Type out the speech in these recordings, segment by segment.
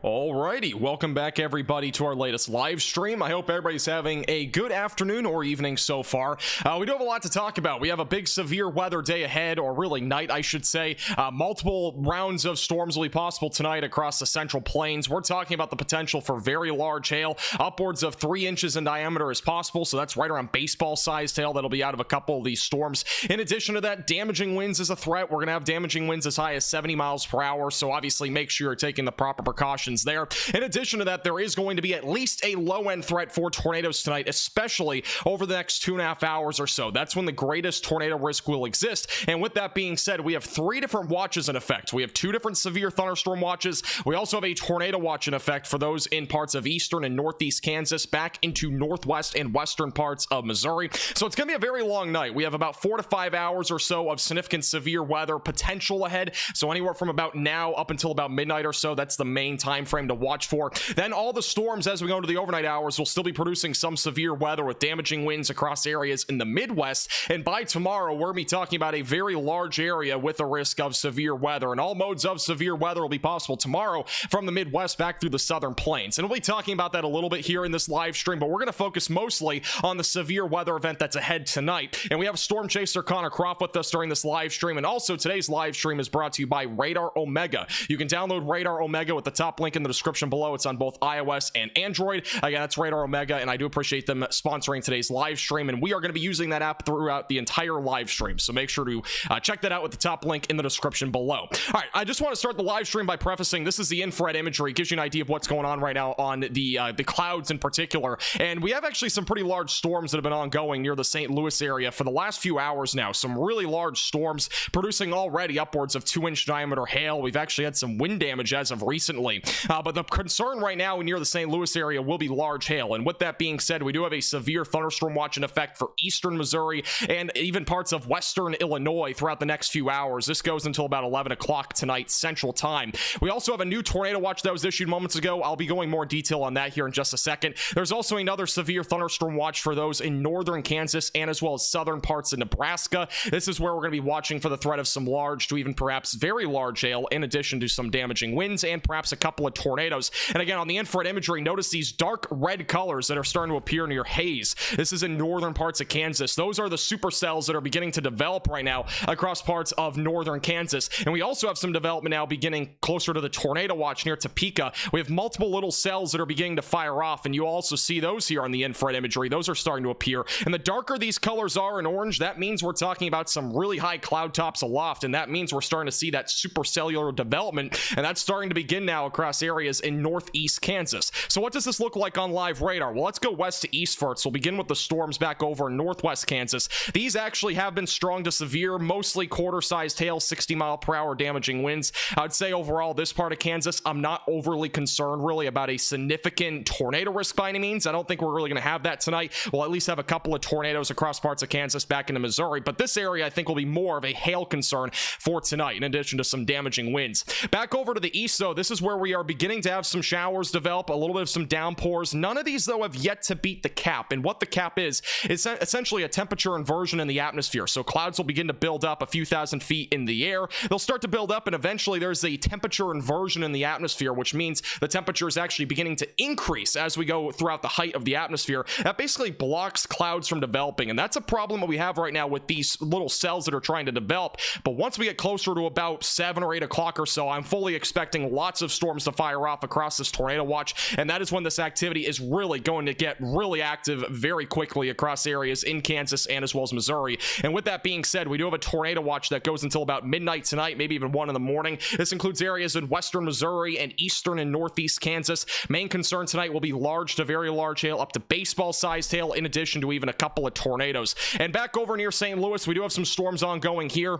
Alrighty, welcome back everybody to our latest live stream. I hope everybody's having a good afternoon or evening so far. We do have a lot to talk about. We have a big severe weather day ahead, or really night I should say. Multiple rounds of storms will be possible tonight across the central plains. We're talking about the potential for very large hail, upwards of 3 inches in diameter is possible, so that's right around baseball sized hail that'll be out of a couple of these storms. In addition to that, damaging winds is a threat. We're going to have damaging winds as high as 70 miles per hour, so obviously make sure you're taking the proper precautions there. In addition to that, there is going to be at least a low-end threat for tornadoes tonight, especially over the next 2.5 hours or so. That's when the greatest tornado risk will exist. And with that being said, we have 3 different watches in effect. We have 2 different severe thunderstorm watches. We also have a tornado watch in effect for those in parts of eastern and northeast Kansas, back into northwest and western parts of Missouri. So it's going to be a very long night. We have about 4 to 5 hours or so of significant severe weather potential ahead. So anywhere from about now up until about midnight or so, that's the main time frame to watch for. Then all the storms as we go into the overnight hours will still be producing some severe weather with damaging winds across areas in the Midwest. And by tomorrow, we're going to be talking about a very large area with a risk of severe weather. And all modes of severe weather will be possible tomorrow from the Midwest back through the southern plains. And we'll be talking about that a little bit here in this live stream, but we're going to focus mostly on the severe weather event that's ahead tonight. And we have Storm Chaser Connor Croft with us during this live stream. And also today's live stream is brought to you by Radar Omega. You can download Radar Omega with the top link in the description below. It's on both iOS and Android. Again, that's Radar Omega, and I do appreciate them sponsoring today's live stream, and we are going to be using that app throughout the entire live stream, so make sure to check that out with the top link in the description below. All right, I just want to start the live stream by prefacing this is the infrared imagery. It gives you an idea of what's going on right now on the clouds in particular, and we have actually some pretty large storms that have been ongoing near the St. Louis area for the last few hours now. Some really large storms producing already upwards of 2-inch diameter hail. We've actually had some wind damage as of recently, but the concern right now near the St. Louis area will be large hail. And with that being said, we do have a severe thunderstorm watch in effect for eastern Missouri and even parts of western Illinois throughout the next few hours. This goes until about 11 o'clock tonight Central Time. We also have a new tornado watch that was issued moments ago. I'll be going more detail on that here in just a second. There's also another severe thunderstorm watch for those in northern Kansas and as well as southern parts of Nebraska. This is where we're going to be watching for the threat of some large to even perhaps very large hail, in addition to some damaging winds and perhaps a couple of tornadoes. And again, on the infrared imagery, notice these dark red colors that are starting to appear near Hays. This is in northern parts of Kansas. Those are the supercells that are beginning to develop right now across parts of northern Kansas. And we also have some development now beginning closer to the tornado watch near Topeka. We have multiple little cells that are beginning to fire off, and you also see those here on the infrared imagery. Those are starting to appear. And the darker these colors are in orange, that means we're talking about some really high cloud tops aloft, and that means we're starting to see that supercellular development, and that's starting to begin now across areas in northeast Kansas. So what does this look like on live radar? Well, let's go west to east first. We'll begin with the storms back over in northwest Kansas. These actually have been strong to severe, mostly quarter-sized hail, 60-mile-per-hour damaging winds. I would say overall, this part of Kansas, I'm not overly concerned really about a significant tornado risk by any means. I don't think we're really going to have that tonight. We'll at least have a couple of tornadoes across parts of Kansas back into Missouri, but this area I think will be more of a hail concern for tonight, in addition to some damaging winds. Back over to the east, though, this is where we are beginning to have some showers develop, a little bit of some downpours. None of these, though, have yet to beat the cap, and what the cap is essentially a temperature inversion in the atmosphere. So clouds will begin to build up a few thousand feet in the air. They'll start to build up, and eventually there's a temperature inversion in the atmosphere, which means the temperature is actually beginning to increase as we go throughout the height of the atmosphere. That basically blocks clouds from developing, and that's a problem that we have right now with these little cells that are trying to develop. But once we get closer to about 7 or 8 o'clock or so, I'm fully expecting lots of storms to fire off across this tornado watch, and that is when this activity is really going to get really active very quickly across areas in Kansas and as well as Missouri. And with that being said, we do have a tornado watch that goes until about midnight tonight, maybe even 1 in the morning. This includes areas in western Missouri and eastern and northeast Kansas. Main concern tonight will be large to very large hail, up to baseball-sized hail, in addition to even a couple of tornadoes. And back over near St. Louis, we do have some storms ongoing here.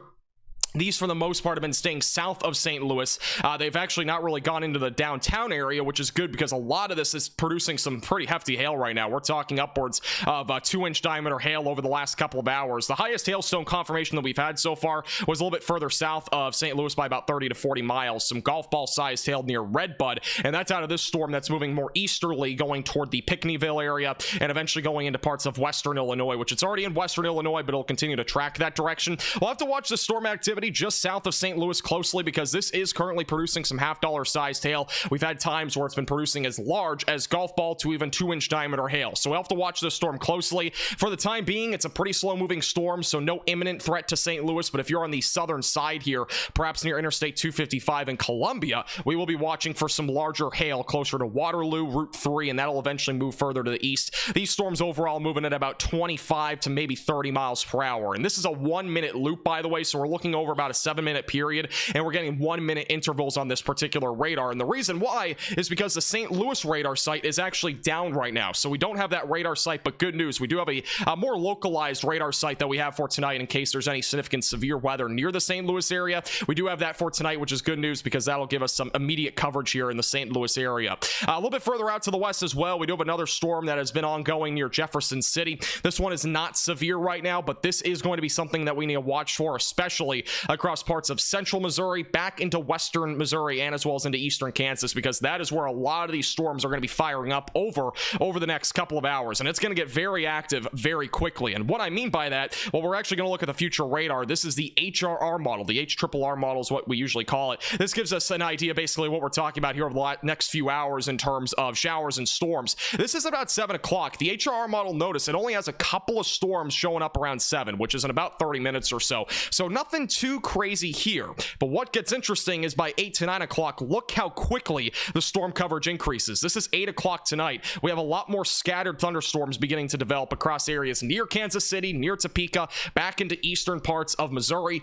These, for the most part, have been staying south of St. Louis. They've actually not really gone into the downtown area, which is good because a lot of this is producing some pretty hefty hail right now. We're talking upwards of 2-inch diameter hail over the last couple of hours. The highest hailstone confirmation that we've had so far was a little bit further south of St. Louis by about 30 to 40 miles. Some golf ball-sized hail near Redbud, and that's out of this storm that's moving more easterly, going toward the Pinckneyville area and eventually going into parts of western Illinois, which it's already in western Illinois, but it'll continue to track that direction. We'll have to watch the storm activity activity just south of St. Louis closely, because this is currently producing some half-dollar sized hail. We've had times where it's been producing as large as golf ball to even 2-inch diameter hail. So we'll have to watch this storm closely. For the time being, it's a pretty slow-moving storm, so no imminent threat to St. Louis. But if you're on the southern side here, perhaps near Interstate 255 in Columbia, we will be watching for some larger hail closer to Waterloo, Route 3, and that'll eventually move further to the east. These storms overall moving at about 25 to maybe 30 miles per hour. And this is a 1-minute loop, by the way, so we're looking over about a 7-minute period, and we're getting 1-minute intervals on this particular radar. And the reason why is because the St. Louis radar site is actually down right now, so we don't have that radar site. But good news, we do have a more localized radar site that we have for tonight in case there's any significant severe weather near the St. Louis area. We do have that for tonight, which is good news because that'll give us some immediate coverage here in the St. Louis area. A little bit further out to the west as well, we do have another storm that has been ongoing near Jefferson City. This one is not severe right now, but this is going to be something that we need to watch for, especially across parts of central Missouri, back into western Missouri, and as well as into eastern Kansas, because that is where a lot of these storms are going to be firing up over the next couple of hours, and it's going to get very active very quickly. And what I mean by that, well, we're actually going to look at the future radar. This is the HRR model. The HRRR model is what we usually call it. This gives us an idea basically what we're talking about here over the next few hours in terms of showers and storms. This is about 7 o'clock. The HRR model, notice it only has a couple of storms showing up around 7, which is in about 30 minutes or so. So nothing too crazy here. But what gets interesting is by 8 to 9 o'clock, look how quickly the storm coverage increases. This is 8 o'clock tonight. We have a lot more scattered thunderstorms beginning to develop across areas near Kansas City, near Topeka, back into eastern parts of Missouri.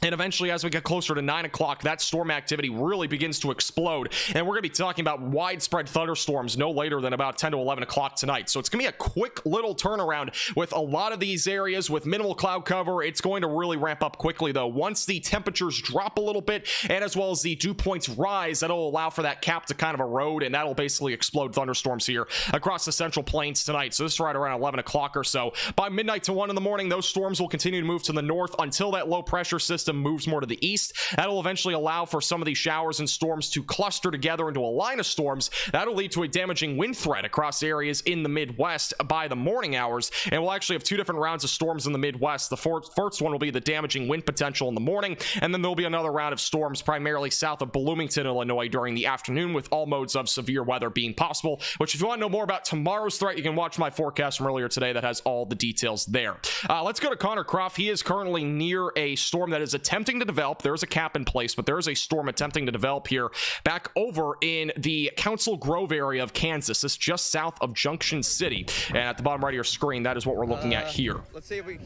And eventually, as we get closer to 9 o'clock, that storm activity really begins to explode. And we're going to be talking about widespread thunderstorms no later than about 10 to 11 o'clock tonight. So it's going to be a quick little turnaround with a lot of these areas with minimal cloud cover. It's going to really ramp up quickly, though. Once the temperatures drop a little bit, and as well as the dew points rise, that'll allow for that cap to kind of erode, and that'll basically explode thunderstorms here across the Central Plains tonight. So this is right around 11 o'clock or so. By midnight to 1 in the morning, those storms will continue to move to the north until that low pressure system moves more to the east. That'll eventually allow for some of these showers and storms to cluster together into a line of storms. That'll lead to a damaging wind threat across areas in the Midwest by the morning hours. And we'll actually have 2 different rounds of storms in the Midwest. The first one will be the damaging wind potential in the morning, and then there'll be another round of storms primarily south of Bloomington, Illinois during the afternoon, with all modes of severe weather being possible. Which, if you want to know more about tomorrow's threat, you can watch my forecast from earlier today that has all the details there. Let's go to Connor Croft. He is currently near a storm that is attempting to develop. There is a cap in place, but there is a storm attempting to develop here back over in the Council Grove area of Kansas. This is just south of Junction City, and at the bottom right of your screen, that is what we're looking at here. Let's see if we,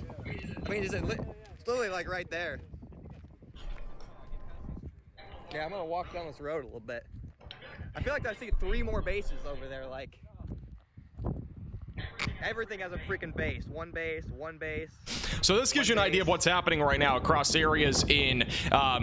I mean, is it literally like right there? Yeah, I'm gonna walk down this road a little bit. I feel like I see 3 more bases over there. Like everything has a freaking base. One base. So this gives you an idea of what's happening right now across areas in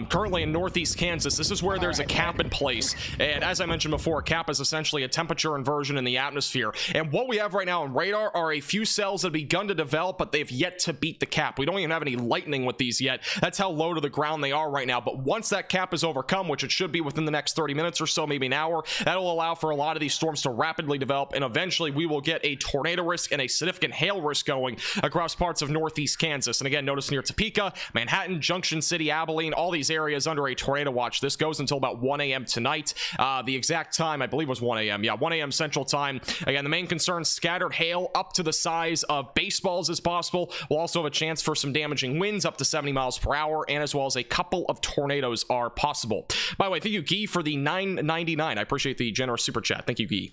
currently in northeast Kansas. This is where there's a cap in place, and as I mentioned before, a cap is essentially a temperature inversion in the atmosphere. And what we have right now on radar are a few cells that have begun to develop, but they've yet to beat the cap. We don't even have any lightning with these yet. That's how low to the ground they are right now. But once that cap is overcome, which it should be within the next 30 minutes or so, maybe an hour, that'll allow for a lot of these storms to rapidly develop, and eventually we will get a tornado risk and a significant hail risk going across parts of northeast Kansas. And again, notice near Topeka, Manhattan, Junction City, Abilene, all these areas under a tornado watch. This goes until about 1 a.m. tonight. The exact time, I believe, was 1 a.m. Yeah, 1 a.m. Central Time. Again, the main concern, scattered hail up to the size of baseballs as possible. We'll also have a chance for some damaging winds up to 70 miles per hour, and as well as a couple of tornadoes are possible. By the way, thank you, Guy, for the $9.99. I appreciate the generous super chat. Thank you, Guy.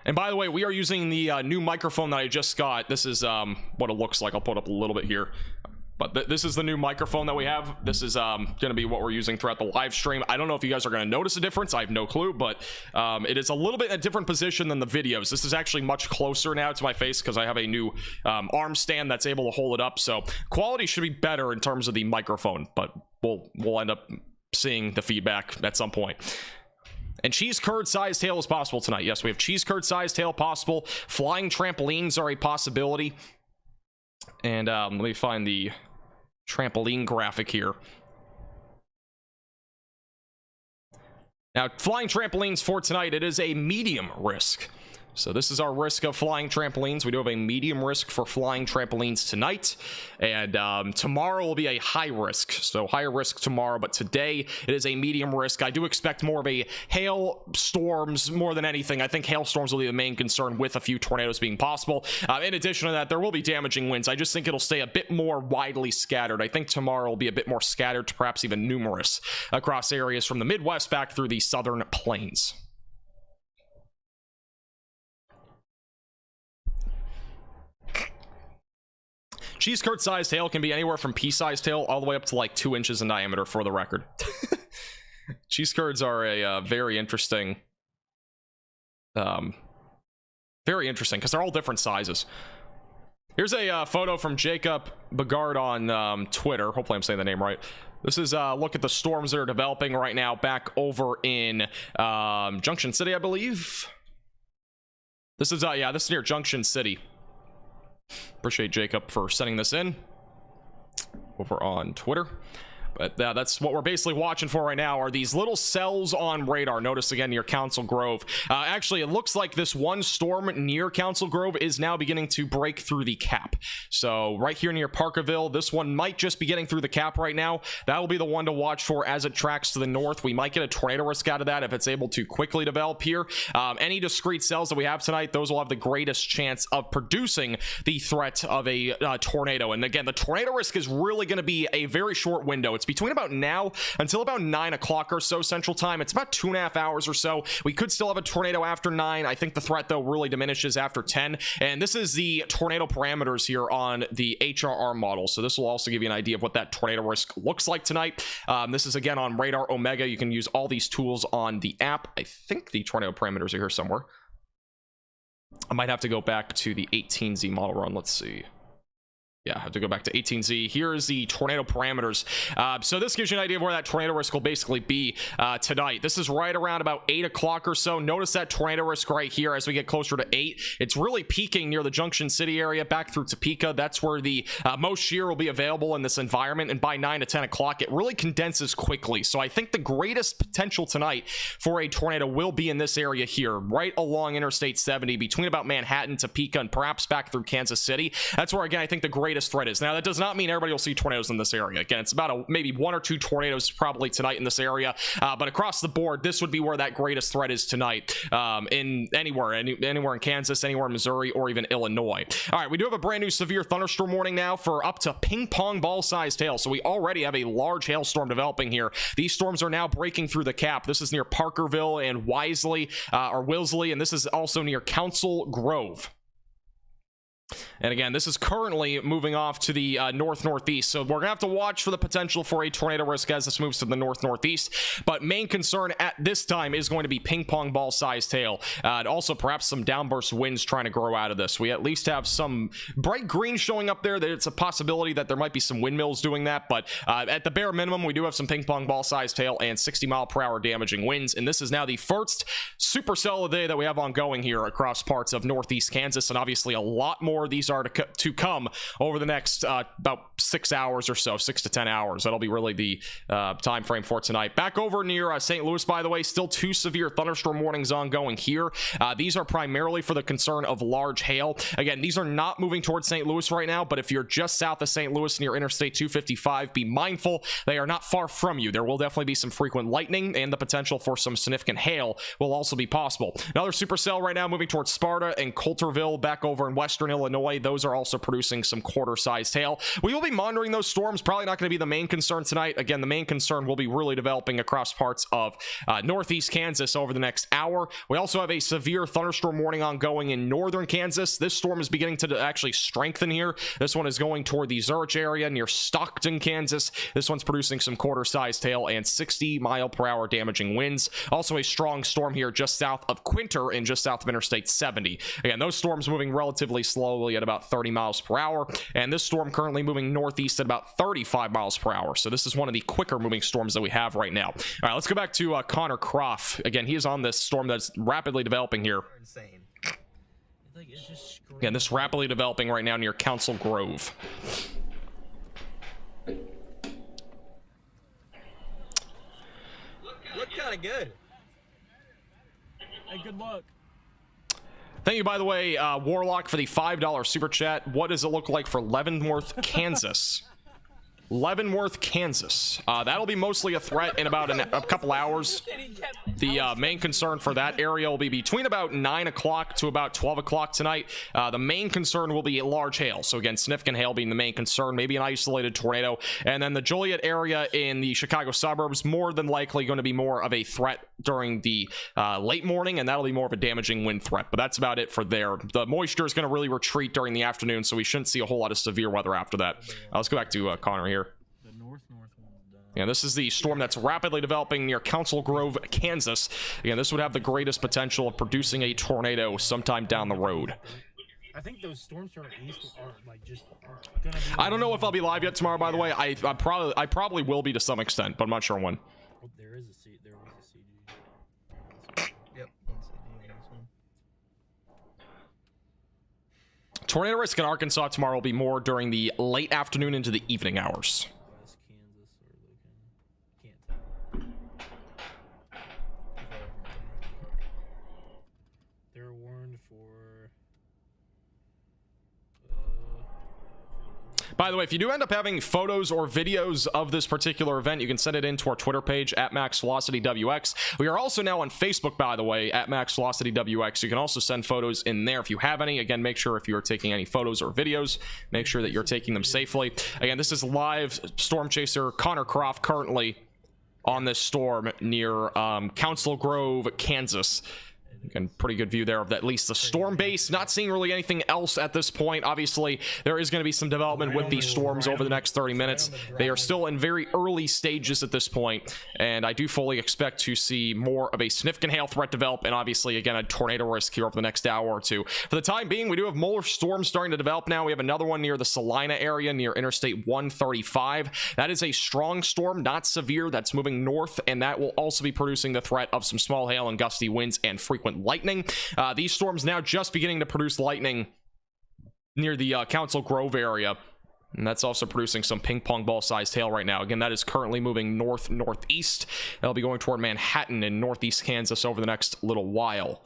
And by the way, we are using the new microphone that I just got. This is what it looks like. I'll put up a little bit here. But this is the new microphone that we have. This is going to be what we're using throughout the live stream. I don't know if you guys are going to notice a difference. I have no clue, but it is a little bit in a different position than the videos. This is actually much closer now to my face because I have a new arm stand that's able to hold it up. So quality should be better in terms of the microphone, but we'll end up seeing the feedback at some point. And cheese curd sized hail is possible tonight. Yes, we have cheese curd sized hail possible. Flying trampolines are a possibility. And let me find the trampoline graphic here. Now, flying trampolines for tonight, it is a medium risk. So this is our risk of flying trampolines. We do have a medium risk for flying trampolines tonight, and tomorrow will be a high risk. So higher risk tomorrow, but today it is a medium risk. I do expect more of a hail storms more than anything. I think hailstorms will be the main concern, with a few tornadoes being possible. In addition to that, there will be damaging winds. I just think it'll stay a bit more widely scattered. I think tomorrow will be a bit more scattered to perhaps even numerous across areas from the Midwest back through the southern plains. Cheese curd sized hail can be anywhere from pea sized hail all the way up to like 2 inches in diameter, for the record. Cheese curds are a very interesting because they're all different sizes. Here's a photo from Jacob Begard on Twitter. Hopefully I'm saying the name right. This is a look at the storms that are developing right now back over in Junction City, I believe. This is yeah, this is near Junction City. Appreciate Jacob for sending this in over on Twitter. But that's what we're basically watching for right now, are these little cells on radar. Notice again near Council Grove. Actually, it looks like this one storm near Council Grove is now beginning to break through the cap. So right here near Parkerville, this one might just be getting through the cap right now. That will be the one to watch for as it tracks to the north. We might get a tornado risk out of that if it's able to quickly develop here. Any discrete cells that we have tonight, those will have the greatest chance of producing the threat of a tornado. And again, the tornado risk is really going to be a very short window. It's between about now until about 9 o'clock or so Central Time. It's about 2.5 hours or so. We could still have a tornado after 9. I think the threat, though, really diminishes after 10. And this is the tornado parameters here on the HRR model. So this will also give you an idea of what that tornado risk looks like tonight. This is, again, on Radar Omega. You can use all these tools on the app. I think the tornado parameters are here somewhere. I might have to go back to the 18Z model run. Let's see. Yeah, I have to go back to 18Z. Here's the tornado parameters. So this gives you an idea of where that tornado risk will basically be tonight. This is right around about 8 o'clock or so. Notice that tornado risk right here as we get closer to 8. It's really peaking near the Junction City area back through Topeka. That's where the most shear will be available in this environment. And by 9 to 10 o'clock, it really condenses quickly. So I think the greatest potential tonight for a tornado will be in this area here, right along Interstate 70, between about Manhattan, Topeka, and perhaps back through Kansas City. That's where, again, I think the greatest threat is. Now, that does not mean everybody will see tornadoes in this area. Again, it's about maybe 1 or 2 tornadoes probably tonight in this area, but across the board, this would be where that greatest threat is tonight, in anywhere in Kansas, anywhere in Missouri, or even Illinois. All right, we do have a brand new severe thunderstorm warning now for up to ping pong ball sized hail. So we already have a large hailstorm developing here. These storms are now breaking through the cap. This is near Parkerville and Wellesley, and this is also near Council Grove. And again, this is currently moving off to the north-northeast, so we're gonna have to watch for the potential for a tornado risk as this moves to the north-northeast. But main concern at this time is going to be ping pong ball sized hail, and also perhaps some downburst winds trying to grow out of this. We at least have some bright green showing up there that it's a possibility that there might be some windmills doing that, but at the bare minimum, we do have some ping pong ball sized hail and 60-mile-per-hour damaging winds. And this is now the first supercell of the day that we have ongoing here across parts of northeast Kansas, and obviously a lot more of these are to come over the next about 6 hours or so, 6 to 10 hours. That'll be really the time frame for tonight. Back over near St. Louis, by the way, still 2 severe thunderstorm warnings ongoing here. These are primarily for the concern of large hail. Again, these are not moving towards St. Louis right now, but if you're just south of St. Louis near Interstate 255, be mindful. They are not far from you. There will definitely be some frequent lightning, and the potential for some significant hail will also be possible. Another supercell right now moving towards Sparta and Coulterville back over in western Illinois. Those are also producing some quarter-sized hail. We will be monitoring those storms. Probably not going to be the main concern tonight. Again, the main concern will be really developing across parts of northeast Kansas over the next hour. We also have a severe thunderstorm warning ongoing in northern Kansas. This storm is beginning to actually strengthen here. This one is going toward the Zurich area near Stockton, Kansas. This one's producing some quarter-sized hail and 60-mile-per-hour damaging winds. Also a strong storm here just south of Quinter and just south of Interstate 70. Again, those storms moving relatively slowly at about 30 miles per hour, and this storm currently moving northeast at about 35 miles per hour. So this is one of the quicker moving storms that we have right now. All right, let's go back to Connor Croft. Again, he is on this storm that's rapidly developing here. Insane. Again, this rapidly developing right now near Council Grove. Look kind of good. Hey, good luck. Thank you, by the way, Warlock, for the $5 super chat. What does it look like for Leavenworth, Kansas? Leavenworth, Kansas. That'll be mostly a threat in about a couple hours. The main concern for that area will be between about 9 o'clock to about 12 o'clock tonight. The main concern will be large hail. So again, significant hail being the main concern, maybe an isolated tornado. And then the Joliet area in the Chicago suburbs, more than likely going to be more of a threat during the late morning, and that'll be more of a damaging wind threat. But that's about it for there. The moisture is going to really retreat during the afternoon, so we shouldn't see a whole lot of severe weather after that. Let's go back to Connor here. Yeah, this is the storm that's rapidly developing near Council Grove, Kansas. Again, this would have the greatest potential of producing a tornado sometime down the road. I think those storms from the east are like just gonna be. I don't know if I'll be live yet tomorrow, by the way. I probably will be to some extent, but I'm not sure when. Oh, there was a CD. Yep, one CD on this one. Tornado risk in Arkansas tomorrow will be more during the late afternoon into the evening hours. West Kansas or Logan. Can't tell. They're warned for. By the way, if you do end up having photos or videos of this particular event, you can send it in to our Twitter page at MaxVelocityWX. We are also now on Facebook, by the way, at MaxVelocityWX. You can also send photos in there if you have any. Again, make sure if you are taking any photos or videos, make sure that you're taking them safely. Again, this is live Storm Chaser Connor Croft currently on this storm near Council Grove, Kansas. Again, pretty good view there of at least the storm base. Not seeing really anything else at this point. Obviously, there is going to be some development with these storms over the next 30 minutes. They are still in very early stages at this point, and I do fully expect to see more of a significant hail threat develop, and obviously, again, a tornado risk here over the next hour or two. For the time being, we do have more storms starting to develop now. We have another one near the Salina area, near Interstate 135. That is a strong storm, not severe. That's moving north, and that will also be producing the threat of some small hail and gusty winds and frequent lightning. These storms now just beginning to produce lightning near the Council Grove area, and that's also producing some ping pong ball sized hail right now. Again, that is currently moving northeast. That'll be going toward Manhattan in northeast Kansas over the next little while.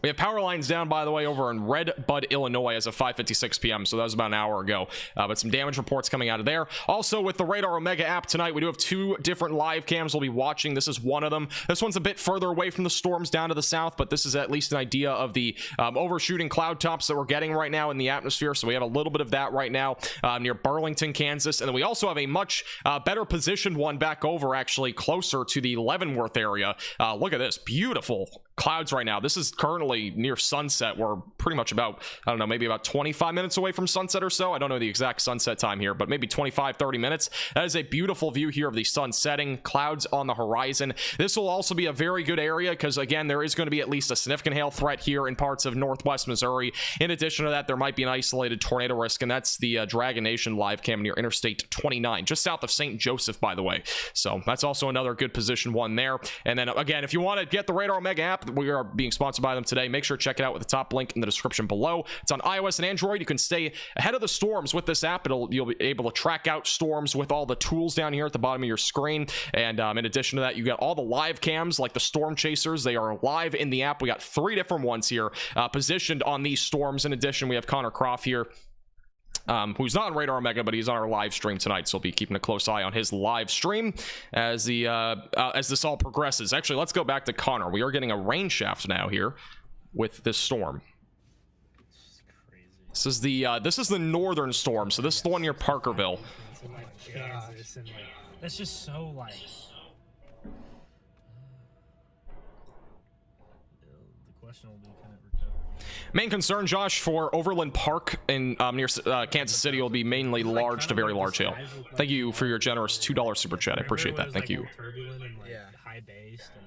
We have power lines down, by the way, over in Red Bud, Illinois as of 5:56 p.m. So that was about an hour ago. But some damage reports coming out of there. Also, with the Radar Omega app tonight, we do have 2 different live cams we'll be watching. This is one of them. This one's a bit further away from the storms down to the south, but this is at least an idea of the overshooting cloud tops that we're getting right now in the atmosphere. So we have a little bit of that right now near Burlington, Kansas. And then we also have a much better positioned one back over, actually, closer to the Leavenworth area. Look at this. Beautiful clouds right now. This is currently near sunset. We're pretty much about, I don't know, maybe about 25 minutes away from sunset or so. I don't know the exact sunset time here, but maybe 25-30 minutes. That is a beautiful view here of the sun setting, clouds on the horizon. This will also be a very good area because, again, there is going to be at least a significant hail threat here in parts of northwest Missouri. In addition to that, there might be an isolated tornado risk, and that's the Dragon Nation live cam near Interstate 29, just south of St. Joseph, by the way. So that's also another good position one there. And then, again, if you want to get the Radar Omega app, we are being sponsored by them today. Make sure to check it out with the top link in the description below. It's on iOS and Android. You can stay ahead of the storms with this app. You'll be able to track out storms with all the tools down here at the bottom of your screen. And in addition to that, you got all the live cams like the Storm Chasers. They are live in the app. We got 3 different ones here positioned on these storms. In addition, we have Connor Croft here, who's not on Radar Omega, but he's on our live stream tonight, so we'll be keeping a close eye on his live stream as this all progresses. Actually, let's go back to Connor. We are getting a rain shaft now here with this storm. This is the northern storm, so this is the one near Parkerville. Kansas, and that's just so like. The question will be kind of recovered. Main concern, Josh, for Overland Park in near Kansas City will be mainly large to very large hail. Thank you for your generous $2 super chat. I appreciate that. Thank you. Turbulent and high based, and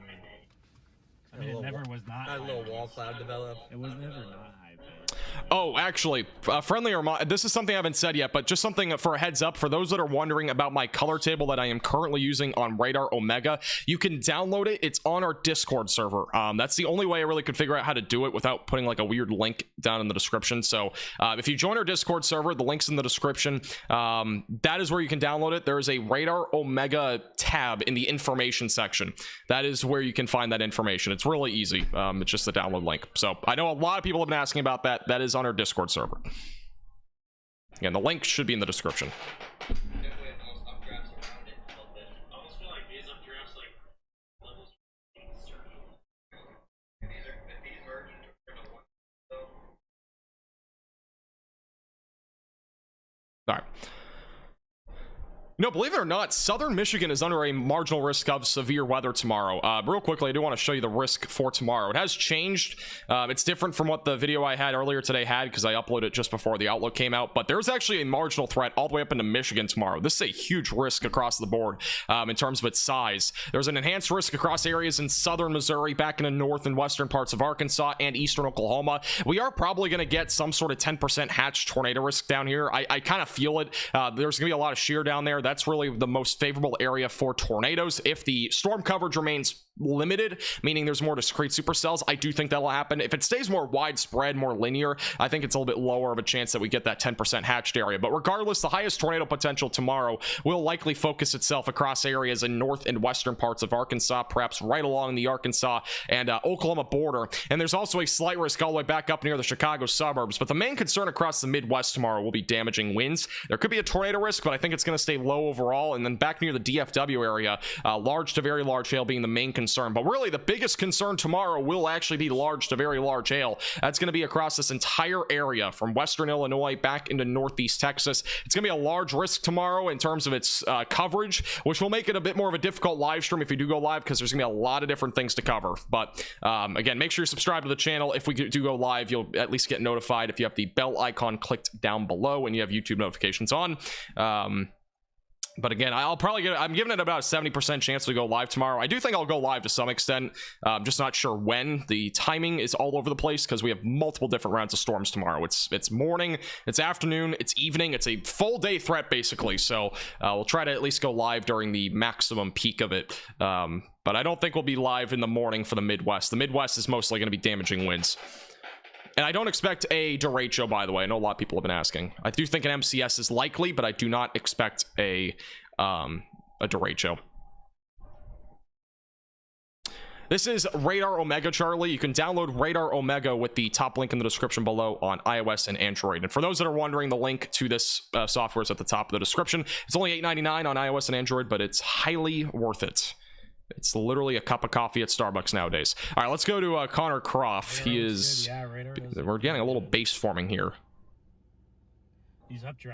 I mean, it never was not. Had a little wall cloud develop. It was never not high based. Oh, actually, friendly reminder, this is something I haven't said yet, but just something for a heads up for those that are wondering about my color table that I am currently using on Radar Omega. You can download it. It's on our Discord server. That's the only way I really could figure out how to do it without putting like a weird link down in the description. So if you join our Discord server, the link's in the description. That is where you can download it. There is a Radar Omega tab in the information section. That is where you can find that information. It's really easy. It's just the download link. So I know a lot of people have been asking about that. That is on our Discord server. Again, the link should be in the description. All right. No, believe it or not, southern Michigan is under a marginal risk of severe weather tomorrow. Real quickly, I do want to show you the risk for tomorrow. It has changed. It's different from what the video I had earlier today had, because I uploaded it just before the Outlook came out. But there's actually a marginal threat all the way up into Michigan tomorrow. This is a huge risk across the board in terms of its size. There's an enhanced risk across areas in southern Missouri, back in the north and western parts of Arkansas, and eastern Oklahoma. We are probably going to get some sort of 10% hatch tornado risk down here. I kind of feel it. There's going to be a lot of shear down there. That's really the most favorable area for tornadoes. If the storm coverage remains limited, meaning there's more discrete supercells, I do think that'll happen. If it stays more widespread, more linear, I think it's a little bit lower of a chance that we get that 10% hatched area. But regardless, the highest tornado potential tomorrow will likely focus itself across areas in north and western parts of Arkansas, perhaps right along the Arkansas and Oklahoma border. And there's also a slight risk all the way back up near the Chicago suburbs. But the main concern across the Midwest tomorrow will be damaging winds. There could be a tornado risk, but I think it's going to stay low overall. And then back near the DFW area, large to very large hail being the main concern. But really, the biggest concern tomorrow will actually be large to very large hail. That's going to be across this entire area from western Illinois back into northeast Texas. It's going to be a large risk tomorrow in terms of its coverage, which will make it a bit more of a difficult live stream if we do go live, because there's going to be a lot of different things to cover. But again, make sure you subscribe to the channel. If we do go live, you'll at least get notified if you have the bell icon clicked down below and you have YouTube notifications on. But again, I'm giving it about a 70% chance to go live tomorrow. I do think I'll go live to some extent. Just not sure when. The timing is all over the place because we have multiple different rounds of storms tomorrow. It's morning, it's afternoon, it's evening. It's a full day threat basically. So we'll try to at least go live during the maximum peak of it. But I don't think we'll be live in the morning for the Midwest. The Midwest is mostly going to be damaging winds. And I don't expect a derecho, by the way. I know a lot of people have been asking. I do think an MCS is likely, but I do not expect a derecho. This is Radar Omega, Charlie. You can download Radar Omega with the top link in the description below on iOS and Android. And for those that are wondering, the link to this software is at the top of the description. It's only $8.99 on iOS and Android, but it's highly worth it. It's literally a cup of coffee at Starbucks nowadays. All right, let's go to Connor Croft. He is... We're getting a little base forming here.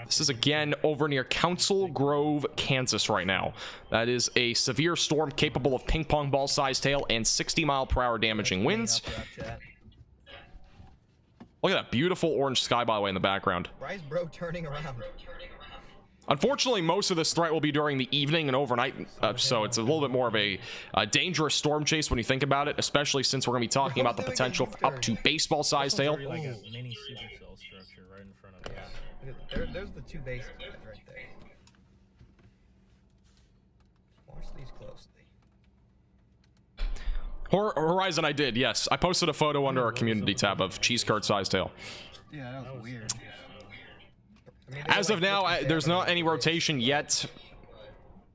This is again over near Council Grove, Kansas right now. That is a severe storm capable of ping pong ball sized hail and 60-mile-per-hour damaging winds. Look at that beautiful orange sky, by the way, in the background. Why is bro turning around? Unfortunately, most of this threat will be during the evening and overnight, so it's a little bit more of a dangerous storm chase when you think about it, especially since we're going to be talking about the potential for up to baseball-sized hail. Like a mini supercell structure right in front of us. Yeah, there's the two bases right there. Watch these closely. Horizon, I did, yes. I posted a photo under our community tab of cheese curd-sized hail. Yeah, that was weird. As of now, there's not any rotation yet.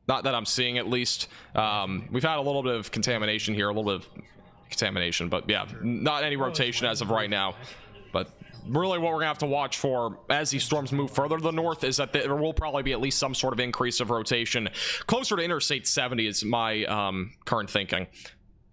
Not that I'm seeing, at least. We've had a little bit of contamination here, but yeah, not any rotation as of right now. But really what we're gonna have to watch for as these storms move further to the north is that there will probably be at least some sort of increase of rotation closer to Interstate 70 is my current thinking.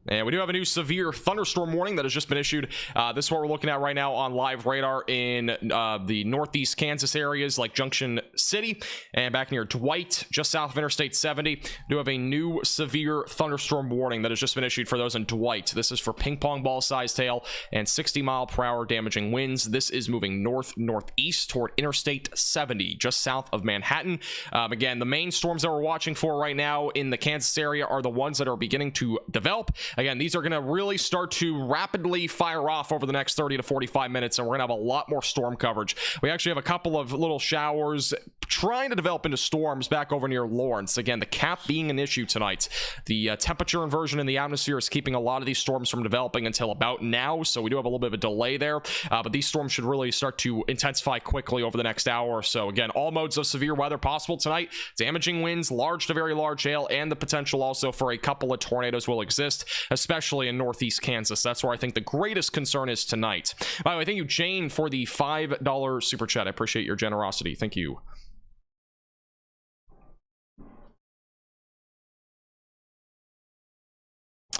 And we do have a new severe thunderstorm warning that has just been issued. This is what we're looking at right now on live radar in the northeast Kansas areas like Junction City and back near Dwight, just south of Interstate 70. We do have a new severe thunderstorm warning that has just been issued for those in Dwight. This is for ping pong ball sized hail and 60-mile-per-hour damaging winds. This is moving northeast toward Interstate 70, just south of Manhattan. Again, the main storms that we're watching for right now in the Kansas area are the ones that are beginning to develop. Again, these are going to really start to rapidly fire off over the next 30 to 45 minutes, and we're going to have a lot more storm coverage. We actually have a couple of little showers trying to develop into storms back over near Lawrence. Again, the cap being an issue tonight. The temperature inversion in the atmosphere is keeping a lot of these storms from developing until about now, so we do have a little bit of a delay there, but these storms should really start to intensify quickly over the next hour or so. Again, all modes of severe weather possible tonight. Damaging winds, large to very large hail, and the potential also for a couple of tornadoes will exist. especially in northeast Kansas. That's where I think the greatest concern is tonight. By the way, thank you, Jane, for the $5 super chat. I appreciate your generosity. Thank you.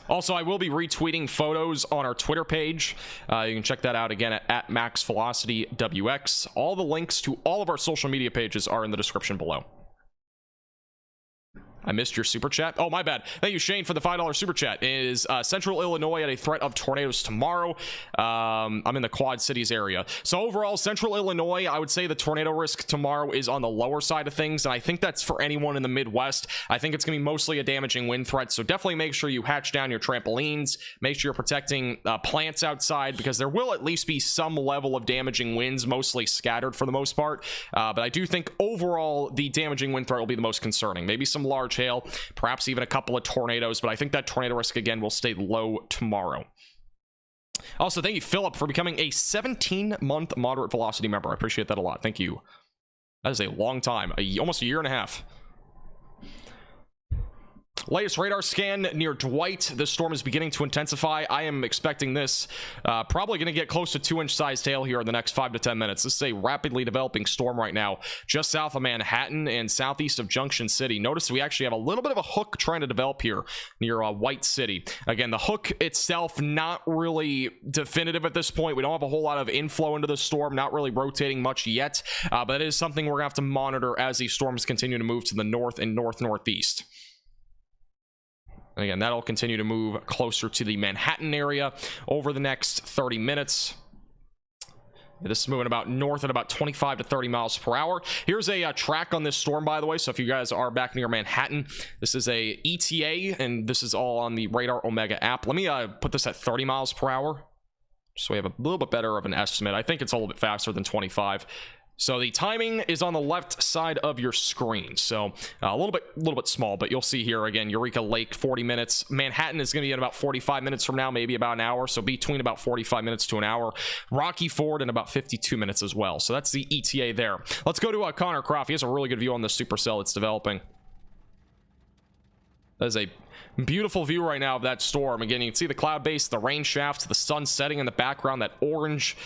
Also, I will be retweeting photos on our Twitter page. You can check that out again at MaxVelocityWX. All the links to all of our social media pages are in the description below. I missed your super chat. Oh, my bad. Thank you, Shane, for the $5 super chat. It is Central Illinois at a threat of tornadoes tomorrow. I'm in the Quad Cities area. So overall, Central Illinois, I would say the tornado risk tomorrow is on the lower side of things, and I think that's for anyone in the Midwest. I think it's going to be mostly a damaging wind threat, so definitely make sure you hatch down your trampolines. Make sure you're protecting plants outside, because there will at least be some level of damaging winds, mostly scattered for the most part. But I do think overall the damaging wind threat will be the most concerning. Maybe some large hail, perhaps even a couple of tornadoes, but I think that tornado risk again will stay low tomorrow. Also, thank you, Philip, for becoming a 17-month moderate velocity member. I appreciate that a lot. Thank you. That is a long time, almost a year and a half. Latest radar scan near Dwight. This storm is beginning to intensify. I am expecting this probably going to get close to 2-inch sized hail here in the next 5 to 10 minutes. This is a rapidly developing storm right now, just south of Manhattan and southeast of Junction City. Notice we actually have a little bit of a hook trying to develop here near White City. Again, the hook itself not really definitive at this point. We don't have a whole lot of inflow into the storm, not really rotating much yet, but it is something we're going to have to monitor as these storms continue to move to the north and northeast. And again, that'll continue to move closer to the Manhattan area over the next 30 minutes. This is moving about north at about 25 to 30 miles per hour. Here's a track on this storm, by the way. So if you guys are back near Manhattan, this is a ETA, and this is all on the Radar Omega app. Let me put this at 30 miles per hour, so we have a little bit better of an estimate. I think it's a little bit faster than 25. So the timing is on the left side of your screen. So a little bit small, but you'll see here again, Eureka Lake, 40 minutes. Manhattan is going to be in about 45 minutes from now, maybe about an hour. So between about 45 minutes to an hour. Rocky Ford in about 52 minutes as well. So that's the ETA there. Let's go to Connor Croft. He has a really good view on the supercell it's developing. That is a beautiful view right now of that storm. Again, you can see the cloud base, the rain shafts, the sun setting in the background, that orange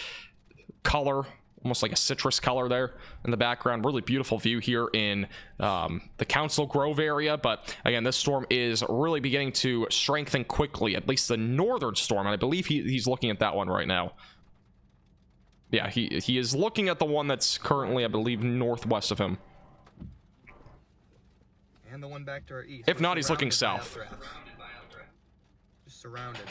color, almost like a citrus color there in the background. Really beautiful view here in the Council Grove area. But again, this storm is really beginning to strengthen quickly, at least the northern storm. And I believe he's looking at that one right now. Yeah, he is looking at the one that's currently, I believe, northwest of him. And the one back to our east. If not, he's looking south. Just surrounded.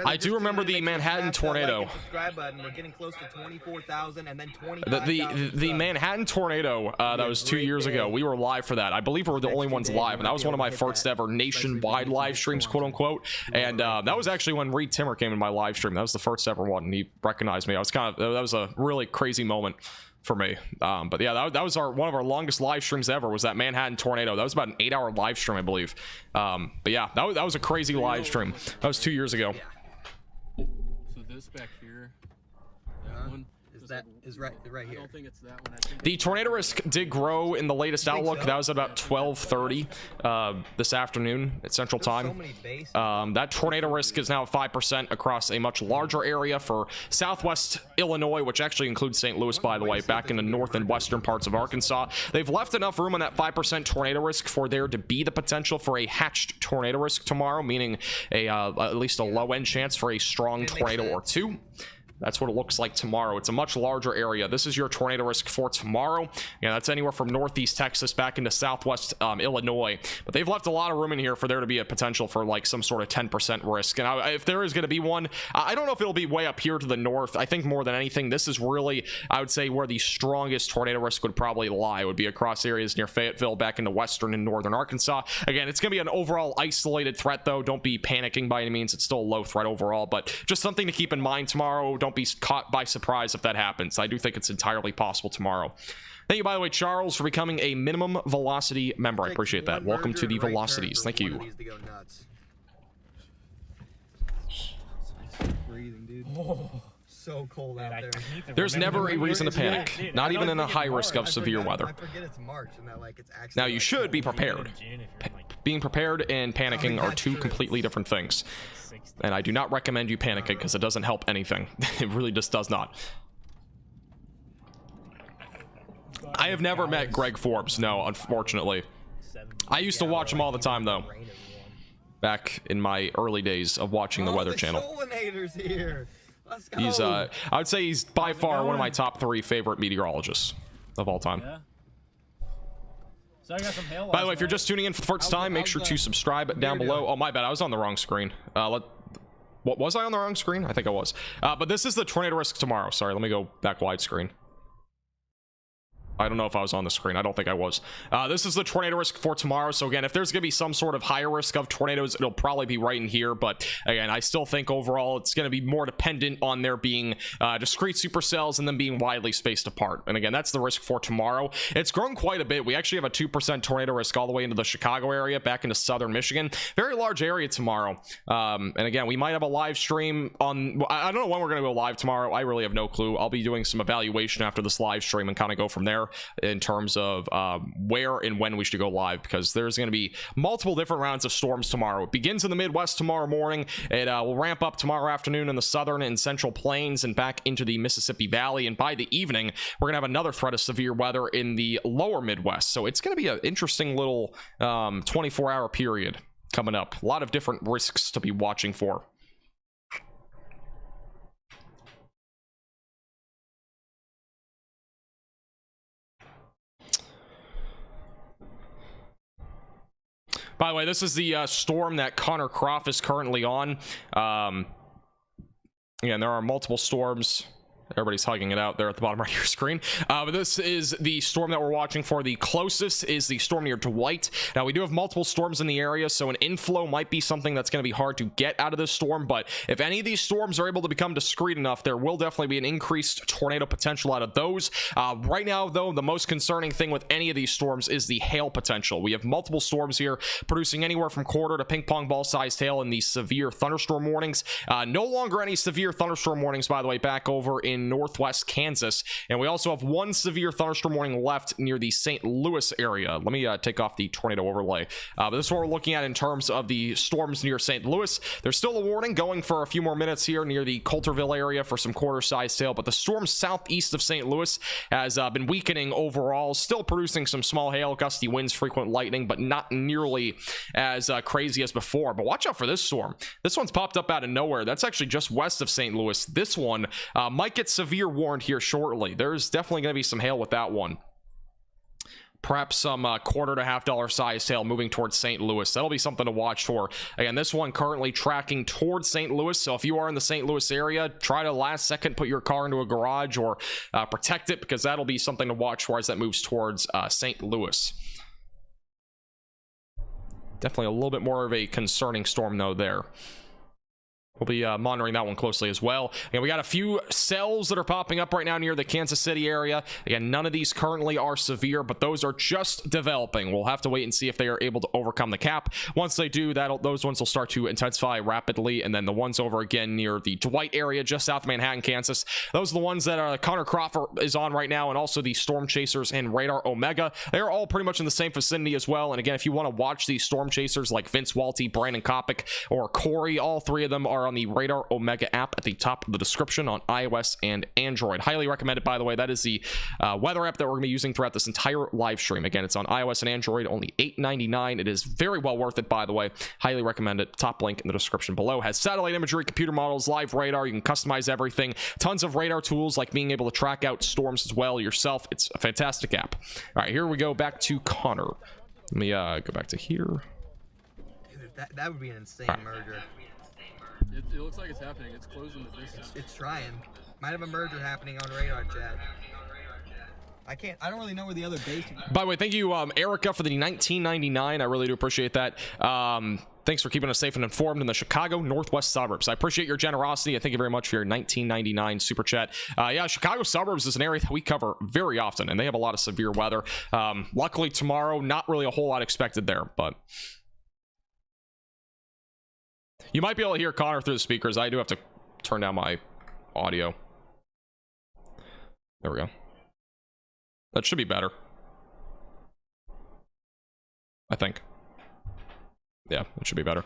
I do remember the Manhattan tornado. Subscribe button. We're getting close to 24,000 and then 25,000. The Manhattan tornado that was 2 years ago. We were live for that. I believe we were the only ones live, and that was one of my first ever nationwide live streams, quote unquote. And that was actually when Reed Timmer came in my live stream. That was the first ever one, and he recognized me. That was a really crazy moment for me. But yeah, that was one of our longest live streams ever, was that Manhattan tornado. That was about an 8-hour live stream, I believe. But yeah, that was a crazy live stream. That was 2 years ago. So this back here, that one is right here. I don't think it's that one. I think The tornado risk did grow in the latest outlook. That was about 12:30 this afternoon at Central Time. That tornado risk is now 5% across a much larger area for southwest Illinois, which actually includes St. Louis, by the way, back in the north and western parts of Arkansas. They've left enough room on that 5% tornado risk for there to be the potential for a hatched tornado risk tomorrow, meaning at least a low-end chance for a strong tornado or two. That's what it looks like tomorrow. It's a much larger area. This is your tornado risk for tomorrow. Yeah, that's anywhere from northeast Texas back into southwest Illinois. But they've left a lot of room in here for there to be a potential for like some sort of 10% risk. And if there is going to be one, I don't know if it'll be way up here to the north. I think more than anything, this is really, I would say, where the strongest tornado risk would probably lie. It would be across areas near Fayetteville back into western and northern Arkansas. Again, it's going to be an overall isolated threat, though. Don't be panicking by any means. It's still a low threat overall, but just something to keep in mind tomorrow. Don't be caught by surprise if that happens. I do think it's entirely possible tomorrow. Thank you, by the way, Charles, for becoming a minimum velocity member. I appreciate that. Welcome to the velocities. Thank you. Breathing, dude. Oh, so cold out there. There's never a reason to panic, not even in a high risk of severe weather. I forget it's March and that like it's actually. Now you should be prepared. Being prepared and panicking are two completely different things, and I do not recommend you panicking because it doesn't help anything. It really just does not. I have never met Greg Forbes, no, unfortunately. I used to watch him all the time though, back in my early days of watching the Weather Channel. Here. Let's go. He's I would say he's by far one of my top 3 favorite meteorologists of all time. Yeah. So I got some hail. By the way, if you're just tuning in for the first time, make sure to subscribe down below. Oh, my bad, I was on the wrong screen. What was I on the wrong screen? I think I was. But this is the tornado risk tomorrow. Sorry, let me go back widescreen. I don't know if I was on the screen. I don't think I was. This is the tornado risk for tomorrow. So again, if there's going to be some sort of higher risk of tornadoes, it'll probably be right in here. But again, I still think overall it's going to be more dependent on there being discrete supercells and them being widely spaced apart. And again, that's the risk for tomorrow. It's grown quite a bit. We actually have a 2% tornado risk all the way into the Chicago area, back into southern Michigan. Very large area tomorrow. And again, we might have a live stream on... I don't know when we're going to go live tomorrow. I really have no clue. I'll be doing some evaluation after this live stream and kind of go from there in terms of where and when we should go live, because there's going to be multiple different rounds of storms tomorrow. It begins in the Midwest tomorrow morning. It will ramp up tomorrow afternoon in the southern and central plains and back into the Mississippi Valley, and by the evening we're gonna have another threat of severe weather in the lower Midwest. So it's going to be an interesting little 24-hour period coming up. A lot of different risks to be watching for. By the way, this is the storm that Connor Croft is currently on. Again, there are multiple storms. Everybody's hugging it out there at the bottom right of your screen. But this is the storm that we're watching for. The closest is the storm near Dwight. Now, we do have multiple storms in the area, so an inflow might be something that's going to be hard to get out of this storm. But if any of these storms are able to become discrete enough, there will definitely be an increased tornado potential out of those. Right now, though, the most concerning thing with any of these storms is the hail potential. We have multiple storms here producing anywhere from quarter to ping pong ball sized hail in these severe thunderstorm warnings. No longer any severe thunderstorm warnings, by the way, back over in northwest Kansas, and we also have one severe thunderstorm warning left near the St. Louis area. Let me take off the tornado overlay, but this is what we're looking at in terms of the storms near St. Louis. There's still a warning going for a few more minutes here near the Coulterville area for some quarter-sized hail, but the storm southeast of St. Louis has been weakening overall, still producing some small hail, gusty winds, frequent lightning, but not nearly as crazy as before. But watch out for this storm. This one's popped up out of nowhere. That's actually just west of St. Louis. This one might get severe warned here shortly. There's definitely going to be some hail with that one. Perhaps some quarter to $1/2 size hail moving towards St. Louis. That'll be something to watch for. Again, this one currently tracking towards St. Louis. So if you are in the St. Louis area, try to last second put your car into a garage or protect it, because that'll be something to watch for as that moves towards St. Louis. Definitely a little bit more of a concerning storm though there. We'll be monitoring that one closely as well. Again, we got a few cells that are popping up right now near the Kansas City area. Again, none of these currently are severe, but those are just developing. We'll have to wait and see if they are able to overcome the cap. Once they do, those ones will start to intensify rapidly, and then the ones over again near the Dwight area, just south of Manhattan, Kansas, those are the ones that Connor Crawford is on right now, and also the Storm Chasers and Radar Omega. They're all pretty much in the same vicinity as well. And again, if you want to watch these Storm Chasers like Vince Walty, Brandon Kopic, or Corey, all three of them are on the Radar Omega app at the top of the description on iOS and Android. Highly recommend it, by the way. That is the weather app that we're going to be using throughout this entire live stream. Again, it's on iOS and Android, only $8.99. It is very well worth it, by the way. Highly recommend it. Top link in the description below. Has satellite imagery, computer models, live radar. You can customize everything. Tons of radar tools, like being able to track out storms as well yourself. It's a fantastic app. All right, here we go back to Connor. Let me go back to here. Dude, that would be an insane merger. It looks like it's happening. It's closing the distance. It's trying. Might have a merger happening on radar, Chad. I don't really know where the other base is. By the way, thank you, Erica, for the 1999. I really do appreciate that. Thanks for keeping us safe and informed in the Chicago northwest suburbs. I appreciate your generosity. I thank you very much for your 1999 super chat. Yeah, Chicago suburbs is an area that we cover very often, and they have a lot of severe weather. Luckily, tomorrow, not really a whole lot expected there, but you might be able to hear Connor through the speakers. I do have to turn down my audio. There we go. That should be better. I think. Yeah, it should be better.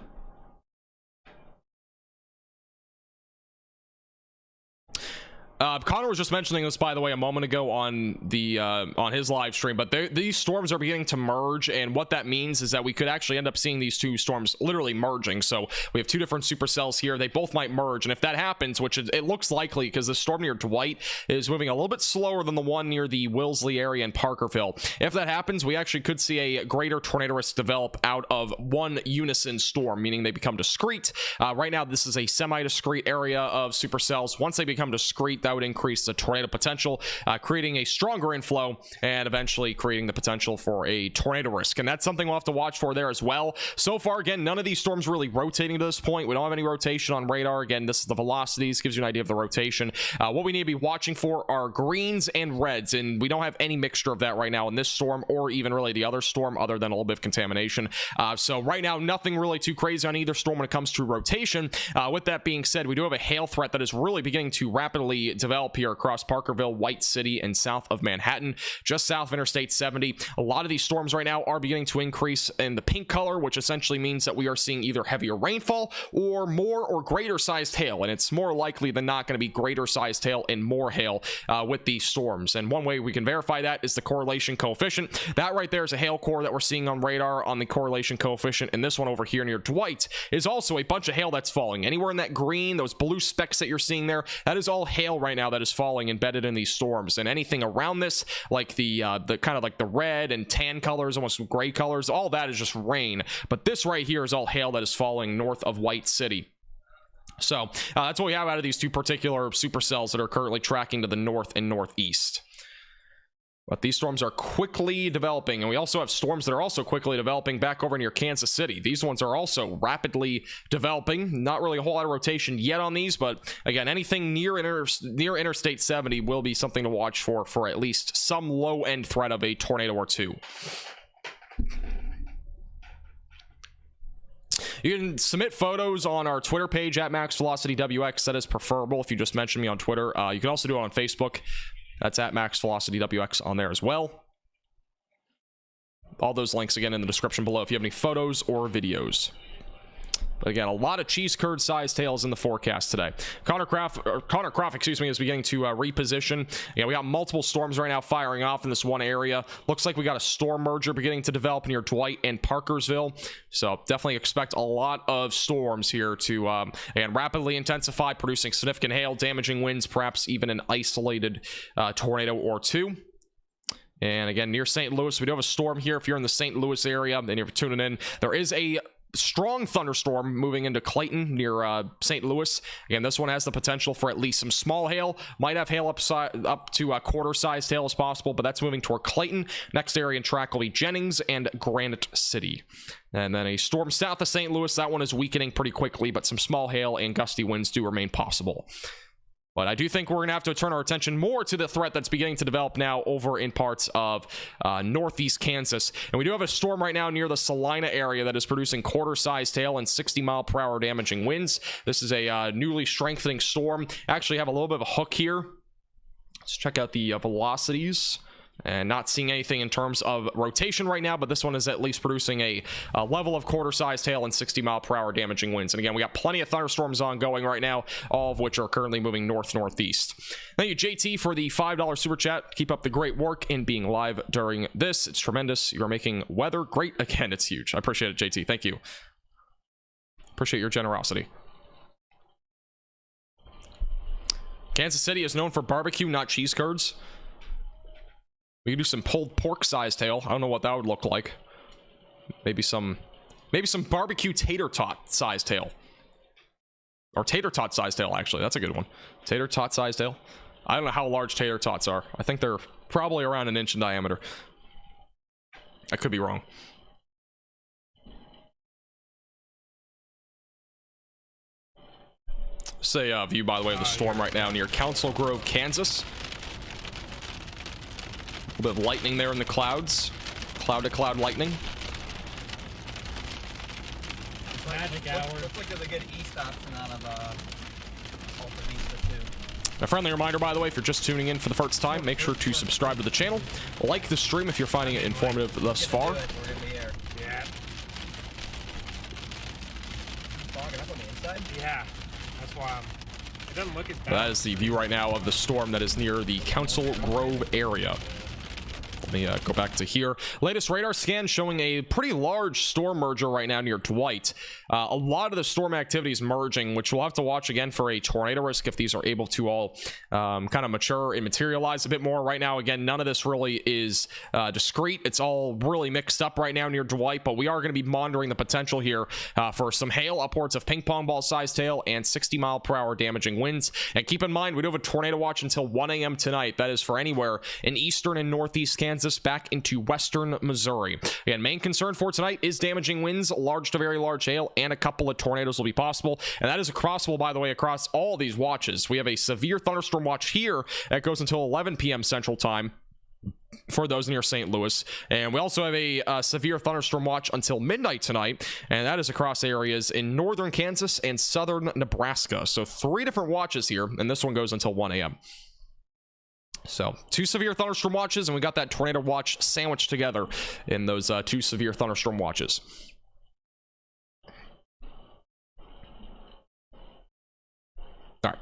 Connor was just mentioning this, by the way, a moment ago on the on his live stream, but these storms are beginning to merge, and what that means is that we could actually end up seeing these two storms literally merging. So we have two different supercells here. They both might merge, and if that happens, which it looks likely because the storm near Dwight is moving a little bit slower than the one near the Wellesley area in Parkerville. If that happens, we actually could see a greater tornado risk develop out of one unison storm, meaning they become discrete. Right now, this is a semi-discrete area of supercells. Once they become discrete, that would increase the tornado potential, creating a stronger inflow and eventually creating the potential for a tornado risk. And that's something we'll have to watch for there as well. So far, again, none of these storms really rotating to this point. We don't have any rotation on radar. Again, this is the velocities, gives you an idea of the rotation. What we need to be watching for are greens and reds, and we don't have any mixture of that right now in this storm or even really the other storm, other than a little bit of contamination. So right now, nothing really too crazy on either storm when it comes to rotation. With that being said, we do have a hail threat that is really beginning to rapidly develop here across Parkerville, White City, and south of Manhattan, just south of Interstate 70. A lot of these storms right now are beginning to increase in the pink color, which essentially means that we are seeing either heavier rainfall or more or greater sized hail, and it's more likely than not going to be greater sized hail and more hail with these storms. And one way we can verify that is the correlation coefficient. That right there is a hail core that we're seeing on radar on the correlation coefficient, and this one over here near Dwight is also a bunch of hail that's falling. Anywhere in that green, those blue specks that you're seeing there, that is all hail right now that is falling embedded in these storms. And anything around this, like the kind of like the red and tan colors, almost gray colors, all that is just rain. But this right here is all hail that is falling north of White City. So that's what we have out of these two particular supercells that are currently tracking to the north and northeast. But these storms are quickly developing, and we also have storms that are also quickly developing back over near Kansas City. These ones are also rapidly developing. Not really a whole lot of rotation yet on these, but again, anything near Interstate 70 will be something to watch for at least some low-end threat of a tornado or two. You can submit photos on our Twitter page at MaxVelocityWX. That is preferable if you just mention me on Twitter. You can also do it on Facebook. That's at MaxVelocityWX on there as well. All those links again in the description below if you have any photos or videos. But again, a lot of cheese curd sized tails in the forecast today. Connor Croft, excuse me, is beginning to reposition. Yeah, we got multiple storms right now firing off in this one area. Looks like we got a storm merger beginning to develop near Dwight and Parkersville. So definitely expect a lot of storms here to and rapidly intensify, producing significant hail, damaging winds, perhaps even an isolated tornado or two. And again, near St. Louis, we do have a storm here. If you're in the St. Louis area and you're tuning in, there is a strong thunderstorm moving into Clayton near St. Louis. Again, this one has the potential for at least some small hail. Might have hail up to a quarter-sized hail as possible, but that's moving toward Clayton. Next area in track will be Jennings and Granite City. And then a storm south of St. Louis. That one is weakening pretty quickly, but some small hail and gusty winds do remain possible. But I do think we're going to have to turn our attention more to the threat that's beginning to develop now over in parts of northeast Kansas. And we do have a storm right now near the Salina area that is producing quarter-sized hail and 60-mile-per-hour damaging winds. This is a newly strengthening storm. Actually have a little bit of a hook here. Let's check out the velocities. And not seeing anything in terms of rotation right now, but this one is at least producing a level of quarter-sized hail and 60-mile-per-hour damaging winds. And again, we got plenty of thunderstorms ongoing right now, all of which are currently moving north-northeast. Thank you, JT, for the $5 super chat. Keep up the great work in being live during this. It's tremendous. You're making weather great again. It's huge. I appreciate it, JT. Thank you. Appreciate your generosity. Kansas City is known for barbecue, not cheese curds. We can do some pulled pork sized hail. I don't know what that would look like. Maybe some barbecue tater tot sized hail. Or tater tot sized hail, actually. That's a good one. Tater tot sized hail. I don't know how large tater tots are. I think they're probably around an inch in diameter. I could be wrong. This is a view, by the way, of the storm right now near Council Grove, Kansas. A little bit of lightning there in the clouds. Cloud-to-cloud lightning. Magic hour. Looks like there's a good east option out of Alta, Vista too. A friendly reminder, by the way, if you're just tuning in for the first time, make sure to subscribe to the channel, like the stream if you're finding it informative thus far. We're in the air. Yeah. Fogging up on the inside? Yeah. That's why it doesn't look as bad. That is the view right now of the storm that is near the Council Grove area. Let me go back to here. Latest radar scan showing a pretty large storm merger right now near Dwight. A lot of the storm activity is merging, which we'll have to watch again for a tornado risk if these are able to all kind of mature and materialize a bit more. Right now, again, none of this really is discrete. It's all really mixed up right now near Dwight, but we are going to be monitoring the potential here for some hail, upwards of ping pong ball sized hail and 60-mile-per-hour damaging winds. And keep in mind, we do have a tornado watch until 1 a.m. tonight. That is for anywhere in eastern and northeast Kansas back into western Missouri. Again, main concern for tonight is damaging winds, large to very large hail, and a couple of tornadoes will be possible. And that is crossable, by the way, across all these watches. We have a severe thunderstorm watch here that goes until 11 p.m. Central Time for those near St. Louis, and we also have a severe thunderstorm watch until midnight tonight, and that is across areas in northern Kansas and southern Nebraska. So 3 different watches here, and this one goes until 1 a.m. So 2 severe thunderstorm watches, and we got that tornado watch sandwiched together in those 2 severe thunderstorm watches. All right.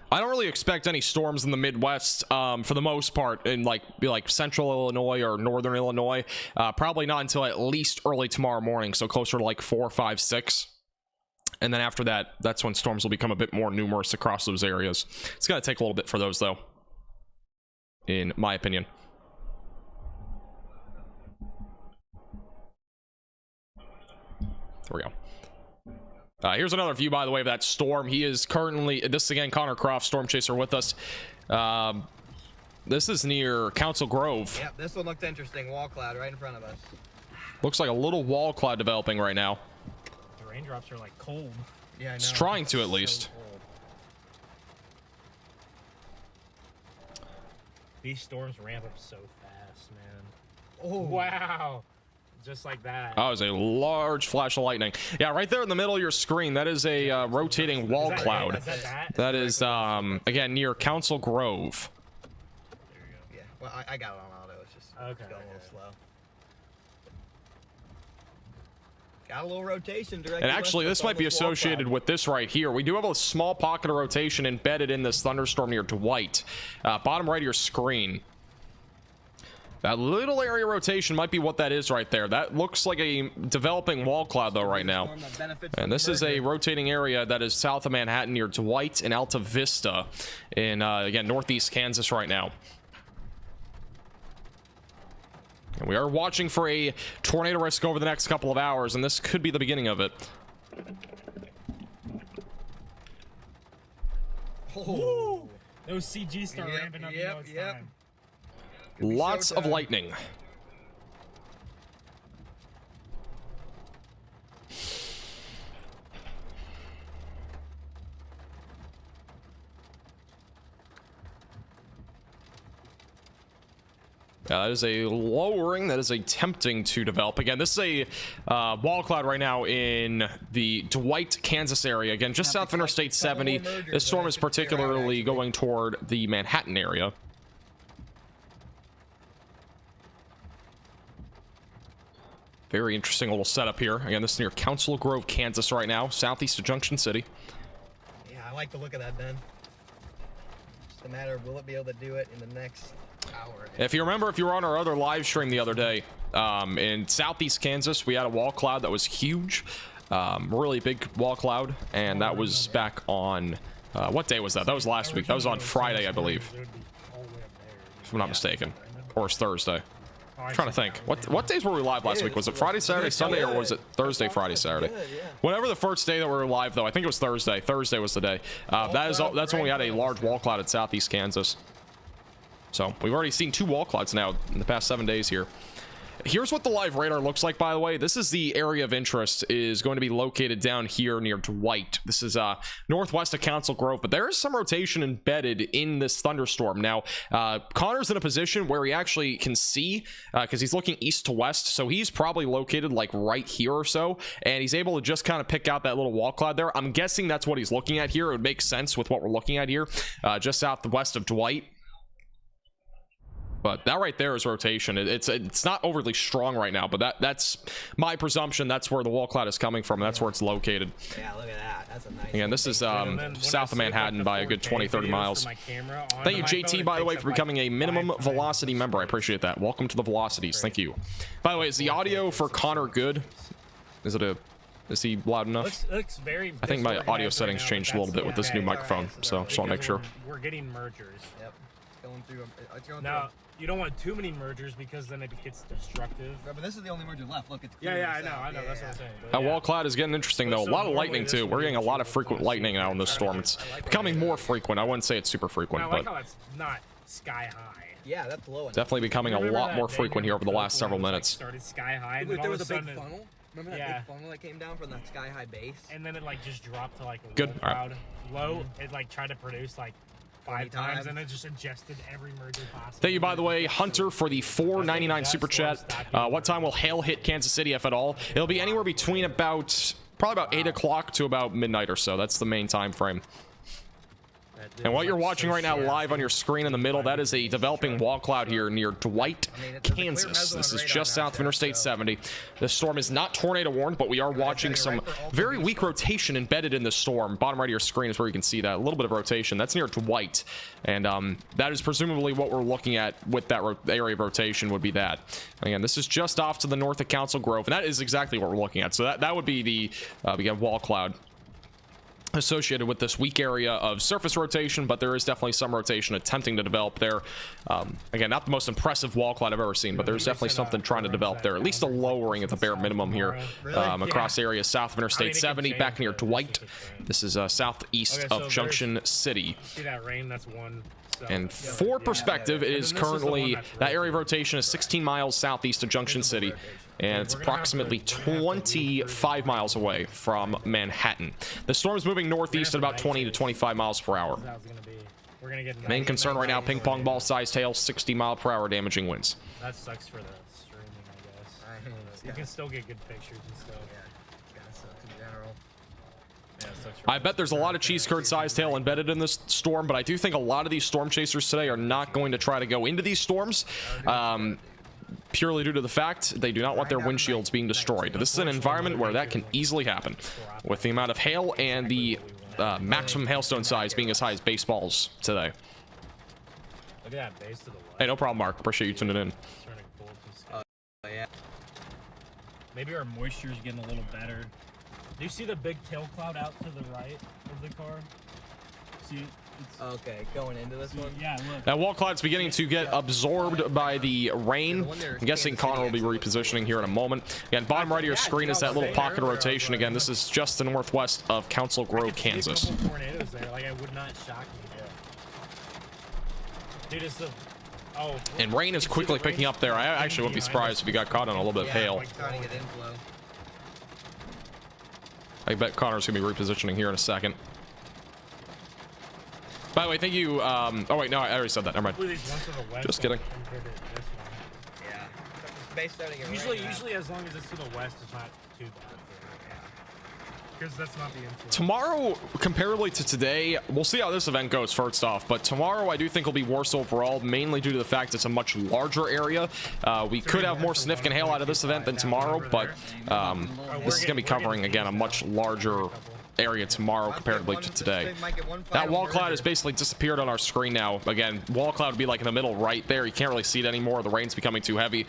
I don't really expect any storms in the Midwest for the most part in like central Illinois or northern Illinois. Probably not until at least early tomorrow morning, so closer to like 4, 5, 6. And then after that, that's when storms will become a bit more numerous across those areas. It's going to take a little bit for those, though, in my opinion. There we go. Here's another view, by the way, of that storm. He is currently, this is again Connor Croft, Storm Chaser, with us. This is near Council Grove. Yep, this one looked interesting. Wall cloud right in front of us. Looks like a little wall cloud developing right now. The raindrops are like cold. Yeah, I know. It's trying to at least. So cold. These storms ramp up so fast, man. Oh, wow. Just like that. That was a large flash of lightning. Yeah, right there in the middle of your screen, that is a rotating wall cloud. That is, again, near Council Grove. There you yeah. Well, I got it on auto. It's just Okay, it's going a little okay. slow. Got a little rotation directly. And actually, this might be associated with this right here. We do have a small pocket of rotation embedded in this thunderstorm near Dwight. Bottom right of your screen. That little area rotation might be what that is right there. That looks like a developing wall cloud, though, right now. And this is a rotating area that is south of Manhattan near Dwight and Alta Vista in, again, northeast Kansas right now. And we are watching for a tornado risk over the next couple of hours, and this could be the beginning of it. Oh. Those CGs start ramping up. You know it's time. Lots of lightning. That is a lowering that is attempting to develop. Again, this is a wall cloud right now in the Dwight, Kansas area. Again, just south of Interstate 70. This storm is particularly going toward the Manhattan area. Very interesting little setup here. Again, this is near Council Grove, Kansas right now, southeast of Junction City. Yeah, I like the look of that, Ben. Just a matter of will it be able to do it in the next hour. If you remember, if you were on our other live stream the other day, in southeast Kansas, we had a wall cloud that was huge. Really big wall cloud, and that was back on, what day was that? That was last week. That was on Friday, I believe, if I'm not mistaken, or it's Thursday. I'm trying to think. What days were we live last week? Was it Friday, Saturday, Sunday, or was it Thursday, Friday, Saturday? Whatever the first day that we were live, though, I think it was Thursday. Thursday was the day. That's when we had a large wall cloud at southeast Kansas. So we've already seen 2 wall clouds now in the past 7 days here. Here's what the live radar looks like, by the way. This is the area of interest, is going to be located down here near Dwight. This is northwest of Council Grove, but there is some rotation embedded in this thunderstorm. Now, Connor's in a position where he actually can see, because he's looking east to west, so he's probably located like right here or so, and he's able to just kind of pick out that little wall cloud there. I'm guessing that's what he's looking at here. It would make sense with what we're looking at here, just southwest of Dwight. But that right there is rotation. It's not overly strong right now, but that's my presumption. That's where the wall cloud is coming from. That's where it's located. Yeah, look at that. That's a nice. Again, this is south of Manhattan by a good 20-30 miles. Thank you, JT, by the way, for becoming a minimum velocity member. I appreciate that. Welcome to the velocities. Thank you. By the way, is the audio for Connor good? Is he loud enough? Looks very I think my audio settings changed a little bit with this new microphone, so just want to make sure. We're getting mergers. Yep. It's going through. It's going Now, you don't want too many mergers because then it gets destructive. through. But this is the only merger left. Look, it's Yeah, I know. south. That's what I'm saying. But That yeah. wall cloud is getting interesting, though. A So lot of normally lightning, this too. would We're be getting a lot of two frequent lightning now in this storm. It's becoming more frequent. I wouldn't say it's super frequent, I like but how it's not sky high. Yeah, that's low enough. definitely becoming a Remember lot that more day frequent when here over the Coke last several was, like, minutes. started sky high, and Look, then there all was of a a big sudden, funnel. Remember that Yeah. big funnel that came down from that sky high base? and then it like just dropped to like a Good. low All right. cloud. Low. It like tried to produce like 5 times, times. and it just ingested every merger possible. Thank you, by the way, Hunter, for the $4.99 super chat. What time will hail hit Kansas City, if at all? It'll be anywhere between probably about 8 o'clock to about midnight or so. That's the main time frame. And what you're watching right now live on your screen in the middle, that is a developing wall cloud here near Dwight, Kansas. This is just south of Interstate 70. The storm is not tornado warned, but we are watching some very weak rotation embedded in the storm. Bottom right of your screen is where you can see that. A little bit of rotation. That's near Dwight. And that is presumably what we're looking at with that area of rotation would be that. Again, this is just off to the north of Council Grove, and that is exactly what we're looking at. So that would be the again, wall cloud associated with this weak area of surface rotation, but there is definitely some rotation attempting to develop there. Again, not the most impressive wall cloud I've ever seen, but there's definitely something trying to develop there, at least a lowering at the bare minimum here across areas south of Interstate 70 back near Dwight. This is southeast of Junction City. See that rain? That's one. So. And for perspective, it is currently, that area of rotation is 16 miles southeast of Junction City, and it's approximately 25 miles away from Manhattan. The storm is moving northeast at about 20 to 25 miles per hour. We're gonna get Main concern right now, ping pong ball sized hail, 60 mile per hour damaging winds. That sucks for the streaming, I guess. You can still get good pictures and stuff. In general. Yeah, it sucks for I bet there's a lot of cheese curd sized hail embedded in this storm, but I do think a lot of these storm chasers today are not going to try to go into these storms. Purely due to the fact they do not want their windshields being destroyed. This is an environment where that can easily happen, with the amount of hail and the maximum hailstone size being as high as baseballs today. Look at that base to the left. Hey, no problem, Mark. Appreciate you tuning in. It's turning cold to sky. Yeah. Maybe our moisture is getting a little better. Do you see the big tail cloud out to the right of the car? See? It's, Okay, going into this one. yeah, look. That wall cloud's beginning to get absorbed by the rain. I'm guessing Connor will be repositioning here in a moment. Again, bottom right of your screen is that little pocket of rotation. Again, this is just the northwest of Council Grove, Kansas. A couple tornadoes there. Like, it would not shock me. Dude, it's the... Oh. And rain is quickly picking up there. I actually wouldn't be surprised if he got caught on a little bit of hail. Trying to get inflow. I bet Connor's gonna be repositioning here in a second. By the way, thank you. Oh wait, no, I already said that. Never mind. Just kidding. Yeah. Base starting it Usually, right now. usually as long as it's to the west, it's not too bad. Because that's not the influence. Tomorrow, comparably to today, we'll see how this event goes first off, but tomorrow I do think will be worse overall, mainly due to the fact it's a much larger area. We could have more significant hail out of this event than tomorrow, but this is going to be covering, again, a much larger area tomorrow comparatively to today. That wall cloud has basically disappeared on our screen now. Again, wall cloud would be like in the middle right there. You can't really see it anymore. The rain's becoming too heavy.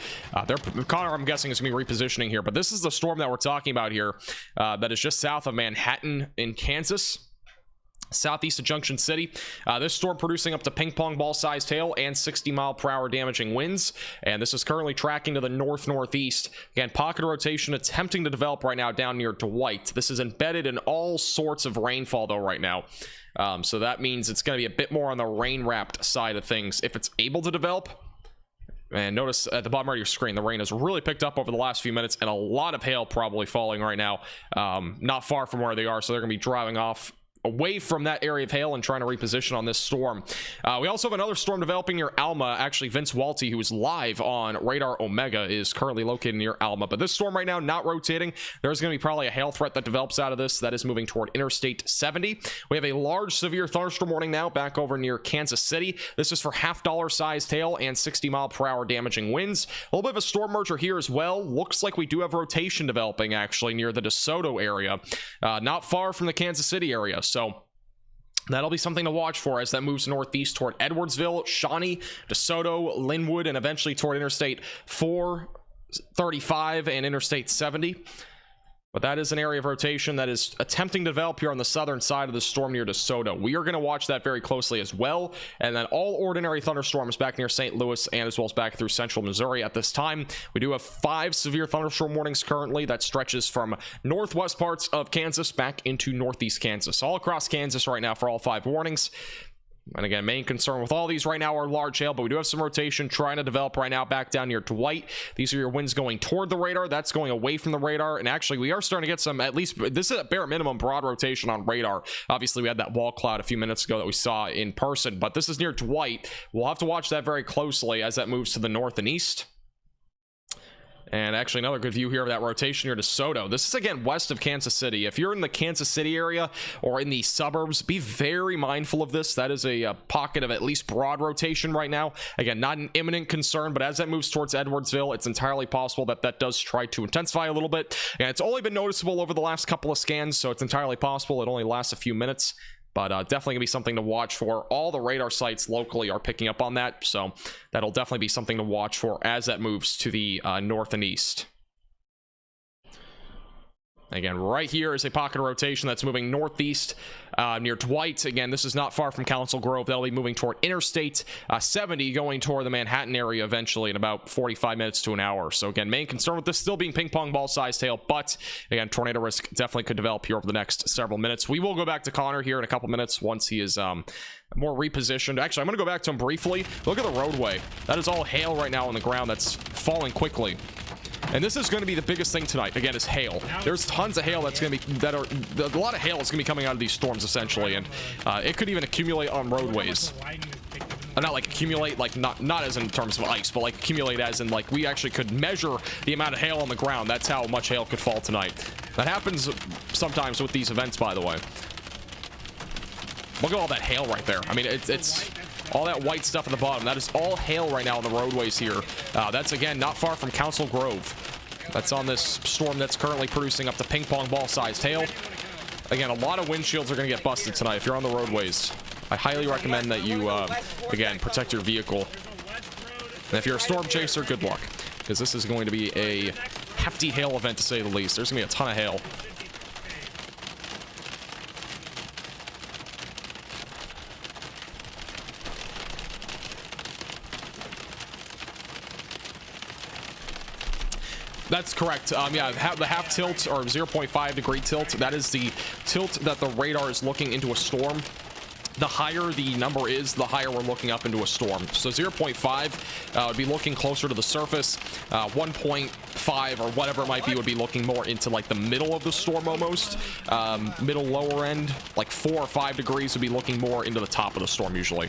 Connor, I'm guessing, is going to be repositioning here, but this is the storm that we're talking about here that is just south of Manhattan in Kansas. Southeast of Junction City. This storm producing up to ping pong ball sized hail and 60 mile per hour damaging winds, and this is currently tracking to the northeast. Again, pocket rotation attempting to develop right now down near Dwight. This is embedded in all sorts of rainfall though right now, so that means it's going to be a bit more on the rain wrapped side of things if it's able to develop. And notice at the bottom right of your screen, the rain has really picked up over the last few minutes, and a lot of hail probably falling right now, not far from where they are. So they're going to be driving off away from that area of hail and trying to reposition on this storm. We also have another storm developing near Alma. Actually, Vince Walty, who is live on Radar Omega, is currently located near Alma. But this storm right now, not rotating. There's going to be probably a hail threat that develops out of this. That is moving toward Interstate 70. We have a large severe thunderstorm warning now back over near Kansas City. This is for $half sized hail and 60-mile-per-hour damaging winds. A little bit of a storm merger here as well. Looks like we do have rotation developing actually near the DeSoto area, not far from the Kansas City area. So that'll be something to watch for as that moves northeast toward Edwardsville, Shawnee, DeSoto, Linwood, and eventually toward Interstate 435 and Interstate 70. But that is an area of rotation that is attempting to develop here on the southern side of the storm near DeSoto. We are going to watch that very closely as well. And then all ordinary thunderstorms back near St. Louis and as well as back through central Missouri at this time. We do have 5 severe thunderstorm warnings currently. That stretches from northwest parts of Kansas back into northeast Kansas. All across Kansas right now for all 5 warnings. And again, main concern with all these right now are large hail, but we do have some rotation trying to develop right now back down near Dwight. These are your winds going toward the radar. That's going away from the radar. And actually, we are starting to get some, at least, this is a bare minimum broad rotation on radar. Obviously, we had that wall cloud a few minutes ago that we saw in person, but this is near Dwight. We'll have to watch that very closely as that moves to the north and east. And actually another good view here of that rotation here to DeSoto. This is again west of Kansas City. If you're in the Kansas City area or in the suburbs, be very mindful of this. That is a pocket of at least broad rotation right now. Again, not an imminent concern, but as that moves towards Edwardsville, it's entirely possible that that does try to intensify a little bit. And it's only been noticeable over the last couple of scans, so it's entirely possible it only lasts a few minutes. But definitely going to be something to watch for. All the radar sites locally are picking up on that, so that'll definitely be something to watch for as that moves to the north and east. Again, right here is a pocket of rotation that's moving northeast near Dwight. Again, this is not far from Council Grove. That'll be moving toward Interstate 70, going toward the Manhattan area eventually in about 45 minutes to an hour. So again, main concern with this still being ping pong ball sized hail, but again, tornado risk definitely could develop here over the next several minutes. We will go back to Connor here in a couple minutes once he is more repositioned. Actually, I'm going to go back to him briefly. Look at the roadway. That is all hail right now on the ground that's falling quickly. And this is going to be the biggest thing tonight, again, is hail. There's tons of hail that's going to be, a lot of hail is going to be coming out of these storms, essentially, and it could even accumulate on roadways. Not like accumulate, like not as in terms of ice, but like accumulate as in like we actually could measure the amount of hail on the ground. That's how much hail could fall tonight. That happens sometimes with these events, by the way. Look at all that hail right there. I mean, it's all that white stuff at the bottom. That is all hail right now on the roadways here. That's, again, not far from Council Grove. That's on this storm that's currently producing up to ping pong ball sized hail. Again, a lot of windshields are going to get busted tonight if you're on the roadways. I highly recommend that you, again, protect your vehicle. And if you're a storm chaser, good luck, because this is going to be a hefty hail event, to say the least. There's going to be a ton of hail. That's correct. Yeah, the half tilt or 0.5 degree tilt, that is the tilt that the radar is looking into a storm. The higher the number is, the higher we're looking up into a storm. So 0.5 would be looking closer to the surface. 1.5 or whatever it might be would be looking more into like the middle of the storm almost. Middle lower end, like 4 or 5 degrees would be looking more into the top of the storm usually.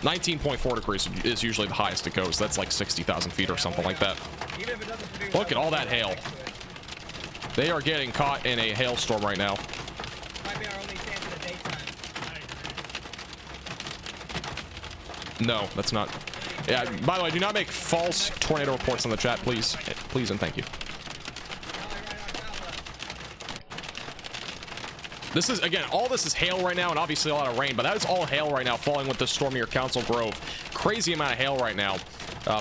19.4 degrees is usually the highest it goes. That's like 60,000 feet or something like that. Look at all that hail. They are getting caught in a hailstorm right now. Might be our only chance in the daytime. No, that's not. Yeah, by the way, do not make false tornado reports on the chat, please. Please and thank you. This is, again, all this is hail right now, and obviously a lot of rain, but that is all hail right now falling with this storm near Council Grove. Crazy amount of hail right now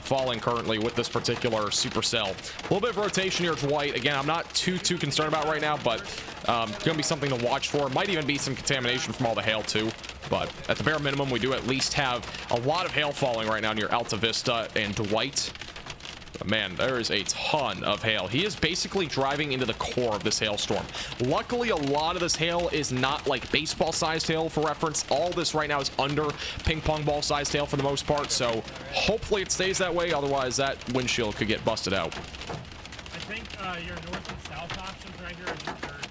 falling currently with this particular supercell. A little bit of rotation here to Dwight. Again, I'm not too concerned about right now, but going to be something to watch for. Might even be some contamination from all the hail too, but at the bare minimum, we do at least have a lot of hail falling right now near Alta, Vista, and Dwight. But man, there is a ton of hail. He is basically driving into the core of this hailstorm. Luckily, a lot of this hail is not like baseball sized hail. For reference, all this right now is under ping pong ball sized hail for the most part, so hopefully it stays that way. Otherwise, that windshield could get busted out. I think your north and south options right here are just dirt.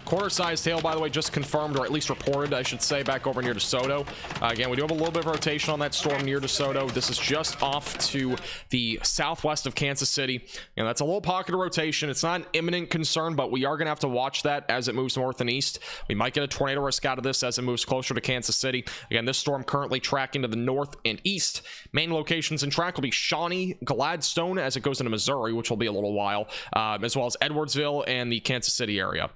Quarter-sized hail, by the way, just confirmed, or at least reported, I should say, back over near DeSoto. Again, we do have a little bit of rotation on that storm near DeSoto. This is just off to the southwest of Kansas City. And that's a little pocket of rotation. It's not an imminent concern, but we are going to have to watch that as it moves north and east. We might get a tornado risk out of this as it moves closer to Kansas City. Again, this storm currently tracking to the north and east. Main locations in track will be Shawnee, Gladstone as it goes into Missouri, which will be a little while, as well as Edwardsville and the Kansas City area.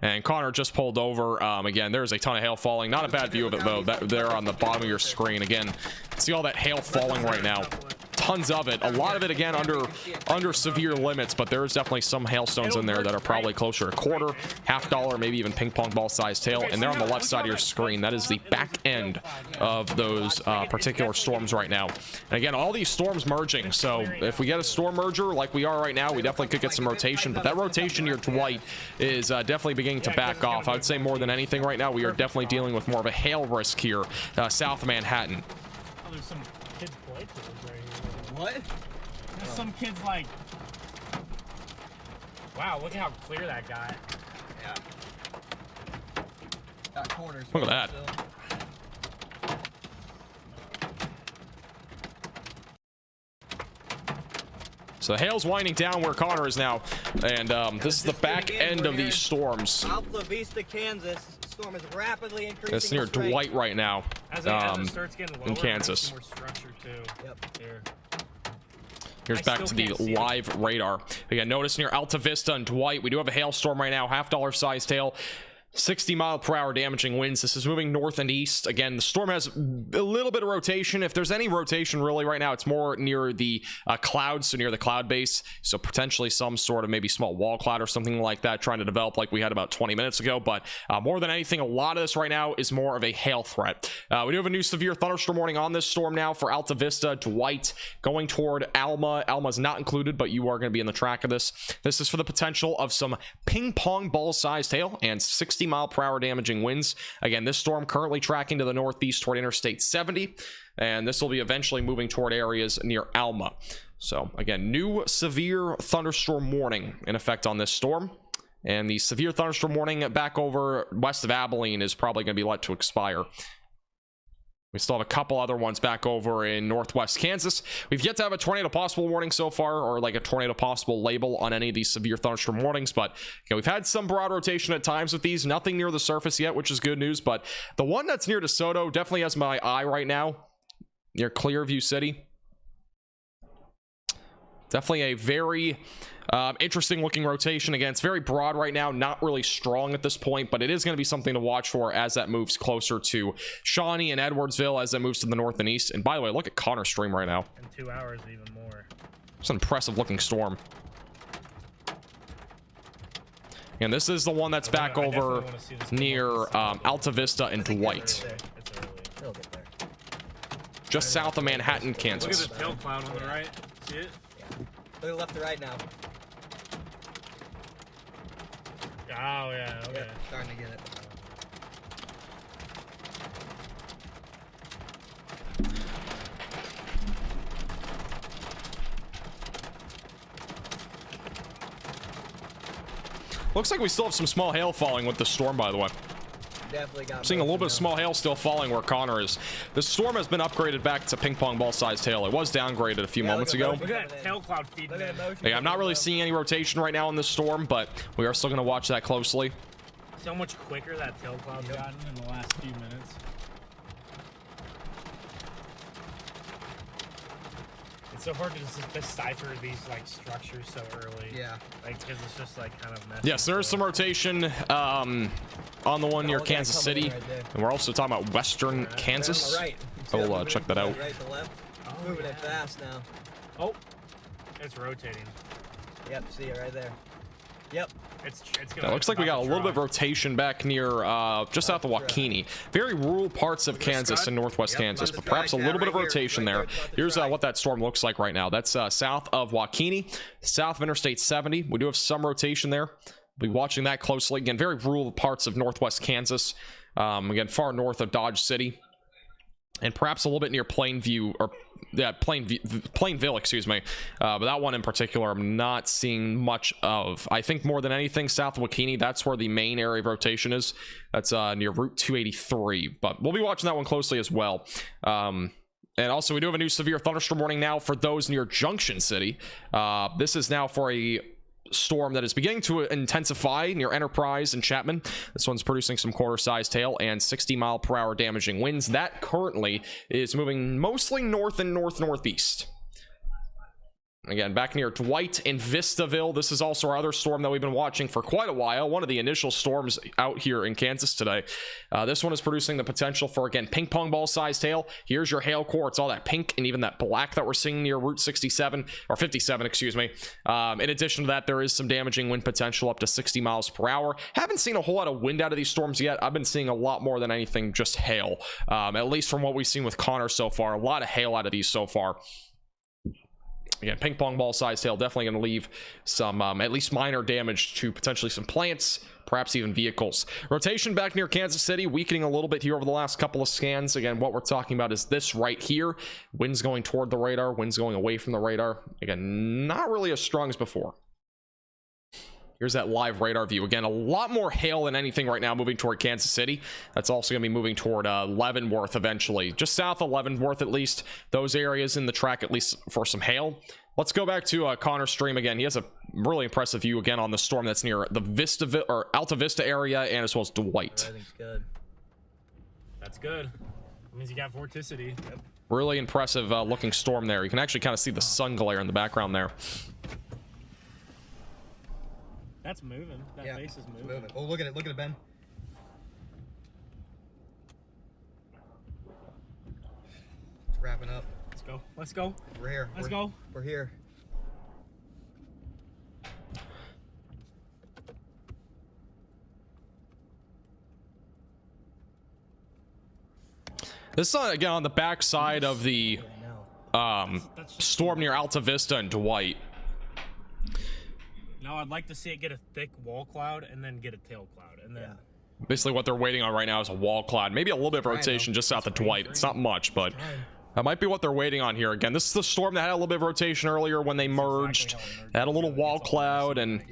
And Connor just pulled over. Again, there's a ton of hail falling. Not a bad view of it, though. That there on the bottom of your screen. Again, see all that hail falling right now. Tons of it. A lot of it, again, under severe limits, but there is definitely some hailstones in there that are probably closer to quarter, $half, maybe even ping pong ball sized hail. And they're on the left side of your screen. That is the back end of those particular storms right now. And again, all these storms merging. So if we get a storm merger like we are right now, we definitely could get some rotation. But that rotation near Dwight is definitely beginning to back off. I would say more than anything right now, we are definitely dealing with more of a hail risk here south of Manhattan. Oh, there's some kids play tools right here. What? There's some kids like, wow, look at how clear that got. Yeah. Got corners. Look at that. Still. So the hail's winding down where Connor is now, and this is the back end of these storms. Alta, Vista, Kansas. Storm is rapidly increasing. It's near Dwight right now, As it starts getting lower, in Kansas. more structure too. Yep. Here. Here's back to the live radar. Again, notice near Alta Vista and Dwight, we do have a hailstorm right now, $half sized hail. 60-mile-per-hour damaging winds. This is moving north and east. Again, the storm has a little bit of rotation. If there's any rotation really right now, it's more near the clouds, so near the cloud base. So potentially some sort of maybe small wall cloud or something like that trying to develop like we had about 20 minutes ago. But more than anything, a lot of this right now is more of a hail threat. We do have a new severe thunderstorm warning on this storm now for Alta Vista, Dwight, going toward Alma. Alma's not included, but you are going to be in the track of this. This is for the potential of some ping pong ball sized hail and 60-mile-per-hour damaging winds. Again, this storm currently tracking to the northeast toward Interstate 70, and this will be eventually moving toward areas near Alma. So again, new severe thunderstorm warning in effect on this storm, and the severe thunderstorm warning back over west of Abilene is probably going to be let to expire. We still have a couple other ones back over in northwest Kansas. We've yet to have a tornado possible warning so far, or like a tornado possible label on any of these severe thunderstorm warnings, but we've had some broad rotation at times with these. Nothing near the surface yet, which is good news, but the one that's near DeSoto definitely has my eye right now, near Clearview City. Definitely a very interesting looking rotation. Again, it's very broad right now, not really strong at this point, but it is going to be something to watch for as that moves closer to Shawnee and Edwardsville, as it moves to the north and east. And by the way, look at Connor's stream right now. In 2 hours, even more. It's an impressive looking storm. And this is the one that's back over near Alta Vista and Dwight. It's early. They'll get there. Just south of Manhattan, Kansas. Look at the tail cloud on the right. See it? Look left to right now. Oh, yeah, okay. Yep, starting to get it. Looks like we still have some small hail falling with the storm, by the way. Definitely got Seeing a little bit of small hail still falling where Connor is. The storm has been upgraded back to ping pong ball sized hail. It was downgraded a few moments ago. Look at that tail cloud feeding in. Yeah, I'm not really seeing any rotation right now in this storm, but we are still going to watch that closely. See how much quicker that tail cloud's gotten in the last few minutes? It's so hard to just decipher these like structures so early. Yeah. Like, because it's just like kind of messy. Yes, there is some rotation on the one near Kansas City, and we're also talking about western Kansas. Right. I'll check that out. Right to left. Moving it fast now. Oh, it's rotating. Yep, see it right there. Yep. It looks like we got a little bit of rotation back near just south of Waukene. Very rural parts of Kansas and northwest Kansas, but perhaps a little bit of rotation there. Here's what that storm looks like right now. That's south of Waukene, south of Interstate 70. We do have some rotation there. We'll be watching that closely. Again, very rural parts of northwest Kansas. Again, far north of Dodge City. And perhaps a little bit near Plainview, or yeah, Plainville, excuse me. But that one in particular, I'm not seeing much of. I think more than anything, south of Waukene, that's where the main area of rotation is. That's near Route 283. But we'll be watching that one closely as well. And also, we do have a new severe thunderstorm warning now for those near Junction City. This is now for a storm that is beginning to intensify near Enterprise and Chapman. This one's producing some quarter-sized hail and 60-mile-per-hour damaging winds. That currently is moving mostly north and northeast. Again, back near Dwight in Vistaville. This is also our other storm that we've been watching for quite a while. One of the initial storms out here in Kansas today. This one is producing the potential for, again, ping pong ball sized hail. Here's your hail core. It's all that pink and even that black that we're seeing near Route 67 or 57, excuse me. In addition to that, there is some damaging wind potential up to 60 miles per hour. Haven't seen a whole lot of wind out of these storms yet. I've been seeing a lot more than anything just hail. At least from what we've seen with Connor so far. A lot of hail out of these so far. Again, ping pong ball size hail, definitely going to leave some at least minor damage to potentially some plants, perhaps even vehicles. Rotation back near Kansas City, weakening a little bit here over the last couple of scans. Again, what we're talking about is this right here. Winds going toward the radar, winds going away from the radar. Again, not really as strong as before. Here's that live radar view. Again, a lot more hail than anything right now moving toward Kansas City. That's also going to be moving toward Leavenworth eventually. Just south of Leavenworth, at least. Those areas in the track, at least for some hail. Let's go back to Connor's stream again. He has a really impressive view again on the storm that's near the Vista or Alta Vista area and as well as Dwight. Everything's good. That's good. That means you got vorticity. Yep. Really impressive looking storm there. You can actually kind of see the sun glare in the background there. That's moving. That base is moving. Oh, look at it. Look at it, Ben. Wrapping up. Let's go. Let's go. We're here. Let's go. We're here. This is again on the back side of the storm near Alta Vista and Dwight. No, I'd like to see it get a thick wall cloud and then get a tail cloud. And then Basically what they're waiting on right now is a wall cloud. Maybe a little bit of rotation just south of Dwight. It's not much, but that might be what they're waiting on here. Again, this is the storm that had a little bit of rotation earlier when they merged. They had a little wall cloud, and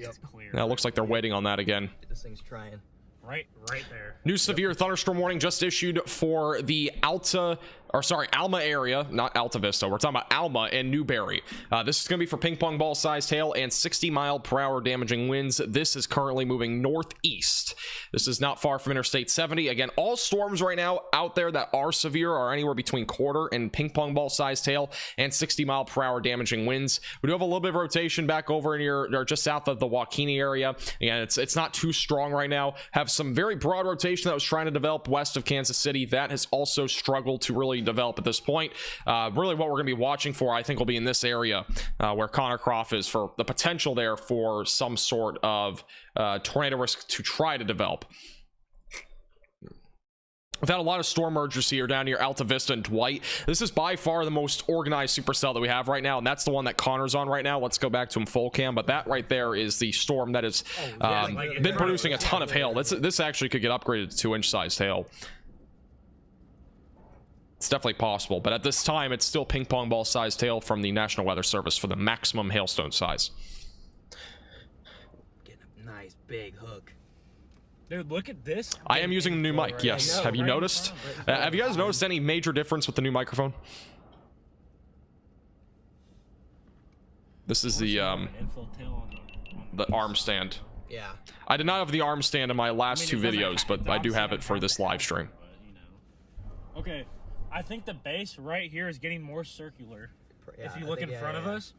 now it looks like they're waiting on that again. This thing's trying. Right there. New severe thunderstorm warning just issued for the Alma area, not Alta Vista. We're talking about Alma and Newberry. This is going to be for ping pong ball sized hail and 60-mile-per-hour damaging winds. This is currently moving northeast. This is not far from Interstate 70. Again, all storms right now out there that are severe are anywhere between quarter and ping pong ball sized hail and 60-mile-per-hour damaging winds. We do have a little bit of rotation back over near or just south of the Waukene area. Again, it's not too strong right now. Have some very broad rotation that was trying to develop west of Kansas City. That has also struggled to really develop at this point. Really what we're going to be watching for, I think, will be in this area where Connor Croft is, for the potential there for some sort of tornado risk to try to develop. We've had a lot of storm mergers here down near Alta Vista and Dwight. This is by far the most organized supercell that we have right now, and that's the one that Connor's on right now. Let's go back to him full cam, but that right there is the storm that has been producing a ton of hail. This actually could get upgraded to 2-inch sized hail. It's definitely possible, but at this time, it's still ping pong ball sized hail from the National Weather Service for the maximum hailstone size. Getting a nice big hook. Dude, look at this. I am using the new mic, yes. Have you noticed? Have you guys noticed any major difference with the new microphone? This is the arm stand. Yeah. I did not have the arm stand in my last two videos, but I do have it for this live stream. Okay, I think the base right here is getting more circular. Yeah, if you look in front of us,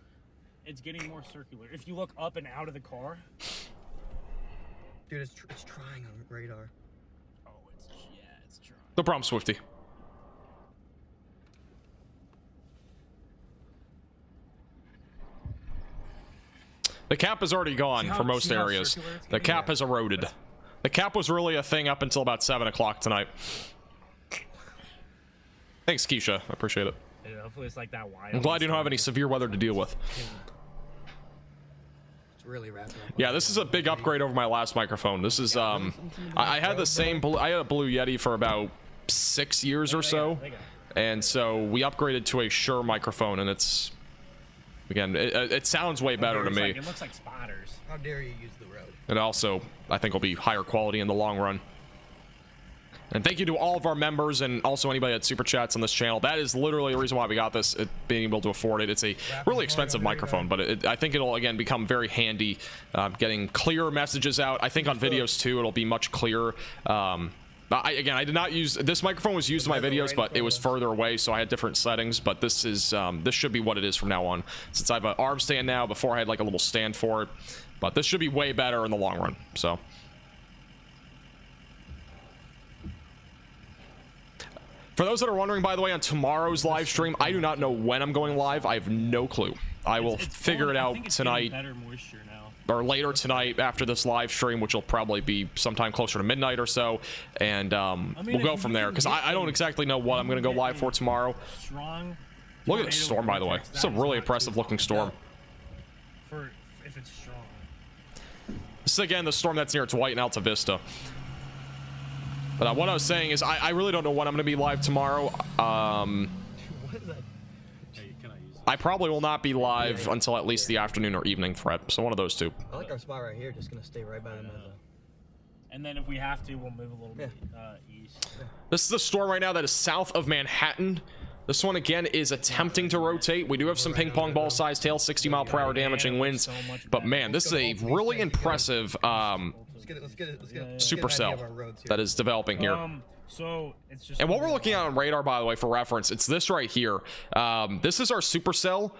it's getting more circular. If you look up and out of the car. Dude, it's trying on radar. Oh, it's trying. No problem, Swifty. The cap is already gone for most areas. The cap has eroded. The cap was really a thing up until about 7 o'clock tonight. Thanks, Keisha. I appreciate it. Yeah, hopefully it's like that wild. I'm glad you don't have any severe weather to deal with. It's really wrapping up. Yeah, this is a big upgrade over my last microphone. This is I had the same I had a Blue Yeti for about 6 years or so, and so we upgraded to a Shure microphone, and it's again it sounds way better to me. It looks like spotters. How dare you use the road? And also I think will be higher quality in the long run. And thank you to all of our members and also anybody that super chats on this channel. That is literally the reason why we got this, being able to afford it. It's a really expensive microphone, but I think it'll again become very handy, getting clearer messages out. I think on videos too it'll be much clearer. I did not use this microphone, was used in my videos, but it was further away, so I had different settings. But this is this should be what it is from now on, since I have an arm stand now. Before I had like a little stand for it, but this should be way better in the long run. So for those that are wondering, by the way, on tomorrow's live stream, I do not know when I'm going live. I have no clue. I will figure it out tonight or later tonight after this live stream, which will probably be sometime closer to midnight or so, and we'll go from there, because I don't exactly know what I'm going to go live for tomorrow. Look at the storm, by the way. It's a really impressive looking storm. If it's strong. This is again the storm that's near Dwight and Alta Vista. But what I was saying is I really don't know when I'm going to be live tomorrow. I probably will not be live until at least the afternoon or evening threat. So one of those two. I like our spot right here. Just gonna stay right by the mezzo. And then if we have to, we'll move a little bit east. This is the storm right now that is south of Manhattan. This one again is attempting to rotate. We do have some ping pong ball sized tail, 60-mile-per-hour damaging winds. But man, this is a really impressive supercell that is developing here. So it's just, and what we're looking at on radar, by the way, for reference, it's this right here. This is our supercell,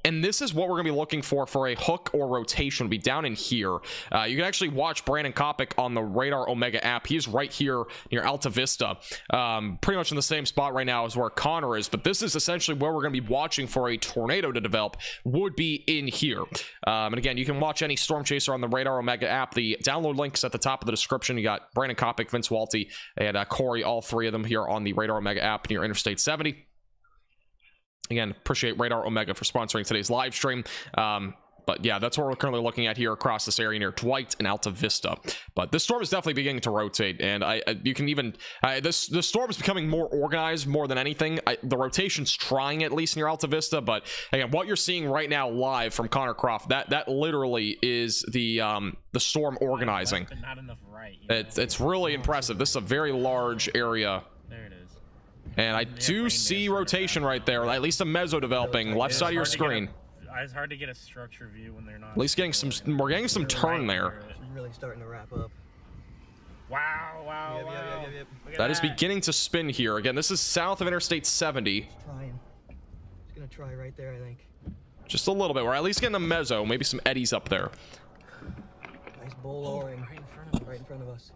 and this is what we're gonna be looking for a hook or rotation. It'll be down in here. You can actually watch Brandon Kopic on the Radar Omega app. He's right here near Alta Vista, pretty much in the same spot right now as where Connor is. But this is essentially where we're gonna be watching for a tornado to develop, would be in here. And again, you can watch any Storm Chaser on the Radar Omega app. The download links at the top of the description. You got Brandon Kopic, Vince Walty, and Corey, all three of them here on the Radar Omega app near Interstate 70. Again, appreciate Radar Omega for sponsoring today's live stream. But yeah, that's what we're currently looking at here across this area near Dwight and Alta Vista. But this storm is definitely beginning to rotate, and you can even this storm is becoming more organized more than anything. The rotation's trying at least near Alta Vista, but again, what you're seeing right now live from Connor Croft, that literally is the storm organizing. Not enough right. It's really impressive. This is a very large area. There it is. And I do see rotation right there, at least a mezzo developing left side of your screen. It's hard to get a structure view when they're not. At least getting some, we're getting some turn there. It's really starting to wrap up. Wow. Yep. That is beginning to spin here. Again, this is south of Interstate 70. Trying. Just gonna try right there, I think. Just a little bit. We're at least getting a mezzo, maybe some eddies up there. Nice bull lowering right in front of us.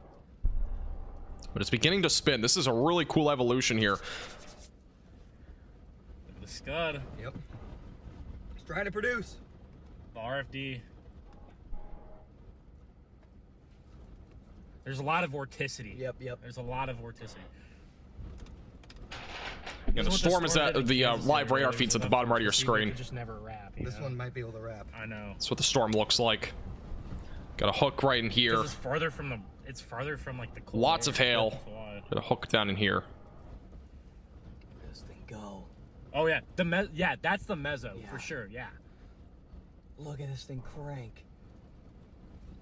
But it's beginning to spin. This is a really cool evolution here. The Scud. Yep. It's trying to produce. The RFD. There's a lot of vorticity. Yep. There's a lot of vorticity. Yeah, the storm is at the live radar feeds at the bottom right of your screen. Just never wrap. This one might be able to wrap. I know. That's what the storm looks like. Got a hook right in here. It's farther from the. It's farther from like the. Cold Lots air. of hail. Got a hook down in here. Let this thing go. Oh yeah, that's the mezzo for sure. Yeah. Look at this thing crank.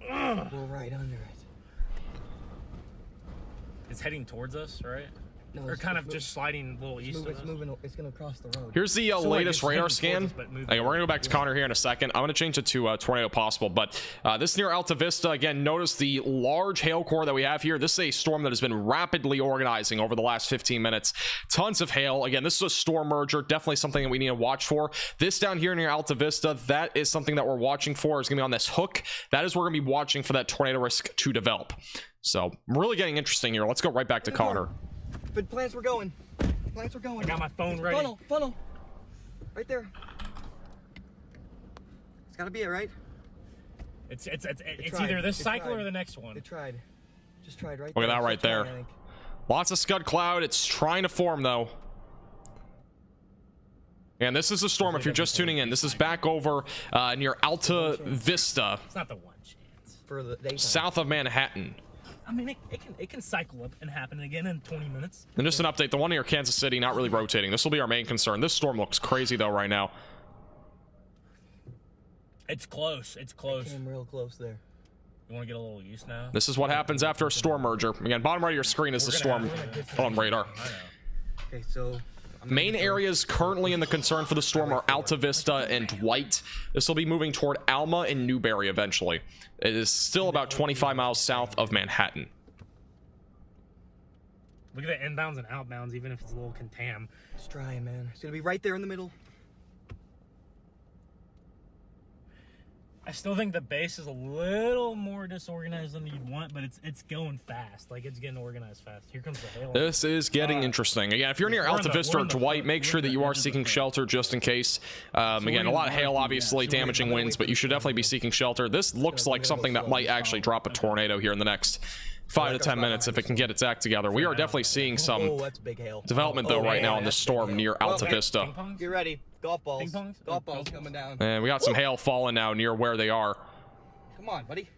We're right under it. It's heading towards us, right? No, Or kind of just sliding a little east of us. It's moving. It's gonna cross the road. Here's the latest radar scan. Us, Okay, we're gonna go back to Connor here in a second. I'm gonna change it to tornado possible, but this near Alta Vista, again, notice the large hail core that we have here. This is a storm that has been rapidly organizing over the last 15 minutes. Tons of hail. Again, this is a storm merger, definitely something that we need to watch for. This down here near Alta Vista, that is something that we're watching for. Is gonna be on this hook. That is where we're gonna be watching for that tornado risk to develop. So really getting interesting here. Let's go right back to Connor. But plants were going. Plants were going. I got my phone ready. Funnel. Right there. It's gotta be it, right? It's tried. either this It cycle tried. or the next one. It tried. Just tried right Look at there. that right Still trying, there. I think. Lots of scud cloud. It's trying to form though. And this is a storm if you're just tuning in. This is back over near Alta Vista, It's not the one chance. For the daytime. south of Manhattan. I mean, it can cycle up and happen again in 20 minutes. And just an update, the one near Kansas City not really rotating. This will be our main concern. This storm looks crazy though right now. It's close. It's close. Came real close there. You want to get a little used now? This is what happens after a storm merger. Again, bottom right of your screen is the storm on radar. I know. Okay, so Main areas currently in the concern for the storm are Alta Vista and Dwight. This will be moving toward Alma and Newberry eventually. It is still about 25 miles south of Manhattan. Look at the inbounds and outbounds, even if it's a little contam. It's trying, man. It's gonna be right there in the middle. I still think the base is a little more disorganized than you'd want, but it's going fast. Like, it's getting organized fast. Here comes the hail. This is getting interesting. Again, if you're near we're in Alta the- Vista we're or in the Dwight, front. make We're sure in that the you are edge of the seeking front. shelter just in case. Again, a lot of hail, obviously, damaging winds, but you should definitely be seeking shelter. This looks like something that might actually drop a tornado here in the next 5 to 10 minutes if it can get its act together. We are definitely seeing Oh, some that's big hail. development, though, Oh, right yeah, now in this that's big storm hail. near Alta Well, Vista. Ping pongs? Get ready. Golf balls. Ping pongs? Golf balls coming down. And we got some hail falling now near where they are. Come on, buddy.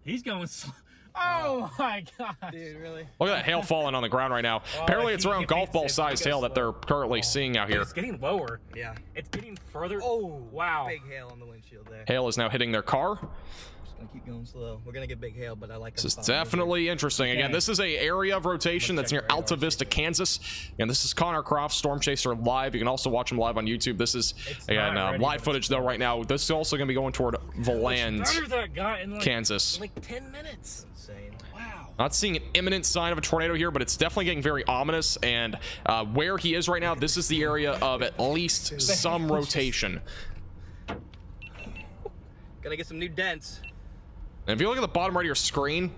He's going slow. Oh my god. Dude, really? Look at that hail falling on the ground right now. Apparently, it's around golf ball sized hail that they're currently seeing out here. It's getting lower. Yeah. It's getting further. Oh, wow. Big hail on the windshield there. Hail is now hitting their car. Just gonna keep going slow. We're gonna get big hail, but I like This is definitely interesting. Again, this is a area of rotation that's near Alta Vista, Kansas. And this is Connor Croft, Storm Chaser live. You can also watch him live on YouTube. This is, again, not ready, live but footage though right now. This is also going to be going toward Voland, Better that got in like, Kansas. like 10 minutes. insane. Wow. Not seeing an imminent sign of a tornado here, but it's definitely getting very ominous. And where he is right now, this is the area of at least some rotation. Gonna get some new dents. And if you look at the bottom right of your screen,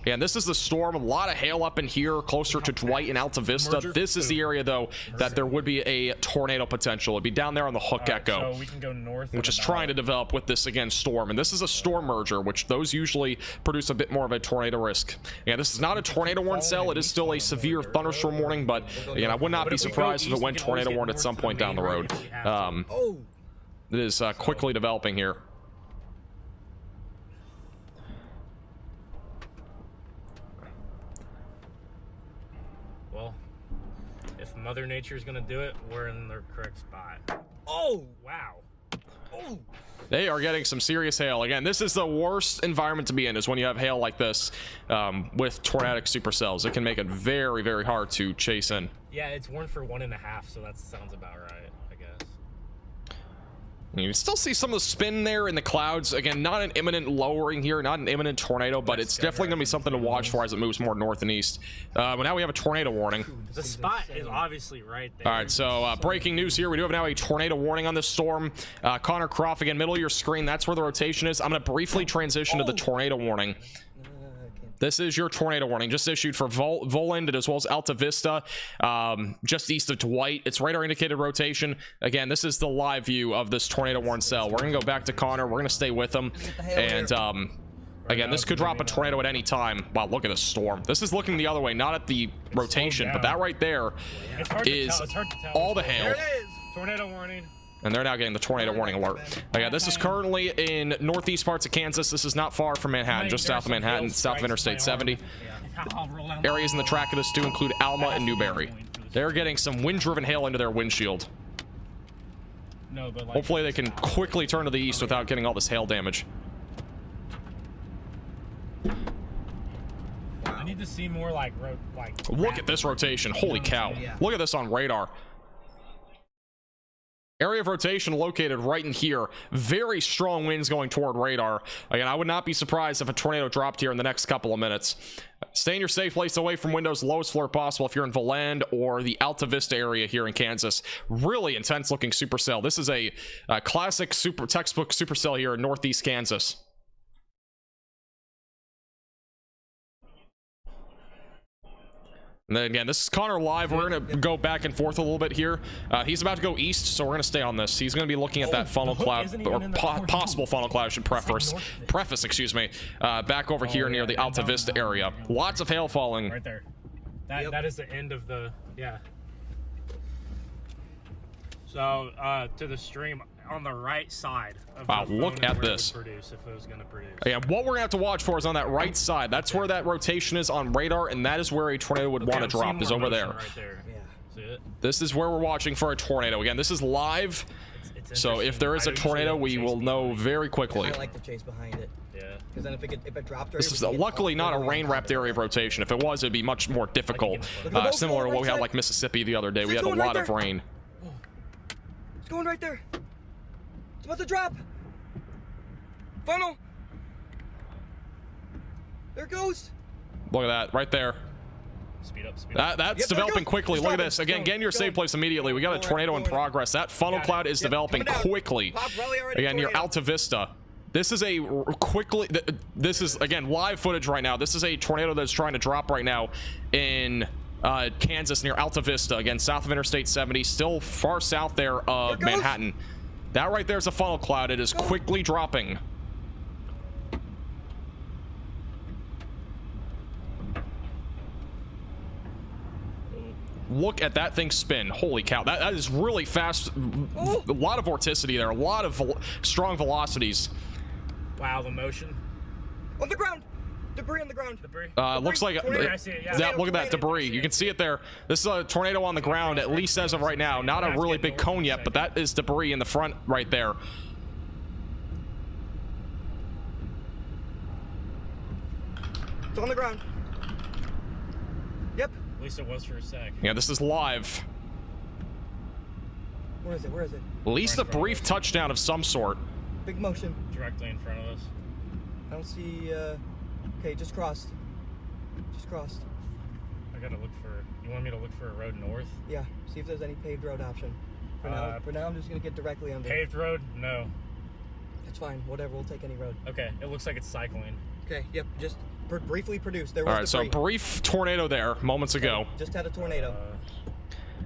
again, this is the storm. A lot of hail up in here, closer to Dwight and Alta Vista. This is the area, though, that there would be a tornado potential. It'd be down there on the Hook Echo, So we can go north. which is trying to develop with this, again, storm. And this is a storm merger, which those usually produce a bit more of a tornado risk. Yeah, this is not a tornado warning cell. It is still a severe thunderstorm warning, but again, I would not be surprised if it went tornado warned at some point down the road. Oh, It is quickly developing here. Well, if Mother Nature is gonna do it, we're in the correct spot. Oh wow. Oh. They are getting some serious hail. Again, this is the worst environment to be in, is when you have hail like this with tornadic supercells. It can make it very, very hard to chase in. Yeah, it's warned for 1.5, so that sounds about right, I guess. You can still see some of the spin there in the clouds. Again, not an imminent lowering here, not an imminent tornado, but it's definitely going to be something to watch for as it moves more north and east. But now we have a tornado warning. The spot is obviously right there. All right, so breaking news here. We do have now a tornado warning on this storm. Connor Croft, again, middle of your screen. That's where the rotation is. I'm going to briefly transition to the tornado warning. This is your tornado warning, just issued for Voland as well as Alta Vista, just east of Dwight. It's radar indicated rotation. Again, this is the live view of this tornado warn cell. We're going to go back to Connor. We're going to stay with him. And again, this could drop a tornado at any time. Wow, look at this storm. This is looking the other way, not at the rotation, but that right there It's hard to is tell. It's hard to tell. all the hail. there it is. Tornado warning. And they're now getting the tornado warning alert. Again, this is currently in northeast parts of Kansas. This is not far from Manhattan, just south of Manhattan, south of Interstate 70. Areas in the track of this do include Alma and Newberry. They're getting some wind-driven hail into their windshield. No, but like, Hopefully they can quickly turn to the east without getting all this hail damage. I need to see more like Look at this rotation. Holy cow. Look at this on radar. Area of rotation located right in here. Very strong winds going toward radar. Again, I would not be surprised if a tornado dropped here in the next couple of minutes. Stay in your safe place away from windows, lowest floor possible if you're in Voland or the Alta Vista area here in Kansas. Really intense looking supercell. This is a classic textbook supercell here in northeast Kansas. And then again, this is Connor live. We're going to go back and forth a little bit here. He's about to go east, so we're going to stay on this. He's going to be looking at that funnel cloud, or possible funnel cloud, I should preface, excuse me, back over here near the Alta Vista area. Lots of hail falling. Right there. That is the end of the, yeah. So, to the stream on the right side of wow, the look at this. Produce if it was going to produce. Yeah, what we're gonna have to watch for is on that right side. That's where that rotation is on radar, and that is where a tornado would want to drop, is over there. Right there. Yeah. See it? This is where we're watching for a tornado. Again, this is live, so if there is a tornado, we will know very quickly. I like the chase behind it. Yeah. Because then if it dropped, This is luckily not a rain-wrapped area of rotation. If it was, it'd be much more difficult. Similar to what we had like Mississippi the other day. We had a lot of rain. It's going right there. It's about to drop. Funnel. There it goes. Look at that, right there. Speed up, speed up. That's developing quickly. Look at this. Again, get in your safe place immediately. We got a tornado in progress. That funnel cloud is developing quickly. Again, near Alta Vista. This is a quickly. This is again live footage right now. This is a tornado that's trying to drop right now in Kansas near Alta Vista. Again, south of Interstate 70, still far south there of Manhattan. That right there is a funnel cloud. It is quickly dropping. Look at that thing spin. Holy cow. That is really fast. A lot of vorticity there. A lot of strong velocities. Wow, the motion. On the ground. Debris on the ground. Debris. Looks like I see it, yeah. look at that debris. You can see it there. This is a tornado on the ground, at least as of right now. Not a really big cone yet, but that is debris in the front right there. It's on the ground. Yep. At least it was for a sec. Yeah, this is live. Where is it? Where is it? At least a brief touchdown of some sort. Big motion. Directly in front of us. I don't see. Okay, just crossed. Just crossed. I gotta look for. You want me to look for a road north? Yeah. See if there's any paved road option. For now, I'm just gonna get directly under. Paved road? No. That's fine. Whatever. We'll take any road. Okay. It looks like it's cycling. Okay. Yep. Just briefly produced. There was All right, so brief tornado there moments ago. Just had a tornado.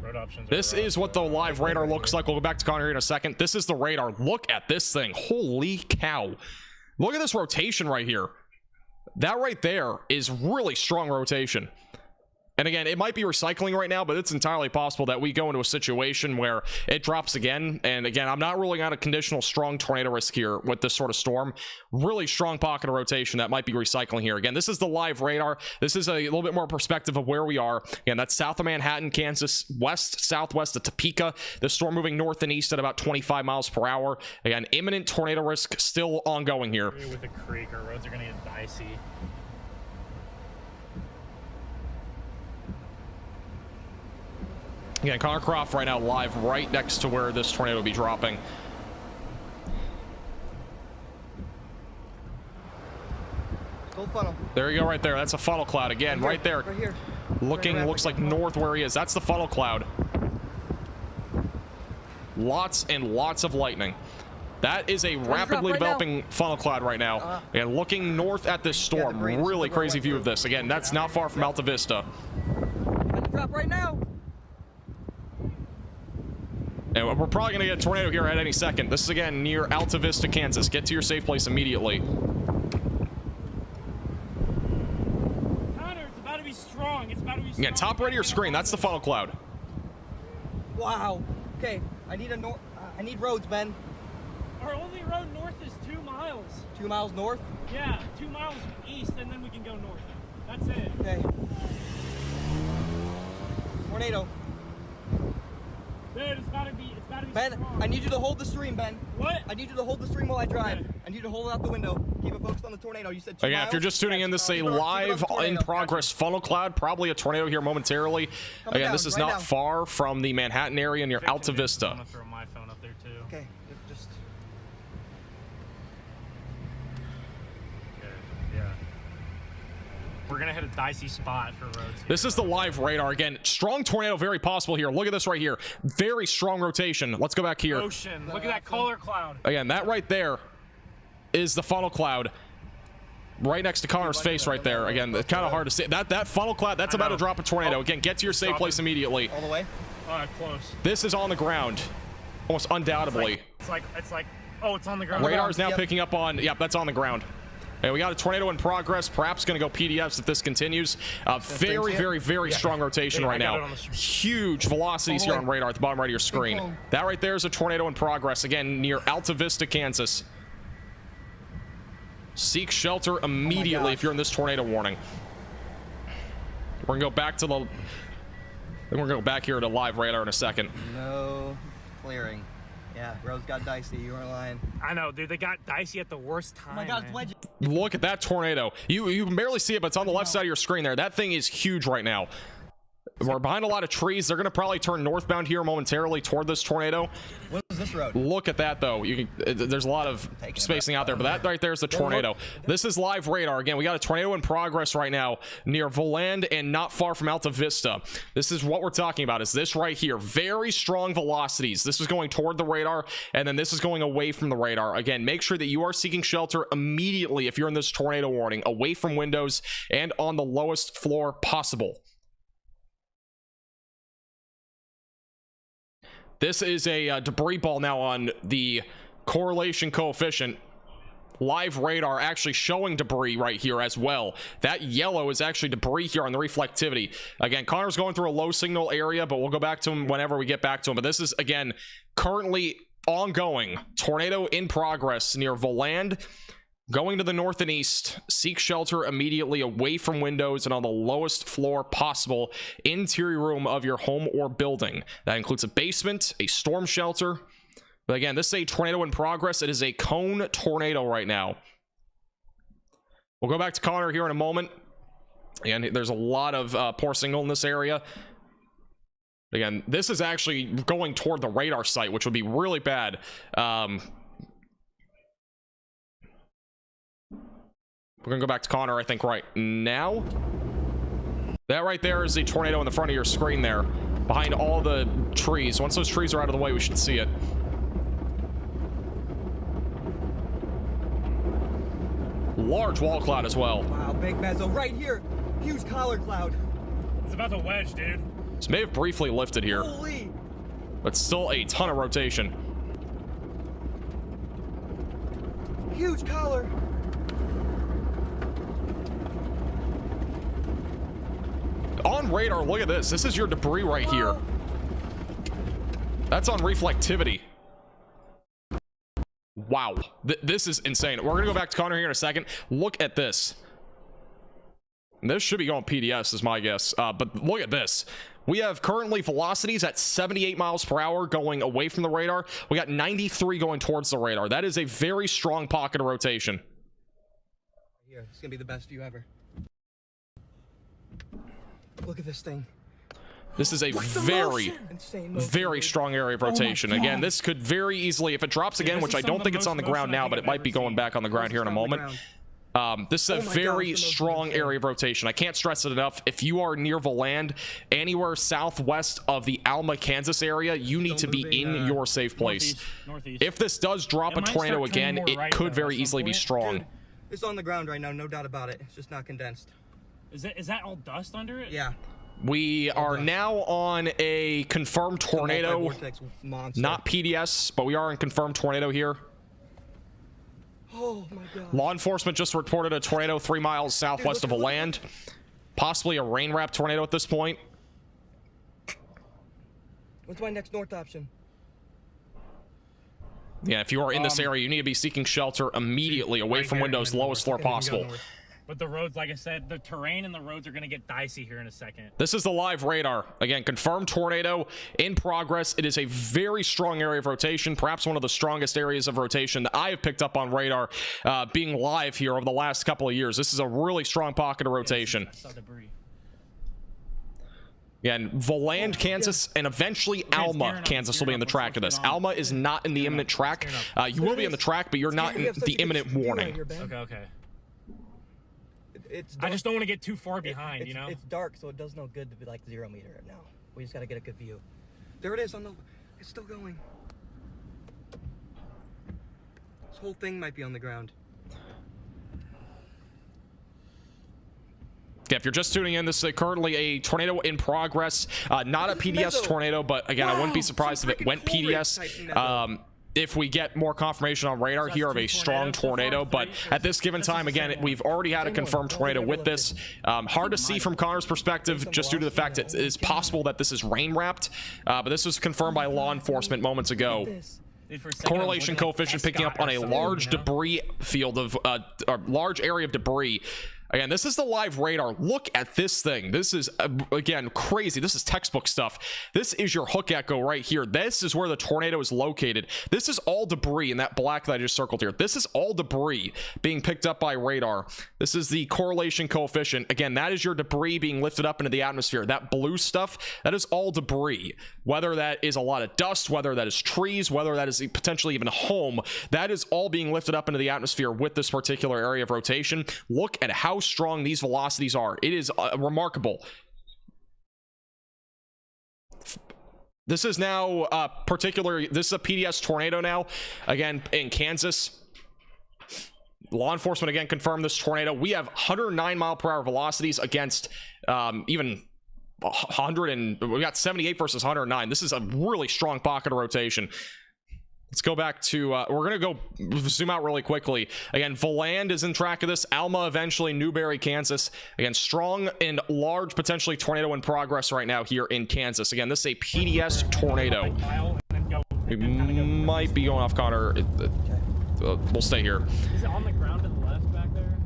Road options. This is what the live radar looks like. We'll go back to Connor here in a second. This is the radar. Look at this thing. Holy cow. Look at this rotation right here. That right there is really strong rotation. And again, it might be recycling right now, but it's entirely possible that we go into a situation where it drops again. And again, I'm not ruling out a conditional strong tornado risk here with this sort of storm. Really strong pocket of rotation that might be recycling here. Again, this is the live radar. This is a little bit more perspective of where we are. Again, that's south of Manhattan, Kansas, west, southwest of Topeka. The storm moving north and east at about 25 miles per hour. Again, imminent tornado risk still ongoing here. With the creek, our roads are going to get dicey. Again, Connor Croft right now live right next to where this tornado will be dropping. Gold funnel. There you go right there. That's a funnel cloud. Again, right there. Right here. Looking, looks like north where he is. That's the funnel cloud. Lots and lots of lightning. That is a rapidly developing funnel cloud right now. And looking north at this storm. Really crazy view of this. Again, that's not far from Alta Vista. About to drop right now. And we're probably going to get a tornado here at any second. This is, again, near Alta Vista, Kansas. Get to your safe place immediately. Connor, it's about to be strong. It's about to be strong. Again, top right of your screen. That's the funnel cloud. Wow. Okay, I need I need roads, Ben. Our only road north is 2 miles. 2 miles north? Yeah, 2 miles east, and then we can go north. That's it. Okay. Tornado. Dude, it's gotta be Ben, strong. I need you to hold the stream, Ben. What? I need you to hold the stream while I drive. Okay. I need you to hold it out the window. Keep it focused on the tornado. You said 2 Again, miles? if you're just tuning in, this is a live in progress funnel cloud. Probably a tornado here momentarily. Again, this is right not now. far from the Manhattan area near Alta Vista. I'm gonna throw my phone up there too. Okay, just... Yeah. We're gonna hit a dicey spot for roads. This is the live radar. Again, strong tornado, very possible here. Look at this right here. Very strong rotation. Let's go back here. Ocean. Look at that color cloud. Again, that right there is the funnel cloud. right next to Connor's face right there. Again, it's kind of hard to see. That funnel cloud, that's about to drop a tornado. Again, get to your safe place immediately. All the way? Close. This is on the ground, almost undoubtedly. It's like, oh, it's on the ground. Radar is now picking up on, yep, that's on the ground. And we got a tornado in progress, perhaps going to go PDFs if this continues. Very strong rotation right now. Huge velocities here on radar at the bottom right of your screen. That right there is a tornado in progress, again, near Alta Vista, Kansas. Seek shelter immediately if you're in this tornado warning. We're going to go back to the... We're going to go back here to live radar in a second. No clearing. Yeah, Rose got dicey. You weren't lying. I know, dude. They got dicey at the worst time. Oh my God, man. Look at that tornado. You can barely see it, but it's on the left side of your screen there. That thing is huge right now. We're behind a lot of trees. They're going to probably turn northbound here momentarily toward this tornado. What is this road? Look at that, though. There's a lot of spacing out there, but that right there is the tornado. This is live radar. Again, we got a tornado in progress right now near Voland and not far from Alta Vista. This is what we're talking about, is this right here. Very strong velocities. This is going toward the radar, and then this is going away from the radar. Again, make sure that you are seeking shelter immediately if you're in this tornado warning, away from windows and on the lowest floor possible. This is a debris ball now on the correlation coefficient. Live radar actually showing debris right here as well. That yellow is actually debris here on the reflectivity. Again, Connor's going through a low signal area, but we'll go back to him whenever we get back to him. But this is, again, currently ongoing. Tornado in progress near Voland. Going to the north and east, seek shelter immediately away from windows and on the lowest floor possible interior room of your home or building. That includes a basement, a storm shelter. But again, this is a tornado in progress. It is a cone tornado right now. We'll go back to Connor here in a moment. Again, there's a lot of poor signal in this area. Again, this is actually going toward the radar site, which would be really bad. We're gonna go back to Connor, I think, right now. That right there is the tornado in the front of your screen there, behind all the trees. Once those trees are out of the way, we should see it. Large wall cloud as well. Wow, big mezzo right here. Huge collar cloud. It's about to wedge, dude. This may have briefly lifted here. Holy. But still a ton of rotation. Huge collar. On radar, look at this. This is your debris right here. That's on reflectivity. Wow. This is insane. We're going to go back to Connor here in a second. Look at this. This should be going PDS is my guess. But look at this. We have currently velocities at 78 miles per hour going away from the radar. We got 93 going towards the radar. That is a very strong pocket of rotation. Here, it's going to be the best view ever. Look at this thing. This is a very strong area of rotation. Again, this could very easily, if it drops again, which I don't think it's on the ground now, but it might be going back on the ground here in a moment. This is a very strong area of rotation. I can't stress it enough. If you are near Voland, anywhere southwest of the Alma, Kansas area, you need to be in your safe place. Northeast. If this does drop a tornado again, it could very easily be strong. Dude, it's on the ground right now, no doubt about it. It's just not condensed. Is that all dust under it? Yeah. We are now on a confirmed tornado. Not PDS, but we are in confirmed tornado here. Oh my God. Law enforcement just reported a tornado 3 miles southwest of Voland. Possibly a rain wrap tornado at this point. What's my next north option? Yeah, if you are in this area, you need to be seeking shelter immediately away from windows, lowest floor possible. But the roads, like I said, the terrain and the roads are going to get dicey here in a second. This is the live radar. Again, confirmed tornado in progress. It is a very strong area of rotation, perhaps one of the strongest areas of rotation that I have picked up on radar being live here over the last couple of years. This is a really strong pocket of rotation. I saw debris. Again, Voland, Kansas, and eventually Alma, Kansas will be in the track of this. Alma is not in the imminent track. You will be in the track, but you're not in the imminent warning. Okay. It's I just don't want to get too far behind, you know? It's dark, so it does no good to be like 0 meter right now. We just got to get a good view. There it is on the... It's still going. This whole thing might be on the ground. if you're just tuning in, this is currently a tornado in progress. Not a PDS tornado, but again, I wouldn't be surprised if it went PDS. If we get more confirmation on radar here of a strong tornado, but at this given time, again, we've already had a confirmed tornado with this. Hard to see from Connor's perspective, just due to the fact that it is possible that this is rain wrapped, but this was confirmed by law enforcement moments ago. Correlation coefficient picking up on a large debris field of a large area of debris. Again, this is the live radar. Look at this thing. This is, again, crazy. This is textbook stuff. This is your hook echo right here. This is where the tornado is located. This is all debris in that black that I just circled here. This is all debris being picked up by radar. This is the correlation coefficient. Again, that is your debris being lifted up into the atmosphere. That blue stuff, that is all debris. Whether that is a lot of dust, whether that is trees, whether that is potentially even a home, that is all being lifted up into the atmosphere with this particular area of rotation. Look at how strong these velocities are. It is remarkable. This is now this is a PDS tornado now, again in Kansas. Law enforcement again confirmed this tornado. We have 109 mile per hour velocities against even 100, and we got 78 versus 109. This is a really strong pocket of rotation. Let's go back to, we're going to go zoom out really quickly. Again, Valand is in track of this. Alma, eventually, Newberry, Kansas. Again, strong and large, potentially tornado in progress right now here in Kansas. Again, this is a PDS tornado. We might be going off, Connor. We'll stay here. Is it on the ground to the left back there?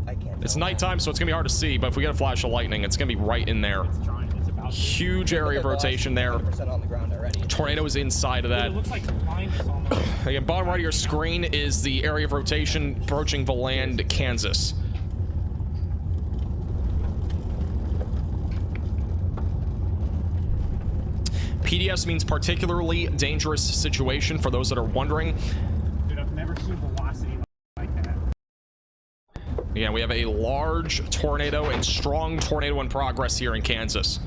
I can't. It's nighttime, so it's going to be hard to see, but if we get a flash of lightning, it's going to be right in there. It's trying. It's about to. Huge area of rotation there. 100% on the ground already. Tornado is inside of that. It looks like behind us on the. Again, bottom right of your screen is the area of rotation approaching Valand, Kansas. PDS means particularly dangerous situation, for those that are wondering. Dude, I've never seen velocity like that. Yeah, we have a large tornado and strong tornado in progress here in Kansas.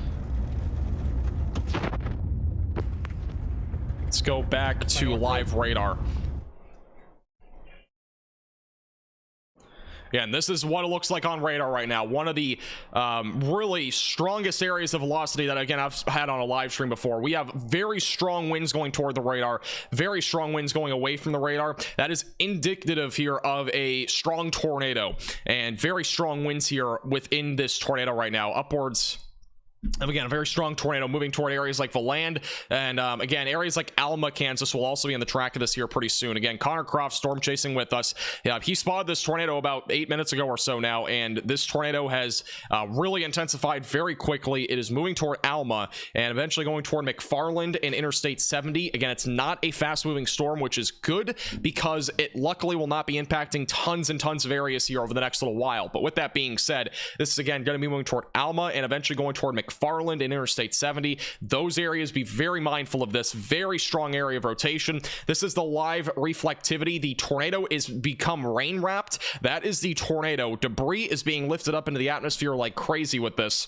Let's go back to live radar. Yeah, and this is what it looks like on radar right now. One of the really strongest areas of velocity that, again, I've had on a live stream before. We have very strong winds going toward the radar, very strong winds going away from the radar. That is indicative here of a strong tornado, and very strong winds here within this tornado right now, upwards. And again, a very strong tornado moving toward areas like Valand, and again, areas like Alma, Kansas will also be on the track of this here pretty soon. Again, Connor Croft storm chasing with us. Yeah, he spotted this tornado about 8 minutes ago or so now, and this tornado has really intensified very quickly. It is moving toward Alma and eventually going toward McFarland and Interstate 70. Again, it's not a fast-moving storm, which is good because it luckily will not be impacting tons and tons of areas here over the next little while. But with that being said, this is again going to be moving toward Alma and eventually going toward McFarland and Interstate 70. Those areas, be very mindful of this. Very strong area of rotation. This is the live reflectivity. The tornado is become rain wrapped. That is the tornado. Debris is being lifted up into the atmosphere like crazy with this.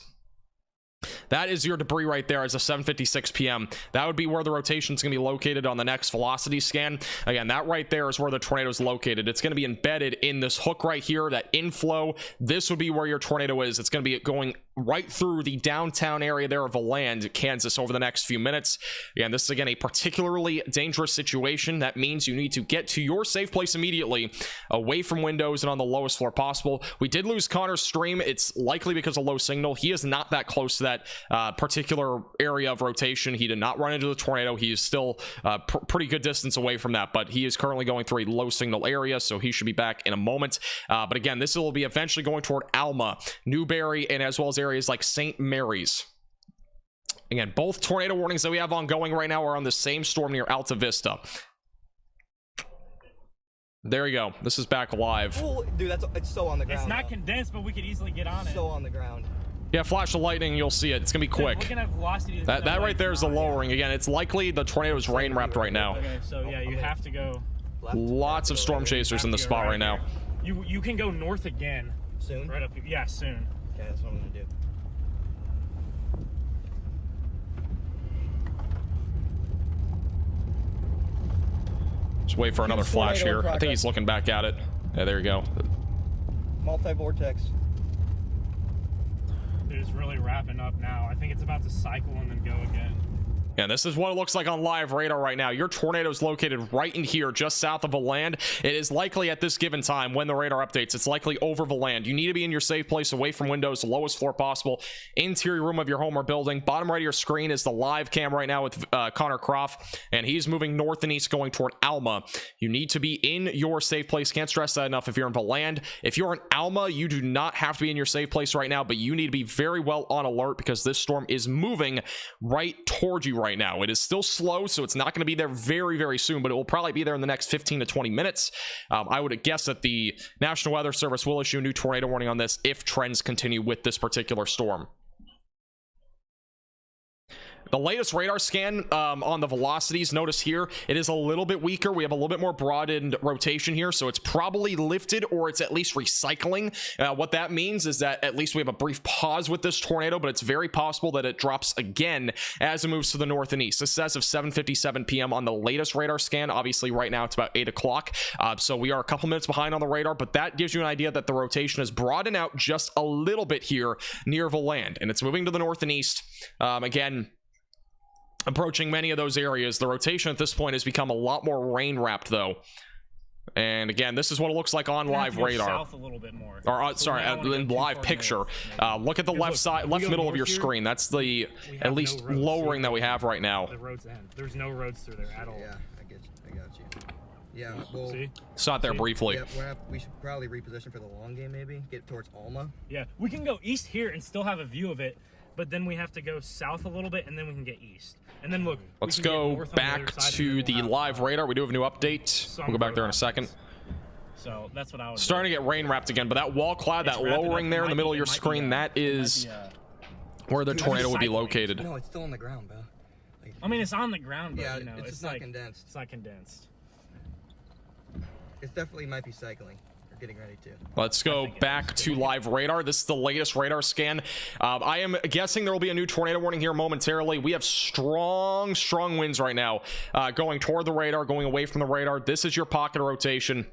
That is your debris right there as of 7:56 p.m. That would be where the rotation is going to be located on the next velocity scan. Again, that right there is where the tornado is located. It's going to be embedded in this hook right here, that inflow. This would be where your tornado is. It's going to be going right through the downtown area there of Valand, Kansas, over the next few minutes. Again, this is again a particularly dangerous situation. That means you need to get to your safe place immediately, away from windows and on the lowest floor possible. We did lose Connor's stream. It's likely because of low signal. He is not that close to that particular area of rotation. He did not run into the tornado. He is still pretty good distance away from that, but he is currently going through a low signal area, so he should be back in a moment. But again, this will be eventually going toward Alma, Newberry, and as well as areas like St. Mary's. Again, both tornado warnings that we have ongoing right now are on the same storm near Alta Vista. There you go. This is back live. Oh, dude, it's so on the ground. It's not though. condensed, but we could easily get on it. So on the ground. Yeah, flash of lightning, you'll see it. It's gonna be quick. Looking at velocity, That right there is the lowering. Again, it's likely the tornado is rain wrapped right now. Okay, so yeah, you have to go. Lots of storm chasers in the spot right now. You can go north again. Soon? Right up. Yeah, soon. Okay, that's what I'm gonna do. Just wait for another Huge flash tornado in here. I think progress. he's looking back at it. Yeah, there you go. Multi-vortex. Dude, it's really wrapping up now. I think it's about to cycle and then go again. Yeah, this is what it looks like on live radar right now. Your tornado is located right in here, just south of Valand. It is likely at this given time, when the radar updates, it's likely over Valand. You need to be in your safe place, away from windows, the lowest floor possible, interior room of your home or building. Bottom right of your screen is the live cam right now with Connor Croft, and he's moving north and east going toward Alma. You need to be in your safe place. Can't stress that enough if you're in Valand. If you're in Alma, you do not have to be in your safe place right now, but you need to be very well on alert because this storm is moving right towards you right now. It is still slow, so it's not going to be there very, very soon, but it will probably be there in the next 15 to 20 minutes. I would guess that the National Weather Service will issue a new tornado warning on this if trends continue with this particular storm. The latest radar scan on the velocities, notice here, it is a little bit weaker. We have a little bit more broadened rotation here, so it's probably lifted or it's at least recycling. What that means is that at least we have a brief pause with this tornado, but it's very possible that it drops again as it moves to the north and east. This is as of 7:57 p.m. on the latest radar scan. Obviously, right now it's about 8 o'clock, so we are a couple minutes behind on the radar, but that gives you an idea that the rotation is broadened out just a little bit here near Valand, and it's moving to the north and east. Again, approaching many of those areas. The rotation at this point has become a lot more rain wrapped though, and again, this is what it looks like on live radar. South a little bit more. Or sorry, in live picture. Look at the left side, left middle of your screen. That's the at least lowering that we have right now. The roads end. There's no roads through there at all. Yeah, I get you. I got you. Yeah, well, See? Saw it there briefly. yeah, we should probably reposition for the long game, maybe get towards Alma. Yeah, we can go east here and still have a view of it, but then we have to go south a little bit and then we can get east. And then look, Let's go back to the live radar. We do have a new update. We'll go back there in a second. So that's what I was Starting to get rain wrapped again, but that wall cloud, that lowering there in the middle of your screen, that is where the tornado would be located. No, it's still on the ground, bro. Like, I mean, it's on the ground, but yeah, you know, it's just not condensed. It's not condensed. It definitely might be cycling. Getting ready to. Let's go back to live radar. This is the latest radar scan. I am guessing there will be a new tornado warning here momentarily. We have strong winds right now going toward the radar, going away from the radar. This is your pocket of rotation.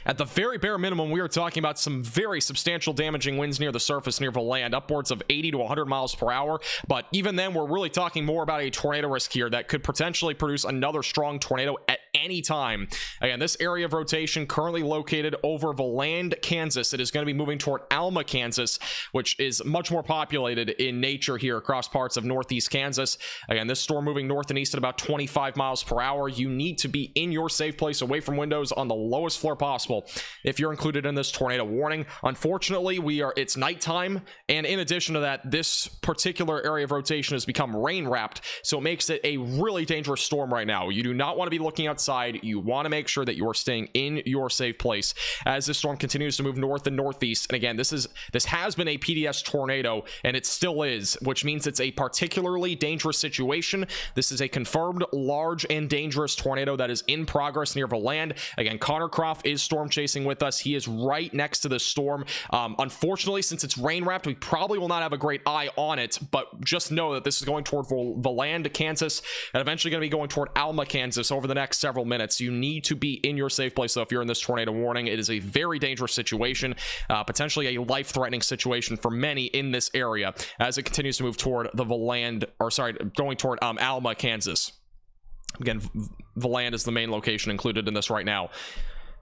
At the very bare minimum, we are talking about some very substantial damaging winds near the surface, near Valand, upwards of 80 to 100 miles per hour. But even then, we're really talking more about a tornado risk here that could potentially produce another strong tornado at any time. Again, this area of rotation currently located over Valand, Kansas. It is going to be moving toward Alma, Kansas, which is much more populated in nature here across parts of northeast Kansas. Again, this storm moving north and east at about 25 miles per hour. You need to be in your safe place, away from windows, on the lowest floor possible if you're included in this tornado warning. Unfortunately, it's nighttime, and in addition to that, this particular area of rotation has become rain wrapped, so it makes it a really dangerous storm right now. You do not want to be looking outside. You want to make sure that you are staying in your safe place as this storm continues to move north and northeast. And again, this has been a PDS tornado, and it still is, which means it's a particularly dangerous situation. This is a confirmed large and dangerous tornado that is in progress near Valand. Again, Connor Croft is storm chasing with us. He is right next to the storm. Unfortunately, since it's rain wrapped, we probably will not have a great eye on it, but just know that this is going toward Valand, Kansas, and eventually going to be going toward Alma, Kansas over the next several minutes. You need to be in your safe place, though, if you're in this tornado warning. It is a very dangerous situation, potentially a life-threatening situation for many in this area as it continues to move toward the going toward Alma, Kansas. Again, Valand is the main location included in this right now.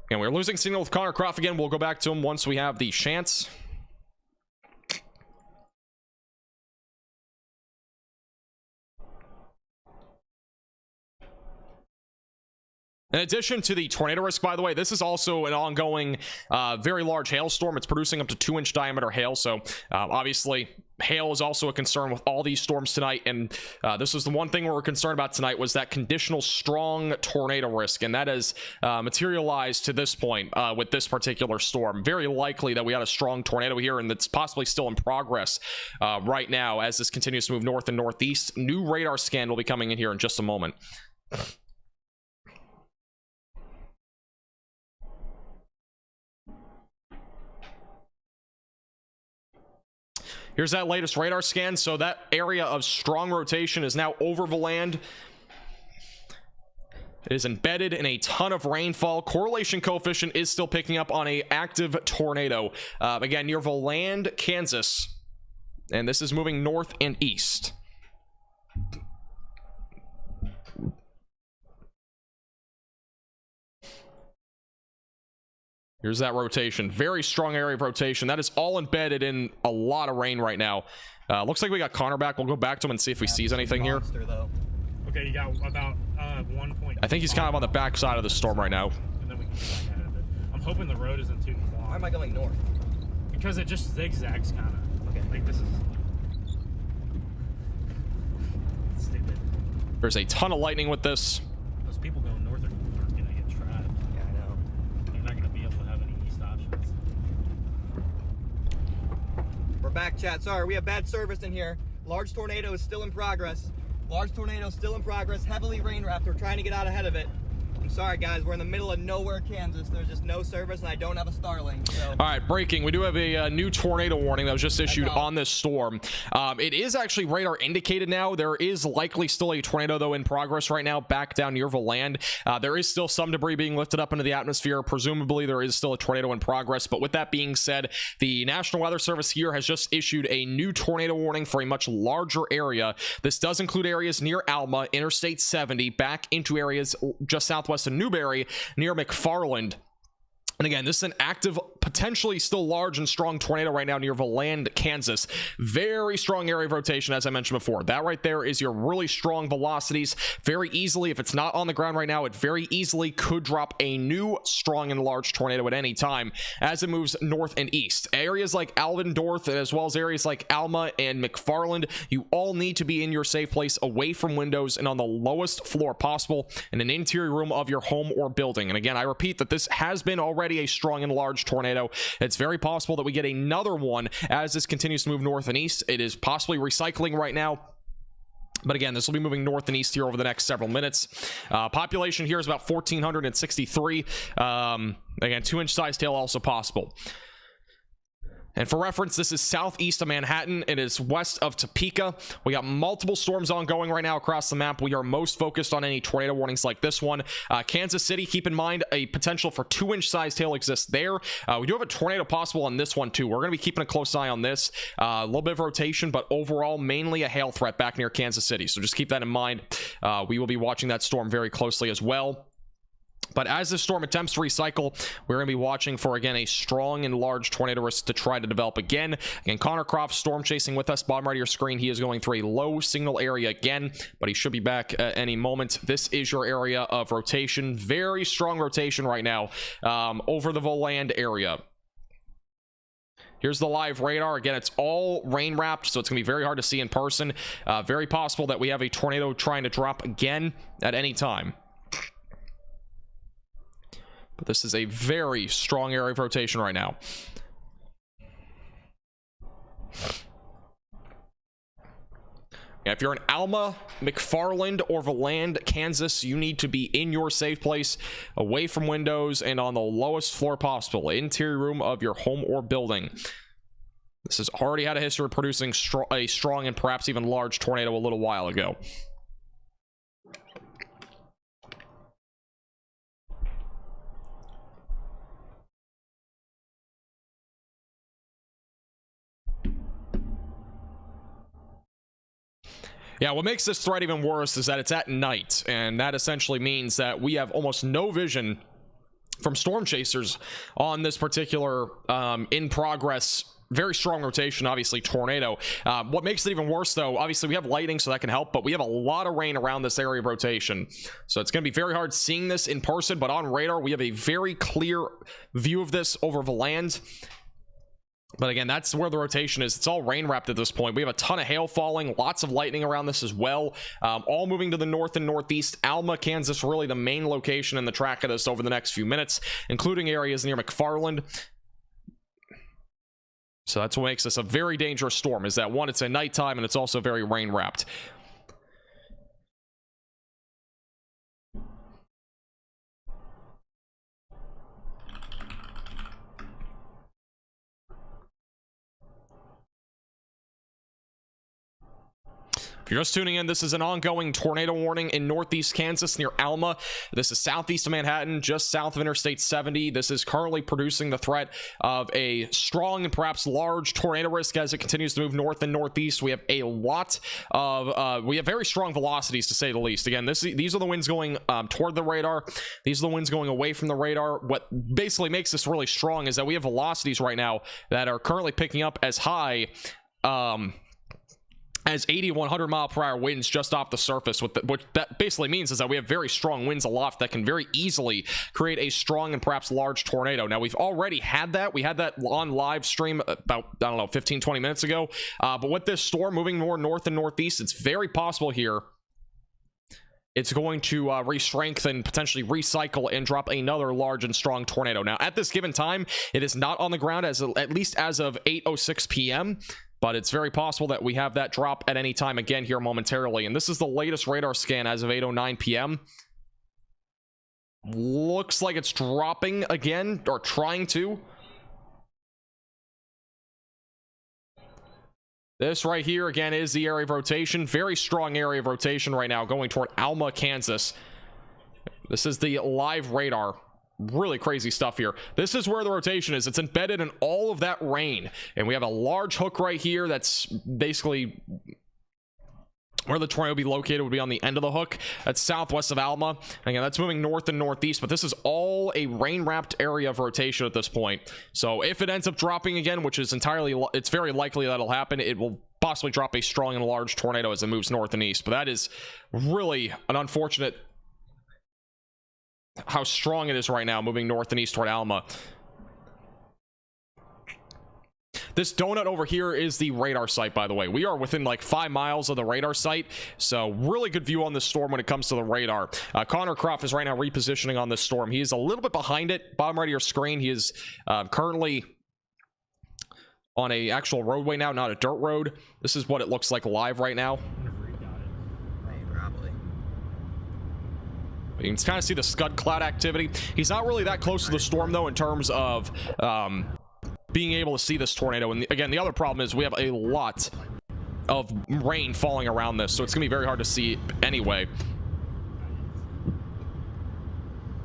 And we're losing signal with Connor Croft again. We'll go back to him once we have the chance. In addition to the tornado risk, by the way, this is also an ongoing very large hailstorm. It's producing up to 2-inch diameter hail, so obviously hail is also a concern with all these storms tonight. And this was the one thing we were concerned about tonight, was that conditional strong tornado risk, and that has materialized to this point with this particular storm. Very likely that we had a strong tornado here, and it's possibly still in progress right now as this continues to move north and northeast. New radar scan will be coming in here in just a moment. Here's that latest radar scan. So that area of strong rotation is now over Valand. It is embedded in a ton of rainfall. Correlation coefficient is still picking up on a active tornado. Again, near Valand, Kansas. and this is moving north and east. Here's that rotation. Very strong area of rotation. That is all embedded in a lot of rain right now. Looks like we got Connor back. We'll go back to him and see if he sees anything here. Okay, you got about 1 point. I think he's kind of on the back side of the storm right now. And then we can get back out of it. I'm hoping the road isn't too clogged. Why am I going north? Because it just zigzags kind of. Okay. Like this is stupid. There's a ton of lightning with this. Those people going north are gonna get trapped. Yeah, I know. They're not gonna be able to have any east options. We're back, chat. Sorry, we have bad service in here. Large tornado is still in progress. Large tornado still in progress. Heavily rain wrapped. We're trying to get out ahead of it. I'm sorry, guys. We're in the middle of nowhere, Kansas. There's just no service, and I don't have a Starlink. So. All right, breaking. We do have a new tornado warning that was just issued on this storm. It is actually radar indicated now. There is likely still a tornado, though, in progress right now back down near the land. There is still some debris being lifted up into the atmosphere. Presumably, there is still a tornado in progress. But with that being said, the National Weather Service here has just issued a new tornado warning for a much larger area. This does include areas near Alma, Interstate 70, back into areas just southwest of Newberry, near McFarland. And again, this is an active, potentially still large and strong tornado right now near Valand, Kansas. Very strong area of rotation, as I mentioned before. That right there is your really strong velocities. Very easily, if it's not on the ground right now, it very easily could drop a new strong and large tornado at any time as it moves north and east. Areas like Alvendorf, as well as areas like Alma and McFarland, you all need to be in your safe place, away from windows and on the lowest floor possible in an interior room of your home or building. And again, I repeat that this has been already a strong and large tornado. It's very possible that we get another one as this continues to move north and east. It is possibly recycling right now. But again, this will be moving north and east here over the next several minutes. Population here is about 1,463. Again, 2-inch size tail also possible. And for reference, this is southeast of Manhattan. It is west of Topeka. We got multiple storms ongoing right now across the map. We are most focused on any tornado warnings like this one. Kansas City, keep in mind, a potential for 2-inch size tail exists there. We do have a tornado possible on this one too. We're going to be keeping a close eye on this. A little bit of rotation, but overall, mainly a hail threat back near Kansas City. So just keep that in mind. We will be watching that storm very closely as well. But as this storm attempts to recycle, we're going to be watching for, again, a strong and large tornado risk to try to develop again. Again, Connor Croft storm chasing with us, bottom right of your screen. He is going through a low signal area again, but he should be back at any moment. This is your area of rotation. Very strong rotation right now over the Voland area. Here's the live radar. Again, it's all rain wrapped, so it's going to be very hard to see in person. Very possible that we have a tornado trying to drop again at any time. But this is a very strong area of rotation right now. Yeah, if you're in Alma, McFarland, or Valand, Kansas, you need to be in your safe place, away from windows, and on the lowest floor possible, interior room of your home or building. This has already had a history of producing a strong and perhaps even large tornado a little while ago. Yeah, what makes this threat even worse is that it's at night, and that essentially means that we have almost no vision from storm chasers on this particular in progress, very strong rotation, obviously tornado. What makes it even worse, though, obviously we have lightning, so that can help, but we have a lot of rain around this area of rotation, so it's going to be very hard seeing this in person. But on radar, we have a very clear view of this over the land. But again, that's where the rotation is. It's all rain wrapped at this point. We have a ton of hail falling, lots of lightning around this as well. All moving to the north and northeast. Alma, Kansas, really the main location in the track of this over the next few minutes, including areas near McFarland. So that's what makes this a very dangerous storm, is that one, it's at nighttime, and it's also very rain wrapped. If you're just tuning in, this is an ongoing tornado warning in northeast Kansas near Alma. This is southeast of Manhattan, just south of Interstate 70. This is currently producing the threat of a strong and perhaps large tornado risk as it continues to move north and northeast. We have a lot of, we have very strong velocities to say the least. Again, these are the winds going toward the radar. These are the winds going away from the radar. What basically makes this really strong is that we have velocities right now that are currently picking up as high as 80 100 mile per hour winds just off the surface. What that basically means is that we have very strong winds aloft that can very easily create a strong and perhaps large tornado. Now, we've already had that. We had that on live stream about, I don't know, 15-20 minutes ago. But with this storm moving more north and northeast, it's very possible here it's going to re-strengthen, potentially recycle, and drop another large and strong tornado. Now, at this given time, it is not on the ground, at least as of 8:06 p.m., but it's very possible that we have that drop at any time again here momentarily. And this is the latest radar scan as of 8:09 p.m. Looks like it's dropping again, or trying to. This right here, again, is the area of rotation. Very strong area of rotation right now going toward Alma, Kansas. This is the live radar. Really crazy stuff here. This is where the rotation is. It's embedded in all of that rain. And we have a large hook right here that's basically where the tornado would be located, would be on the end of the hook. That's southwest of Alma. Again, that's moving north and northeast, but this is all a rain-wrapped area of rotation at this point. So if it ends up dropping again, which is it's very likely that'll happen, it will possibly drop a strong and large tornado as it moves north and east. But that is really an unfortunate how strong it is right now, moving north and east toward Alma. This donut over here is the radar site, by the way. We are within like 5 miles of the radar site, so really good view on this storm when it comes to the radar. Connor Croft is right now repositioning on this storm. He is a little bit behind it, bottom right of your screen. He is currently on a actual roadway now, not a dirt road. This is what it looks like live right now. Probably. You can kind of see the scud cloud activity. He's not really that close to the storm, though, in terms of being able to see this tornado. And again, the other problem is we have a lot of rain falling around this, so it's gonna be very hard to see anyway.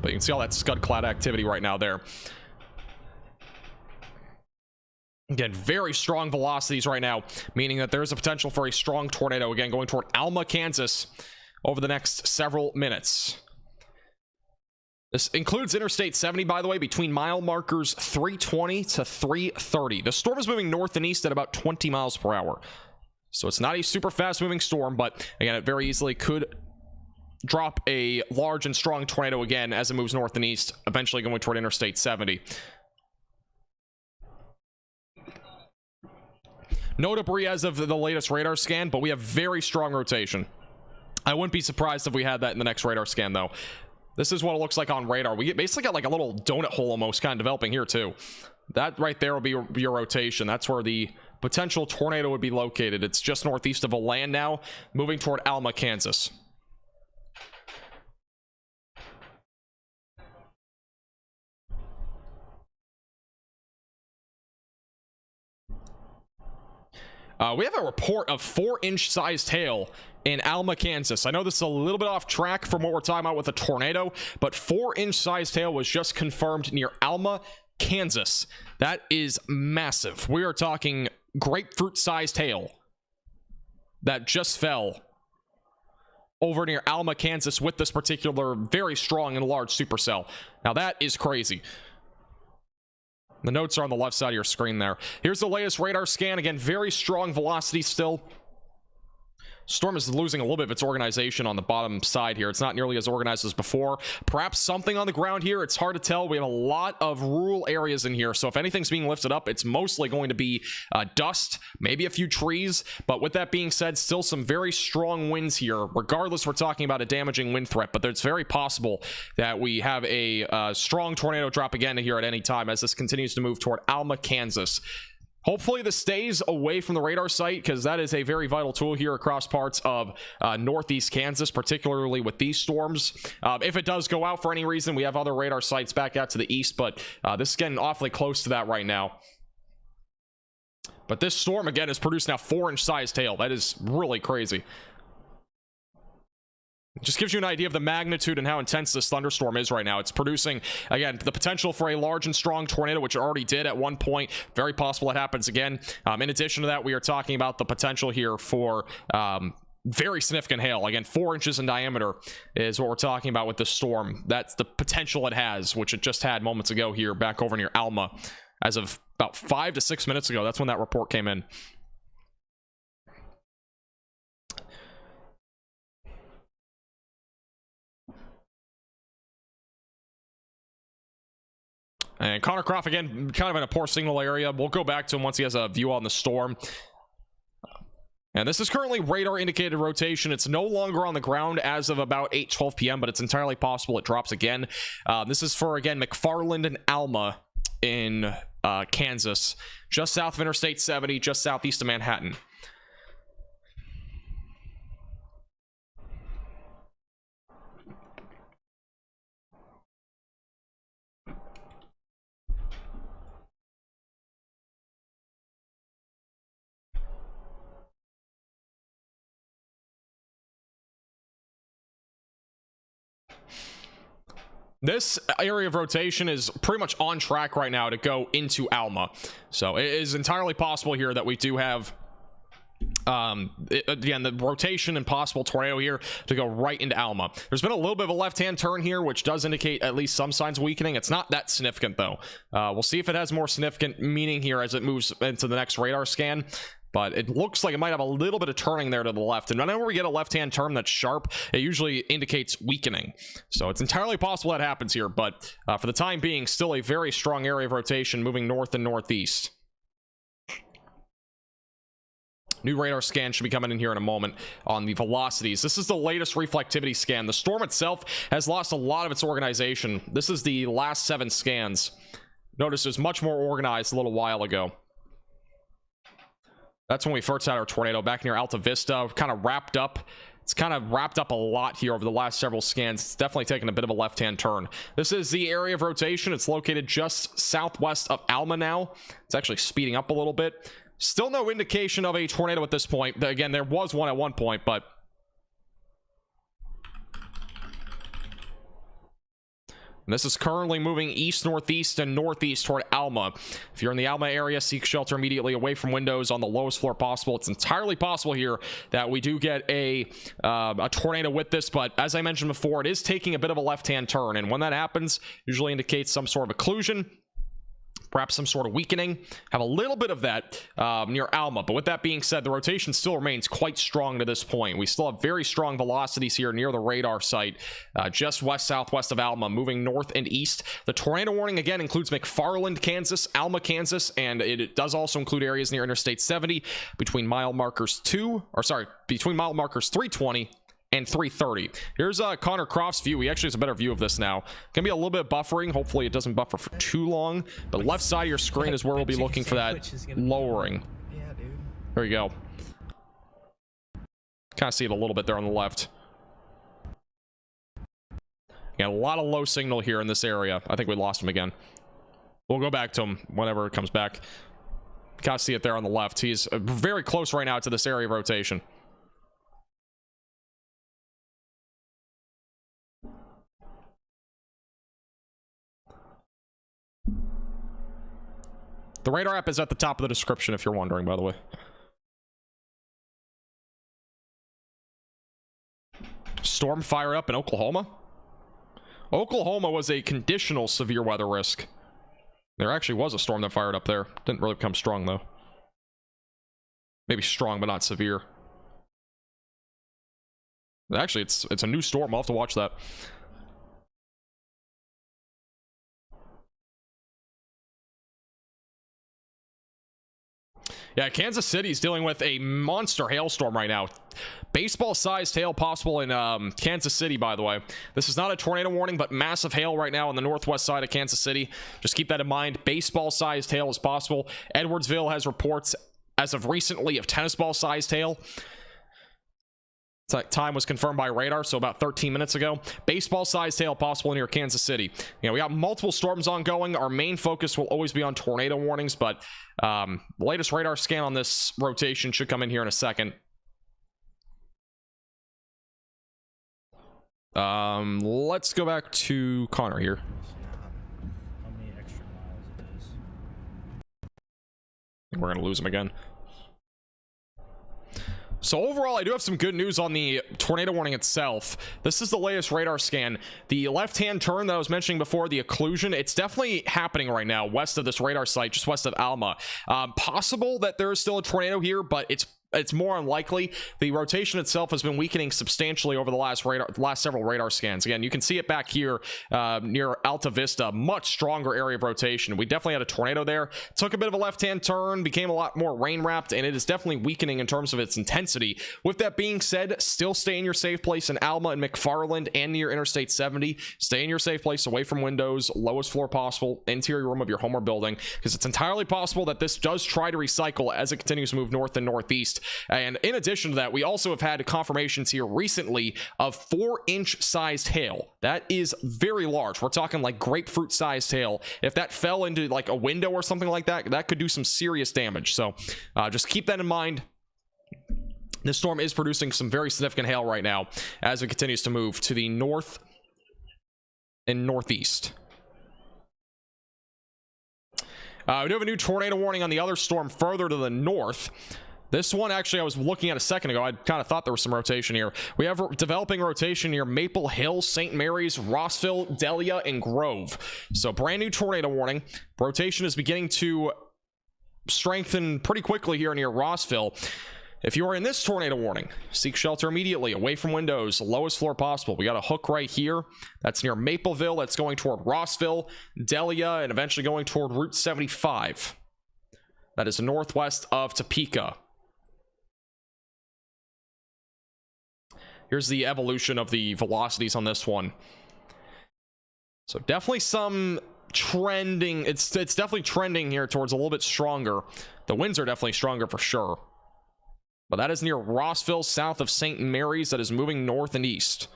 But you can see all that scud cloud activity right now there. Again, very strong velocities right now, meaning that there is a potential for a strong tornado again going toward Alma, Kansas over the next several minutes. This includes Interstate 70, by the way, between mile markers 320 to 330. The storm is moving north and east at about 20 miles per hour. So it's not a super fast moving storm, but again, it very easily could drop a large and strong tornado again as it moves north and east, eventually going toward Interstate 70. No debris as of the latest radar scan, but we have very strong rotation. I wouldn't be surprised if we had that in the next radar scan, though. This is what it looks like on radar. We basically got like a little donut hole almost kind of developing here too. That right there will be your rotation. That's where the potential tornado would be located. It's just northeast of Alta now, moving toward Alma, Kansas. We have a report of 4-inch sized hail in Alma, Kansas. I know this is a little bit off track from what we're talking about with a tornado, but 4-inch sized hail was just confirmed near Alma, Kansas. That is massive. We are talking grapefruit sized hail that just fell over near Alma, Kansas with this particular very strong and large supercell. Now that is crazy. The notes are on the left side of your screen there. Here's the latest radar scan. Again, very strong velocity still. Storm is losing a little bit of its organization on the bottom side here. It's not nearly as organized as before. Perhaps something on the ground here. It's hard to tell. We have a lot of rural areas in here, so if anything's being lifted up, it's mostly going to be dust, maybe a few trees. But with that being said, still some very strong winds here. Regardless, we're talking about a damaging wind threat, but it's very possible that we have a strong tornado drop again here at any time as this continues to move toward Alma, Kansas. Hopefully this stays away from the radar site, because that is a very vital tool here across parts of northeast Kansas, particularly with these storms. If it does go out for any reason, we have other radar sites back out to the east, but this is getting awfully close to that right now. But this storm, again, has produced now 4-inch sized hail. That is really crazy. Just gives you an idea of the magnitude and how intense this thunderstorm is right now. It's producing, again, the potential for a large and strong tornado, which it already did at one point. Very possible it happens again. In addition to that, we are talking about the potential here for very significant hail. Again, 4 inches in diameter is what we're talking about with this storm. That's the potential it has, which it just had moments ago here back over near Alma. As of about 5 to 6 minutes ago, that's when that report came in. And Connor Croft, again, kind of in a poor signal area. We'll go back to him once he has a view on the storm. And this is currently radar indicated rotation. It's no longer on the ground as of about 8:12 p.m., but it's entirely possible it drops again. This is for, again, McFarland and Alma in Kansas, just south of Interstate 70, just southeast of Manhattan. This area of rotation is pretty much on track right now to go into Alma. So it is entirely possible here that we do have, again, the rotation and possible tornado here to go right into Alma. There's been a little bit of a left-hand turn here, which does indicate at least some signs of weakening. It's not that significant, though. We'll see if it has more significant meaning here as it moves into the next radar scan. But it looks like it might have a little bit of turning there to the left. And whenever we get a left-hand turn that's sharp, it usually indicates weakening. So it's entirely possible that happens here. But for the time being, still a very strong area of rotation moving north and northeast. New radar scan should be coming in here in a moment on the velocities. This is the latest reflectivity scan. The storm itself has lost a lot of its organization. This is the last 7 scans. Notice it was much more organized a little while ago. That's when we first had our tornado back near Alta Vista. Kind of wrapped up. It's kind of wrapped up a lot here over the last several scans. It's definitely taken a bit of a left-hand turn. This is the area of rotation. It's located just southwest of Alma now. It's actually speeding up a little bit. Still no indication of a tornado at this point. Again, there was one at one point, but this is currently moving east, northeast, and northeast toward Alma. If you're in the Alma area, seek shelter immediately away from windows on the lowest floor possible. It's entirely possible here that we do get a tornado with this, but as I mentioned before, it is taking a bit of a left-hand turn, and when that happens, usually indicates some sort of occlusion, perhaps some sort of weakening. Have a little bit of that near Alma, but with that being said, the rotation still remains quite strong to this point. We still have very strong velocities here near the radar site, just west-southwest of Alma, moving north and east. The tornado warning, again, includes McFarland, Kansas, Alma, Kansas, and it does also include areas near Interstate 70 between mile markers between mile markers 320 and 330. Here's Connor Croft's view. He actually has a better view of this now. Gonna be a little bit of buffering. Hopefully it doesn't buffer for too long. But left side of your screen is where we'll be looking for that lowering. Yeah, dude. There you go. Kind of see it a little bit there on the left. Got a lot of low signal here in this area. I think we lost him again. We'll go back to him whenever it comes back. Kind of see it there on the left. He's very close right now to this area of rotation. The radar app is at the top of the description if you're wondering, by the way. Storm fire up in Oklahoma? Oklahoma was a conditional severe weather risk. There actually was a storm that fired up there. Didn't really become strong, though. Maybe strong, but not severe. Actually, it's a new storm. I'll have to watch that. Yeah, Kansas City's dealing with a monster hailstorm right now. Baseball-sized hail possible in Kansas City, by the way. This is not a tornado warning, but massive hail right now on the northwest side of Kansas City. Just keep that in mind. Baseball-sized hail is possible. Edwardsville has reports as of recently of tennis ball-sized hail. That time was confirmed by radar, so about 13 minutes ago. Baseball-sized hail possible near Kansas City. You know, we got multiple storms ongoing. Our main focus will always be on tornado warnings, but the latest radar scan on this rotation should come in here in a second. Let's go back to Connor here. How many extra miles it is? We're gonna lose him again. So overall, I do have some good news on the tornado warning itself. This is the latest radar scan. The left-hand turn that I was mentioning before, the occlusion, it's definitely happening right now west of this radar site, just west of Alma. Possible that there is still a tornado here, but it's more unlikely. The rotation itself has been weakening substantially over the last several radar scans. Again, you can see it back here near Alta Vista. Much stronger area of rotation. We definitely had a tornado there. Took a bit of a left-hand turn, became a lot more rain-wrapped, and it is definitely weakening in terms of its intensity. With that being said, still stay in your safe place in Alma and McFarland and near Interstate 70. Stay in your safe place, away from windows, lowest floor possible, interior room of your home or building, because it's entirely possible that this does try to recycle as it continues to move north and northeast. And in addition to that, we also have had confirmations here recently of 4-inch sized hail. That is very large. We're talking like grapefruit sized hail. If that fell into like a window or something like that, that could do some serious damage. So just keep that in mind. This storm is producing some very significant hail right now as it continues to move to the north and northeast. We do have a new tornado warning on the other storm further to the north. This one, actually, I was looking at a second ago. I kind of thought there was some rotation here. We have developing rotation near Maple Hill, St. Mary's, Rossville, Delia, and Grove. So brand new tornado warning. Rotation is beginning to strengthen pretty quickly here near Rossville. If you are in this tornado warning, seek shelter immediately, away from windows, lowest floor possible. We got a hook right here. That's near Mapleville. That's going toward Rossville, Delia, and eventually going toward Route 75. That is northwest of Topeka. Here's the evolution of the velocities on this one. So definitely some trending. It's definitely trending here towards a little bit stronger. The winds are definitely stronger for sure. But that is near Rossville, south of St. Mary's. That is moving north and east.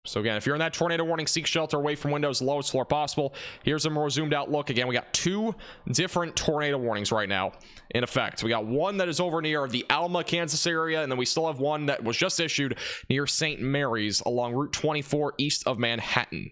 So again, if you're in that tornado warning, seek shelter away from windows, lowest floor possible. Here's a more zoomed out look. Again, we got 2 different tornado warnings right now in effect. We got one that is over near the Alma, Kansas area, and then we still have one that was just issued near St. Mary's along Route 24 east of Manhattan.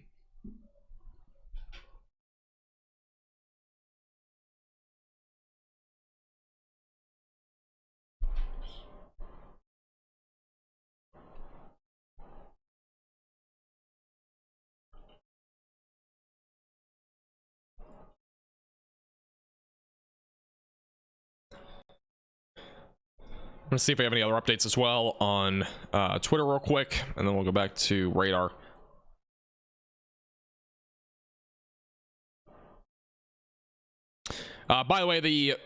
Let's see if we have any other updates as well on Twitter real quick, and then we'll go back to radar. By the way, the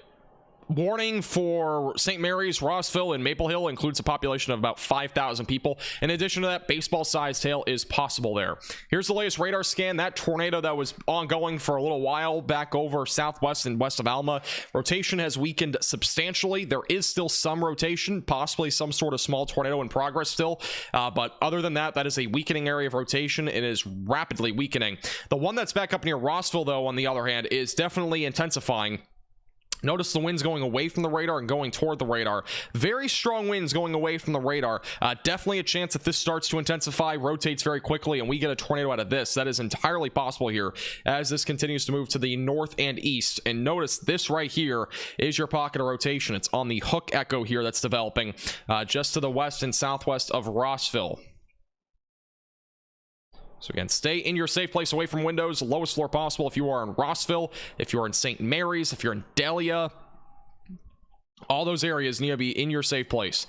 warning for St. Mary's, Rossville, and Maple Hill includes a population of about 5,000 people. In addition to that, baseball-sized hail is possible there. Here's the latest radar scan. That tornado that was ongoing for a little while back over southwest and west of Alma, rotation has weakened substantially. There is still some rotation, possibly some sort of small tornado in progress still. But other than that, that is a weakening area of rotation. It is rapidly weakening. The one that's back up near Rossville, though, on the other hand, is definitely intensifying. Notice the winds going away from the radar and going toward the radar. Very strong winds going away from the radar. Definitely a chance that this starts to intensify, rotates very quickly, and we get a tornado out of this. That is entirely possible here as this continues to move to the north and east. And notice this right here is your pocket of rotation. It's on the hook echo here that's developing just to the west and southwest of Rossville. So again, stay in your safe place away from windows, lowest floor possible if you are in Rossville, if you're in St. Mary's, if you're in Delia. All those areas need to be in your safe place.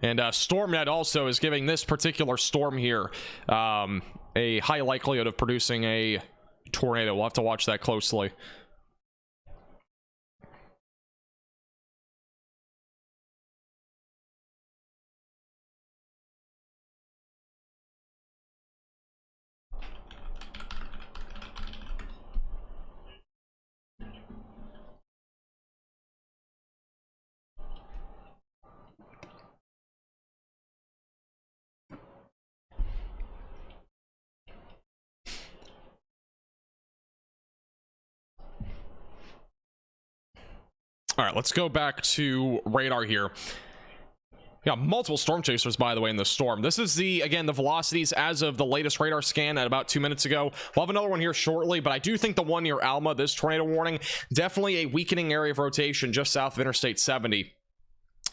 And StormNet also is giving this particular storm here a high likelihood of producing a tornado. We'll have to watch that closely. All right, let's go back to radar here. Yeah, multiple storm chasers, by the way, in the storm. This is the velocities as of the latest radar scan at about 2 minutes ago. We'll have another one here shortly, but I do think the one near Alma, this tornado warning, definitely a weakening area of rotation just south of Interstate 70.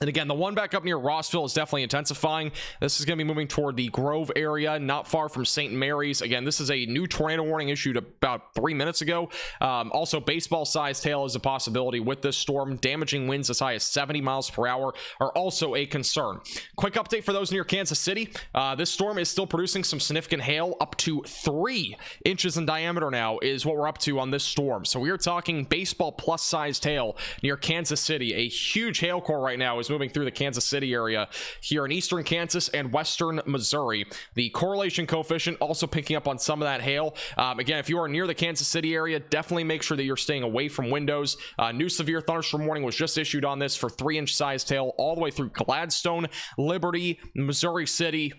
And again, the one back up near Rossville is definitely intensifying. This is going to be moving toward the Grove area, not far from St. Mary's. Again, this is a new tornado warning issued about 3 minutes ago. Also, baseball-sized hail is a possibility with this storm. Damaging winds as high as 70 miles per hour are also a concern. Quick update for those near Kansas City. This storm is still producing some significant hail. Up to 3 inches in diameter now is what we're up to on this storm. So we are talking baseball plus-sized hail near Kansas City. A huge hail core right now is moving through the Kansas City area here in eastern Kansas and western Missouri. The correlation coefficient also picking up on some of that hail. Again, if you are near the Kansas City area, definitely make sure that you're staying away from windows. New severe thunderstorm warning was just issued on this for 3-inch sized hail all the way through Gladstone, Liberty, Missouri City,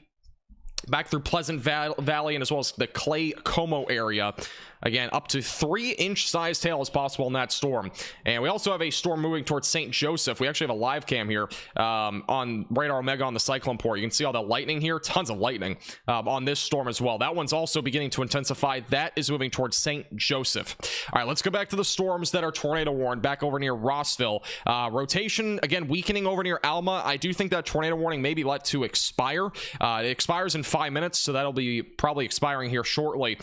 back through Pleasant Valley, and as well as the Clay Como area. Again, up to 3-inch sized hail is possible in that storm. And we also have a storm moving towards St. Joseph. We actually have a live cam here on Radar Omega on the cyclone port. You can see all the lightning here. Tons of lightning on this storm as well. That one's also beginning to intensify. That is moving towards St. Joseph. All right, let's go back to the storms that are tornado warned back over near Rossville. Rotation, again, weakening over near Alma. I do think that tornado warning may be let to expire. It expires in 5 minutes, so that'll be probably expiring here shortly.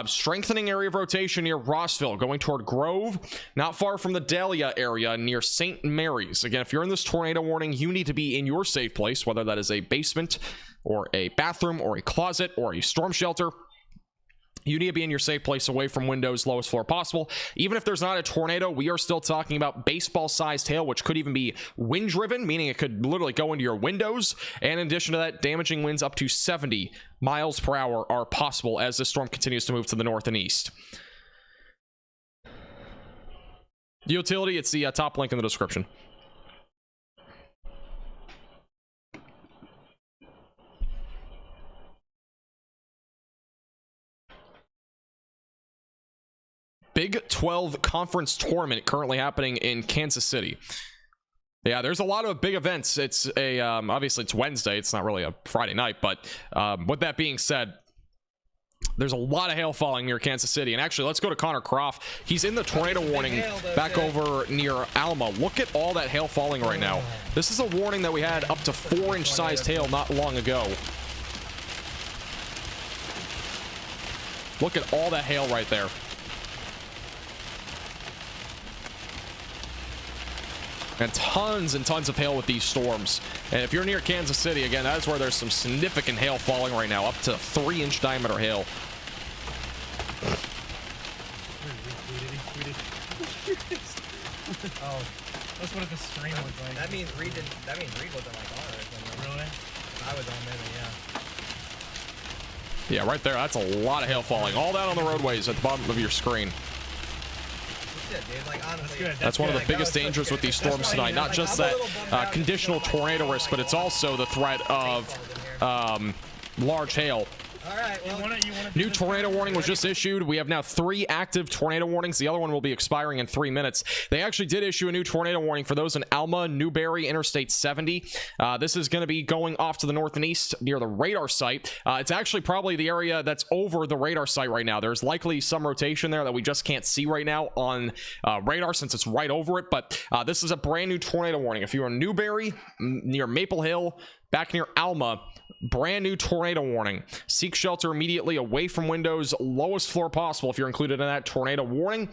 Strengthening area of rotation near Rossville, going toward Grove, not far from the Dahlia area near St. Mary's. Again, if you're in this tornado warning, you need to be in your safe place, whether that is a basement or a bathroom or a closet or a storm shelter. You need to be in your safe place away from windows, lowest floor possible. Even if there's not a tornado, we are still talking about baseball-sized hail, which could even be wind-driven, meaning it could literally go into your windows. And in addition to that, damaging winds up to 70 miles per hour are possible as this storm continues to move to the north and east. The utility, it's the top link in the description. Big 12 conference tournament currently happening in Kansas City. Yeah, there's a lot of big events. It's a obviously it's Wednesday. It's not really a Friday night, but with that being said, there's a lot of hail falling near Kansas City. And actually, let's go to Connor Croft. He's in the tornado warning back over near Alma. Look at all that hail falling right now. This is a warning that we had up to 4-inch sized hail not long ago. Look at all that hail right there. And tons of hail with these storms. And if you're near Kansas City, again, that's where there's some significant hail falling right now, up to 3-inch diameter hail. Oh, that's what the stream looked like. That means Reed wasn't like ours. Really? I was on there, yeah. Yeah, right there. That's a lot of hail falling. All that on the roadways at the bottom of your screen. Dude, like, honestly, that's one of the biggest dangers with these storms tonight. Not just that conditional tornado risk, but it's also the threat of large hail. All right, well, New tornado warning was just issued. We have now 3 active tornado warnings. The other one will be expiring in 3 minutes. They actually did issue a new tornado warning for those in Alma, Newberry, Interstate 70. This is going to be going off to the north and east near the radar site. It's actually probably the area that's over the radar site right now. There's likely some rotation there that we just can't see right now on radar since it's right over it. But this is a brand new tornado warning. If you're in Newberry, near Maple Hill, back near Alma, brand new tornado warning. Seek shelter immediately away from windows, lowest floor possible if you're included in that tornado warning.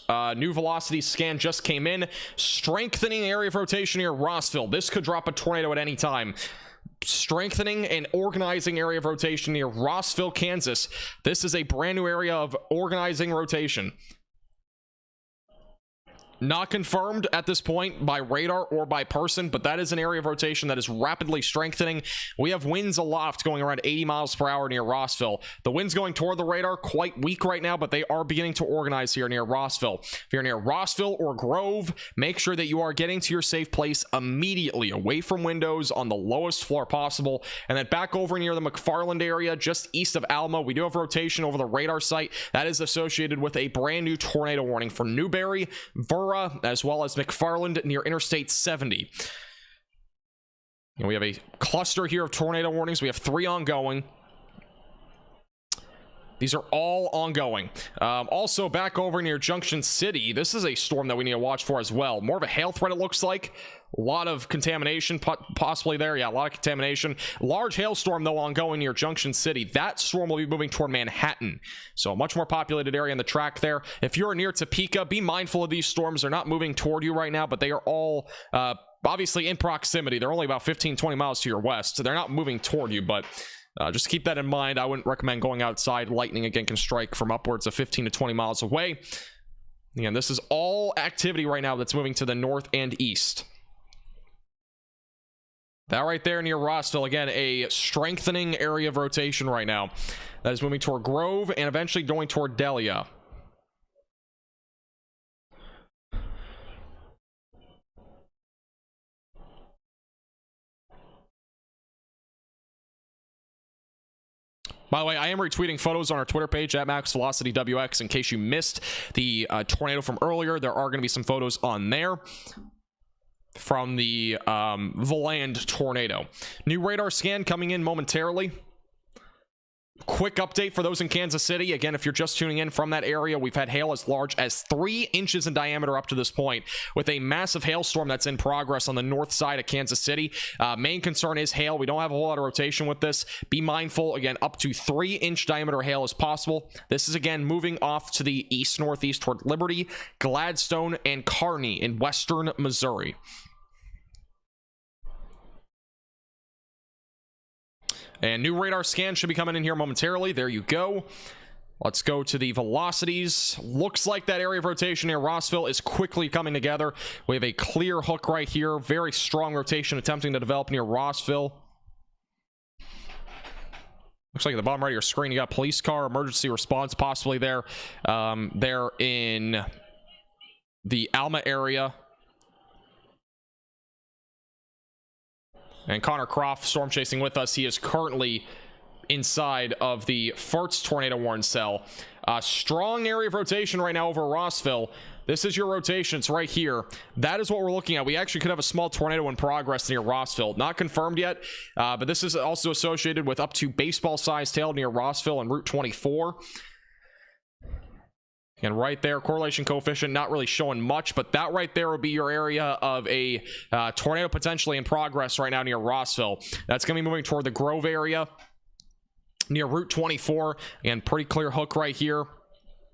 New velocity scan just came in. Strengthening area of rotation near Rossville. This could drop a tornado at any time. Strengthening and organizing area of rotation near Rossville, Kansas. This is a brand new area of organizing rotation. Not confirmed at this point by radar or by person, but that is an area of rotation that is rapidly strengthening. We have winds aloft going around 80 miles per hour near Rossville. The winds going toward the radar, quite weak right now, but they are beginning to organize here near Rossville. If you're near Rossville or Grove, make sure that you are getting to your safe place immediately, away from windows on the lowest floor possible. And then back over near the McFarland area, just east of Alma, we do have rotation over the radar site. That is associated with a brand new tornado warning for Newberry, Verra, Vura, as well as McFarland near Interstate 70. And we have a cluster here of tornado warnings. We have 3 ongoing. These are all ongoing. Also, back over near Junction City, this is a storm that we need to watch for as well. More of a hail threat, it looks like. A lot of contamination possibly there. Yeah, a lot of contamination. Large hailstorm, though, ongoing near Junction City. That storm will be moving toward Manhattan. So a much more populated area on the track there. If you're near Topeka, be mindful of these storms. They're not moving toward you right now, but they are all obviously in proximity. They're only about 15-20 miles to your west. So they're not moving toward you, but just keep that in mind. I wouldn't recommend going outside. Lightning, again, can strike from upwards of 15 to 20 miles away. Again, this is all activity right now that's moving to the north and east. That right there near Rossville, again, a strengthening area of rotation right now. That is moving toward Grove and eventually going toward Delia. By the way, I am retweeting photos on our Twitter page at MaxVelocityWX in case you missed the tornado from earlier. There are going to be some photos on there from the Valand tornado. New radar scan coming in momentarily. Quick update for those in Kansas City. Again, if you're just tuning in from that area, we've had hail as large as 3 inches in diameter up to this point, with a massive hailstorm that's in progress on the north side of Kansas City. Main concern is hail. We don't have a whole lot of rotation with this. Be mindful, again, up to 3-inch diameter hail is possible. This is, again, moving off to the east-northeast toward Liberty, Gladstone, and Kearney in western Missouri. And new radar scan should be coming in here momentarily. There you go. Let's go to the velocities. Looks like that area of rotation near Rossville is quickly coming together. We have a clear hook right here. Very strong rotation attempting to develop near Rossville. Looks like at the bottom right of your screen, you got police car, emergency response possibly there. They're in the Alma area. And Connor Croft, storm chasing with us. He is currently inside of the Furtz tornado warn cell. Strong area of rotation right now over Rossville. This is your rotation. It's right here. That is what we're looking at. We actually could have a small tornado in progress near Rossville. Not confirmed yet, but this is also associated with up to baseball-sized hail near Rossville and Route 24. And right there, correlation coefficient not really showing much, but that right there would be your area of a tornado potentially in progress right now near Rossville. That's going to be moving toward the Grove area near Route 24. And pretty clear hook right here.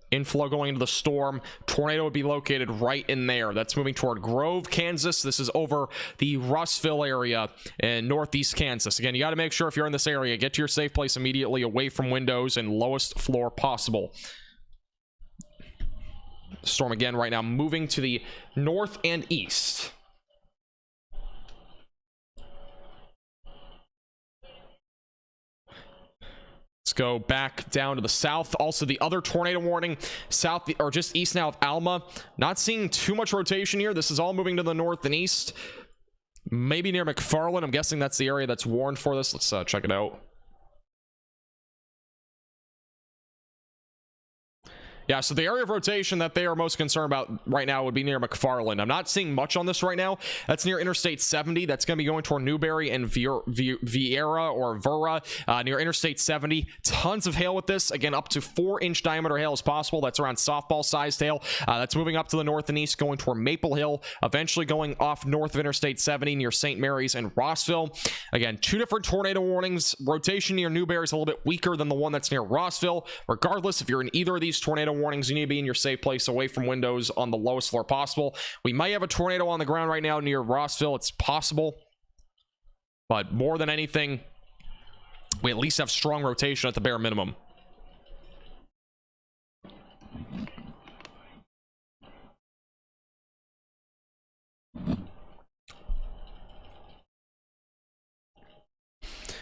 Inflow going into the storm. Tornado would be located right in there. That's moving toward Grove, Kansas. This is over the Russville area in northeast Kansas. Again, you got to make sure if you're in this area, get to your safe place immediately, away from windows and lowest floor possible. Storm again right now moving to the north and east. Let's go back down to the south. Also, the other tornado warning south or just east now of Alma. Not seeing too much rotation here. This is all moving to the north and east. Maybe near McFarland. I'm guessing that's the area that's warned for this. Let's check it out. Yeah, so the area of rotation that they are most concerned about right now would be near McFarland. I'm not seeing much on this right now. That's near Interstate 70. That's going to be going toward Newberry and Vieira or Vura near Interstate 70. Tons of hail with this. Again, up to 4-inch diameter hail is possible. That's around softball-sized hail. That's moving up to the north and east, going toward Maple Hill, eventually going off north of Interstate 70 near St. Mary's and Rossville. Again, 2 different tornado warnings. Rotation near Newberry is a little bit weaker than the one that's near Rossville. Regardless, if you're in either of these tornado warnings, you need to be in your safe place away from windows on the lowest floor possible. We might have a tornado on the ground right now near Rossville. It's possible, but more than anything, we at least have strong rotation at the bare minimum.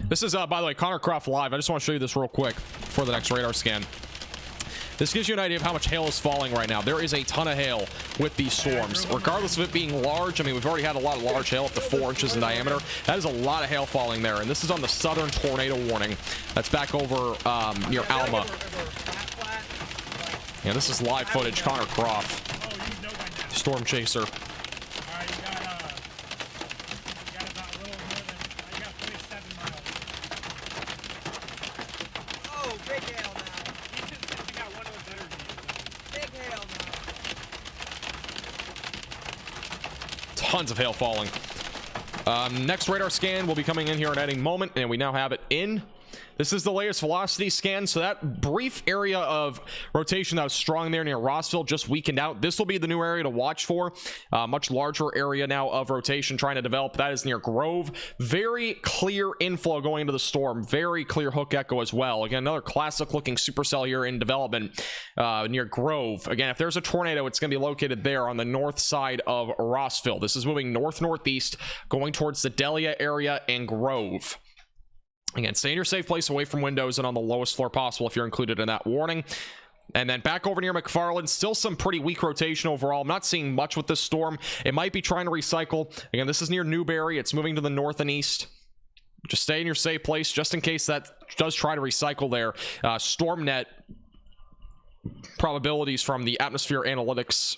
This is by the way, Connor Croft live. I just want to show you this real quick for the next radar scan. This gives you an idea of how much hail is falling right now. There is a ton of hail with these storms. Regardless of it being large, I mean, we've already had a lot of large hail up to 4 inches in diameter. That is a lot of hail falling there. And this is on the southern tornado warning. That's back over near Alma. Yeah, this is live footage. Connor Croft. Just storm chaser. All right, you got about a little more than, you got 27 miles. Oh, big hail now. You got one of the better views. Big hail now. Tons of hail falling. Next radar scan will be coming in here in any moment, and we now have it in. This is the latest velocity scan, so that brief area of rotation that was strong there near Rossville just weakened out. This will be the new area to watch for. Much larger area now of rotation trying to develop. That is near Grove. Very clear inflow going into the storm. Very clear hook echo as well. Again, another classic looking supercell here in development near Grove. Again, if there's a tornado, it's going to be located there on the north side of Rossville. This is moving north-northeast, going towards the Delia area and Grove. Again, stay in your safe place away from windows and on the lowest floor possible if you're included in that warning. And then back over near McFarland, still some pretty weak rotation overall. I'm not seeing much with this storm. It might be trying to recycle. Again, this is near Newberry. It's moving to the north and east. Just stay in your safe place just in case that does try to recycle there. StormNet probabilities from the atmosphere analytics,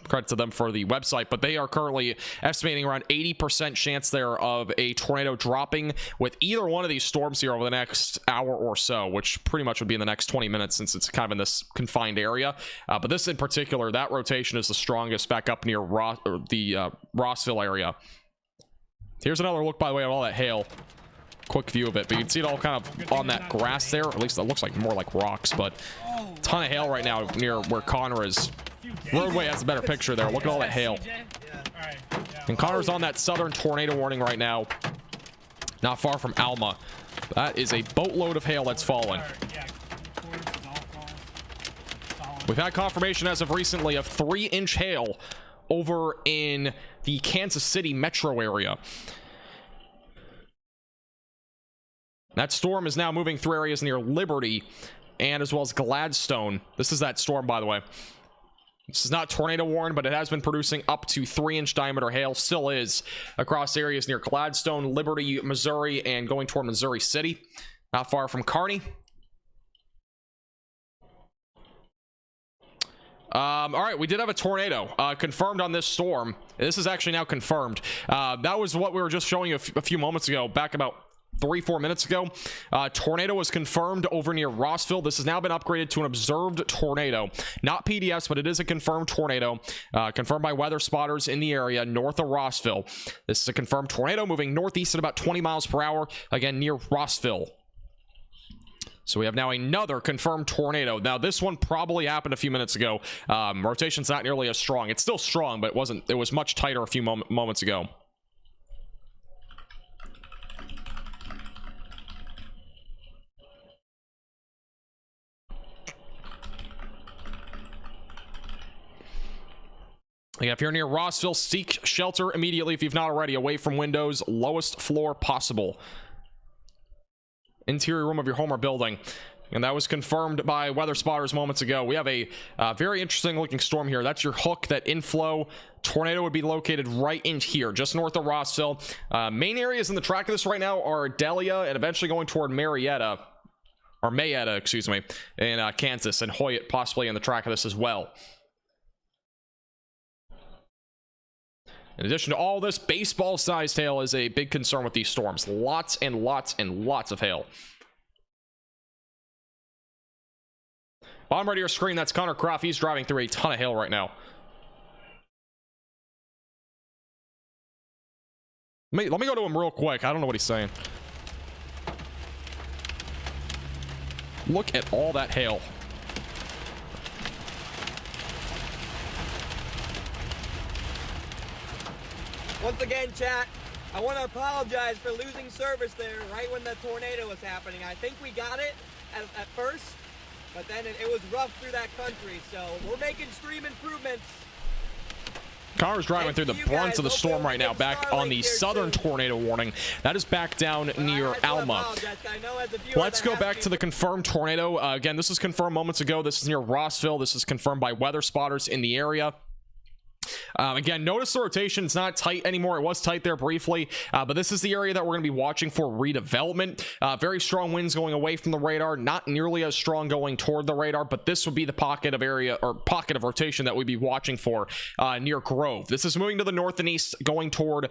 credit to them for the website, but they are currently estimating around 80% chance there of a tornado dropping with either one of these storms here over the next hour or so, which pretty much would be in the next 20 minutes since it's kind of in this confined area. But this in particular, that rotation is the strongest back up near Rossville area. Here's another look, by the way, at all that hail. Quick view of it, but you can see it all kind of on that grass there. At least it looks like more like rocks, but ton of hail right now near where Connor is. Roadway has a better picture there. Look at all that hail. And Connor's on that southern tornado warning right now, not far from Alma. That is a boatload of hail that's falling. We've had confirmation as of recently of 3-inch hail over in the Kansas City metro area. That storm is now moving through areas near Liberty and as well as Gladstone. This is that storm, by the way. This is not tornado warned, but it has been producing up to 3-inch diameter hail. Still is across areas near Gladstone, Liberty, Missouri, and going toward Missouri City. Not far from Kearney. All right, we did have a tornado confirmed on this storm. This is actually now confirmed. That was what we were just showing you a few moments ago, back about 3-4 minutes ago. Tornado was confirmed over near Rossville. This has now been upgraded to an observed tornado. Not PDS, but it is a confirmed tornado. Confirmed by weather spotters in the area north of Rossville. This is a confirmed tornado moving northeast at about 20 miles per hour, again near Rossville. So we have now another confirmed tornado. Now this one probably happened a few minutes ago. Rotation's not nearly as strong. It's still strong, but it was much tighter a few moments ago. Yeah, if you're near Rossville, seek shelter immediately if you've not already, away from windows, lowest floor possible. Interior room of your home or building. And that was confirmed by weather spotters moments ago. We have a very interesting looking storm here. That's your hook, that inflow. Tornado would be located right in here, just north of Rossville. Main areas in the track of this right now are Delia and eventually going toward Mayetta, excuse me, in Kansas, and Hoyt possibly in the track of this as well. In addition to all this, baseball-sized hail is a big concern with these storms. Lots and lots and lots of hail. Bottom right of your screen, that's Connor Croft. He's driving through a ton of hail right now. Let me go to him real quick. I don't know what he's saying. Look at all that hail. Once again, chat, I want to apologize for losing service there right when the tornado was happening. I think we got it at first, but then it was rough through that country, so we're making stream improvements. Connor's driving through the brunt of the storm right now, back on the southern tornado warning. That is back down near Alma. Let's go back to the confirmed tornado. Again, this was confirmed moments ago. This is near Rossville. This is confirmed by weather spotters in the area. Again, notice the rotation. It's not tight anymore. It was tight there briefly, but this is the area that we're going to be watching for redevelopment. Very strong winds going away from the radar, not nearly as strong going toward the radar, but this would be the pocket of area or pocket of rotation that we'd be watching for near Grove. This is moving to the north and east, going toward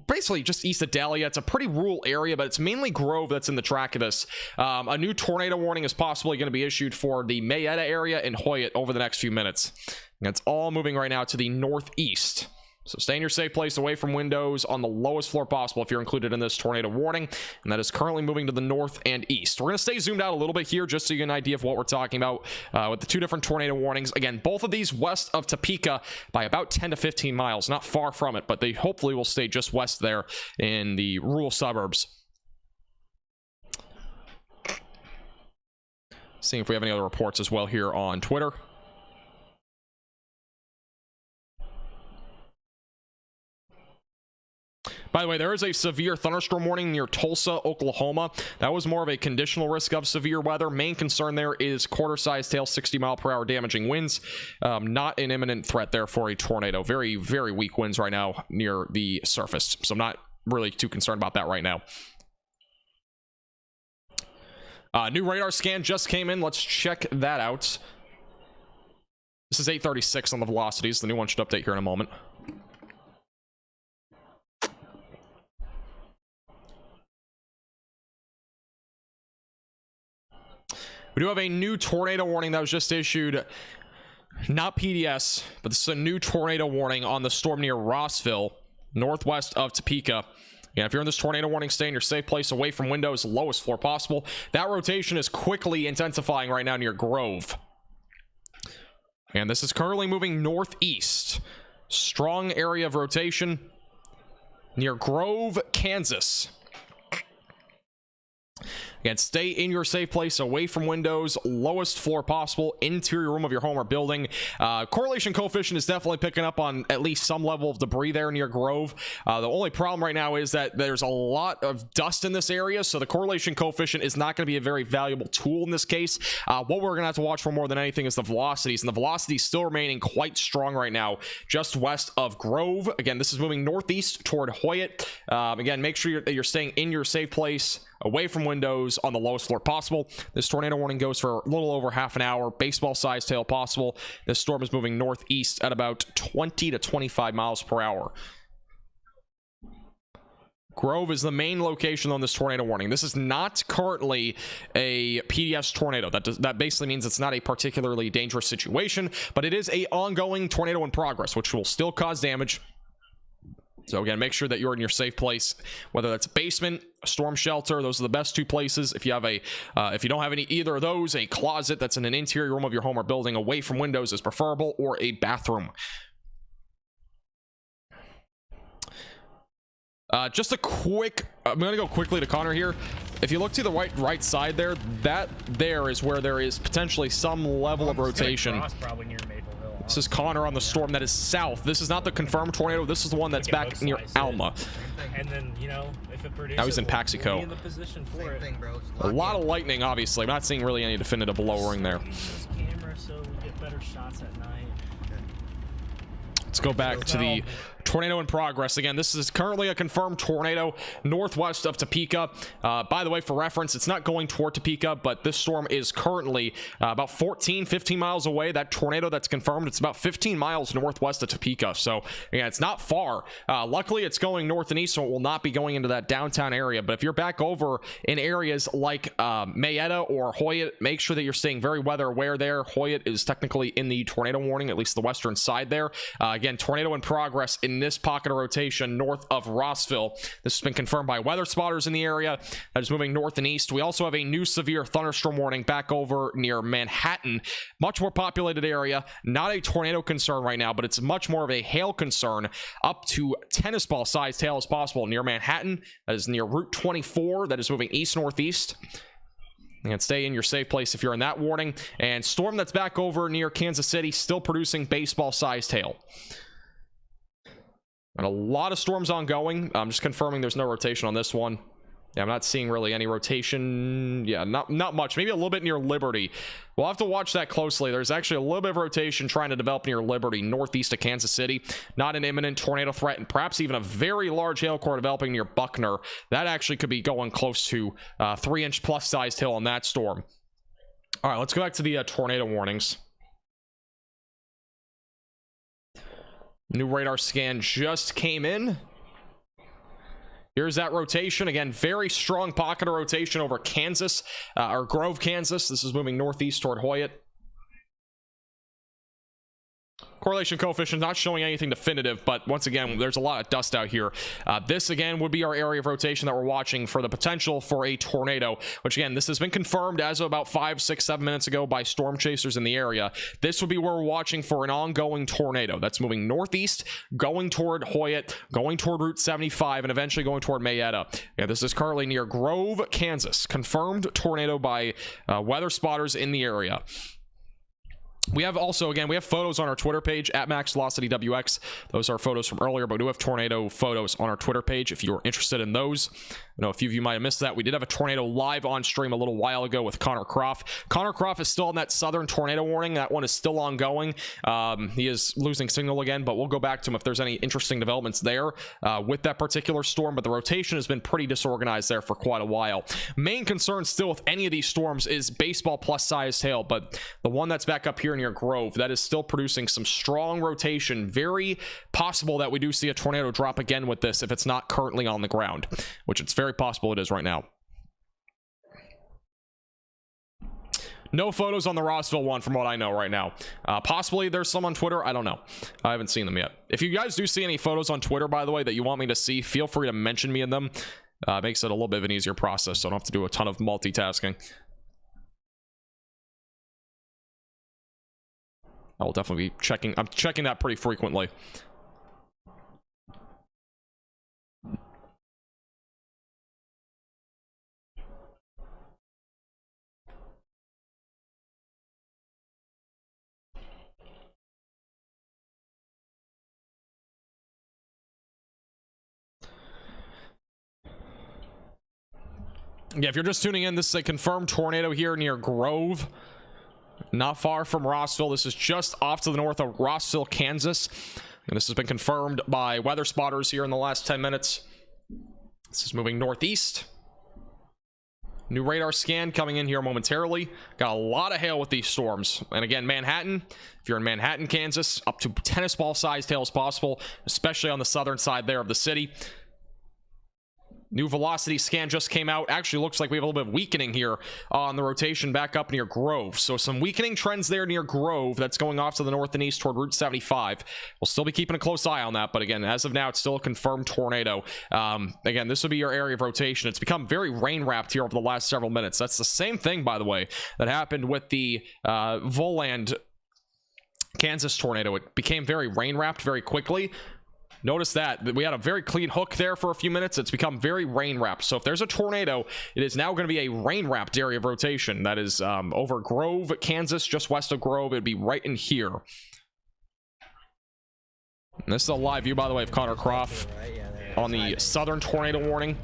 basically just east of Dahlia. It's a pretty rural area, but it's mainly Grove that's in the track of this. A new tornado warning is possibly going to be issued for the Mayetta area and Hoyt over the next few minutes. It's all moving right now to the northeast. So stay in your safe place away from windows on the lowest floor possible if you're included in this tornado warning. And that is currently moving to the north and east. We're going to stay zoomed out a little bit here just so you get an idea of what we're talking about with the two different tornado warnings. Again, both of these west of Topeka by about 10 to 15 miles. Not far from it, but they hopefully will stay just west there in the rural suburbs. Seeing if we have any other reports as well here on Twitter. By the way, there is a severe thunderstorm warning near Tulsa, Oklahoma. That was more of a conditional risk of severe weather. Main concern there is quarter-sized hail, 60-mile-per-hour damaging winds. Not an imminent threat there for a tornado. Very, very weak winds right now near the surface. So I'm not really too concerned about that right now. New radar scan just came in. Let's check that out. This is 836 on the velocities. The new one should update here in a moment. We do have a new tornado warning that was just issued. Not PDS, but this is a new tornado warning on the storm near Rossville, northwest of Topeka. And if you're in this tornado warning, stay in your safe place away from windows, lowest floor possible. That rotation is quickly intensifying right now near Grove. And this is currently moving northeast. Strong area of rotation near Grove, Kansas. Again, stay in your safe place away from windows, lowest floor possible, interior room of your home or building. Correlation coefficient is definitely picking up on at least some level of debris there near Grove. The only problem right now is that there's a lot of dust in this area, so the correlation coefficient is not going to be a very valuable tool in this case. What we're going to have to watch for more than anything is the velocities, and the velocities still remaining quite strong right now, just west of Grove. Again, this is moving northeast toward Hoyt. Again, make sure that you're staying in your safe place, away from windows on the lowest floor possible. This tornado warning goes for a little over half an hour. Baseball sized hail possible. This storm is moving northeast at about 20 to 25 miles per hour. Grove is the main location on this tornado warning. This is not currently a PDS tornado. That basically means it's not a particularly dangerous situation, but it is a ongoing tornado in progress, which will still cause damage. So again, make sure that you're in your safe place, whether that's a basement, a storm shelter. Those are the best two places. If you have if you don't have either of those, a closet that's in an interior room of your home or building away from windows is preferable, or a bathroom. Just a quick, I'm going to go quickly to Connor here. If you look to the right side there, that there is where there is potentially some level of rotation. Probably near Maple Hill. This is Connor on the storm that is south. This is not the confirmed tornado. This is the one that's back near Alma. And then, you know, if it produces, now he's in Paxico. in the position for it. A lot of lightning, obviously. I'm not seeing really any definitive lowering there. Use this camera so we get better shots at night. Let's go back to the tornado in progress. Again, this is currently a confirmed tornado northwest of Topeka. By the way, for reference, it's not going toward Topeka, but this storm is currently about 15 miles away. That tornado that's confirmed, it's about 15 miles northwest of Topeka. So, again, it's not far. Luckily, it's going north and east, so it will not be going into that downtown area. But if you're back over in areas like Mayetta or Hoyt, make sure that you're staying very weather aware there. Hoyt is technically in the tornado warning, at least the western side there. Again, tornado in progress in this pocket of rotation north of Rossville. This has been confirmed by weather spotters in the area. That is moving north and east. We also have a new severe thunderstorm warning back over near Manhattan. Much more populated area. Not a tornado concern right now, but it's much more of a hail concern. Up to tennis ball sized hail as possible near Manhattan. That is near Route 24. That is moving east-northeast. And stay in your safe place if you're in that warning. And storm that's back over near Kansas City, still producing baseball sized hail. And a lot of storms ongoing. I'm just confirming there's no rotation on this one. Yeah, I'm not seeing really any rotation. Yeah, not much. Maybe a little bit near Liberty. We'll have to watch that closely. There's actually a little bit of rotation trying to develop near Liberty, northeast of Kansas City. Not an imminent tornado threat, and perhaps even a very large hail core developing near Buckner. That actually could be going close to 3-inch plus sized hail on that storm. All right, let's go back to the tornado warnings. New radar scan just came in. Here's that rotation. Again, very strong pocket of rotation over Kansas, or Grove, Kansas. This is moving northeast toward Hoyt. Correlation coefficient not showing anything definitive, but once again, there's a lot of dust out here. This again would be our area of rotation that we're watching for the potential for a tornado, which again, this has been confirmed as of about 5, 6, 7 minutes ago by storm chasers in the area. This would be where we're watching for an ongoing tornado that's moving northeast, going toward Hoyt, going toward Route 75, and eventually going toward Mayetta. Yeah, this is currently near Grove, Kansas. Confirmed tornado by weather spotters in the area. We have also, again, we have photos on our Twitter page at Max Velocity WX. Those are photos from earlier, but we do have tornado photos on our Twitter page if you're interested in those. I know a few of you might have missed that. We did have a tornado live on stream a little while ago with Connor Croft. Connor Croft is still on that southern tornado warning. That one is still ongoing. He is losing signal again, but we'll go back to him if there's any interesting developments there with that particular storm. But the rotation has been pretty disorganized there for quite a while. Main concern still with any of these storms is baseball plus sized hail, but the one that's back up here near Grove, that is still producing some strong rotation. Very possible that we do see a tornado drop again with this if it's not currently on the ground, which it's very possible it is right now. No photos on the Rossville one from what I know right now. Possibly there's some on Twitter. I don't know. I haven't seen them yet. If you guys do see any photos on Twitter, by the way, that you want me to see, feel free to mention me in them. Makes it a little bit of an easier process, so I don't have to do a ton of multitasking. I'll definitely be checking. I'm checking that pretty frequently. Yeah, if you're just tuning in, this is a confirmed tornado here near Grove. Not far from Rossville. This is just off to the north of Rossville, Kansas. And this has been confirmed by weather spotters here in the last 10 minutes. This is moving northeast. New radar scan coming in here momentarily. Got a lot of hail with these storms. And again, Manhattan, if you're in Manhattan, Kansas, up to tennis ball sized hail is possible, especially on the southern side there of the city. New velocity scan just came out. Actually looks like we have a little bit of weakening here on the rotation back up near Grove. So some weakening trends there near Grove. That's going off to the north and east toward Route 75. We'll still be keeping a close eye on that. But again, as of now, it's still a confirmed tornado. Again, this would be your area of rotation. It's become very rain wrapped here over the last several minutes. That's the same thing, by the way, that happened with the Voland Kansas tornado. It became very rain wrapped very quickly. Notice that we had a very clean hook there for a few minutes. It's become very rain wrapped. So if there's a tornado, it is now going to be a rain wrapped area of rotation. That is over Grove, Kansas, just west of Grove. It'd be right in here. And this is a live view, by the way, of Connor Croft on the southern tornado warning.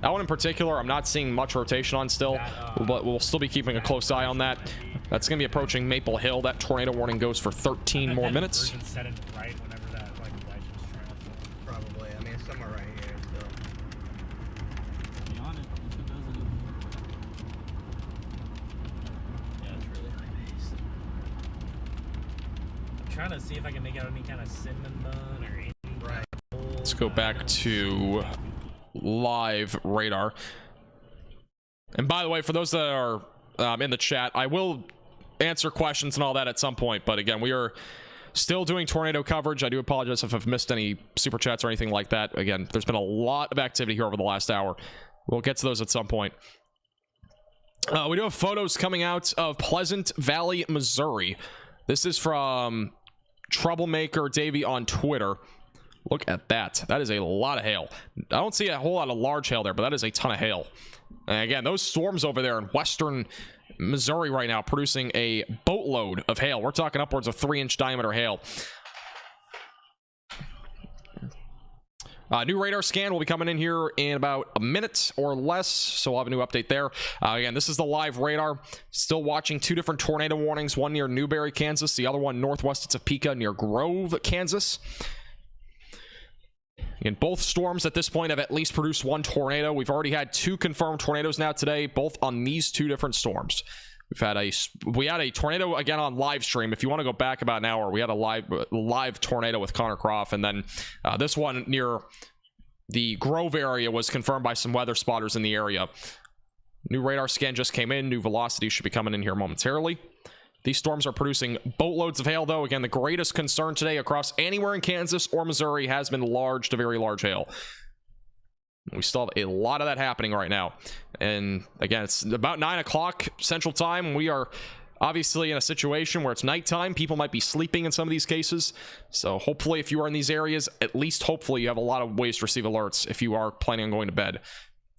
That one in particular, I'm not seeing much rotation on still, but we'll still be keeping a close eye on that. That's going to be approaching Maple Hill. That tornado warning goes for 13 more minutes. Probably. I mean, it's somewhere right here still. Be on it. If it doesn't. Yeah, it's really high base. I'm trying to see if I can make out any kind of cinnamon bun or anything. Right. Let's go back to live radar. And by the way, for those that are in the chat, I will answer questions and all that at some point, but again, we are still doing tornado coverage. I do apologize if I've missed any super chats or anything like that. Again, there's been a lot of activity here over the last hour. We'll get to those at some point. We do have photos coming out of Pleasant Valley, Missouri. This is from Troublemaker Davey on Twitter. Look at that. That is a lot of hail. I don't see a whole lot of large hail there, but that is a ton of hail. And again, those storms over there in western Missouri right now producing a boatload of hail. We're talking upwards of 3-inch diameter hail. New radar scan will be coming in here in about a minute or less, so we'll have a new update there. Again, this is the live radar. Still watching 2 different tornado warnings, one near Newberry, Kansas, the other one northwest of Topeka near Grove, Kansas. And both storms at this point have at least produced 1 tornado. We've already had 2 confirmed tornadoes now today, both on these 2 different storms. We had a tornado again on live stream. If you want to go back about an hour, we had a live tornado with Connor Croft, and then this one near the Grove area was confirmed by some weather spotters in the area. New radar scan just came in. New velocity should be coming in here momentarily. These storms are producing boatloads of hail, though. Again, the greatest concern today across anywhere in Kansas or Missouri has been large to very large hail. We still have a lot of that happening right now. And again, it's about 9 o'clock Central Time. We are obviously in a situation where it's nighttime. People might be sleeping in some of these cases. So hopefully, if you are in these areas, at least hopefully you have a lot of ways to receive alerts if you are planning on going to bed.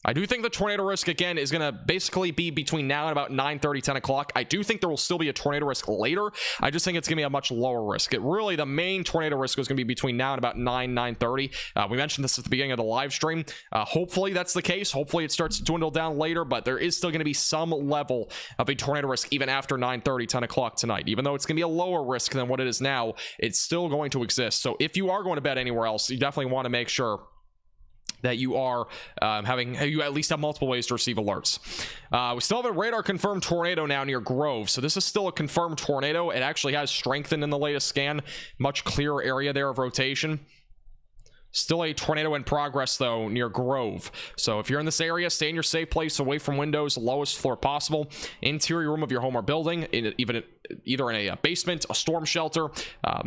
I do think the tornado risk, again, is going to basically be between now and about 9:30, 10 o'clock. I do think there will still be a tornado risk later. I just think it's going to be a much lower risk. The main tornado risk is going to be between now and about 9:30. We mentioned this at the beginning of the live stream. Hopefully that's the case. Hopefully it starts to dwindle down later, but there is still going to be some level of a tornado risk even after 9:30, 10 o'clock tonight. Even though it's going to be a lower risk than what it is now, it's still going to exist. So if you are going to bed anywhere else, you definitely want to make sure that you are you at least have multiple ways to receive alerts. We still have a radar confirmed tornado now near Grove, so this is still a confirmed tornado. It actually has strengthened in the latest scan. Much clearer area there of rotation. Still a tornado in progress, though, near Grove. So if you're in this area, stay in your safe place, away from windows, lowest floor possible. Interior room of your home or building, either in a basement, a storm shelter.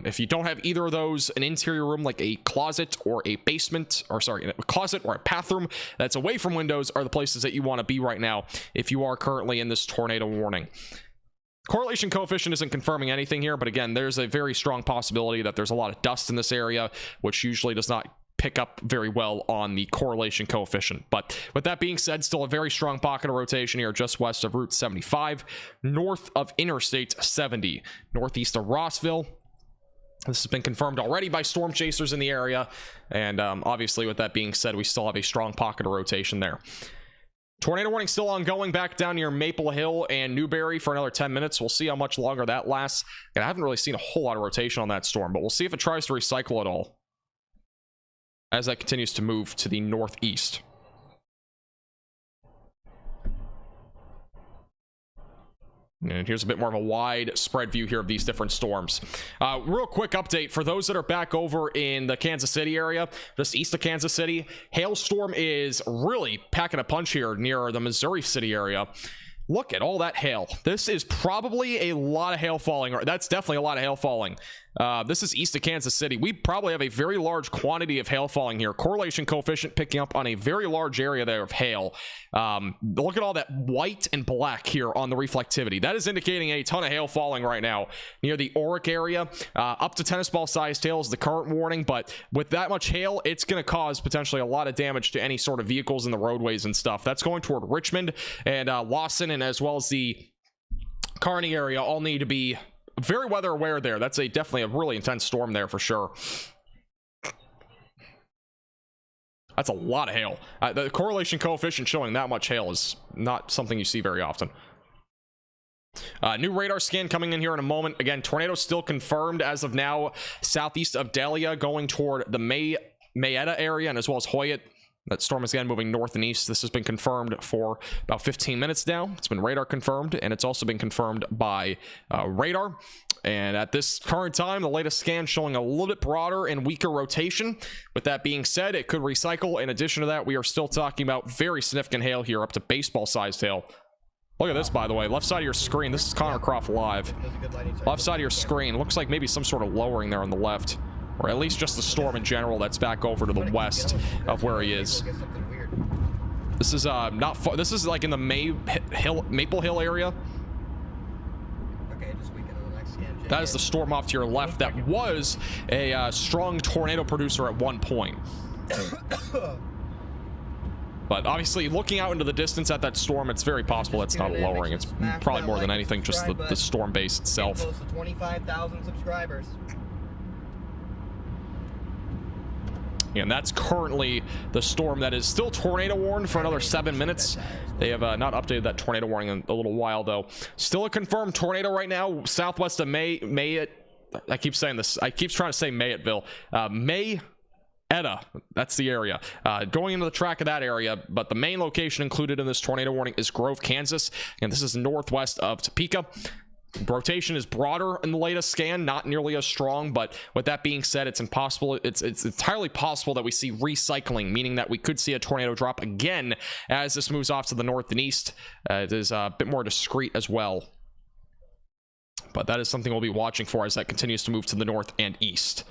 If you don't have either of those, an interior room like a closet or a basement, or sorry, a closet or a bathroom that's away from windows are the places that you want to be right now if you are currently in this tornado warning. Correlation coefficient isn't confirming anything here, but again, there's a very strong possibility that there's a lot of dust in this area, which usually does not pick up very well on the correlation coefficient. But with that being said, still a very strong pocket of rotation here just west of Route 75, north of Interstate 70, northeast of Rossville. This has been confirmed already by storm chasers in the area, and obviously with that being said, we still have a strong pocket of rotation there. Tornado warning still ongoing back down near Maple Hill and Newberry for another 10 minutes. We'll see how much longer that lasts. And I haven't really seen a whole lot of rotation on that storm, but we'll see if it tries to recycle at all as that continues to move to the northeast. And here's a bit more of a wide spread view here of these different storms. Real quick update for those that are back over in the Kansas City area, just east of Kansas City. Hailstorm is really packing a punch here near the Missouri City area. Look at all that hail. This is probably a lot of hail falling. That's definitely a lot of hail falling. This is east of Kansas City. We probably have a very large quantity of hail falling here. Correlation coefficient picking up on a very large area there of hail. Look at all that white and black here on the reflectivity. That is indicating a ton of hail falling right now near the Oric area. Up to tennis ball sized hail is the current warning, but with that much hail, it's going to cause potentially a lot of damage to any sort of vehicles in the roadways and stuff. That's going toward Richmond and Lawson, and as well as the Kearney area all need to be very weather aware there. That's definitely a really intense storm there for sure. That's a lot of hail. The correlation coefficient showing that much hail is not something you see very often. New radar scan coming in here in a moment. Again, tornado still confirmed as of now southeast of Dahlia, going toward the Mayetta area and as well as Hoyt. That storm is again moving north and east. This has been confirmed for about 15 minutes now. It's been radar confirmed, and it's also been confirmed by radar. And at this current time, the latest scan showing a little bit broader and weaker rotation. With that being said, it could recycle. In addition to that, we are still talking about very significant hail here, up to baseball-sized hail. Look at this, by the way. Left side of your screen. This is Connor Croft live. Left side of your screen. Looks like maybe some sort of lowering there on the left. Or at least just the storm in general that's back over to the west of where he is. This is not far. This is like in the Maple Hill area. Okay, just weaken on the next scan. That is the storm off to your left. That was a strong tornado producer at one point. But obviously, looking out into the distance at that storm, it's very possible it's not a lowering. It's probably more than anything just the storm base itself. Close to 25,000 subscribers. And that's currently the storm that is still tornado warned for another 7 minutes. They have not updated that tornado warning in a little while, though. Still a confirmed tornado right now, southwest of I keep saying this. I keep trying to say Mayettville. Etta, that's the area. Going into the track of that area, but the main location included in this tornado warning is Grove, Kansas, and this is northwest of Topeka. Rotation is broader in the latest scan, not nearly as strong, but with that being said, it's entirely possible that we see recycling, meaning that we could see a tornado drop again as this moves off to the north and east. It is a bit more discreet as well, but that is something we'll be watching for as that continues to move to the north and east.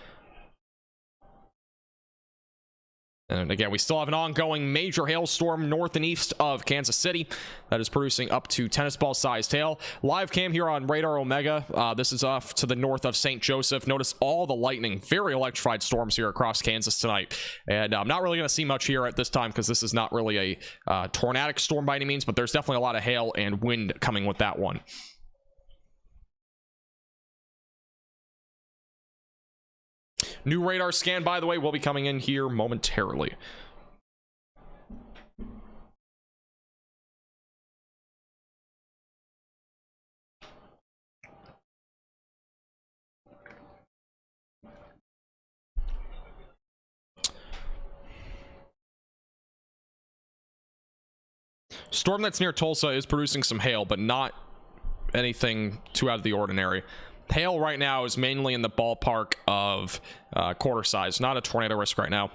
And again, we still have an ongoing major hailstorm north and east of Kansas City that is producing up to tennis ball sized hail. Live cam here on Radar Omega. This is off to the north of St. Joseph. Notice all the lightning, very electrified storms here across Kansas tonight. And I'm not really going to see much here at this time because this is not really a tornadic storm by any means, but there's definitely a lot of hail and wind coming with that one. New radar scan, by the way, will be coming in here momentarily. Storm that's near Tulsa is producing some hail, but not anything too out of the ordinary. Hail right now is mainly in the ballpark of quarter size, not a tornado risk right now.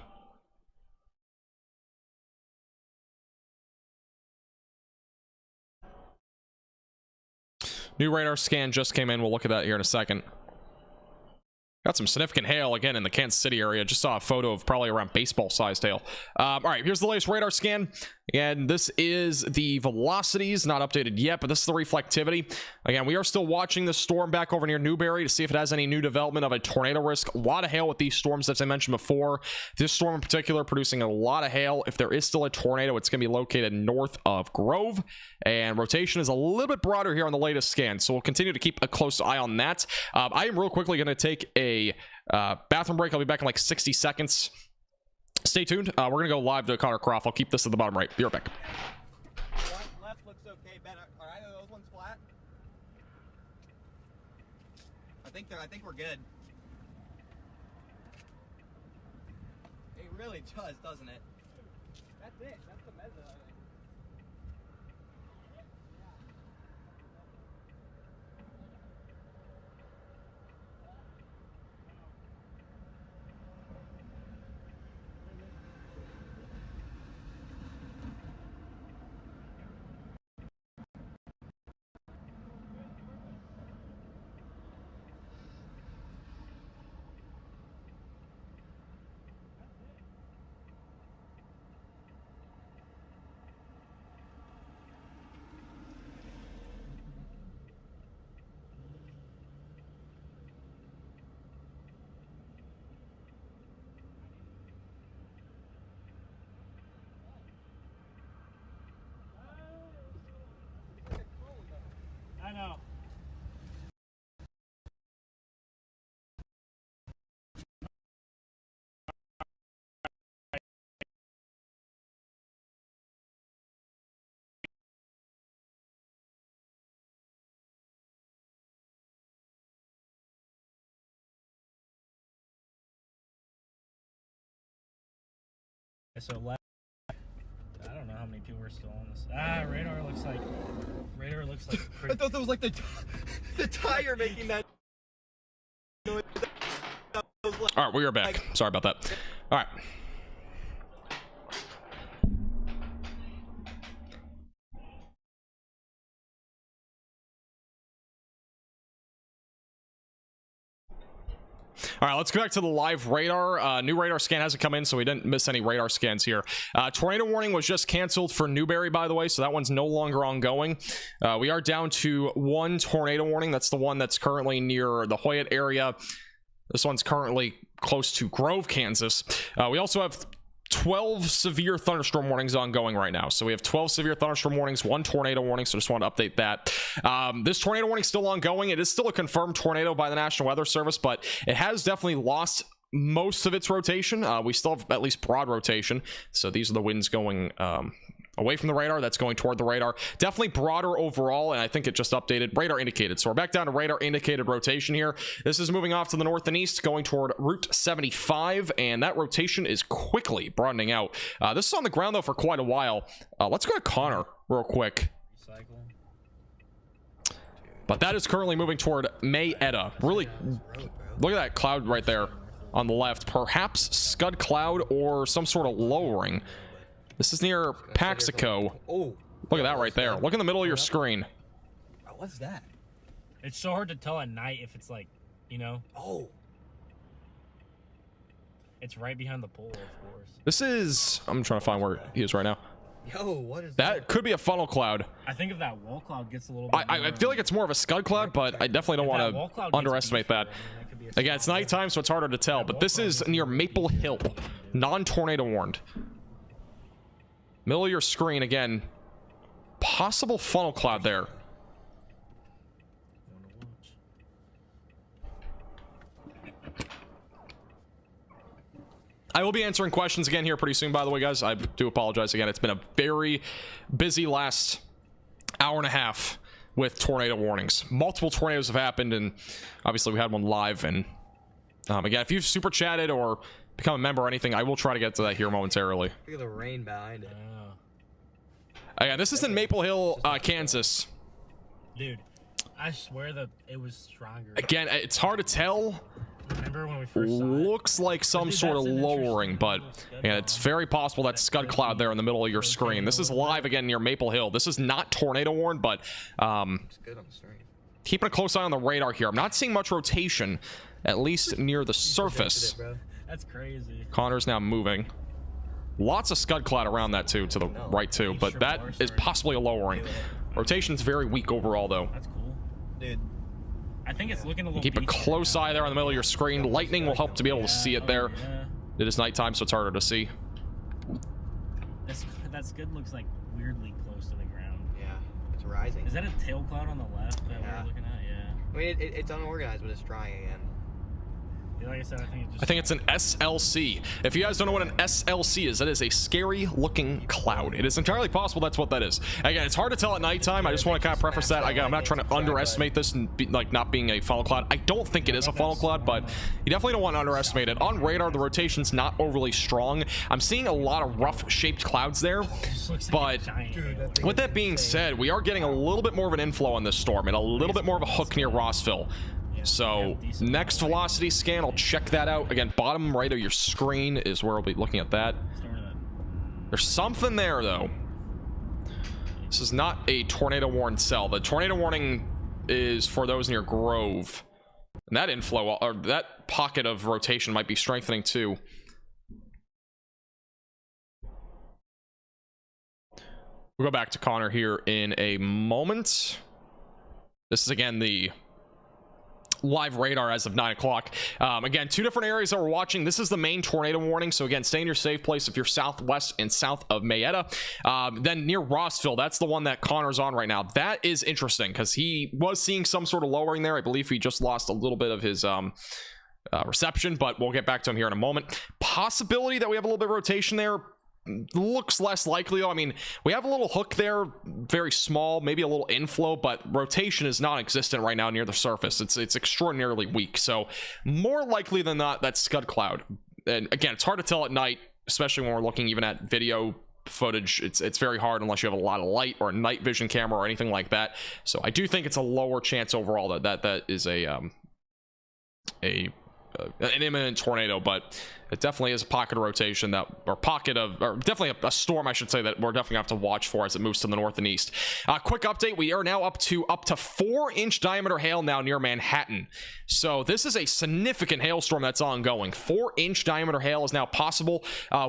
New radar scan just came in. We'll look at that here in a second. Got some significant hail again in the Kansas City area. Just saw a photo of probably around baseball-sized hail. All right, here's the latest radar scan. And this is the velocities, not updated yet, but this is the reflectivity. Again, we are still watching the storm back over near Newberry to see if it has any new development of a tornado risk. A lot of hail with these storms, as I mentioned before. This storm in particular producing a lot of hail. If there is still a tornado, it's going to be located north of Grove. And rotation is a little bit broader here on the latest scan, so we'll continue to keep a close eye on that. I am real quickly going to take a bathroom break. I'll be back in like 60 seconds. Stay tuned. We're going to go live to Connor Croft. I'll keep this at the bottom right. Be right back. Left looks okay. Ben, are either of those ones flat? I think we're good. It really does, doesn't it? That's it. That's the mezzo, I think. I know. So left. I don't know how many people are still on this. Radar looks like I thought that was like the tire making that noise. All right, we are back. Sorry about that. All right. All right, let's go back to the live radar. New radar scan hasn't come in, so we didn't miss any radar scans here. Tornado warning was just canceled for Newberry, by the way, so that one's no longer ongoing. We are down to one tornado warning. That's the one that's currently near the Hoyt area. This one's currently close to Grove, Kansas. We also have 12 severe thunderstorm warnings ongoing right now. So we have 12 severe thunderstorm warnings, one tornado warning, so just want to update that. This tornado warning is still ongoing. It is still a confirmed tornado by the National Weather Service, but it has definitely lost most of its rotation. We still have at least broad rotation. So these are the winds going away from the radar. That's going toward the radar. Definitely broader overall, and I think it just updated radar indicated. So we're back down to radar indicated rotation here. This is moving off to the north and east, going toward Route 75, and that rotation is quickly broadening out. This is on the ground, though, for quite a while. Let's go to Connor real quick. Recycle. But that is currently moving toward Mayetta. Really, look at that cloud right there on the left. Perhaps scud cloud or some sort of lowering. This is near Paxico. Oh, look at that right there. Look in the middle of your screen. oh, what's that? It's so hard to tell at night if it's like, you know, Oh, it's right behind the pole, of course. This is, I'm trying to find where he is right now. yo, what is That could be a funnel cloud. I think if that wall cloud gets a little bit I feel like it's more of a scud cloud, but I definitely don't want to underestimate that. Again, it's nighttime, so it's harder to tell, but this is near Maple Hill. Non-tornado warned. Middle of your screen again. Possible funnel cloud there. I will be answering questions again here pretty soon, by the way, guys. I do apologize again. It's been a very busy last hour and a half with tornado warnings. Multiple tornadoes have happened, and obviously we had one live. And again, if you've super chatted or become a member or anything, I will try to get to that here momentarily. Look at the rain behind it. Yeah, this is in Maple Hill, Kansas. Dude, I swear that it was stronger. Again, it's hard to tell. Remember when we first saw it? Looks like some sort of lowering, but yeah, it's very possible that scud cloud there in the middle of your screen. This is live again near Maple Hill. This is not tornado warned, but It's good on the stream. keeping a close eye on the radar here. I'm not seeing much rotation, at least near the surface. That's crazy. Connor's now moving. Lots of scud cloud around that too, to the right too, but that is possibly a lowering. Rotation's very weak overall, though. That's cool. Dude, I think it's looking a little Keep a beachy close now. eye there on the middle of your screen. Lightning will help to be able to see it there. Yeah. It is nighttime, so it's harder to see. That scud looks like weirdly close to the ground. yeah, it's rising. Is that a tail cloud on the left that Yeah. we're looking at? Yeah. I mean, it's unorganized, but it's trying again. Yeah, like I said, I think it's an SLC. If you guys don't know what an SLC is, that is a scary looking cloud. It is entirely possible that's what that is. Again, it's hard to tell at nighttime. I just want to kind of preface that. Again, I'm not trying to underestimate this and be, like, not being a funnel cloud. I don't think it is a funnel cloud, but you definitely don't want to underestimate it. On radar, the rotation's not overly strong. I'm seeing a lot of rough shaped clouds there, but with that being said, we are getting a little bit more of an inflow on this storm and a little bit more of a hook near Rossville. So next velocity scan, I'll check that out. Again, bottom right of your screen is where we'll be looking at that. There's something there, though. This is not a tornado warned cell. The tornado warning is for those near Grove. And that inflow, or that pocket of rotation might be strengthening too. We'll go back to Connor here in a moment. This is again the live radar as of 9 o'clock. Again, two different areas that we're watching. This is the main tornado warning, so again, stay in your safe place if you're southwest and south of Mayetta. Then near Rossville, that's the one that Connor's on right now. That is interesting because he was seeing some sort of lowering there. I believe he just lost a little bit of his reception, but we'll get back to him here in a moment. Possibility that we have a little bit of rotation there. Looks less likely though. I mean, we have a little hook there, very small, maybe a little inflow, but rotation is non-existent right now near the surface. It's extraordinarily weak, so more likely than not that's scud cloud. And again, it's hard to tell at night, especially when we're looking even at video footage. It's very hard unless you have a lot of light or a night vision camera or anything like that. So I do think it's a lower chance overall that is an imminent tornado, but it definitely is a pocket of rotation or definitely a storm, I should say, that we're definitely gonna have to watch for as it moves to the north and east. Quick update: we are now up to 4-inch diameter hail now near Manhattan. So this is a significant hailstorm that's ongoing. 4-inch diameter hail is now possible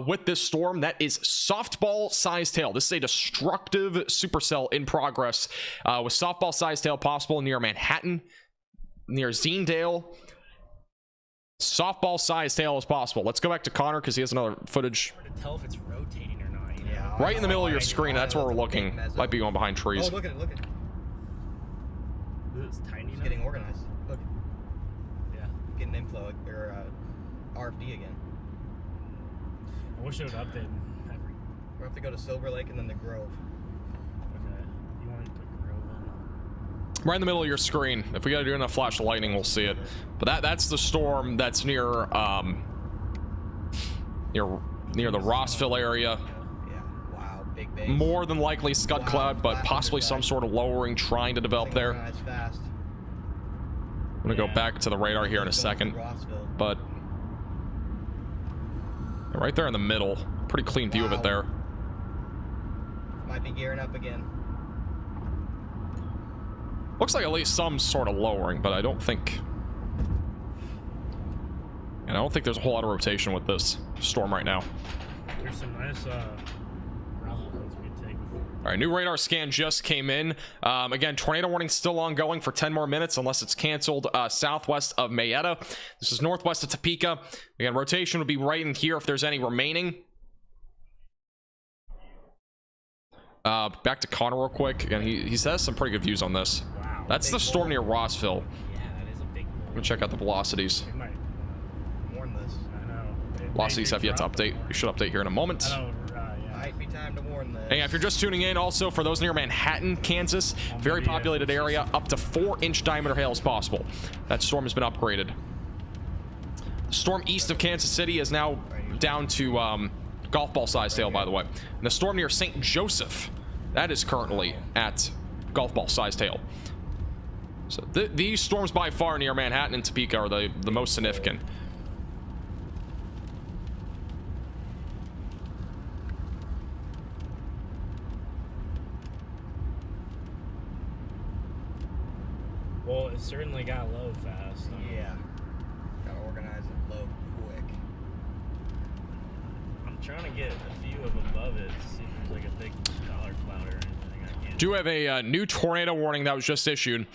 with this storm. That is softball-sized hail. This is a destructive supercell in progress with softball-sized hail possible near Manhattan, near Zenedale. Softball-sized hail is possible. Let's go back to Connor because he has another footage. Hard to tell if it's rotating or not. You know? Yeah, Right in the middle of your screen. That's where we're looking. Might be going behind trees. Oh, look at it, look at it. It's tiny. It's now. getting organized. Look, Yeah. getting inflow or RFD again. I wish it would update every. We'll have to go to Silver Lake and then the Grove. Okay. You want to put Grove in? Right in the middle of your screen. If we gotta do enough flash of lightning, we'll see it. But that's the storm that's near near the Rossville area. Yeah. Wow. Big base. More than likely scud Wow, cloud, but flat possibly some underside. sort of lowering trying to develop there. Synchronize fast. I'm gonna go back to the radar here in a Going to second, Rossville. but right there in the middle, pretty clean view of it Wow. there. Might be gearing up again. Looks like at least some sort of lowering, but I don't think there's a whole lot of rotation with this storm right now. There's some nice gravel roads we could take. All right, new radar scan just came in. Again, tornado warning still ongoing for 10 more minutes unless it's canceled southwest of Mayetta. This is northwest of Topeka. Again, rotation would be right in here if there's any remaining. Back to Connor real quick. Again, he says some pretty good views on this. Wow. That's the storm near Rossville. Yeah, that is a big I'm gonna check out the velocities. We might. Warn this. I know. Velocities have yet to update. We should update here in a moment. I know. Yeah. Might be time to warn this. And yeah, if you're just tuning in, also for those near Manhattan, Kansas, very populated area, up to 4-inch diameter hail is possible. That storm has been upgraded. The storm east of Kansas City is now down to golf ball sized hail, by the way. And the storm near St. Joseph, that is currently at golf ball sized hail. So these storms by far near Manhattan and Topeka are the most significant. Well, it certainly got low fast. Yeah. Gotta organize it low quick. I'm trying to get a few of above it to see if there's like a big dollar cloud or anything. I can't. Do have a new tornado warning that was just issued.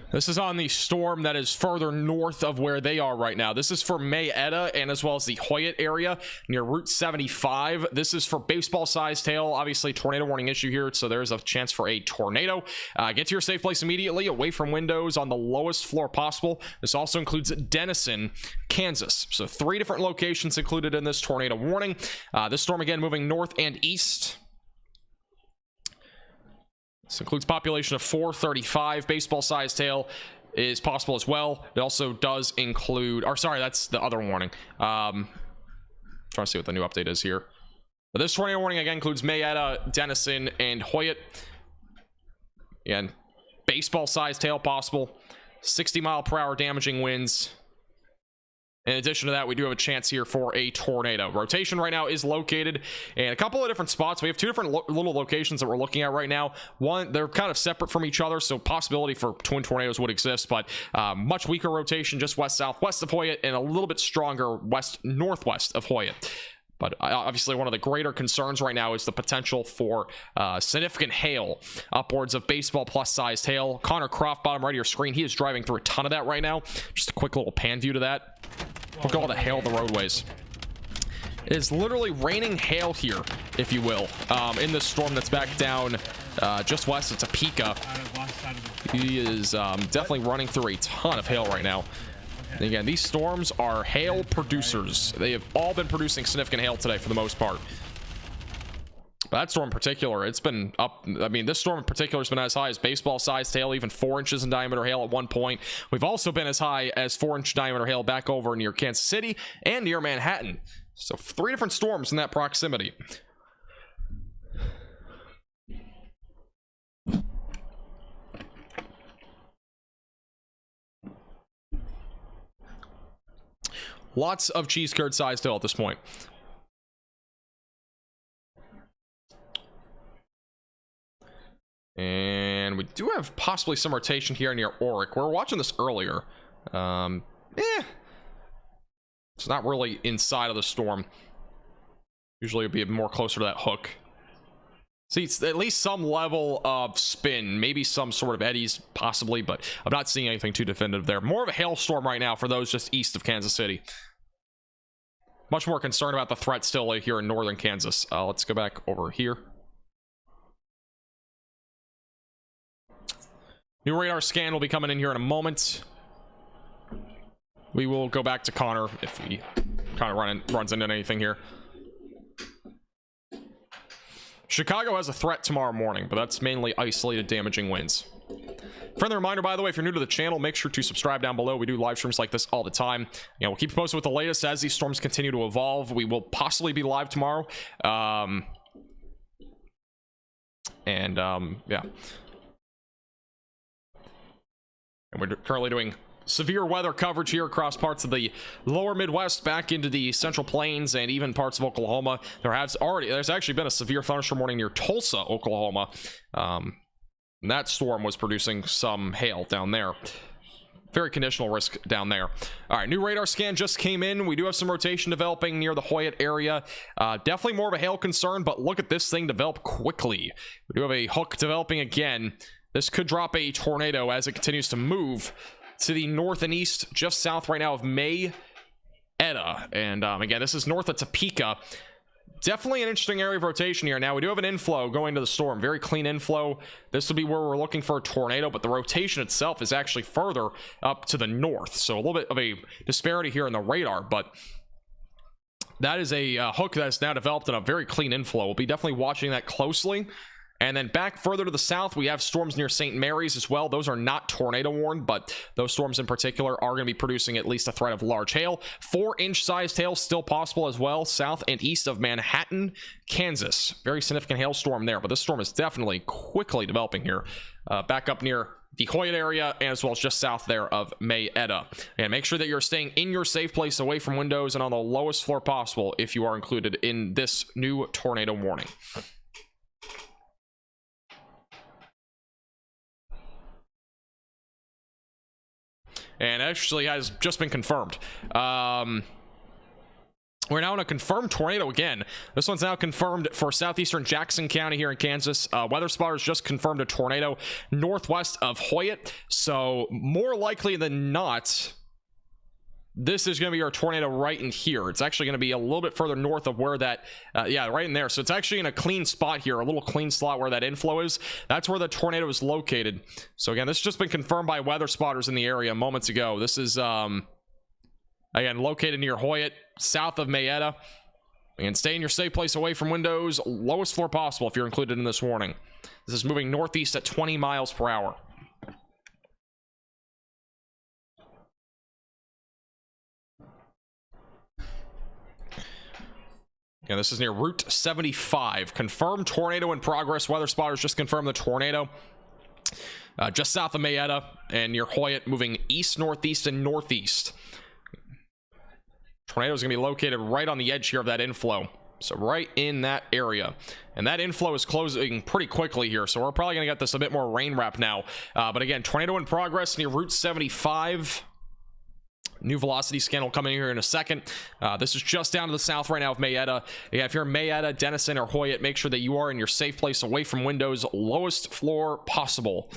This is on the storm that is further north of where they are right now. This is for Mayetta and as well as the Hoyt area near Route 75. This is for baseball-sized hail. Obviously, tornado warning issue here, so there's a chance for a tornado. Get to your safe place immediately, away from windows on the lowest floor possible. This also includes Denison, Kansas. So 3 different locations included in this tornado warning. This storm, again, moving north and east. This includes population of 435. Baseball-sized hail is possible as well. It also does include, or sorry, that's the other warning. Trying to see what the new update is here. But this tornado warning again includes Mayetta, Denison, and Hoyt. Again, baseball-sized hail possible. 60-mile-per-hour damaging winds. In addition to that, we do have a chance here for a tornado. Rotation right now is located in a couple of different spots. We have 2 different little locations that we're looking at right now. One, they're kind of separate from each other, so possibility for twin tornadoes would exist, but much weaker rotation just west-southwest of Hoyt and a little bit stronger west-northwest of Hoyt. But obviously one of the greater concerns right now is the potential for significant hail, upwards of baseball plus sized hail. Connor Croft, bottom right of your screen, he is driving through a ton of that right now. Just a quick little pan view to that. Look at all the hail on the roadways. It is literally raining hail here, if you will, in this storm that's back down just west of Topeka. He is definitely running through a ton of hail right now. And again, these storms are hail producers. They have all been producing significant hail today for the most part. But that storm in particular, it's been up. I mean, this storm in particular has been as high as baseball-sized hail, even 4 inches in diameter hail at one point. We've also been as high as 4-inch diameter hail back over near Kansas City and near Manhattan. So 3 different storms in that proximity. Lots of cheese curd sized hail at this point. And we do have possibly some rotation here near Oric. We were watching this earlier. It's not really inside of the storm. Usually it'd be more closer to that hook. See, it's at least some level of spin, maybe some sort of eddies, possibly, but I'm not seeing anything too definitive there. More of a hailstorm right now for those just east of Kansas City. Much more concerned about the threat still here in northern Kansas. Let's go back over here. New radar scan will be coming in here in a moment. we will go back to Connor if he kind of runs into anything here. Chicago has a threat tomorrow morning, but that's mainly isolated damaging winds. Friendly reminder, by the way, if you're new to the channel, make sure to subscribe down below. We do live streams like this all the time. We'll keep you posted with the latest as these storms continue to evolve. We will possibly be live tomorrow. Yeah. And we're currently doing severe weather coverage here across parts of the lower Midwest, back into the Central Plains, and even parts of Oklahoma. There's actually been a severe thunderstorm warning near Tulsa, Oklahoma. And that storm was producing some hail down there. Very conditional risk down there. All right, new radar scan just came in. We do have some rotation developing near the Hoyt area. Definitely more of a hail concern, but look at this thing develop quickly. We do have a hook developing again. This could drop a tornado as it continues to move to the north and east, just south right now of Mayetta. And again, this is north of Topeka. Definitely an interesting area of rotation here. Now, we do have an inflow going to the storm. Very clean inflow. This will be where we're looking for a tornado, but the rotation itself is actually further up to the north. So a little bit of a disparity here in the radar, but that is a hook that is now developed in a very clean inflow. We'll be definitely watching that closely. And then back further to the south, we have storms near St. Mary's as well. Those are not tornado warned, but those storms in particular are going to be producing at least a threat of large hail. 4-inch sized hail still possible as well, south and east of Manhattan, Kansas. Very significant hailstorm there, but this storm is definitely quickly developing here. Back up near the Hoyt area, as well as just south there of Mayetta. And make sure that you're staying in your safe place, away from windows, and on the lowest floor possible if you are included in this new tornado warning. And actually has just been confirmed. We're now in a confirmed tornado again. This one's now confirmed for southeastern Jackson County here in Kansas. Weather spotters just confirmed a tornado northwest of Hoyt. So more likely than not, this is going to be our tornado right in here. It's actually going to be a little bit further north of where that, yeah, right in there. So it's actually in a clean spot here, a little clean slot where that inflow is. That's where the tornado is located. So again, this has just been confirmed by weather spotters in the area moments ago. This is, again, located near Hoyt, south of Mayetta. And stay in your safe place, away from windows, lowest floor possible if you're included in this warning. This is moving northeast at 20 miles per hour. Yeah, this is near Route 75. Confirmed tornado in progress. Weather spotters just confirmed the tornado. Just south of Mayetta and near Hoyt, moving east, northeast, and northeast. Tornado is going to be located right on the edge here of that inflow. So right in that area. And that inflow is closing pretty quickly here. So we're probably going to get this a bit more rain wrap now. But again, tornado in progress near Route 75. New velocity scan will come in here in a second. This is just down to the south right now of Mayetta. Yeah, if you're in Mayetta, Denison, or Hoyt, make sure that you are in your safe place, away from windows, lowest floor possible.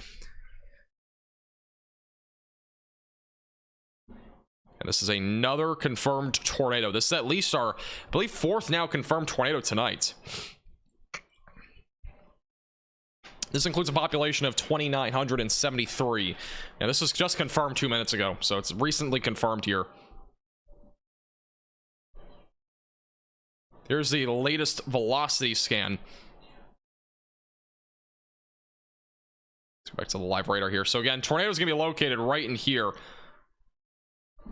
And this is another confirmed tornado. This is at least our, I believe, 4th now confirmed tornado tonight. This includes a population of 2,973. Now, this was just confirmed 2 minutes ago, so it's recently confirmed here. Here's the latest velocity scan. Let's go back to the live radar here. So again, tornado is going to be located right in here.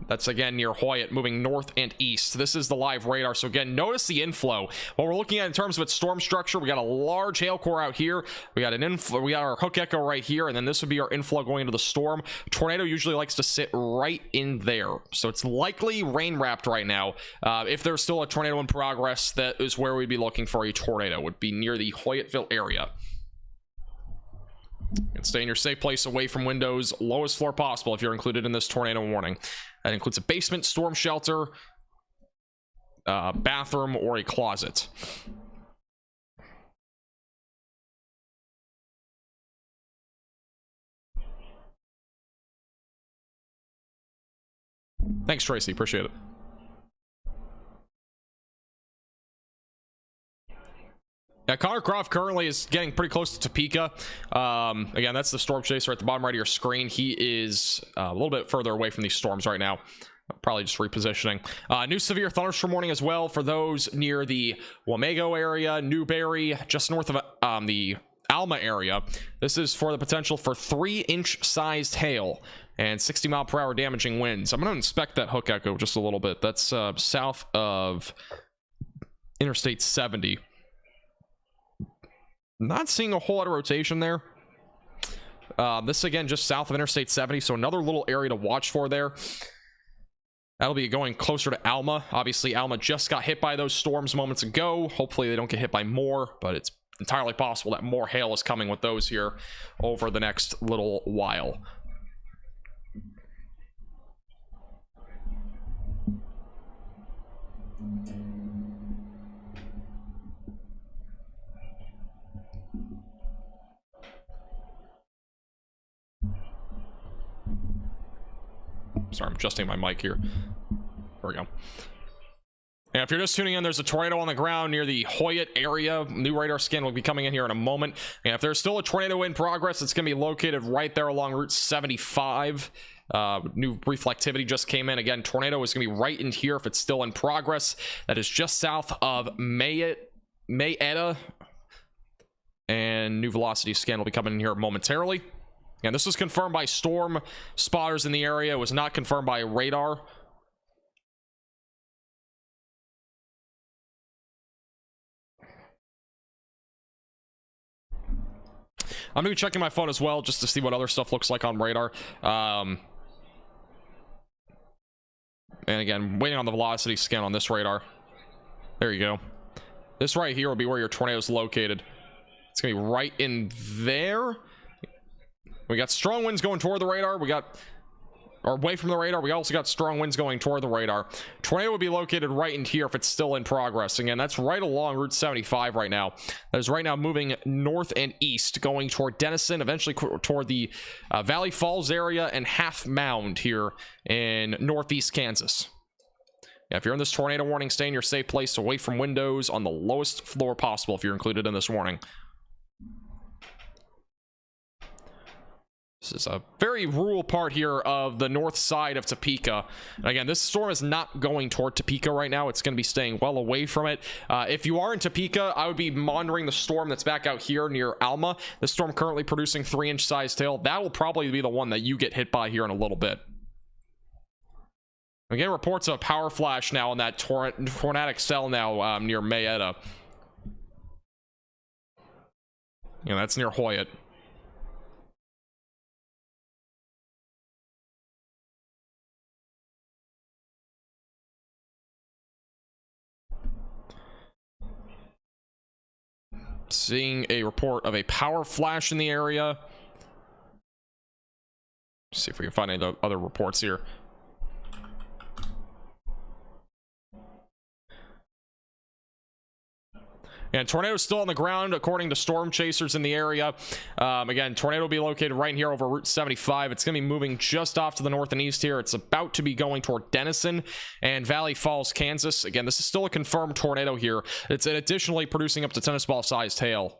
That's again near Hoyt, moving north and east. This is the live radar. So again, notice the inflow. What we're looking at in terms of its storm structure, we got a large hail core out here. We got an inflow. We got our hook echo right here, and then this would be our inflow going into the storm. Tornado usually likes to sit right in there, so it's likely rain wrapped right now. If there's still a tornado in progress, that is where we'd be looking for a tornado. Would be near the Hoytville area. And stay in your safe place, away from windows, lowest floor possible if you're included in this tornado warning. That includes a basement, storm shelter, bathroom, or a closet. Thanks, Tracy. Appreciate it. Yeah, Connor Croft currently is getting pretty close to Topeka. Again, that's the storm chaser at the bottom right of your screen. He is a little bit further away from these storms right now. Probably just repositioning. New severe thunderstorm warning as well for those near the Wamego area, Newberry, just north of the Alma area. This is for the potential for 3-inch sized hail and 60-mile-per-hour damaging winds. I'm going to inspect that hook echo just a little bit. That's south of Interstate 70. Not seeing a whole lot of rotation there. This again just south of Interstate 70, so another little area to watch for there. That'll be going closer to Alma. Obviously, Alma just got hit by those storms moments ago. Hopefully, they don't get hit by more, but it's entirely possible that more hail is coming with those here over the next little while. Sorry, I'm adjusting my mic here. There we go. And if you're just tuning in, there's a tornado on the ground near the Hoyt area. New radar scan will be coming in here in a moment. And if there's still a tornado in progress, it's going to be located right there along Route 75. New reflectivity just came in. Again, tornado is going to be right in here if it's still in progress. That is just south of Mayetta. And new velocity scan will be coming in here momentarily. And this was confirmed by storm spotters in the area. It was not confirmed by radar. I'm going to be checking my phone as well just to see what other stuff looks like on radar. And again, waiting on the velocity scan on this radar. There you go. This right here will be where your tornado is located. It's going to be right in there. We got strong winds going toward the radar. We got, or away from the radar. We also got strong winds going toward the radar. Tornado would be located right in here if it's still in progress. Again, that's right along Route 75 right now. That is right now moving north and east, going toward Denison, eventually toward the Valley Falls area and Half Mound here in northeast Kansas. Yeah, if you're in this tornado warning, stay in your safe place away from windows on the lowest floor possible if you're included in this warning. This is a very rural part here of the north side of Topeka. And again, this storm is not going toward Topeka right now. It's going to be staying well away from it. If you are in Topeka, I would be monitoring the storm that's back out here near Alma. The storm currently producing 3-inch sized hail. That will probably be the one that you get hit by here in a little bit. Again, reports of a power flash now on that tornadic cell now near Mayetta. Yeah, that's near Hoyt. Seeing a report of a power flash in the area. See if we can find any other reports here. And tornado is still on the ground according to storm chasers in the area. Again, tornado will be located right here over Route 75. It's going to be moving just off to the north and east here. It's about to be going toward Denison and Valley Falls, Kansas. Again, this is still a confirmed tornado here. It's additionally producing up to tennis ball sized hail.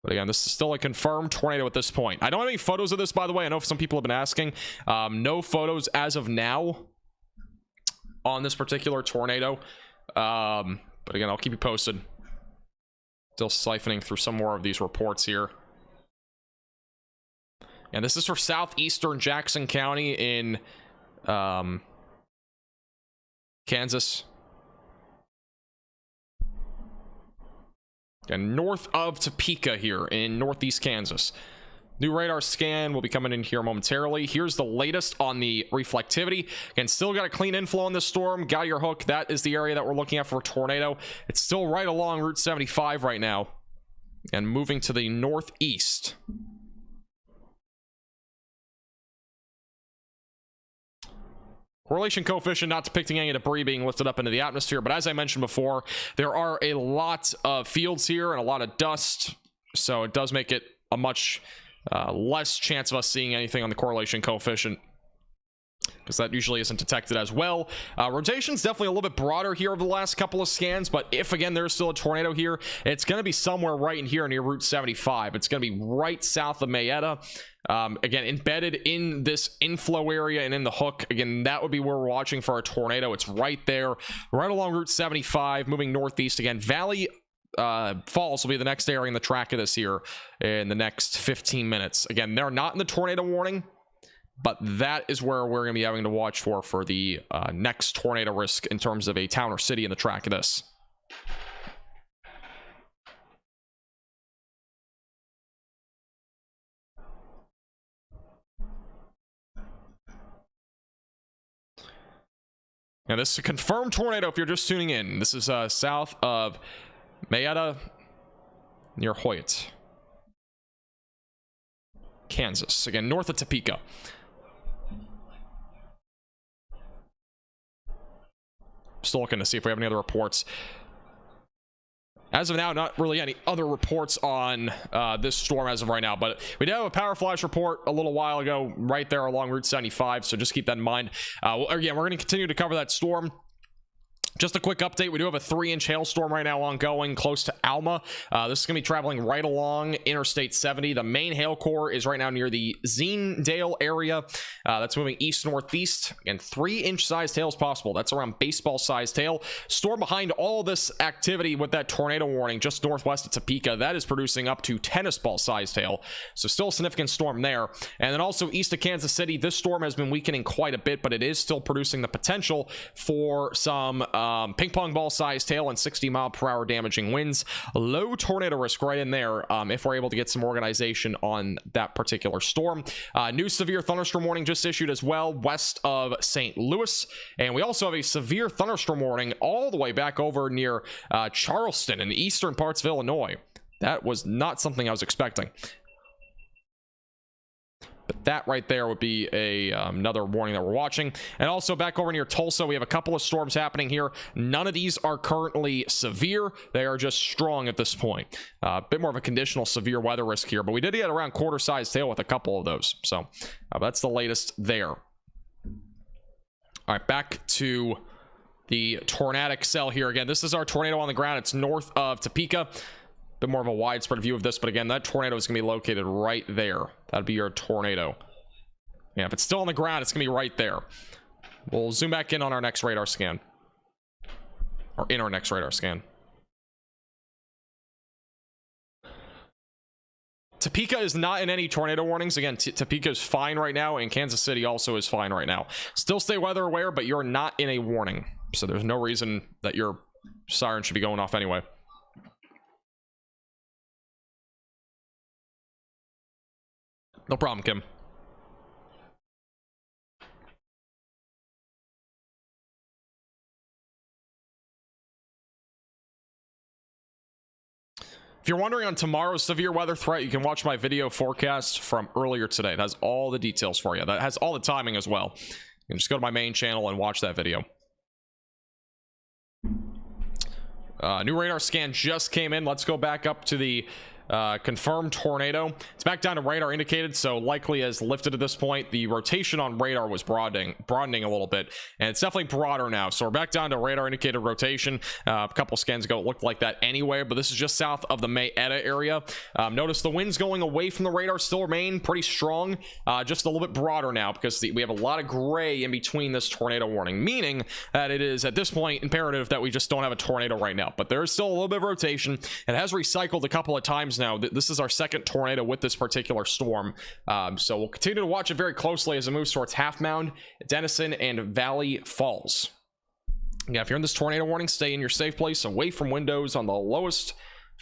But again, this is still a confirmed tornado at this point. I don't have any photos of this, by the way. I know some people have been asking. No photos as of now on this particular tornado. But again, I'll keep you posted. Still siphoning through some more of these reports here. And this is for southeastern Jackson County in Kansas. And north of Topeka here in northeast Kansas. New radar scan will be coming in here momentarily. Here's the latest on the reflectivity. Again, still got a clean inflow on this storm. Got your hook. That is the area that we're looking at for a tornado. It's still right along Route 75 right now. And moving to the northeast. Correlation coefficient not depicting any debris being lifted up into the atmosphere. But as I mentioned before, there are a lot of fields here and a lot of dust. So it does make it a much less chance of us seeing anything on the correlation coefficient. because that usually isn't detected as well. Rotation's definitely a little bit broader here over the last couple of scans, but if again there's still a tornado here, it's going to be somewhere right in here near Route 75. It's going to be right south of Mayetta. Again, embedded in this inflow area and in the hook. Again, that would be where we're watching for a tornado. It's right there, right along Route 75, moving northeast. Again, Valley Falls will be the next area in the track of this here in the next 15 minutes. Again, they're not in the tornado warning, but that is where we're going to be having to watch for the next tornado risk in terms of a town or city in the track of this. Now, this is a confirmed tornado if you're just tuning in. This is south of Mayetta, near Hoyt, Kansas. Again, north of Topeka. Still looking to see if we have any other reports. As of now, not really any other reports on this storm as of right now, but we did have a power flash report a little while ago right there along Route 75, so just keep that in mind. Again, we're going to continue to cover that storm. Just a quick update, we do have a 3-inch hailstorm right now ongoing close to Alma. This is going to be traveling right along Interstate 70. The main hail core is right now near the Zinedale area. That's moving east-northeast. Again, 3-inch sized hail is possible. That's around baseball-sized hail. Storm behind all this activity with that tornado warning just northwest of Topeka. That is producing up to tennis ball-sized hail. So still a significant storm there. And then also east of Kansas City, this storm has been weakening quite a bit, but it is still producing the potential for some ping pong ball sized hail and 60-mile-per-hour damaging winds. Low tornado risk right in there if we're able to get some organization on that particular storm. New severe thunderstorm warning just issued as well west of St. Louis, and we also have a severe thunderstorm warning all the way back over near Charleston in the eastern parts of Illinois. That was not something I was expecting. But that right there would be another warning that we're watching. And also back over near Tulsa, we have a couple of storms happening here. None of these are currently severe. They are just strong at this point. A bit more of a conditional severe weather risk here, but we did get around quarter-sized hail with a couple of those. So that's the latest there. All right, back to the tornadic cell here. Again, this is our tornado on the ground. It's north of Topeka. Bit more of a widespread view of this, but again, that tornado is going to be located right there. That'd be your tornado. Yeah, if it's still on the ground, it's going to be right there. We'll zoom back in on our next radar scan. Or in our next radar scan. Topeka is not in any tornado warnings. Again, Topeka is fine right now, and Kansas City also is fine right now. Still stay weather aware, but you're not in a warning. So there's no reason that your siren should be going off anyway. No problem, Kim. If you're wondering on tomorrow's severe weather threat, you can watch my video forecast from earlier today. It has all the details for you. That has all the timing as well. You can just go to my main channel and watch that video. New radar scan just came in. Let's go back up to the confirmed tornado. It's back down to radar indicated, so likely has lifted at this point. The rotation on radar was broadening a little bit, and it's definitely broader now. So we're back down to radar indicated rotation. A couple scans ago it looked like that anyway, but this is just south of the Mayetta area. Notice the winds going away from the radar still remain pretty strong, just a little bit broader now because we have a lot of gray in between this tornado warning, meaning that it is at this point imperative that we just don't have a tornado right now. But there is still a little bit of rotation. It has recycled a couple of times now. This is our second tornado with this particular storm, so we'll continue to watch it very closely as it moves towards Half Mound, Denison, and Valley Falls. Yeah, if you're in this tornado warning, stay in your safe place, away from windows on the lowest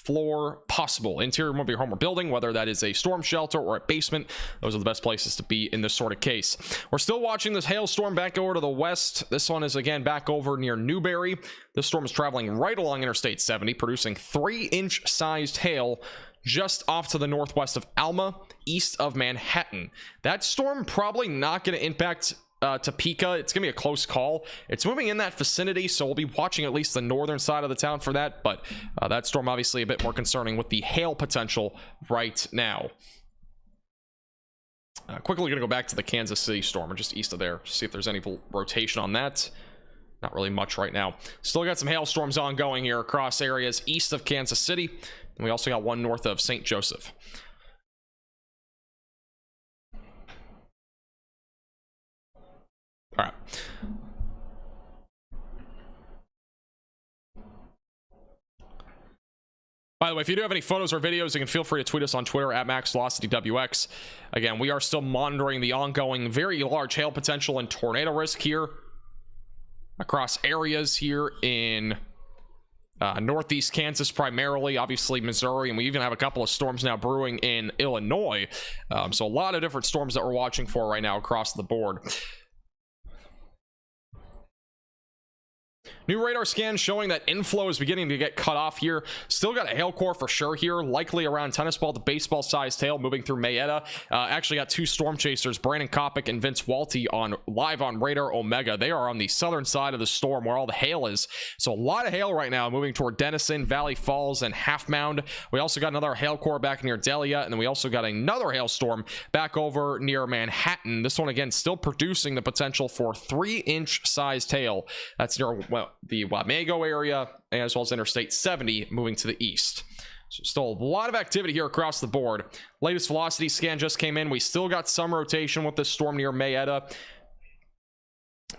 floor possible. Interior of your home or building, whether that is a storm shelter or a basement, those are the best places to be in this sort of case. We're still watching this hailstorm back over to the west. This one is again back over near Newberry. This storm is traveling right along Interstate 70, producing 3-inch sized hail just off to the northwest of Alma, east of Manhattan. That storm probably not going to impact Topeka. It's gonna be a close call. It's moving in that vicinity, so we'll be watching at least the northern side of the town for that, but that storm obviously a bit more concerning with the hail potential right now. Quickly gonna go back to the Kansas City storm, or just east of there, see if there's any rotation on that. Not really much right now. Still got some hailstorms ongoing here across areas east of Kansas City, and we also got one north of St. Joseph. All right. By the way, if you do have any photos or videos, you can feel free to tweet us on Twitter at MaxVelocityWX. Again, we are still monitoring the ongoing very large hail potential and tornado risk here across areas here in northeast Kansas primarily, obviously Missouri, and we even have a couple of storms now brewing in Illinois. So a lot of different storms that we're watching for right now across the board. New radar scan showing that inflow is beginning to get cut off here. Still got a hail core for sure here, likely around tennis ball to baseball sized hail moving through Mayetta. Actually got two storm chasers, Brandon Kopic and Vince Walty, on live on Radar Omega. They are on the southern side of the storm where all the hail is. So a lot of hail right now moving toward Denison, Valley Falls, and Half Mound. We also got another hail core back near Delia, and then we also got another hailstorm back over near Manhattan. This one again still producing the potential for 3-inch sized hail. That's near, well, the Wamego area, as well as Interstate 70 moving to the east. So still a lot of activity here across the board. Latest velocity scan just came in. We still got some rotation with this storm near Mayetta.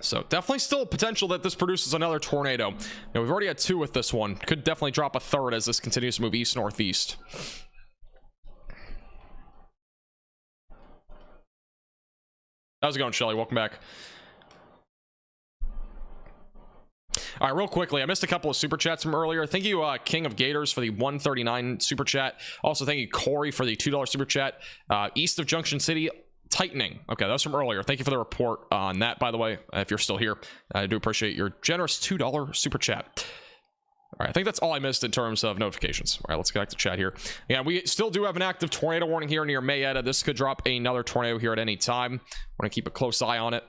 So definitely still potential that this produces another tornado. Now, we've already had two with this one. Could definitely drop a third as this continues to move east-northeast. How's it going, Shelly? Welcome back. All right, real quickly, I missed a couple of super chats from earlier. Thank you, King of Gators, for the 139 super chat. Also, thank you, Corey, for the $2 super chat. East of Junction City, tightening. Okay, that was from earlier. Thank you for the report on that, by the way, if you're still here. I do appreciate your generous $2 super chat. All right, I think that's all I missed in terms of notifications. All right, let's get back to chat here. Yeah, we still do have an active tornado warning here near Mayetta. This could drop another tornado here at any time. Want to keep a close eye on it.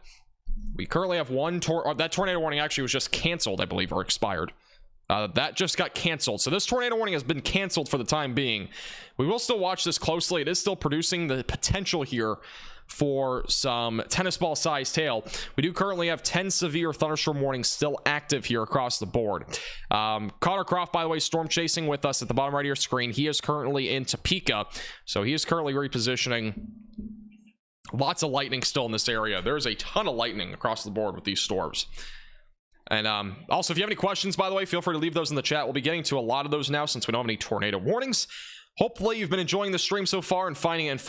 We currently have one that tornado warning actually was just canceled, I believe, or expired. That just got canceled. So this tornado warning has been canceled for the time being. We will still watch this closely. It is still producing the potential here for some tennis ball sized hail. We do currently have 10 severe thunderstorm warnings still active here across the board. Connor Croft, by the way, storm chasing with us at the bottom right of your screen. He is currently in Topeka, so he is currently repositioning. Lots of lightning still in this area. There's a ton of lightning across the board with these storms. And also, if you have any questions, by the way, feel free to leave those in the chat. We'll be getting to a lot of those now since we don't have any tornado warnings. Hopefully you've been enjoying the stream so far and finding it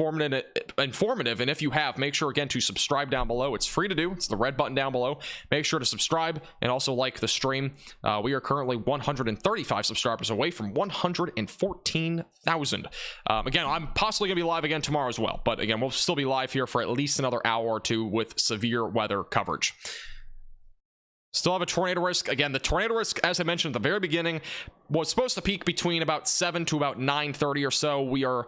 informative. And if you have, make sure again to subscribe down below. It's free to do. It's the red button down below. Make sure to subscribe and also like the stream. We are currently 135 subscribers away from 114,000. Again, I'm possibly gonna be live again tomorrow as well, but again, we'll still be live here for at least another hour or two with severe weather coverage. Still have a tornado risk. Again, the tornado risk, as I mentioned at the very beginning, was supposed to peak between about 7 to about 9:30 or so. We are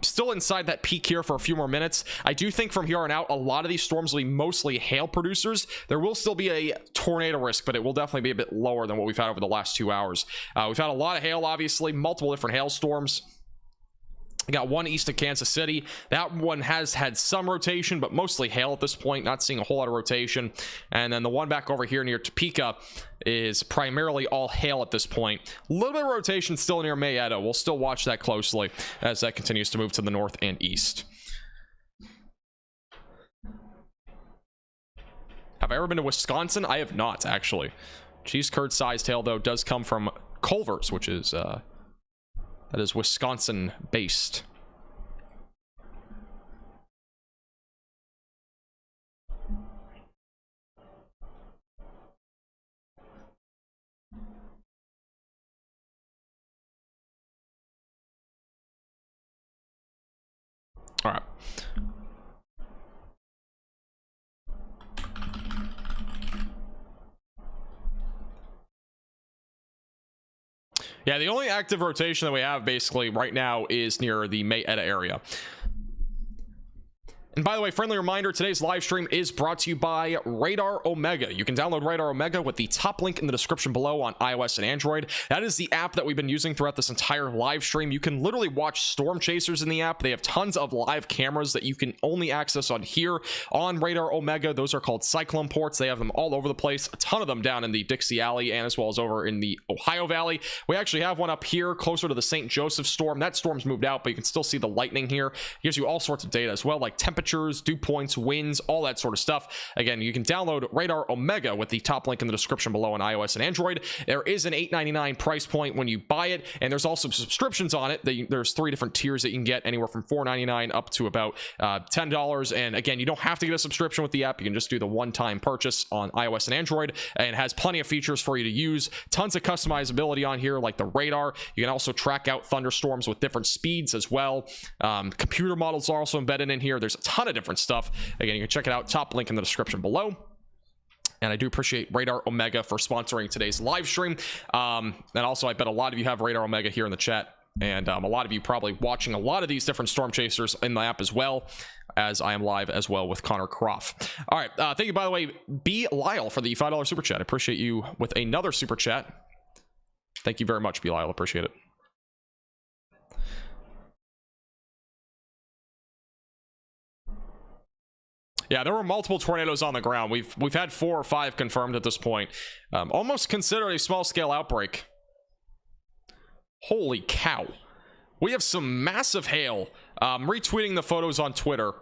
still inside that peak here for a few more minutes. I do think from here on out, a lot of these storms will be mostly hail producers. There will still be a tornado risk, but it will definitely be a bit lower than what we've had over the last 2 hours. We've had a lot of hail, obviously, multiple different hailstorms. We got one east of Kansas City. That one has had some rotation, but mostly hail at this point, not seeing a whole lot of rotation. And then the one back over here near Topeka is primarily all hail at this point. A little bit of rotation still near Mayetta. We'll still watch that closely as that continues to move to the north and east. Have I ever been to Wisconsin? I have not, actually. Cheese curd sized hail, though, does come from Culver's, which is that is Wisconsin based. All right. Yeah, the only active rotation that we have basically right now is near the Mayetta area. And by the way, friendly reminder, today's live stream is brought to you by Radar Omega. You can download Radar Omega with the top link in the description below on iOS and Android. That is the app that we've been using throughout this entire live stream. You can literally watch storm chasers in the app. They have tons of live cameras that you can only access on here on Radar Omega. Those are called Cyclone ports. They have them all over the place. A ton of them down in the Dixie Alley and as well as over in the Ohio Valley. We actually have one up here closer to the St. Joseph storm. That storm's moved out, but you can still see the lightning here. It gives you all sorts of data as well, like temperatures, dew points, winds, all that sort of stuff. Again, you can download Radar Omega with the top link in the description below on iOS and Android. There is an $8.99 price point when you buy it, and there's also subscriptions on it. There's 3 different tiers that you can get, anywhere from $4.99 up to about $10. And again, you don't have to get a subscription with the app. You can just do the one-time purchase on iOS and Android, and it has plenty of features for you to use. Tons of customizability on here, like the radar. You can also track out thunderstorms with different speeds as well. Computer models are also embedded in here. There's a ton of different stuff. Again, you can check it out, top link in the description below. And I do appreciate Radar Omega for sponsoring today's live stream. And also, I bet a lot of you have Radar Omega here in the chat, and a lot of you probably watching a lot of these different storm chasers in the app as well, as I am live as well with Connor Croft. All right, thank you, by the way, B. Lyle, for the $5 super chat. I appreciate you with another super chat. Thank you very much, B. Lyle. Appreciate it. Yeah, there were multiple tornadoes on the ground. We've had 4 or 5 confirmed at this point. Almost considered a small-scale outbreak. Holy cow. We have some massive hail. Retweeting the photos on Twitter.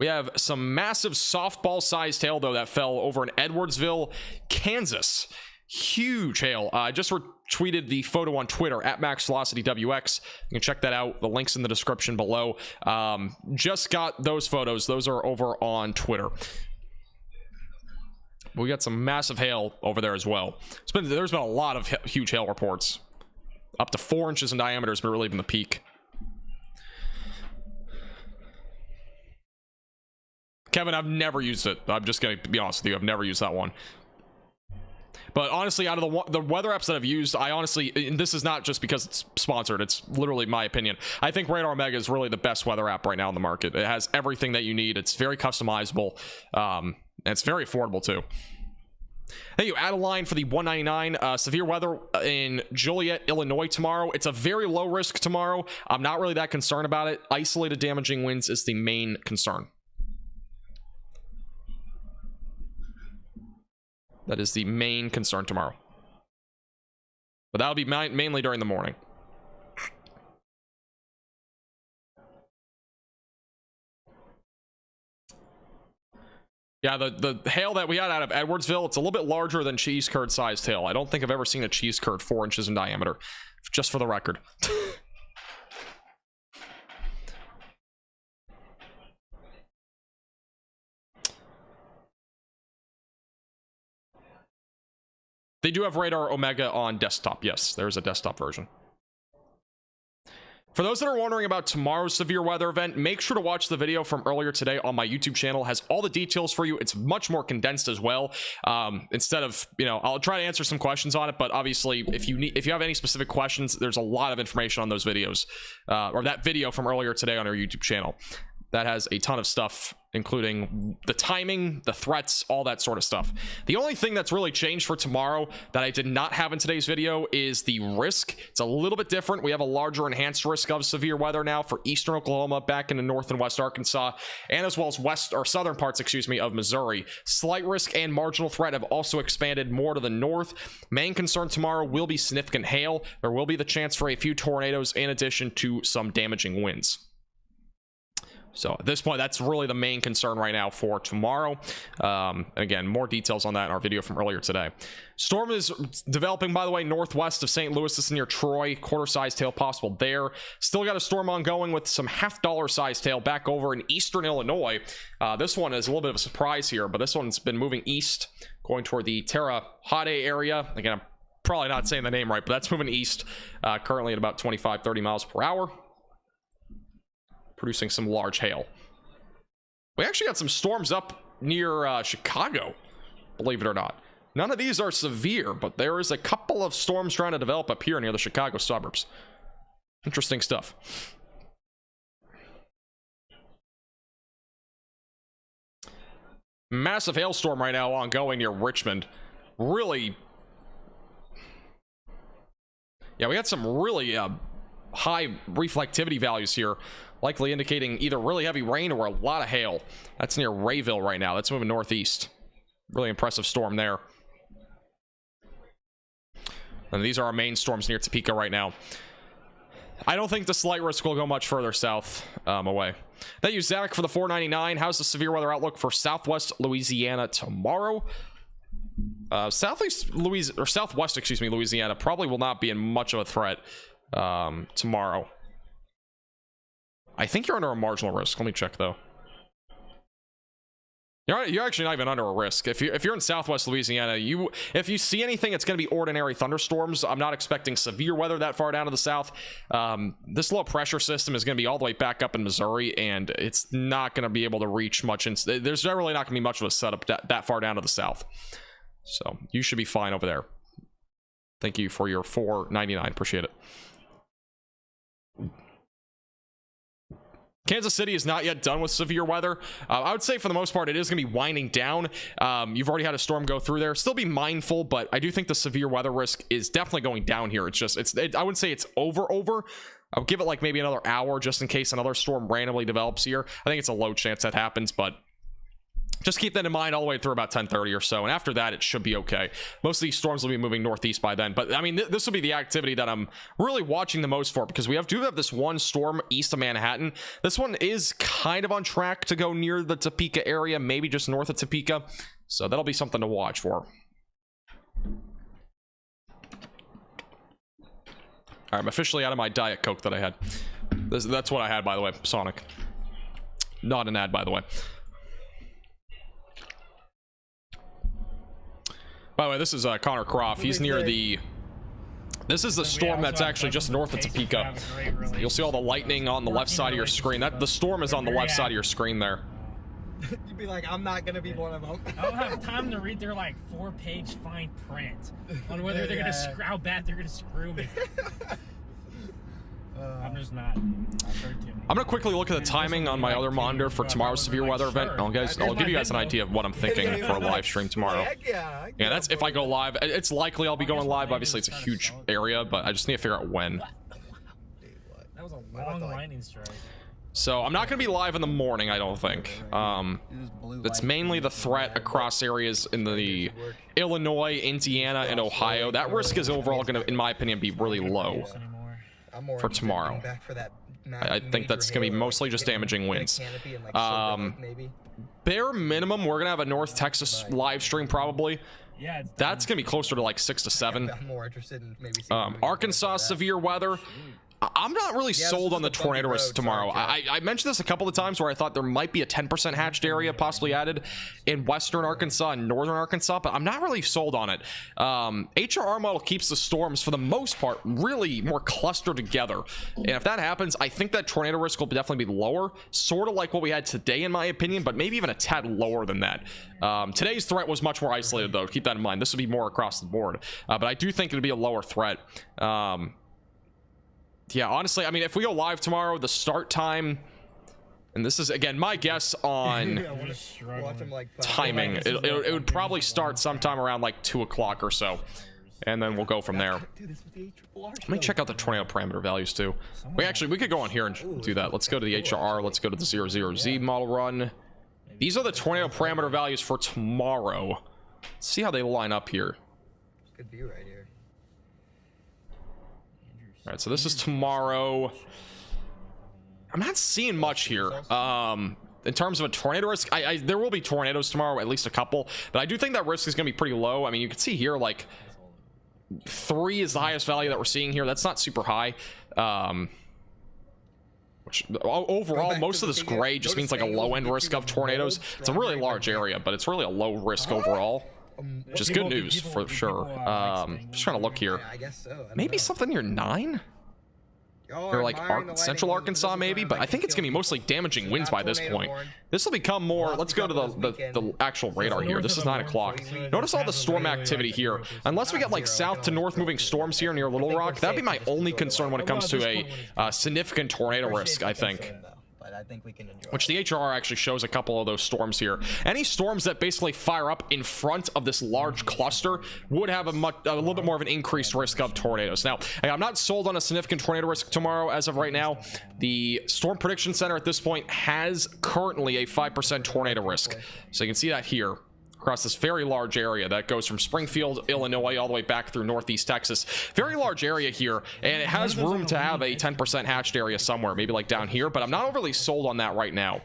We have some massive softball-sized hail, though, that fell over in Edwardsville, Kansas. Huge hail. I just retweeted the photo on Twitter at MaxVelocityWX. You can check that out. The link's in the description below. Just got those photos. Those are over on Twitter. We got some massive hail over there as well. There's been a lot of huge hail reports. Up to 4 inches in diameter has been really been the peak. Kevin, I've never used it. I'm just going to be honest with you. I've never used that one. But honestly, out of the weather apps that I've used, I honestly, and this is not just because it's sponsored, it's literally my opinion. I think Radar Omega is really the best weather app right now in the market. It has everything that you need. It's very customizable. And it's very affordable too. Thank you, Adeline, for the $1.99. Severe weather in Joliet, Illinois tomorrow. It's a very low risk tomorrow. I'm not really that concerned about it. Isolated damaging winds is the main concern. That is the main concern tomorrow. But that'll be mainly during the morning. Yeah, the hail that we had out of Edwardsville, it's a little bit larger than cheese curd sized hail. I don't think I've ever seen a cheese curd 4 inches in diameter, just for the record. They do have Radar Omega on desktop. Yes, there's a desktop version. For those that are wondering about tomorrow's severe weather event, make sure to watch the video from earlier today on my YouTube channel. It has all the details for you. It's much more condensed as well. Instead of, I'll try to answer some questions on it, but obviously if you have any specific questions, there's a lot of information on those videos, or that video from earlier today on our YouTube channel. That has a ton of stuff, including the timing, the threats, all that sort of stuff. The only thing that's really changed for tomorrow that I did not have in today's video is the risk. It's a little bit different. We have a larger enhanced risk of severe weather now for eastern Oklahoma, back into north and west Arkansas, and as well as west or southern parts, of Missouri. Slight risk and marginal threat have also expanded more to the north. Main concern tomorrow will be significant hail. There will be the chance for a few tornadoes in addition to some damaging winds. So at this point, that's really the main concern right now for tomorrow. Again, more details on that in our video from earlier today. Storm is developing, by the way, northwest of St. Louis. This is near Troy. Quarter-sized hail possible there. Still got a storm ongoing with some half-dollar sized hail back over in eastern Illinois. This one is a little bit of a surprise here, but this one's been moving east, going toward the Terre Haute area. Again, I'm probably not saying the name right, but that's moving east, currently at about 25-30 miles per hour. Producing some large hail. We actually got some storms up near Chicago, believe it or not. None of these are severe, but there is a couple of storms trying to develop up here near the Chicago suburbs. Interesting stuff. Massive hailstorm right now ongoing near Richmond. Really, yeah, we got some really high reflectivity values here, likely indicating either really heavy rain or a lot of hail. That's near Rayville right now. That's moving northeast. Really impressive storm there. And these are our main storms near Topeka right now. I don't think the slight risk will go much further south away. Thank you, Zach, for the $4.99. How's the severe weather outlook for Southwest Louisiana tomorrow? Southwest, excuse me, Louisiana probably will not be in much of a threat tomorrow. I think you're under a marginal risk. Let me check though. You're actually not even under a risk. If you're in Southwest Louisiana, if you see anything, it's going to be ordinary thunderstorms. I'm not expecting severe weather that far down to the south. This low pressure system is going to be all the way back up in Missouri, and it's not going to be able to reach much. There's really not going to be much of a setup that far down to the south. So you should be fine over there. Thank you for your $4.99. Appreciate it. Kansas City is not yet done with severe weather. I would say for the most part it is going to be winding down. You've already had a storm go through there. Still be mindful, but I do think the severe weather risk is definitely going down here. I wouldn't say it's over. I'll give it like maybe another hour just in case another storm randomly develops here. I think it's a low chance that happens, but just keep that in mind all the way through about 10:30 or so, and after that it should be okay. Most of these storms will be moving northeast by then, but I mean this will be the activity that I'm really watching the most for, because we do have this one storm east of Manhattan. This one is kind of on track to go near the Topeka area, maybe just north of Topeka, so that'll be something to watch for. All right, I'm officially out of my Diet Coke that I had. That's what I had, by the way. Sonic, not an ad, by the way. By the way, this is Connor Croft. He's near the... This is the storm that's actually just north of Topeka. You'll see all the lightning on the left side of your screen. The storm is on the left side of your screen there. You'd be like, I'm not going to be one of them. I don't have time to read their like 4-page fine print on whether they're gonna how bad they're gonna screw me. I'm just not. I'm gonna quickly look at the timing on my other monitor for tomorrow's severe weather event. I'll give you guys an idea of what I'm thinking for a live stream tomorrow. Yeah, that's if I go live. It's likely I'll be going live. Obviously, it's a huge area, but I just need to figure out when. That was a long lightning strike. So I'm not going to be live in the morning, I don't think. It's mainly the threat across areas in the Illinois, Indiana, and Ohio. That risk is overall going to, in my opinion, be really low for tomorrow. I think that's going to be mostly just damaging winds. Bare minimum, we're going to have a North Texas live stream probably. Yeah, that's going to be closer to like 6 to 7. Arkansas severe weather. I'm not really sold on the tornado risk tomorrow. I mentioned this a couple of times where I thought there might be a 10% hatched area possibly added in western Arkansas and northern Arkansas, but I'm not really sold on it. HRR model keeps the storms for the most part really more clustered together, and if that happens, I think that tornado risk will definitely be lower, sort of like what we had today in my opinion, but maybe even a tad lower than that. Today's threat was much more isolated though. Keep that in mind. This will be more across the board, but I do think it'll be a lower threat. Yeah, honestly, I mean, if we go live tomorrow, the start time, and this is again my guess on timing, it would probably start sometime around like 2 o'clock or so, and then we'll go from there. Let me check out the tornado parameter values too. We could go on here and do that. Let's go to the HRR. Let's go to the 00Z model run. These are the tornado parameter values for tomorrow. Let's see how they line up here. Good view right here. All right, so this is tomorrow. I'm not seeing much here in terms of a tornado risk. There will be tornadoes tomorrow, at least a couple, but I do think that risk is going to be pretty low. I mean, you can see here like 3 is the highest value that we're seeing here. That's not super high. Which overall, most of this gray just means like a low end risk of tornadoes. It's a really large area, but it's really a low risk overall. Which is good news for sure. Just trying to look here. Maybe something near 9? Or like Central Arkansas maybe, but I think it's gonna be mostly damaging winds by this point. This will become more. Let's go to the actual radar here. This is 9 o'clock. Notice all the storm activity here. Unless we get like south to north moving storms here near Little Rock, that'd be my only concern when it comes to a significant tornado risk, I think. but I think we can enjoy Which it. the HRR actually shows a couple of those storms here. Any storms that basically fire up in front of this large cluster would have a little bit more of an increased risk of tornadoes. Now, I'm not sold on a significant tornado risk tomorrow as of right now. The Storm Prediction Center at this point has currently a 5% tornado risk. So you can see that here across this very large area that goes from Springfield, Illinois, all the way back through Northeast Texas. Very large area here, and it has room to have a 10% hatched area somewhere, maybe like down here, but I'm not overly sold on that right now.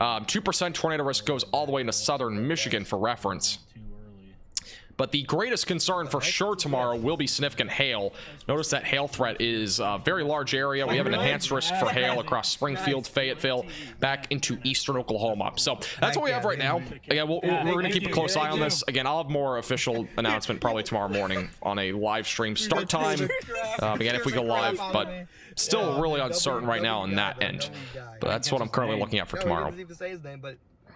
2% tornado risk goes all the way into southern Michigan for reference. But the greatest concern for sure tomorrow will be significant hail. Notice that hail threat is a very large area. We have an enhanced risk for hail across Springfield, Fayetteville, back into eastern Oklahoma. So that's what we have right now. Again, we're going to keep a close eye on this. Again, I'll have more official announcement probably tomorrow morning on a live stream start time. Again, if we go live, but still really uncertain right now on that end. But that's what I'm currently looking at for tomorrow.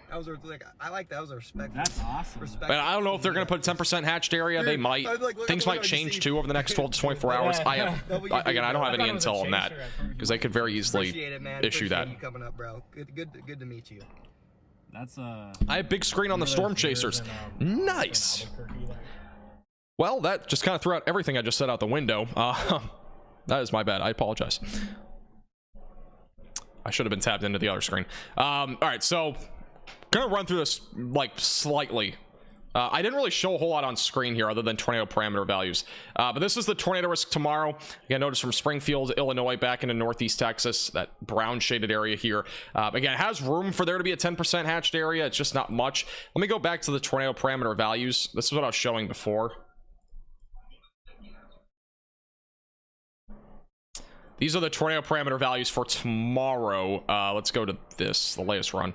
That was like, I like that. Was a respect. That's awesome. But I don't know if they're going to put a 10% hatched area. They might. Things might change too over the next 12 to 24 hours. Again, I don't have any intel on that because they could very easily issue that. Coming up, bro. Good to meet you. That's I have big screen on the Storm Chasers. Nice. Well, that just kind of threw out everything I just said out the window. That is my bad. I apologize. I should have been tapped into the other screen. All right, so gonna run through this like slightly. I didn't really show a whole lot on screen here other than tornado parameter values, but this is the tornado risk tomorrow. Again, notice from Springfield, Illinois, back into Northeast Texas, that brown shaded area here. Again, it has room for there to be a 10% hatched area. It's just not much. Let me go back to the tornado parameter values. This is what I was showing before. These are the tornado parameter values for tomorrow. Let's go to this, the latest run.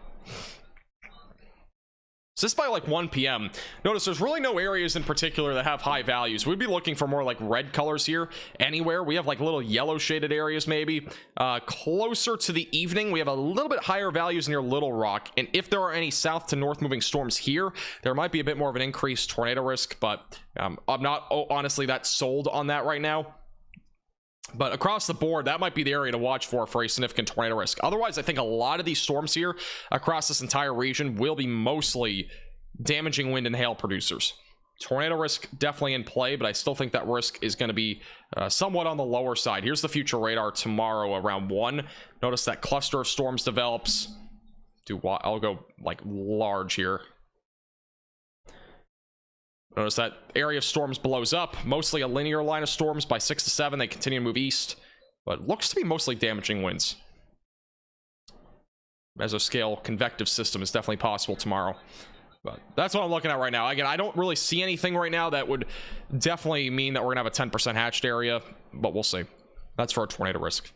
So this is by like 1 p.m. Notice there's really no areas in particular that have high values. We'd be looking for more like red colors here anywhere. We have like little yellow shaded areas maybe. Closer to the evening, we have a little bit higher values near Little Rock. And if there are any south to north moving storms here, there might be a bit more of an increased tornado risk, but I'm not honestly that sold on that right now. But across the board, that might be the area to watch for a significant tornado risk. Otherwise, I think a lot of these storms here across this entire region will be mostly damaging wind and hail producers. Tornado risk definitely in play, but I still think that risk is going to be somewhat on the lower side. Here's the future radar tomorrow around 1. Notice that cluster of storms develops. I'll go like large here. Notice that area of storms blows up, mostly a linear line of storms. By 6 to 7, they continue to move east, but looks to be mostly damaging winds. Mesoscale convective system is definitely possible tomorrow, but that's what I'm looking at right now. Again, I don't really see anything right now that would definitely mean that we're gonna have a 10% hatched area, but we'll see. That's for a tornado risk.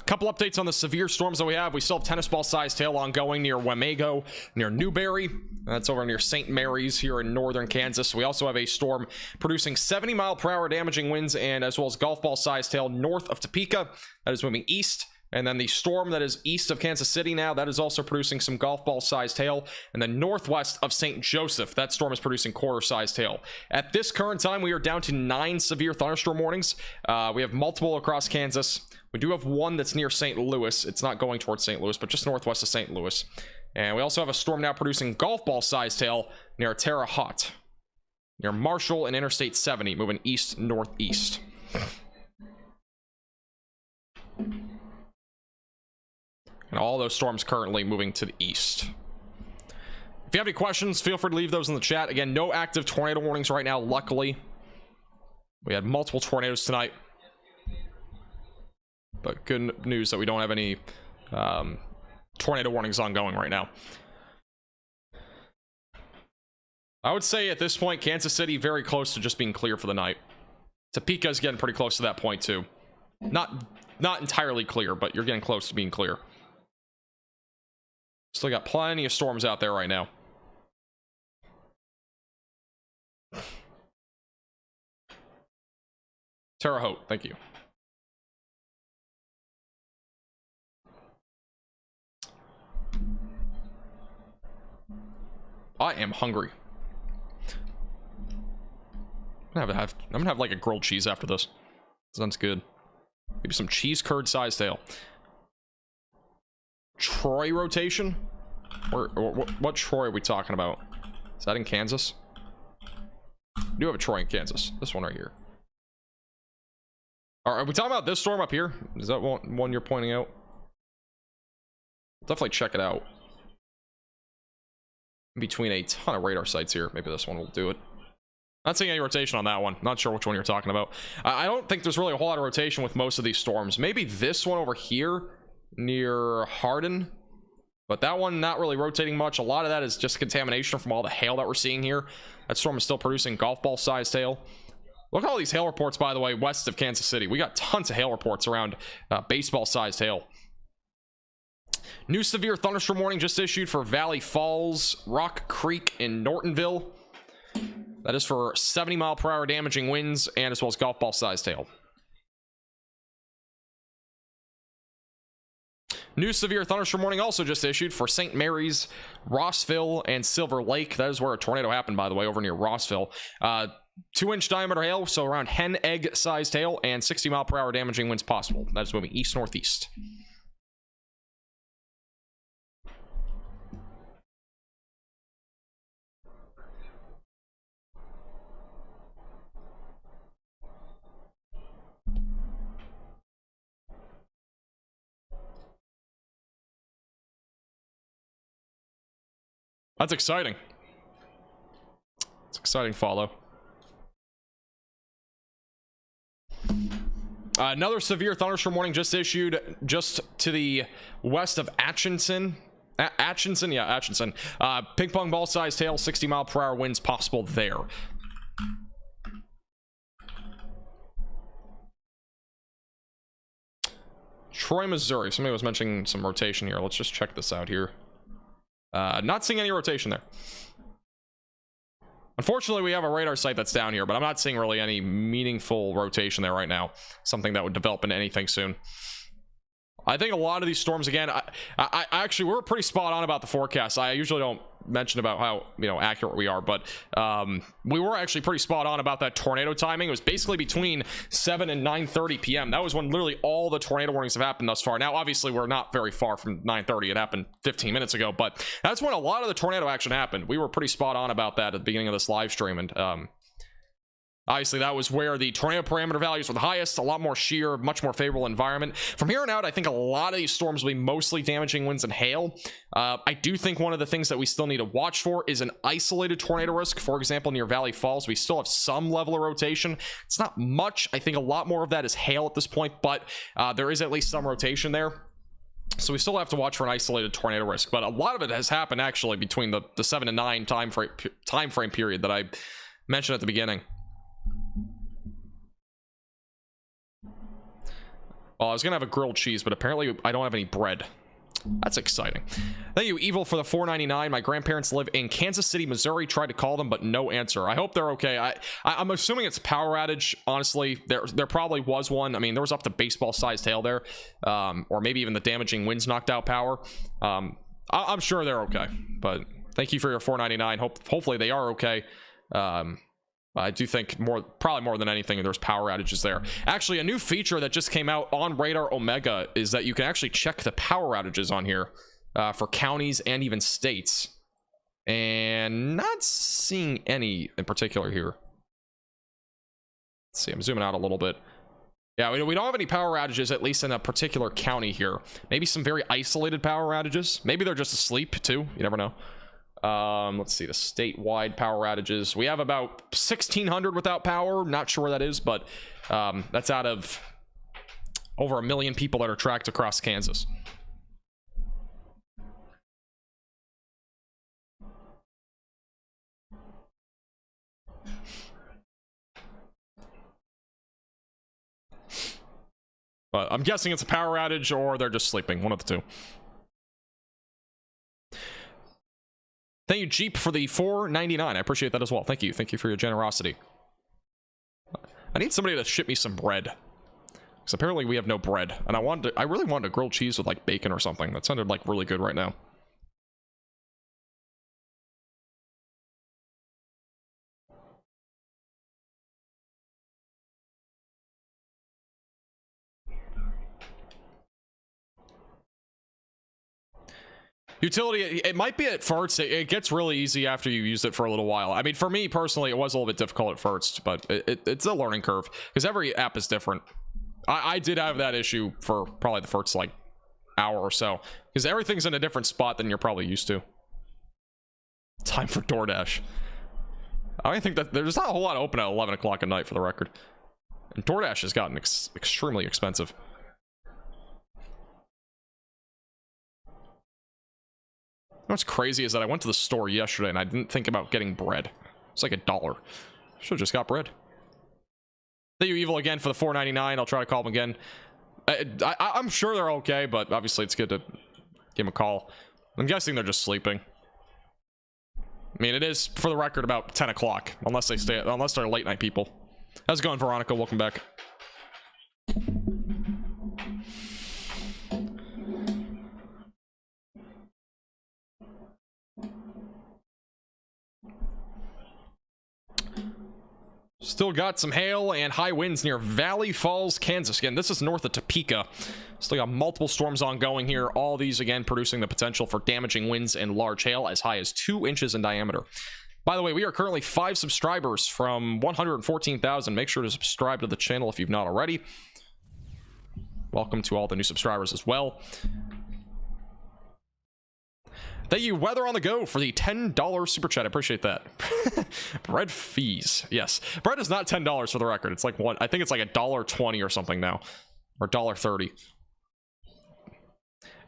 Couple updates on the severe storms that we have. We still have tennis ball sized hail ongoing near Wamego, near Newberry. That's over near St. Mary's here in northern Kansas. We also have a storm producing 70-mile-per-hour damaging winds, and as well as golf ball sized hail north of Topeka. That is moving east. And then the storm that is east of Kansas City now, that is also producing some golf ball sized hail. And then northwest of St. Joseph, that storm is producing quarter sized hail. At this current time, we are down to 9 severe thunderstorm warnings. We have multiple across Kansas. We do have one that's near St. Louis. It's not going towards St. Louis, but just northwest of St. Louis. And we also have a storm now producing golf ball sized hail near Terre Haute, near Marshall and Interstate 70, moving east northeast. And all those storms currently moving to the east. If you have any questions, feel free to leave those in the chat. Again, no active tornado warnings right now, luckily. We had multiple tornadoes tonight, but good news that we don't have any tornado warnings ongoing right now. I would say at this point, Kansas City very close to just being clear for the night. Topeka is getting pretty close to that point too. Not entirely clear, but you're getting close to being clear. Still got plenty of storms out there right now. Terre Haute, thank you. I am hungry. I'm gonna have like a grilled cheese after this. Sounds good. Maybe some cheese curd size tail. Troy rotation? What Troy are we talking about? Is that in Kansas? We do have a Troy in Kansas. This one right here. Are we talking about this storm up here? Is that one you're pointing out? Definitely check it out. Between a ton of radar sites here. Maybe this one will do it. Not seeing any rotation on that one. Not sure which one you're talking about. I don't think there's really a whole lot of rotation with most of these storms. Maybe this one over here near Hardin. But that one not really rotating much. A lot of that is just contamination from all the hail that we're seeing here. That storm is still producing golf ball sized hail. Look at all these hail reports, by the way, west of Kansas City. We got tons of hail reports around baseball sized hail. New severe thunderstorm warning just issued for Valley Falls, Rock Creek, and Nortonville. That is for 70-mile-per-hour damaging winds and as well as golf ball sized hail. New severe thunderstorm warning also just issued for St. Mary's, Rossville, and Silver Lake. That is where a tornado happened, by the way, over near Rossville. 2-inch diameter hail, so around hen egg sized hail, and 60-mile-per-hour damaging winds possible. That is moving east-northeast. That's exciting. It's exciting follow. Another severe thunderstorm warning just issued just to the west of Atchison. Atchison. Ping pong ball sized hail, 60-mile-per-hour winds possible there. Troy, Missouri. Somebody was mentioning some rotation here. Let's just check this out here. Not seeing any rotation there. Unfortunately, we have a radar site that's down here, but I'm not seeing really any meaningful rotation there right now. Something that would develop into anything soon. I think a lot of these storms, again, I actually, we're pretty spot on about the forecast. I usually don't mention about how, accurate we are, but we were actually pretty spot on about that tornado timing. It was basically between 7 and 9:30 p.m. That was when literally all the tornado warnings have happened thus far. Now, obviously, we're not very far from 9:30. It happened 15 minutes ago, but that's when a lot of the tornado action happened. We were pretty spot on about that at the beginning of this live stream, and obviously, that was where the tornado parameter values were the highest, a lot more shear, much more favorable environment. From here on out, I think a lot of these storms will be mostly damaging winds and hail. I do think one of the things that we still need to watch for is an isolated tornado risk. For example, near Valley Falls, we still have some level of rotation. It's not much. I think a lot more of that is hail at this point, but there is at least some rotation there. So we still have to watch for an isolated tornado risk. But a lot of it has happened actually between the 7 and 9 time frame period that I mentioned at the beginning. Well, I was gonna have a grilled cheese, but apparently I don't have any bread. That's exciting. Thank you, Evil, for the $4.99. My grandparents live in Kansas City, Missouri. Tried to call them, but no answer. I hope they're okay. I'm assuming it's power outage. Honestly, there probably was one. I mean, there was up to baseball-sized hail there, or maybe even the damaging winds knocked out power. I'm sure they're okay, but thank you for your $4.99. Hopefully they are okay. I do think probably more than anything, there's power outages there. Actually, a new feature that just came out on Radar Omega is that you can actually check the power outages on here for counties and even states. And not seeing any in particular here. Let's see, I'm zooming out a little bit. Yeah, we don't have any power outages, at least in a particular county here. Maybe some very isolated power outages. Maybe they're just asleep too. You never know. Let's see the statewide power outages. We have about 1,600 without power. Not sure where that is, but that's out of over 1 million people that are tracked across Kansas. But I'm guessing it's a power outage or they're just sleeping. One of the two. Thank you, Jeep, for the $4.99. I appreciate that as well. Thank you. Thank you for your generosity. I need somebody to ship me some bread. Because apparently we have no bread. And I really wanted a grilled cheese with like bacon or something. That sounded like really good right now. Utility, it might be at first. It gets really easy after you use it for a little while. I mean, for me personally, it was a little bit difficult at first, but it's a learning curve because every app is different. I did have that issue for probably the first like hour or so because everything's in a different spot than you're probably used to. Time for DoorDash. I think that there's not a whole lot open at 11 o'clock at night, for the record. And DoorDash has gotten extremely expensive. What's crazy is that I went to the store yesterday and I didn't think about getting bread. It's like $1. Should've just got bread. Thank you, Evil, again for the $4.99. I'll try to call them again. I'm sure they're okay, but obviously it's good to give them a call. I'm guessing they're just sleeping. I mean, it is, for the record, about 10 o'clock, unless they're late night people. How's it going, Veronica? Welcome back. Still got some hail and high winds near Valley Falls, Kansas. Again, this is north of Topeka. Still got multiple storms ongoing here. All these, again, producing the potential for damaging winds and large hail as high as 2 inches in diameter. By the way, we are currently 5 subscribers from 114,000. Make sure to subscribe to the channel if you've not already. Welcome to all the new subscribers as well. Thank you, Weather on the Go, for the $10 super chat. I appreciate that. Bread fees. Yes. Bread is not $10 for the record. It's like I think it's like $1.20 or something now. Or $1.30.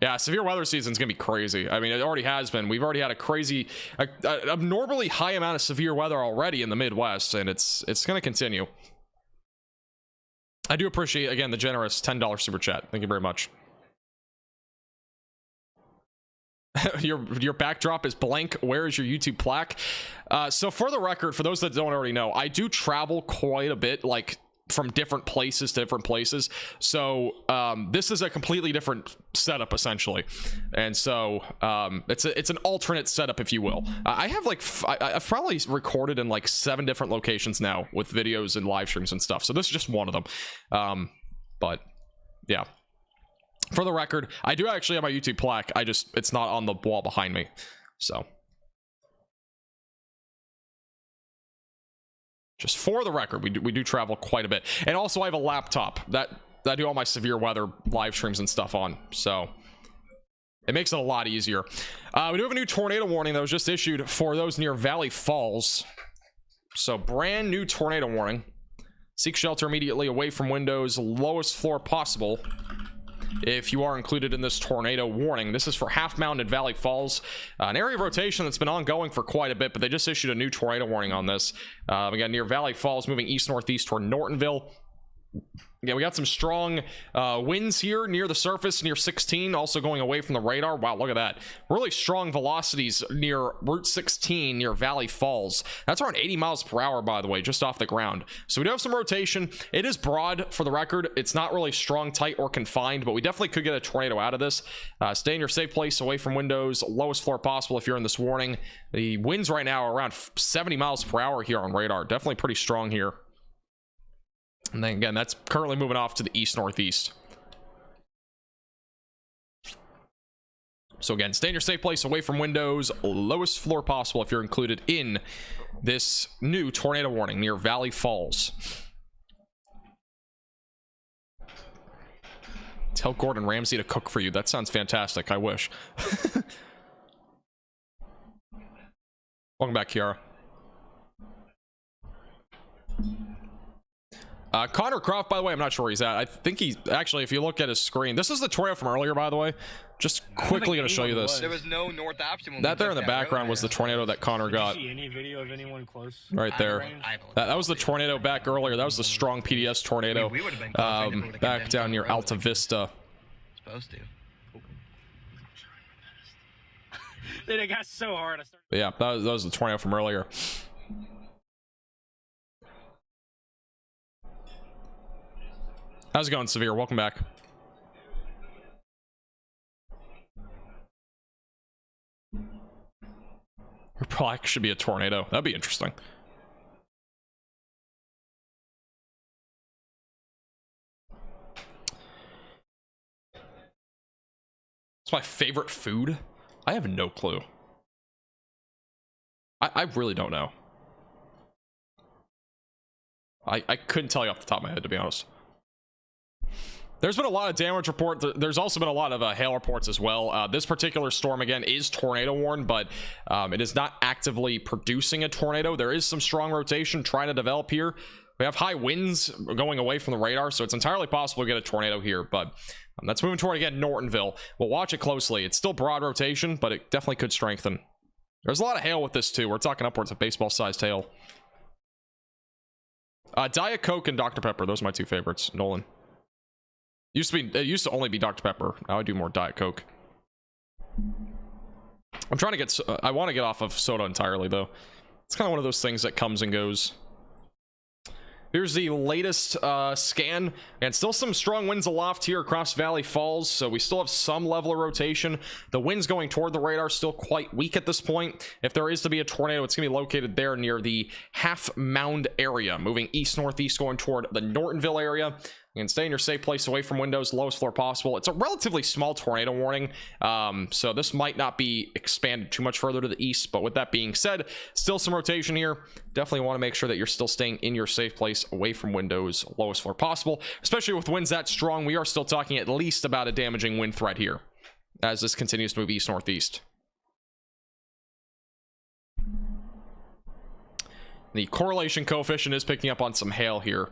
Yeah, severe weather season is going to be crazy. I mean, it already has been. We've already had a crazy, abnormally high amount of severe weather already in the Midwest, and it's going to continue. I do appreciate, again, the generous $10 super chat. Thank you very much. your backdrop is blank. Where is your YouTube plaque? So for the record, for those that don't already know, I do travel quite a bit, like from different places to different places. So this is a completely different setup essentially, and so it's an alternate setup, if you will. I have like I've probably recorded in like 7 different locations now with videos and live streams and stuff. So this is just one of them. But yeah. For the record, I do actually have my YouTube plaque. It's not on the wall behind me. So. Just for the record, we do travel quite a bit. And also I have a laptop that I do all my severe weather live streams and stuff on. So it makes it a lot easier. We do have a new tornado warning that was just issued for those near Valley Falls. So brand new tornado warning. Seek shelter immediately away from windows, lowest floor possible. If you are included in this tornado warning. This is for Half Mountain and Valley Falls, an area of rotation that's been ongoing for quite a bit, but they just issued a new tornado warning on this. We got near Valley Falls, moving east-northeast toward Nortonville. Yeah, we got some strong winds here near the surface, near 16, also going away from the radar. Wow, look at that. Really strong velocities near Route 16, near Valley Falls. That's around 80 miles per hour, by the way, just off the ground. So we do have some rotation. It is broad, for the record. It's not really strong, tight, or confined, but we definitely could get a tornado out of this. Stay in your safe place, away from windows, lowest floor possible if you're in this warning. The winds right now are around 70 miles per hour here on radar. Definitely pretty strong here. And then again, that's currently moving off to the east-northeast. So again, stay in your safe place, away from windows, lowest floor possible if you're included in this new tornado warning near Valley Falls. Tell Gordon Ramsay to cook for you. That sounds fantastic. I wish. Welcome back, Kiara. Connor Croft, by the way, I'm not sure where he's at. I think he's actually, if you look at his screen, this is the tornado from earlier, by the way. Just quickly going to show you this. There was no north option. That there in the background was the tornado that Connor got. Did you see any video of anyone close? Right there. That was the tornado back earlier. That was the strong PDS tornado back down near Alta Vista. Supposed to. Dude, it got so hard. But yeah, that was the tornado from earlier. How's it going, Severe? Welcome back. There probably should be a tornado. That'd be interesting. It's my favorite food. I have no clue. I really don't know. I couldn't tell you off the top of my head, to be honest. There's been a lot of damage report. There's also been a lot of hail reports as well. This particular storm, again, is tornado warned, but it is not actively producing a tornado. There is some strong rotation trying to develop here. We have high winds going away from the radar, so it's entirely possible to get a tornado here, but that's moving toward, again, Nortonville. We'll watch it closely. It's still broad rotation, but it definitely could strengthen. There's a lot of hail with this, too. We're talking upwards of baseball-sized hail. Diet Coke and Dr. Pepper. Those are my two favorites. Nolan. It used to only be Dr. Pepper. Now I do more Diet Coke. I'm trying to get... I want to get off of soda entirely, though. It's kind of one of those things that comes and goes. Here's the latest scan, and still some strong winds aloft here across Valley Falls, so we still have some level of rotation. The winds going toward the radar still quite weak at this point. If there is to be a tornado, it's going to be located there near the Half Mound area, moving east-northeast going toward the Nortonville area. And stay in your safe place away from windows, lowest floor possible. It's a relatively small tornado warning, so this might not be expanded too much further to the east. But with that being said, still some rotation here. Definitely want to make sure that you're still staying in your safe place away from windows, lowest floor possible. Especially with winds that strong, we are still talking at least about a damaging wind threat here as this continues to move east-northeast. The correlation coefficient is picking up on some hail here,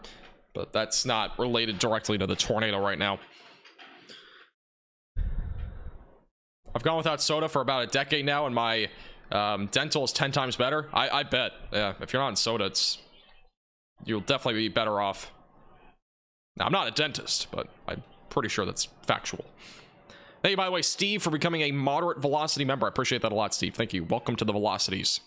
but that's not related directly to the tornado right now. I've gone without soda for about a decade now, and my dental is 10 times better. I bet. Yeah, if you're not on soda, you'll definitely be better off. Now, I'm not a dentist, but I'm pretty sure that's factual. Thank you, by the way, Steve, for becoming a moderate velocity member. I appreciate that a lot, Steve. Thank you. Welcome to the Velocities.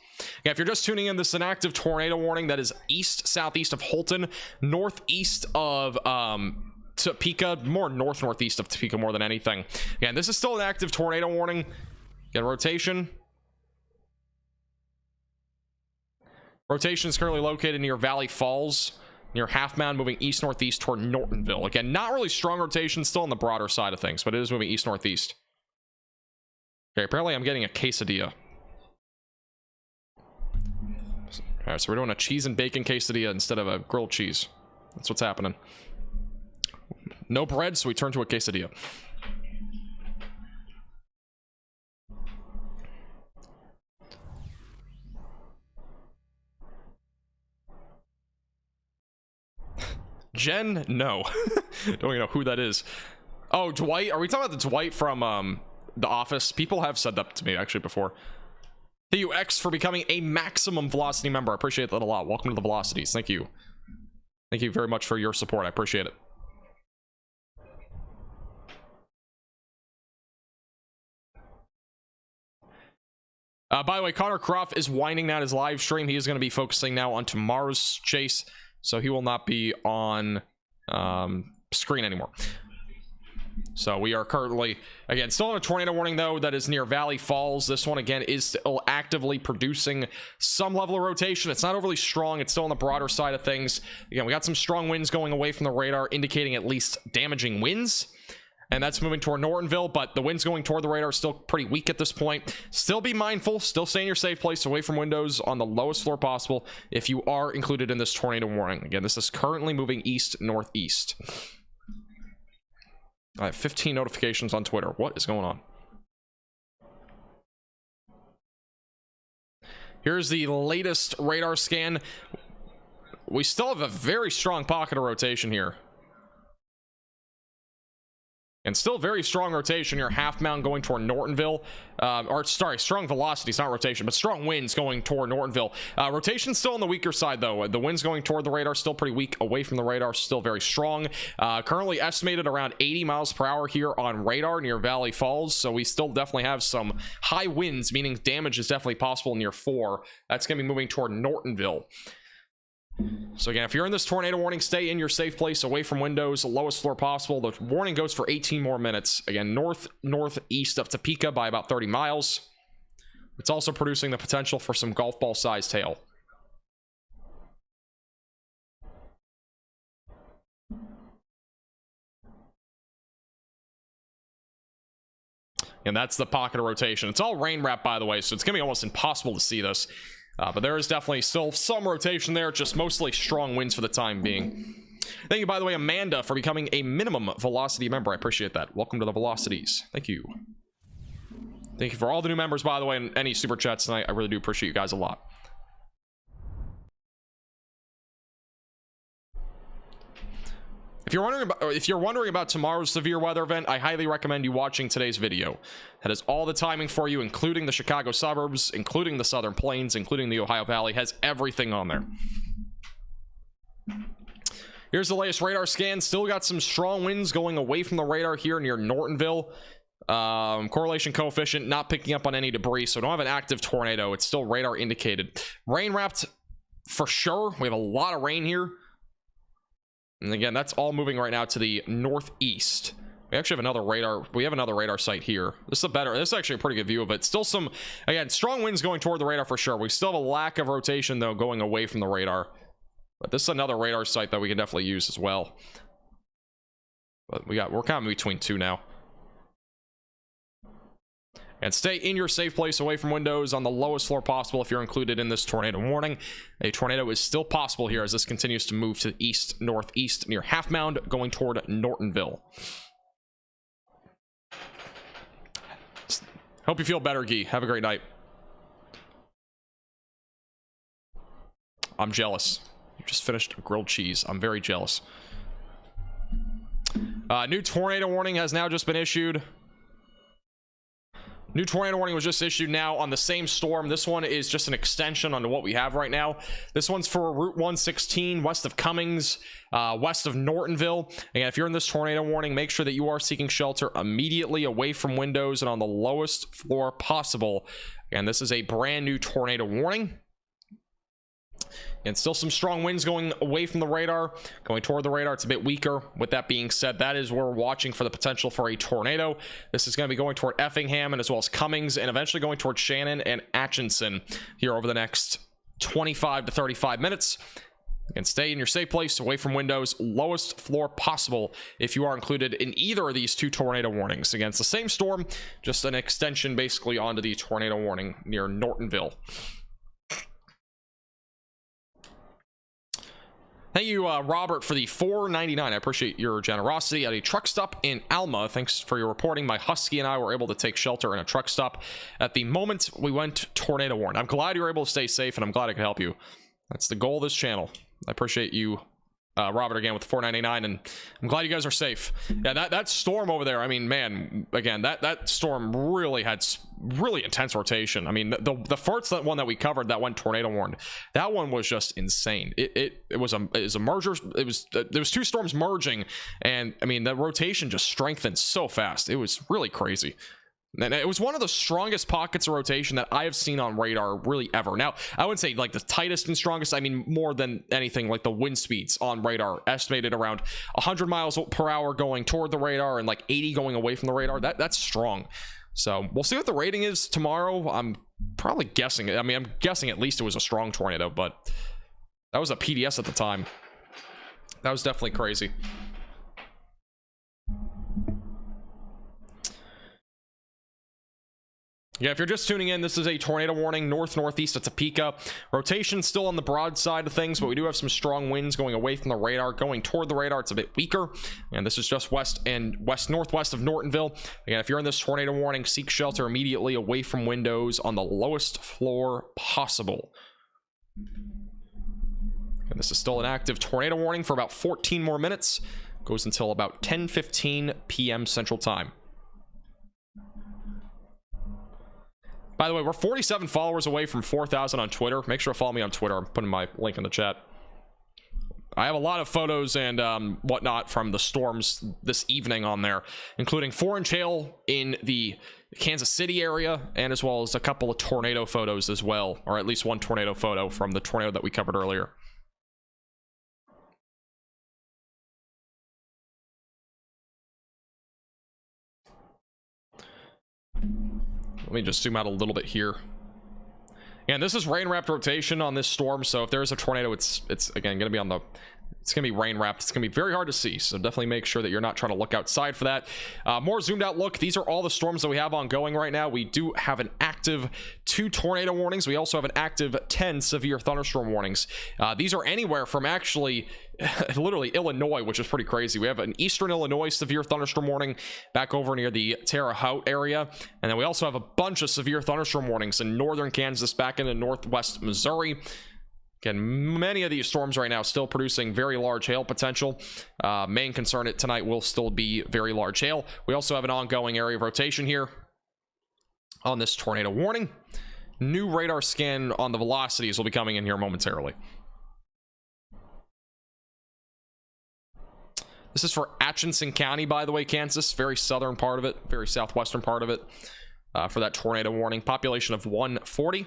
Yeah, if you're just tuning in, this is an active tornado warning that is east-southeast of Holton, northeast of Topeka, more north-northeast of Topeka more than anything. Again, this is still an active tornado warning. Again, rotation. Rotation is currently located near Valley Falls, near Half Mound, moving east-northeast toward Nortonville. Again, not really strong rotation, still on the broader side of things, but it is moving east-northeast. Okay, apparently I'm getting a quesadilla. All right, so we're doing a cheese and bacon quesadilla instead of a grilled cheese. That's what's happening. No bread, so we turn to a quesadilla. Jen? No. Don't even know who that is. Oh, Dwight? Are we talking about the Dwight from The Office? People have said that to me, actually, before. Thank you, X, for becoming a maximum velocity member. I appreciate that a lot. Welcome to the Velocities. Thank you. Thank you very much for your support. I appreciate it. By the way, Connor Croft is winding down his live stream. He is going to be focusing now on tomorrow's chase, so he will not be on screen anymore. So we are currently, again, still on a tornado warning, though, that is near Valley Falls. This one, again, is still actively producing some level of rotation. It's not overly strong. It's still on the broader side of things. Again, we got some strong winds going away from the radar, indicating at least damaging winds. And that's moving toward Nortonville, but the winds going toward the radar are still pretty weak at this point. Still be mindful. Still stay in your safe place, away from windows on the lowest floor possible if you are included in this tornado warning. Again, this is currently moving east-northeast. I have 15 notifications on Twitter. What is going on? Here's the latest radar scan. We still have a very strong pocket of rotation here. And still very strong rotation here. Half Mound going toward Nortonville. Strong velocities, not rotation, but strong winds going toward Nortonville. Rotation's still on the weaker side, though. The winds going toward the radar still pretty weak. Away from the radar, still very strong. Currently estimated around 80 miles per hour here on radar near Valley Falls. So we still definitely have some high winds, meaning damage is definitely possible near 4. That's going to be moving toward Nortonville. So again, if you're in this tornado warning, stay in your safe place, away from windows, the lowest floor possible. The warning goes for 18 more minutes. Again, northeast of Topeka by about 30 miles. It's also producing the potential for some golf ball sized hail. And that's the pocket of rotation. It's all rain wrap, by the way, so it's gonna be almost impossible to see this. But there is definitely still some rotation there, just mostly strong winds for the time being. Thank you, by the way, Amanda, for becoming a minimum velocity member. I appreciate that. Welcome to the velocities. Thank you. Thank you for all the new members, by the way, and any super chats tonight. I really do appreciate you guys a lot. If you're wondering about tomorrow's severe weather event, I highly recommend you watching today's video. That is all the timing for you, including the Chicago suburbs, including the Southern Plains, including the Ohio Valley. Has everything on there. Here's the latest radar scan. Still got some strong winds going away from the radar here near Nortonville. Correlation coefficient not picking up on any debris, so don't have an active tornado. It's still radar indicated. Rain wrapped for sure. We have a lot of rain here. And again, that's all moving right now to the northeast. We actually have another radar. We have another radar site here. This is actually a pretty good view of it. Still some, again, strong winds going toward the radar for sure. We still have a lack of rotation though going away from the radar. But this is another radar site that we can definitely use as well. But we're kind of between two now. And stay in your safe place away from windows on the lowest floor possible if you're included in this tornado warning. A tornado is still possible here as this continues to move to the east northeast near Half Mound, going toward Nortonville. Hope you feel better, Guy. Have a great night. I'm jealous. You just finished grilled cheese. I'm very jealous. New tornado warning has now just been issued. New tornado warning was just issued now on the same storm. This one is just an extension onto what we have right now. This one's for Route 116 west of Cummings, west of Nortonville. And if you're in this tornado warning, make sure that you are seeking shelter immediately away from windows and on the lowest floor possible. And this is a brand new tornado warning. And still some strong winds going away from the radar, going toward the radar. It's a bit weaker. With that being said, that is where we're watching for the potential for a tornado. This is going to be going toward Effingham and as well as Cummings, and eventually going toward Shannon and Atchison here over the next 25 to 35 minutes. And stay in your safe place away from windows, lowest floor possible if you are included in either of these two tornado warnings. Again, it's the same storm, just an extension basically onto the tornado warning near Nortonville. Thank you, Robert, for the $4.99. I appreciate your generosity. At a truck stop in Alma, thanks for your reporting. My Husky and I were able to take shelter in a truck stop at the moment we went tornado warned. I'm glad you were able to stay safe, and I'm glad I could help you. That's the goal of this channel. I appreciate you, Robert, again with $4.99, and I'm glad you guys are safe. Yeah, that storm over there, I mean, man, again, that storm really had really intense rotation. I mean, the first one that we covered that went tornado warned, that one was just insane. It was a merger. There was two storms merging, and I mean, the rotation just strengthened so fast. It was really crazy. And it was one of the strongest pockets of rotation that I have seen on radar really ever. Now, I wouldn't say like the tightest and strongest. I mean, more than anything, like the wind speeds on radar estimated around 100 miles per hour going toward the radar and like 80 going away from the radar. That's strong. So we'll see what the rating is tomorrow. I'm probably guessing. I mean, I'm guessing at least it was a strong tornado, but that was a PDS at the time. That was definitely crazy. Yeah, if you're just tuning in, this is a tornado warning northeast of Topeka. Rotation still on the broad side of things, but we do have some strong winds going away from the radar. Going toward the radar, it's a bit weaker. And this is just west and west-northwest of Nortonville. Again, if you're in this tornado warning, seek shelter immediately away from windows on the lowest floor possible. And this is still an active tornado warning for about 14 more minutes. Goes until about 10:15 p.m. Central Time. By the way, we're 47 followers away from 4,000 on Twitter. Make sure to follow me on Twitter. I'm putting my link in the chat. I have a lot of photos and whatnot from the storms this evening on there, including 4-inch hail in the Kansas City area, and as well as a couple of tornado photos as well, or at least one tornado photo from the tornado that we covered earlier. Let me just zoom out a little bit here. And this is rain wrapped rotation on this storm, so if there is a tornado, it's again going to be on the It's going to be rain wrapped. It's going to be very hard to see, so definitely make sure that you're not trying to look outside for that. More zoomed out look. These are all the storms that we have ongoing right now. We do have an active 2 tornado warnings. We also have an active 10 severe thunderstorm warnings. These are anywhere from actually literally Illinois, which is pretty crazy. We have an eastern Illinois severe thunderstorm warning back over near the Terre Haute area, and then we also have a bunch of severe thunderstorm warnings in northern Kansas, back into northwest Missouri. Again, many of these storms right now still producing very large hail potential. Main concern tonight will still be very large hail. We also have an ongoing area of rotation here on this tornado warning. New radar scan on the velocities will be coming in here momentarily. This is for Atchison County, by the way, Kansas. Very southern part of it, very southwestern part of it, for that tornado warning. Population of 140.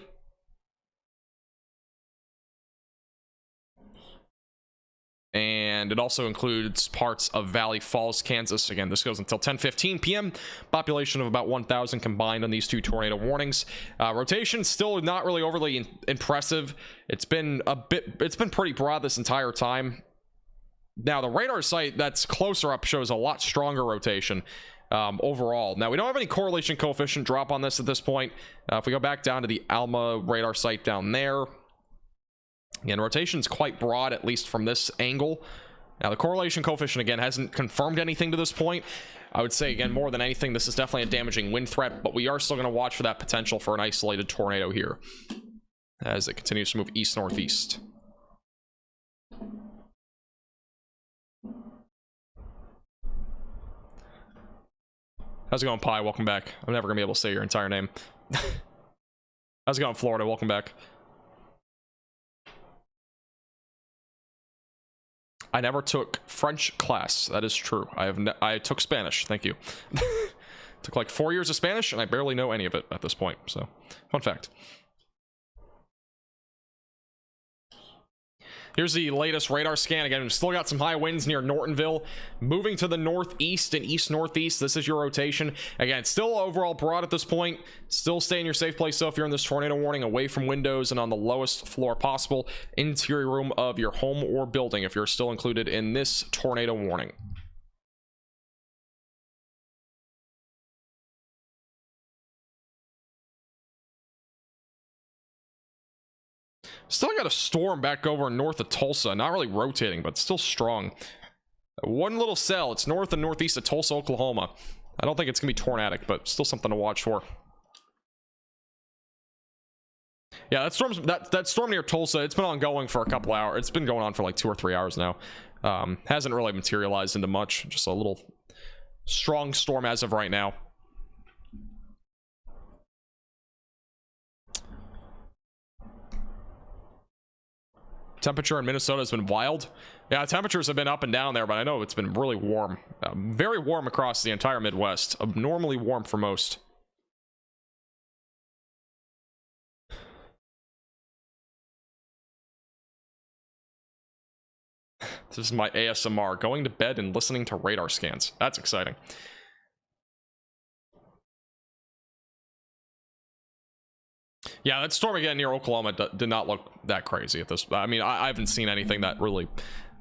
And it also includes parts of Valley Falls, Kansas. Again, this goes until 10:15 p.m. Population of about 1,000 combined on these 2 tornado warnings. Rotation still not really overly impressive. It's been pretty broad this entire time. Now the radar site that's closer up shows a lot stronger rotation overall. Now we don't have any correlation coefficient drop on this at this point. If we go back down to the Alma radar site down there, again, rotation's quite broad, at least from this angle. Now the correlation coefficient again hasn't confirmed anything to this point. I would say again, more than anything, this is definitely a damaging wind threat, but we are still going to watch for that potential for an isolated tornado here as it continues to move east northeast. How's it going, Pi? Welcome back. I'm never gonna be able to say your entire name. How's it going, Florida? Welcome back. I never took French class. That is true. I took Spanish. Thank you. Took like 4 years of Spanish, and I barely know any of it at this point. So, fun fact. Here's the latest radar scan. Again, we've still got some high winds near Nortonville. Moving to the northeast and east-northeast. This is your rotation. Again, still overall broad at this point. Still stay in your safe place. So if you're in this tornado warning, away from windows and on the lowest floor possible. Interior room of your home or building if you're still included in this tornado warning. Still got a storm back over north of Tulsa. Not really rotating, but still strong. One little cell. It's north and northeast of Tulsa, Oklahoma. I don't think it's going to be tornadic, but still something to watch for. Yeah, that storm near Tulsa, it's been ongoing for a couple hours. It's been going on for like 2 or 3 hours now. Hasn't really materialized into much. Just a little strong storm as of right now. Temperature in Minnesota has been wild. Yeah, temperatures have been up and down there, but I know it's been really warm. Very warm across the entire Midwest. Abnormally warm for most. This is my ASMR. Going to bed and listening to radar scans. That's exciting. Yeah, that storm again near Oklahoma did not look that crazy at this. I mean, I haven't seen anything that really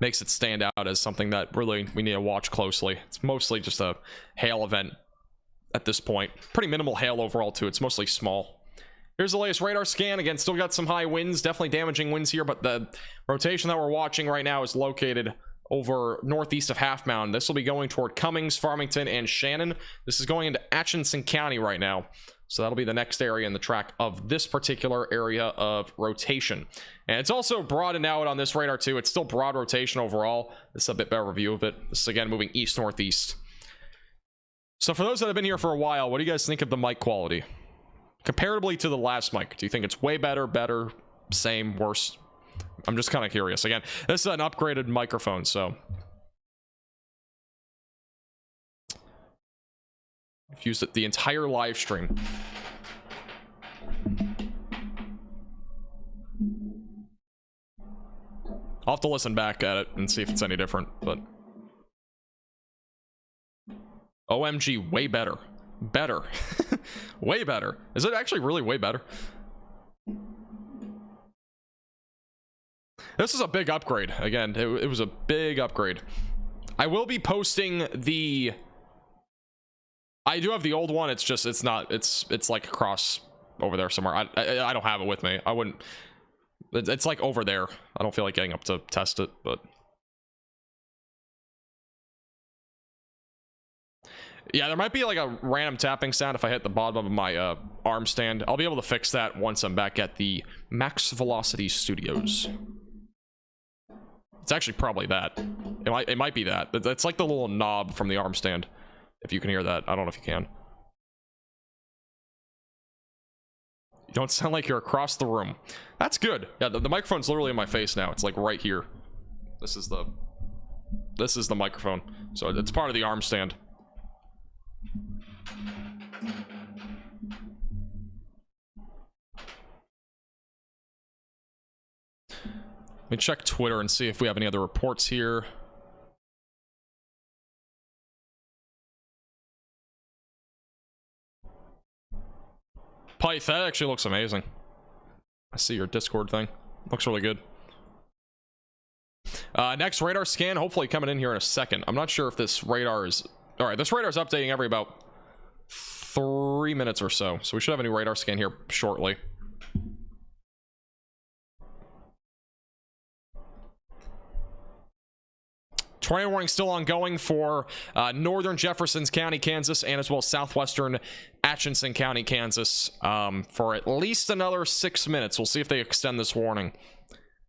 makes it stand out as something that really we need to watch closely. It's mostly just a hail event at this point. Pretty minimal hail overall, too. It's mostly small. Here's the latest radar scan. Again, still got some high winds, definitely damaging winds here, but the rotation that we're watching right now is located over northeast of Half Mound. This will be going toward Cummings, Farmington, and Shannon. This is going into Atchison County right now. So that'll be the next area in the track of this particular area of rotation. And it's also broadened out on this radar too. It's still broad rotation overall. This is a bit better review of it. This is again moving east-northeast. So for those that have been here for a while, what do you guys think of the mic quality? Comparatively to the last mic, do you think it's way better, same, worse? I'm just kind of curious. Again, this is an upgraded microphone, so... I've used it the entire live stream. I'll have to listen back at it and see if it's any different, but... OMG, way better. Better. Way better. Is it actually really way better? This is a big upgrade. Again, it was a big upgrade. I will be posting the... I do have the old one. It's just, it's not, it's like across over there somewhere. I don't have it with me. I wouldn't... It's like over there. I don't feel like getting up to test it, but... Yeah, there might be like a random tapping sound if I hit the bottom of my arm stand. I'll be able to fix that once I'm back at the Max Velocity Studios. It's actually probably that. It might be that. It's like the little knob from the arm stand. If you can hear that. I don't know if you can. You don't sound like you're across the room. That's good. Yeah, the microphone's literally in my face now. It's like right here. This is the microphone. So it's part of the arm stand. Let me check Twitter and see if we have any other reports here. Pyth, that actually looks amazing. I see your Discord thing. Looks really good. Next radar scan, hopefully coming in here in a second. I'm not sure if this radar is... Alright, this radar is updating every about 3 minutes or so. So we should have a new radar scan here shortly. Tornado warning still ongoing for northern Jefferson County, Kansas, and as well as southwestern Atchison County, Kansas, for at least another 6 minutes. We'll see if they extend this warning.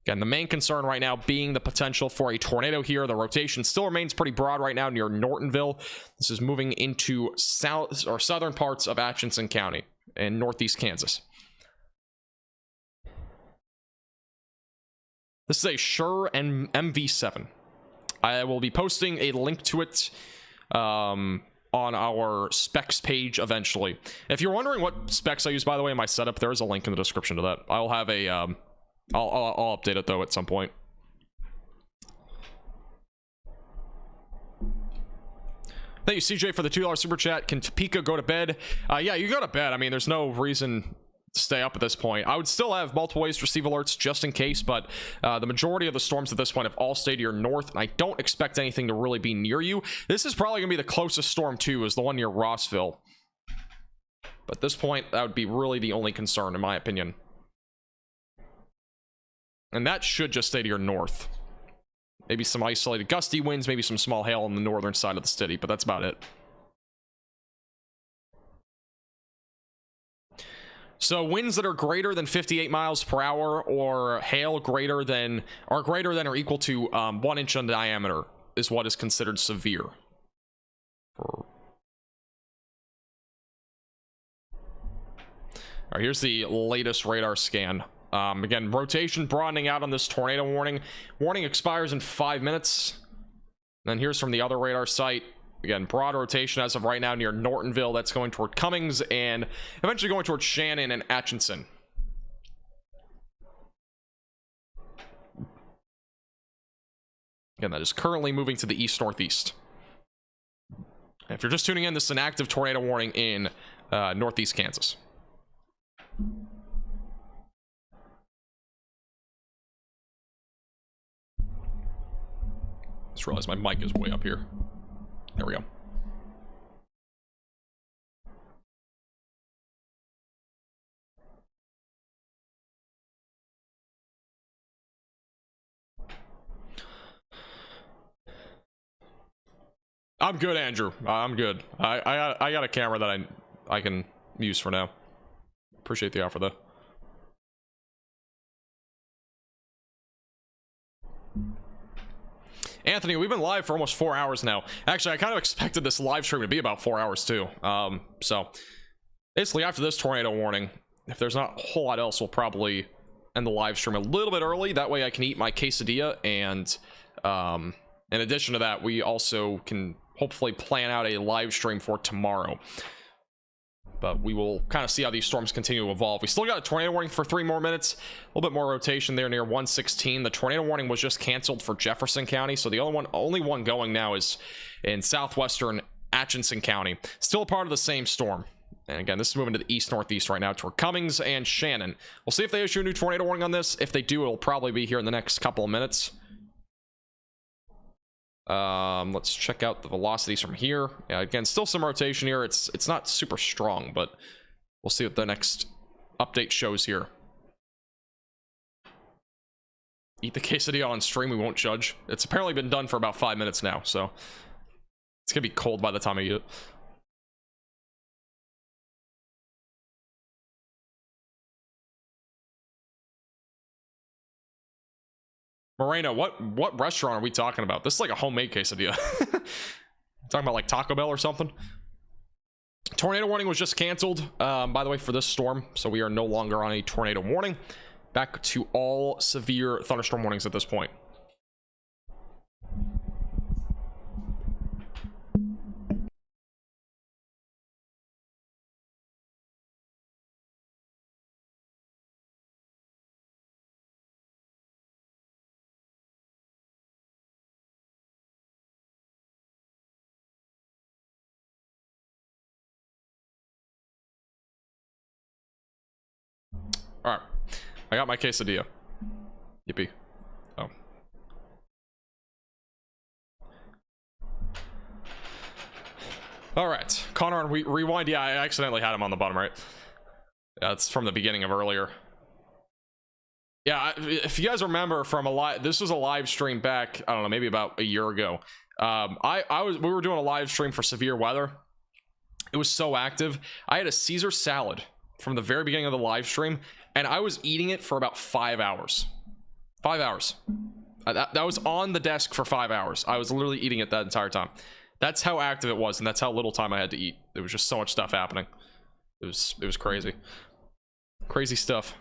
Again, the main concern right now being the potential for a tornado here. The rotation still remains pretty broad right now near Nortonville. This is moving into south or southern parts of Atchison County and northeast Kansas. This is a Shure and MV7. I will be posting a link to it on our specs page eventually. If you're wondering what specs I use, by the way, in my setup, there is a link in the description to that. I'll have a I'll update it though at some point. Thank you, CJ, for the $2 super chat. Can Topeka go to bed? Yeah, you go to bed. I mean, there's no reason to stay up at this point. I would still have multiple ways to receive alerts just in case, but the majority of the storms at this point have all stayed to your north, and I don't expect anything to really be near you. This is probably going to be the closest storm too, is the one near Rossville. But at this point, that would be really the only concern, in my opinion. And that should just stay to your north. Maybe some isolated gusty winds, maybe some small hail on the northern side of the city, but that's about it. So winds that are greater than 58 miles per hour or hail greater than or equal to 1 inch in diameter is what is considered severe. All right, here's the latest radar scan. Again, rotation broadening out on this tornado warning. Warning expires in 5 minutes. And then here's from the other radar site. Again, broad rotation as of right now near Nortonville. That's going toward Cummings and eventually going toward Shannon and Atchison. Again, that is currently moving to the east-northeast. If you're just tuning in, this is an active tornado warning in northeast Kansas. Just realized my mic is way up here. There we go. I'm good, Andrew. I'm good. I got a camera that I can use for now. Appreciate the offer though. Anthony, we've been live for almost 4 hours now. Actually, I kind of expected this live stream to be about 4 hours too. So basically after this tornado warning, if there's not a whole lot else, we'll probably end the live stream a little bit early. That way I can eat my quesadilla, and in addition to that, we also can hopefully plan out a live stream for tomorrow. But we will kind of see how these storms continue to evolve. We still got a tornado warning for 3 more minutes. A little bit more rotation there near 116. The tornado warning was just canceled for Jefferson County, so the only one going now is in southwestern Atchison County. Still a part of the same storm. And again, this is moving to the east-northeast right now toward Cummings and Shannon. We'll see if they issue a new tornado warning on this. If they do, it'll probably be here in the next couple of minutes. Let's check out the velocities from here. Yeah, again, still some rotation here. It's not super strong, but we'll see what the next update shows here. Eat the quesadilla on stream, we won't judge. It's apparently been done for about 5 minutes now, so it's gonna be cold by the time I eat it. Moreno, what restaurant are we talking about? This is like a homemade quesadilla. Talking about like Taco Bell or something. Tornado warning was just canceled, by the way, for this storm, so we are no longer on a tornado warning. Back to all severe thunderstorm warnings at this point. All right, I got my quesadilla. Yippee. Oh. All right, Connor, rewind. Yeah, I accidentally had him on the bottom right. Yeah, it's from the beginning of earlier. Yeah, if you guys remember from this was a live stream back, I don't know, maybe about a year ago. We were doing a live stream for severe weather. It was so active. I had a Caesar salad from the very beginning of the live stream, and I was eating it for about 5 hours. 5 hours. That was on the desk for 5 hours. I was literally eating it that entire time. That's how active it was, and that's how little time I had to eat. There was just so much stuff happening. It was crazy. Crazy stuff.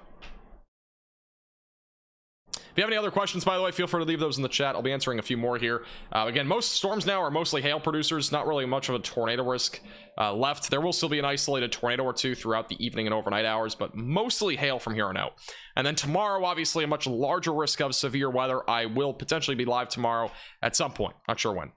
If you have any other questions, by the way, feel free to leave those in the chat. I'll be answering a few more here. Again, most storms now are mostly hail producers, not really much of a tornado risk left. There will still be an isolated tornado or two throughout the evening and overnight hours, but mostly hail from here on out. And then tomorrow, obviously, a much larger risk of severe weather. I will potentially be live tomorrow at some point. Not sure when.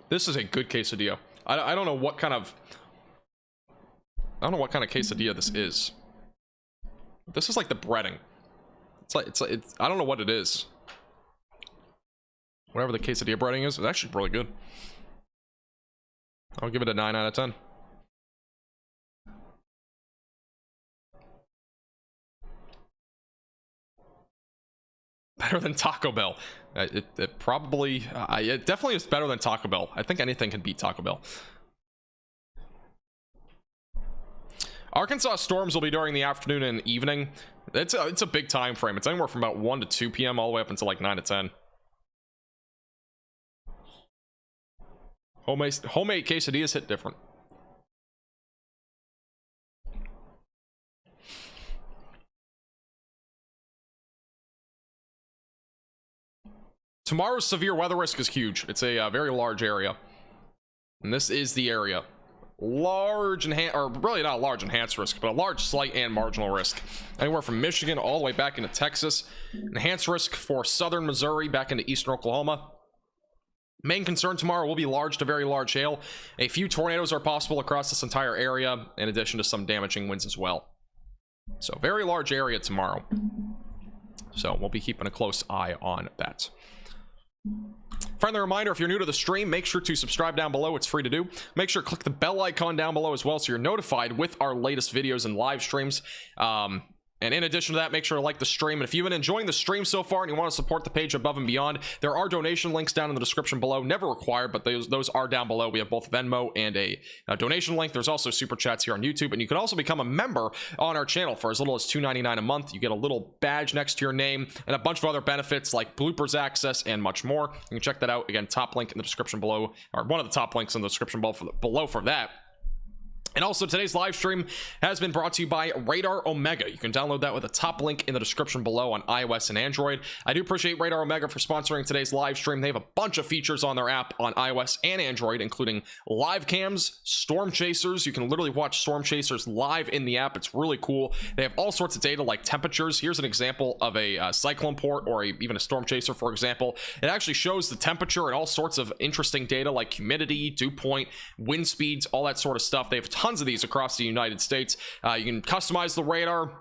This is a good quesadilla. I don't know what kind of quesadilla this is. This is like the breading. It's I don't know what it is. Whatever the quesadilla breading is, it's actually really good. I'll give it a 9 out of 10. Better than Taco Bell. It probably, it definitely is better than Taco Bell. I think anything can beat Taco Bell. Arkansas storms will be during the afternoon and evening. It's a big time frame. It's anywhere from about 1 to 2 p.m. all the way up until like 9 to 10. Homemade quesadillas hit different. Tomorrow's severe weather risk is huge. It's a very large area, and this is the area. Large or really not large enhanced risk, but a large slight and marginal risk. Anywhere from Michigan all the way back into Texas. Enhanced risk for southern Missouri back into eastern Oklahoma. Main concern tomorrow will be large to very large hail. A few tornadoes are possible across this entire area, in addition to some damaging winds as well. So very large area tomorrow. So we'll be keeping a close eye on that. Friendly reminder, if you're new to the stream, make sure to subscribe down below. It's free to do. Make sure to click the bell icon down below as well so you're notified with our latest videos and live streams. And in addition to that, make sure to like the stream. And if you've been enjoying the stream so far and you want to support the page above and beyond, there are donation links down in the description below. Never required, but those are down below. We have both Venmo and a donation link. There's also super chats here on YouTube. And you can also become a member on our channel for as little as $2.99 a month. You get a little badge next to your name and a bunch of other benefits like bloopers access and much more. You can check that out. Again, top link in the description below, or one of the top links in the description below for that. And also, today's live stream has been brought to you by Radar Omega. You can download that with a top link in the description below on iOS and Android. I do appreciate Radar Omega for sponsoring today's live stream. They have a bunch of features on their app on iOS and Android, including live cams, storm chasers. You can literally watch storm chasers live in the app. It's really cool. They have all sorts of data like temperatures. Here's an example of a cyclone port or even a storm chaser, for example. It actually shows the temperature and all sorts of interesting data like humidity, dew point, wind speeds, all that sort of stuff. They have tons of these across the United States. You can customize the radar.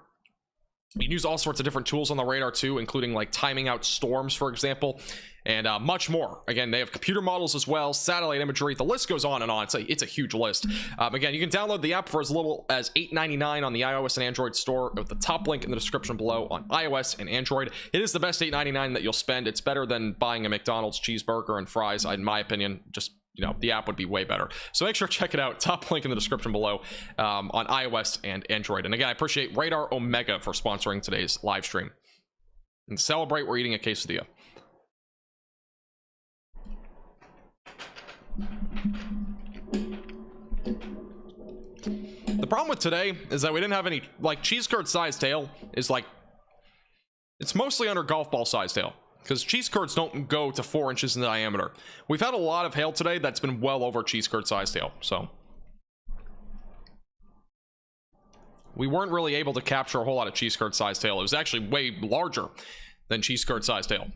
You can use all sorts of different tools on the radar too, including like timing out storms, for example, and much more. Again, they have computer models as well, satellite imagery. The list goes on and on. It's a huge list. Again, you can download the app for as little as $8.99 on the iOS and Android store with the top link in the description below on iOS and Android. It is the best $8.99 that you'll spend. It's better than buying a McDonald's cheeseburger and fries, in my opinion. Just, you know, the app would be way better. So make sure to check it out. Top link in the description below on iOS and Android. And again, I appreciate Radar Omega for sponsoring today's live stream. And to celebrate, we're eating a quesadilla. The problem with today is that we didn't have any, like, cheese curd size tail is like, it's mostly under golf ball size tail, because cheese curds don't go to 4 inches in diameter. We've had a lot of hail today that's been well over cheese curd size tail, so we weren't really able to capture a whole lot of cheese curd size tail. It was actually way larger than cheese curd size tail.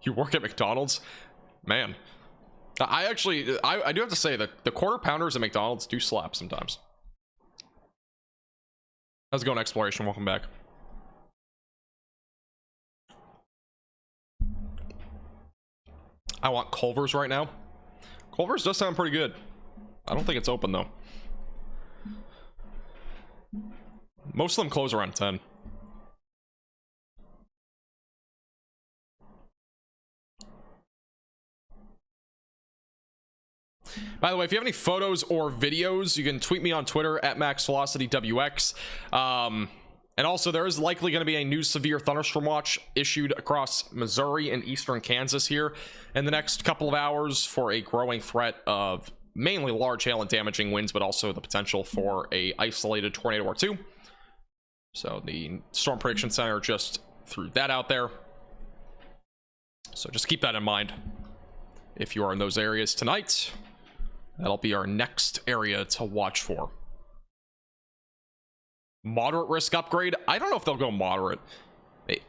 You work at McDonald's? Man, I do have to say that the quarter pounders at McDonald's do slap sometimes. How's it going, Exploration? Welcome back. I want Culver's right now. Culver's does sound pretty good. I don't think it's open though. Most of them close around 10. By the way, if you have any photos or videos, you can tweet me on Twitter at MaxVelocityWX. And also, there is likely going to be a new severe thunderstorm watch issued across Missouri and eastern Kansas here in the next couple of hours for a growing threat of mainly large hail and damaging winds, but also the potential for a isolated tornado or two. So the Storm Prediction Center just threw that out there. So just keep that in mind if you are in those areas tonight. That'll be our next area to watch for. Moderate risk upgrade. I don't know if they'll go moderate. I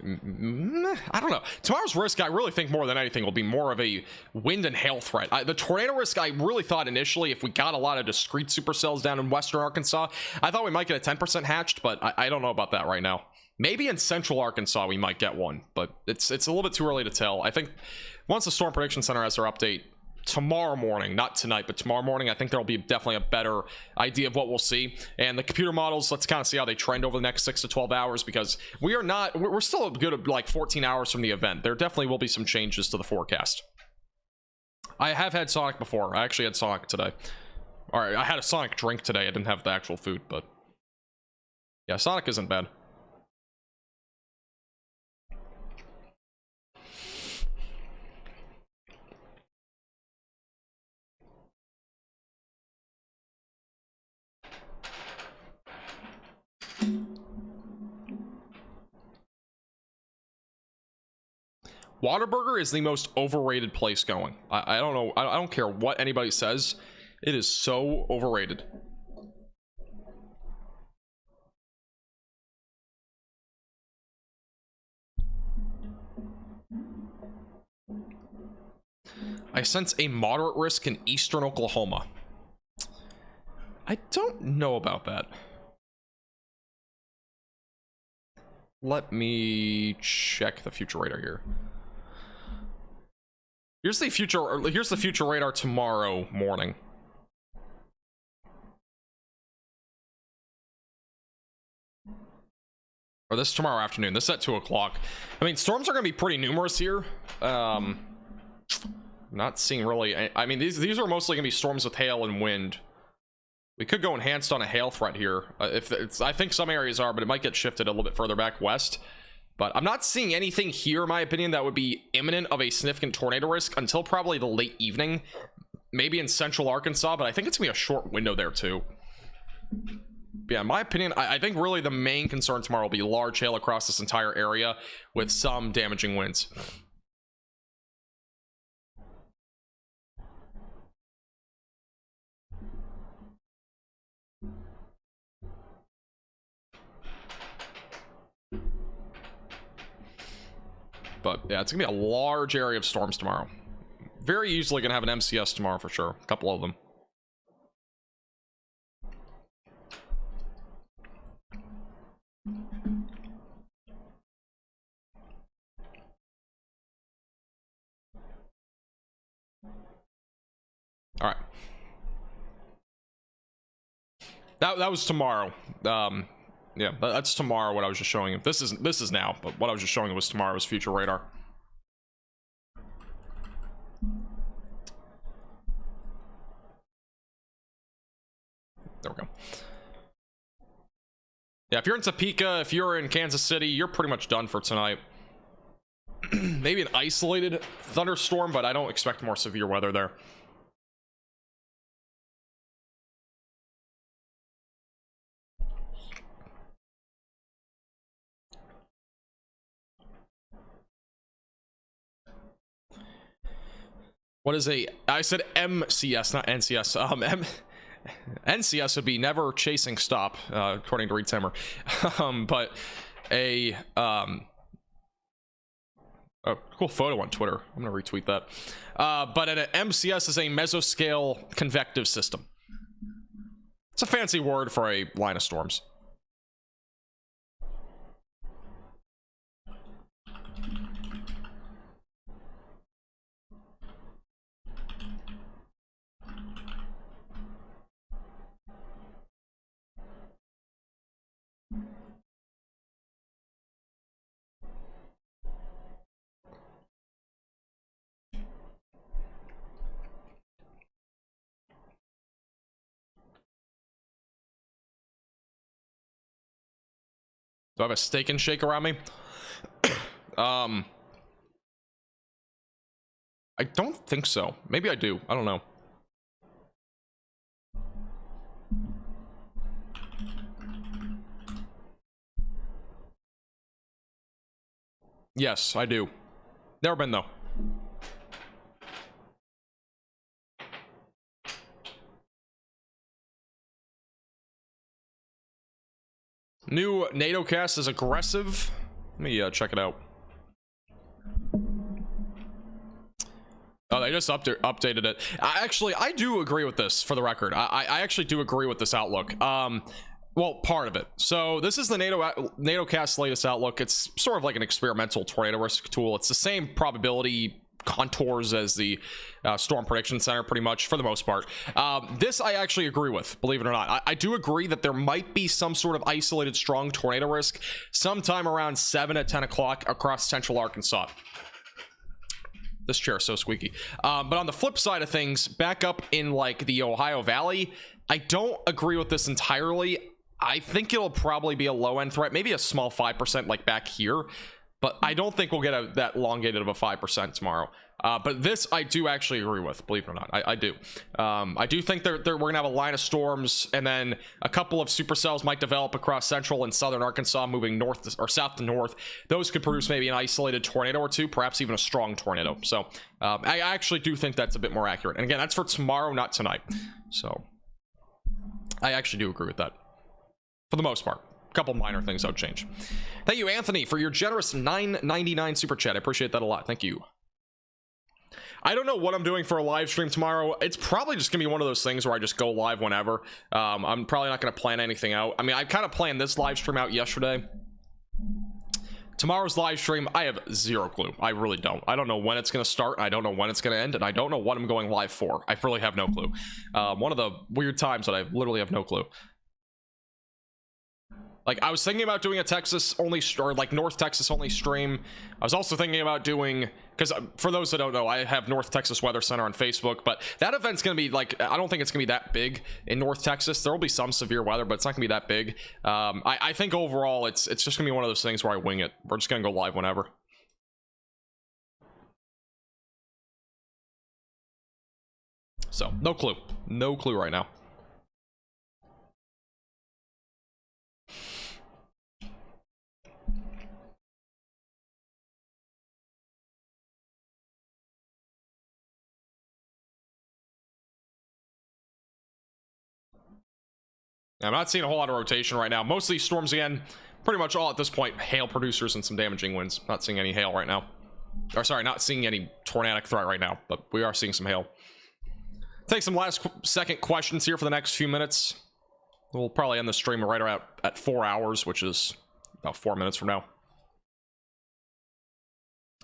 don't know. Tomorrow's risk, I really think more than anything, will be more of a wind and hail threat. The tornado risk, I really thought initially, if we got a lot of discrete supercells down in western Arkansas, I thought we might get a 10% hatched, but I don't know about that right now. Maybe in central Arkansas we might get one, but it's a little bit too early to tell. I think once the Storm Prediction Center has their update tomorrow morning, not tonight, but tomorrow morning, I think there'll be definitely a better idea of what we'll see. And the computer models, let's kind of see how they trend over the next 6 to 12 hours, because we're still a good like 14 hours from the event. There definitely will be some changes to the forecast. I have had Sonic before. I actually had Sonic today. All right, I had a Sonic drink today. I didn't have the actual food, but yeah, Sonic isn't bad. Whataburger is the most overrated place going. I don't know. I don't care what anybody says. It is so overrated. I sense a moderate risk in eastern Oklahoma. I don't know about that. Let me check the future radar here. Here's the future radar tomorrow morning. Or this tomorrow afternoon. This is at 2 o'clock. I mean, storms are going to be pretty numerous here. Not seeing really. I mean, these are mostly going to be storms with hail and wind. We could go enhanced on a hail threat here. I think some areas are, but it might get shifted a little bit further back west. But I'm not seeing anything here, in my opinion, that would be imminent of a significant tornado risk until probably the late evening. Maybe in central Arkansas, but I think it's gonna be a short window there too. Yeah, in my opinion, I think really the main concern tomorrow will be large hail across this entire area with some damaging winds. But yeah, it's gonna be a large area of storms tomorrow. Very easily gonna have an MCS tomorrow for sure. A couple of them. All right. That was tomorrow. Yeah, that's tomorrow. What I was just showing you. This is now, but what I was just showing you was tomorrow's future radar. There we go. Yeah, if you're in Topeka, if you're in Kansas City, you're pretty much done for tonight. Maybe an isolated thunderstorm, but I don't expect more severe weather there. What is I said MCS, not NCS. NCS would be never chasing stop, according to Reed Timmer. But a cool photo on Twitter. I'm gonna retweet that. But an MCS is a mesoscale convective system. It's a fancy word for a line of storms. Do I have a steak and shake around me? I don't think so. Maybe I do. I don't know. Yes, I do. Never been though. New NATO cast is aggressive. Let me check it out. Oh, they just updated it. I do agree with this, for the record. I actually do agree with this outlook. Well, part of it. So this is the NATO cast's latest outlook. It's sort of like an experimental tornado risk tool. It's the same probability contours as the Storm Prediction Center, pretty much, for the most part. This I actually agree with, believe it or not. I do agree that there might be some sort of isolated strong tornado risk sometime around 7 to 10 o'clock across central Arkansas. This chair is so squeaky. But on the flip side of things, back up in like the Ohio Valley, I don't agree with this entirely. I think it'll probably be a low end threat, maybe a small 5% like back here, but I don't think we'll get that elongated of a 5% tomorrow. But this I do actually agree with, believe it or not. I do. I do think we're gonna have a line of storms, and then a couple of supercells might develop across central and southern Arkansas, moving north or south to north. Those could produce maybe an isolated tornado or two, perhaps even a strong tornado. So I actually do think that's a bit more accurate. And again, that's for tomorrow, not tonight. So I actually do agree with that for the most part. A couple minor things I would change. Thank you, Anthony, for your generous $9.99 super chat. I appreciate that a lot. Thank you. I don't know what I'm doing for a live stream tomorrow. It's probably just gonna be one of those things where I just go live whenever. I'm probably not gonna plan anything out. I mean, I kind of planned this live stream out yesterday. Tomorrow's live stream, I have zero clue. I really don't. I don't know when it's gonna start. I don't know when it's gonna end, and I don't know what I'm going live for. I really have no clue. One of the weird times that I literally have no clue. Like, I was thinking about doing a Texas only, or like North Texas only stream. I was also thinking about doing because for those that don't know, I have North Texas Weather Center on Facebook, but that event's going to be like, I don't think it's going to be that big in North Texas. There will be some severe weather, but it's not going to be that big. I think overall it's just going to be one of those things where I wing it. We're just going to go live whenever. So no clue right now. I'm not seeing a whole lot of rotation right now. Most of these storms, again, pretty much all at this point, hail producers and some damaging winds. Not seeing any hail right now. Or sorry, not seeing any tornadic threat right now, but we are seeing some hail. Take some last second questions here for the next few minutes. We'll probably end the stream right around at 4 hours, which is about 4 minutes from now.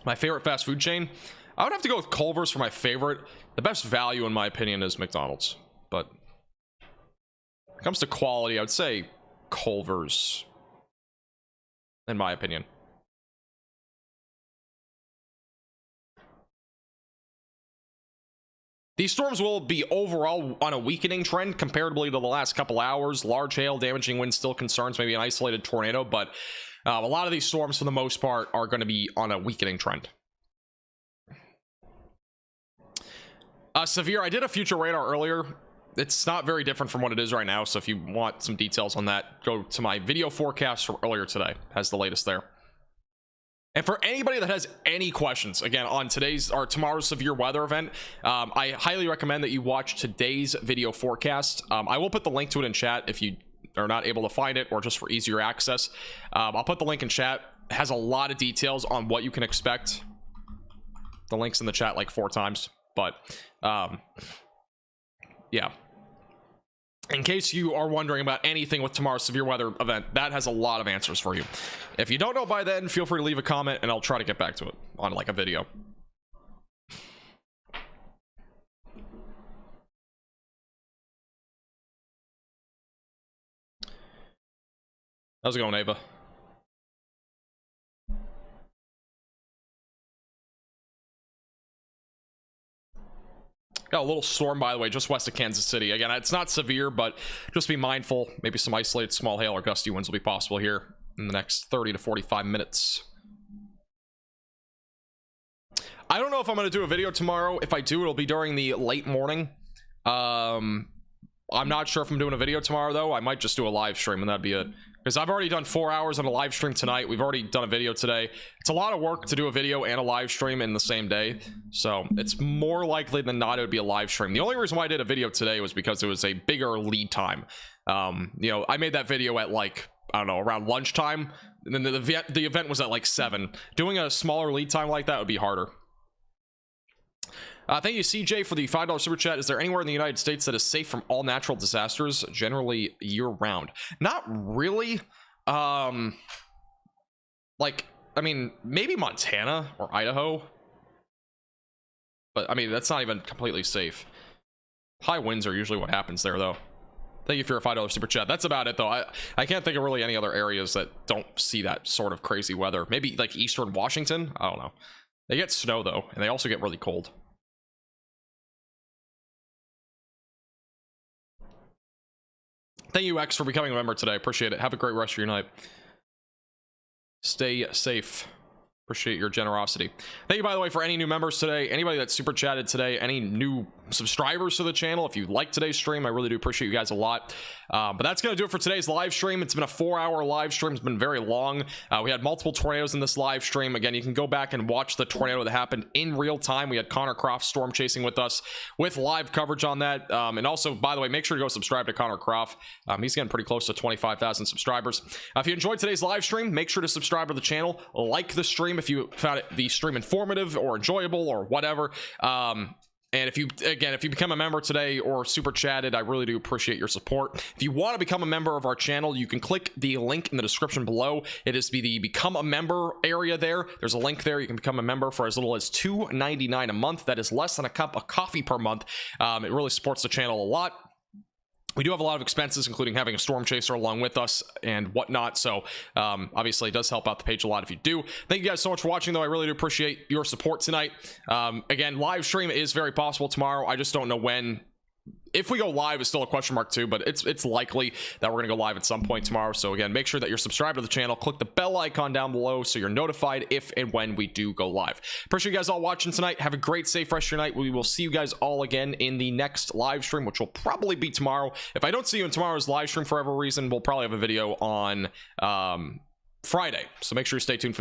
My favorite fast food chain? I would have to go with Culver's for my favorite. The best value, in my opinion, is McDonald's. But when it comes to quality, I would say Culver's, in my opinion. These storms will be overall on a weakening trend comparatively to the last couple hours. Large hail, damaging wind still concerns, maybe an isolated tornado, but a lot of these storms, for the most part, are going to be on a weakening trend. Severe, I did a future radar earlier. It's not very different from what it is right now, so if you want some details on that, go to my video forecast from earlier today. Has the latest there. And for anybody that has any questions, again, on today's or tomorrow's severe weather event, I highly recommend that you watch today's video forecast. I will put the link to it in chat if you are not able to find it, or just for easier access. I'll put the link in chat. It has a lot of details on what you can expect. The link's in the chat like 4 times, but yeah. In case you are wondering about anything with tomorrow's severe weather event, that has a lot of answers for you. If you don't know by then, feel free to leave a comment and I'll try to get back to it on like a video. How's it going, Ava? Got a little storm, by the way, just west of Kansas City. Again, it's not severe, but just be mindful. Maybe some isolated small hail or gusty winds will be possible here in the next 30 to 45 minutes. I don't know if I'm going to do a video tomorrow. If I do, it'll be during the late morning. I'm not sure if I'm doing a video tomorrow, though. I might just do a live stream, and that'd be it. Because I've already done 4 hours on a live stream tonight. We've already done a video today. It's a lot of work to do a video and a live stream in the same day. So it's more likely than not it would be a live stream. The only reason why I did a video today was because it was a bigger lead time. You know, I made that video at like, I don't know, around lunchtime. And then the event was at like 7. Doing a smaller lead time like that would be harder. Thank you, CJ, for the $5 super chat. Is there anywhere in the United States that is safe from all natural disasters, generally year-round? Not really. Like, I mean, maybe Montana or Idaho. But, I mean, that's not even completely safe. High winds are usually what happens there, though. Thank you for your $5 super chat. That's about it, though. I can't think of really any other areas that don't see that sort of crazy weather. Maybe, like, eastern Washington? I don't know. They get snow, though, and they also get really cold. Thank you, X, for becoming a member today. Appreciate it. Have a great rest of your night. Stay safe. Appreciate your generosity. Thank you, by the way, for any new members today, anybody that super chatted today, any new subscribers to the channel. If you like today's stream, I really do appreciate you guys a lot. But that's going to do it for today's live stream. It's been a 4-hour live stream. It's been very long. We had multiple tornadoes in this live stream. Again, you can go back and watch the tornado that happened in real time. We had Connor Croft storm chasing with us with live coverage on that. And also, by the way, make sure to go subscribe to Connor Croft. He's getting pretty close to 25,000 subscribers. If you enjoyed today's live stream, make sure to subscribe to the channel. Like the stream if you found the stream informative or enjoyable or whatever. And if you become a member today or super chatted, I really do appreciate your support. If you want to become a member of our channel, you can click the link in the description below. It is the become a member area there. There's a link there. You can become a member for as little as $2.99 a month. That is less than a cup of coffee per month. It really supports the channel a lot. we do have a lot of expenses, including having a storm chaser along with us and whatnot. So obviously it does help out the page a lot if you do. Thank you guys so much for watching, though. I really do appreciate your support tonight. Again, live stream is very possible tomorrow. I just don't know when. If we go live is still a question mark too, but it's likely that we're gonna go live at some point tomorrow. So again, make sure that you're subscribed to the channel, click the bell icon down below so you're notified if and when we do go live. Appreciate you guys all watching tonight. Have a great, safe rest of your night. We will see you guys all again in the next live stream, which will probably be tomorrow. If I don't see you in tomorrow's live stream for whatever reason, we'll probably have a video on Friday, so make sure you stay tuned for that.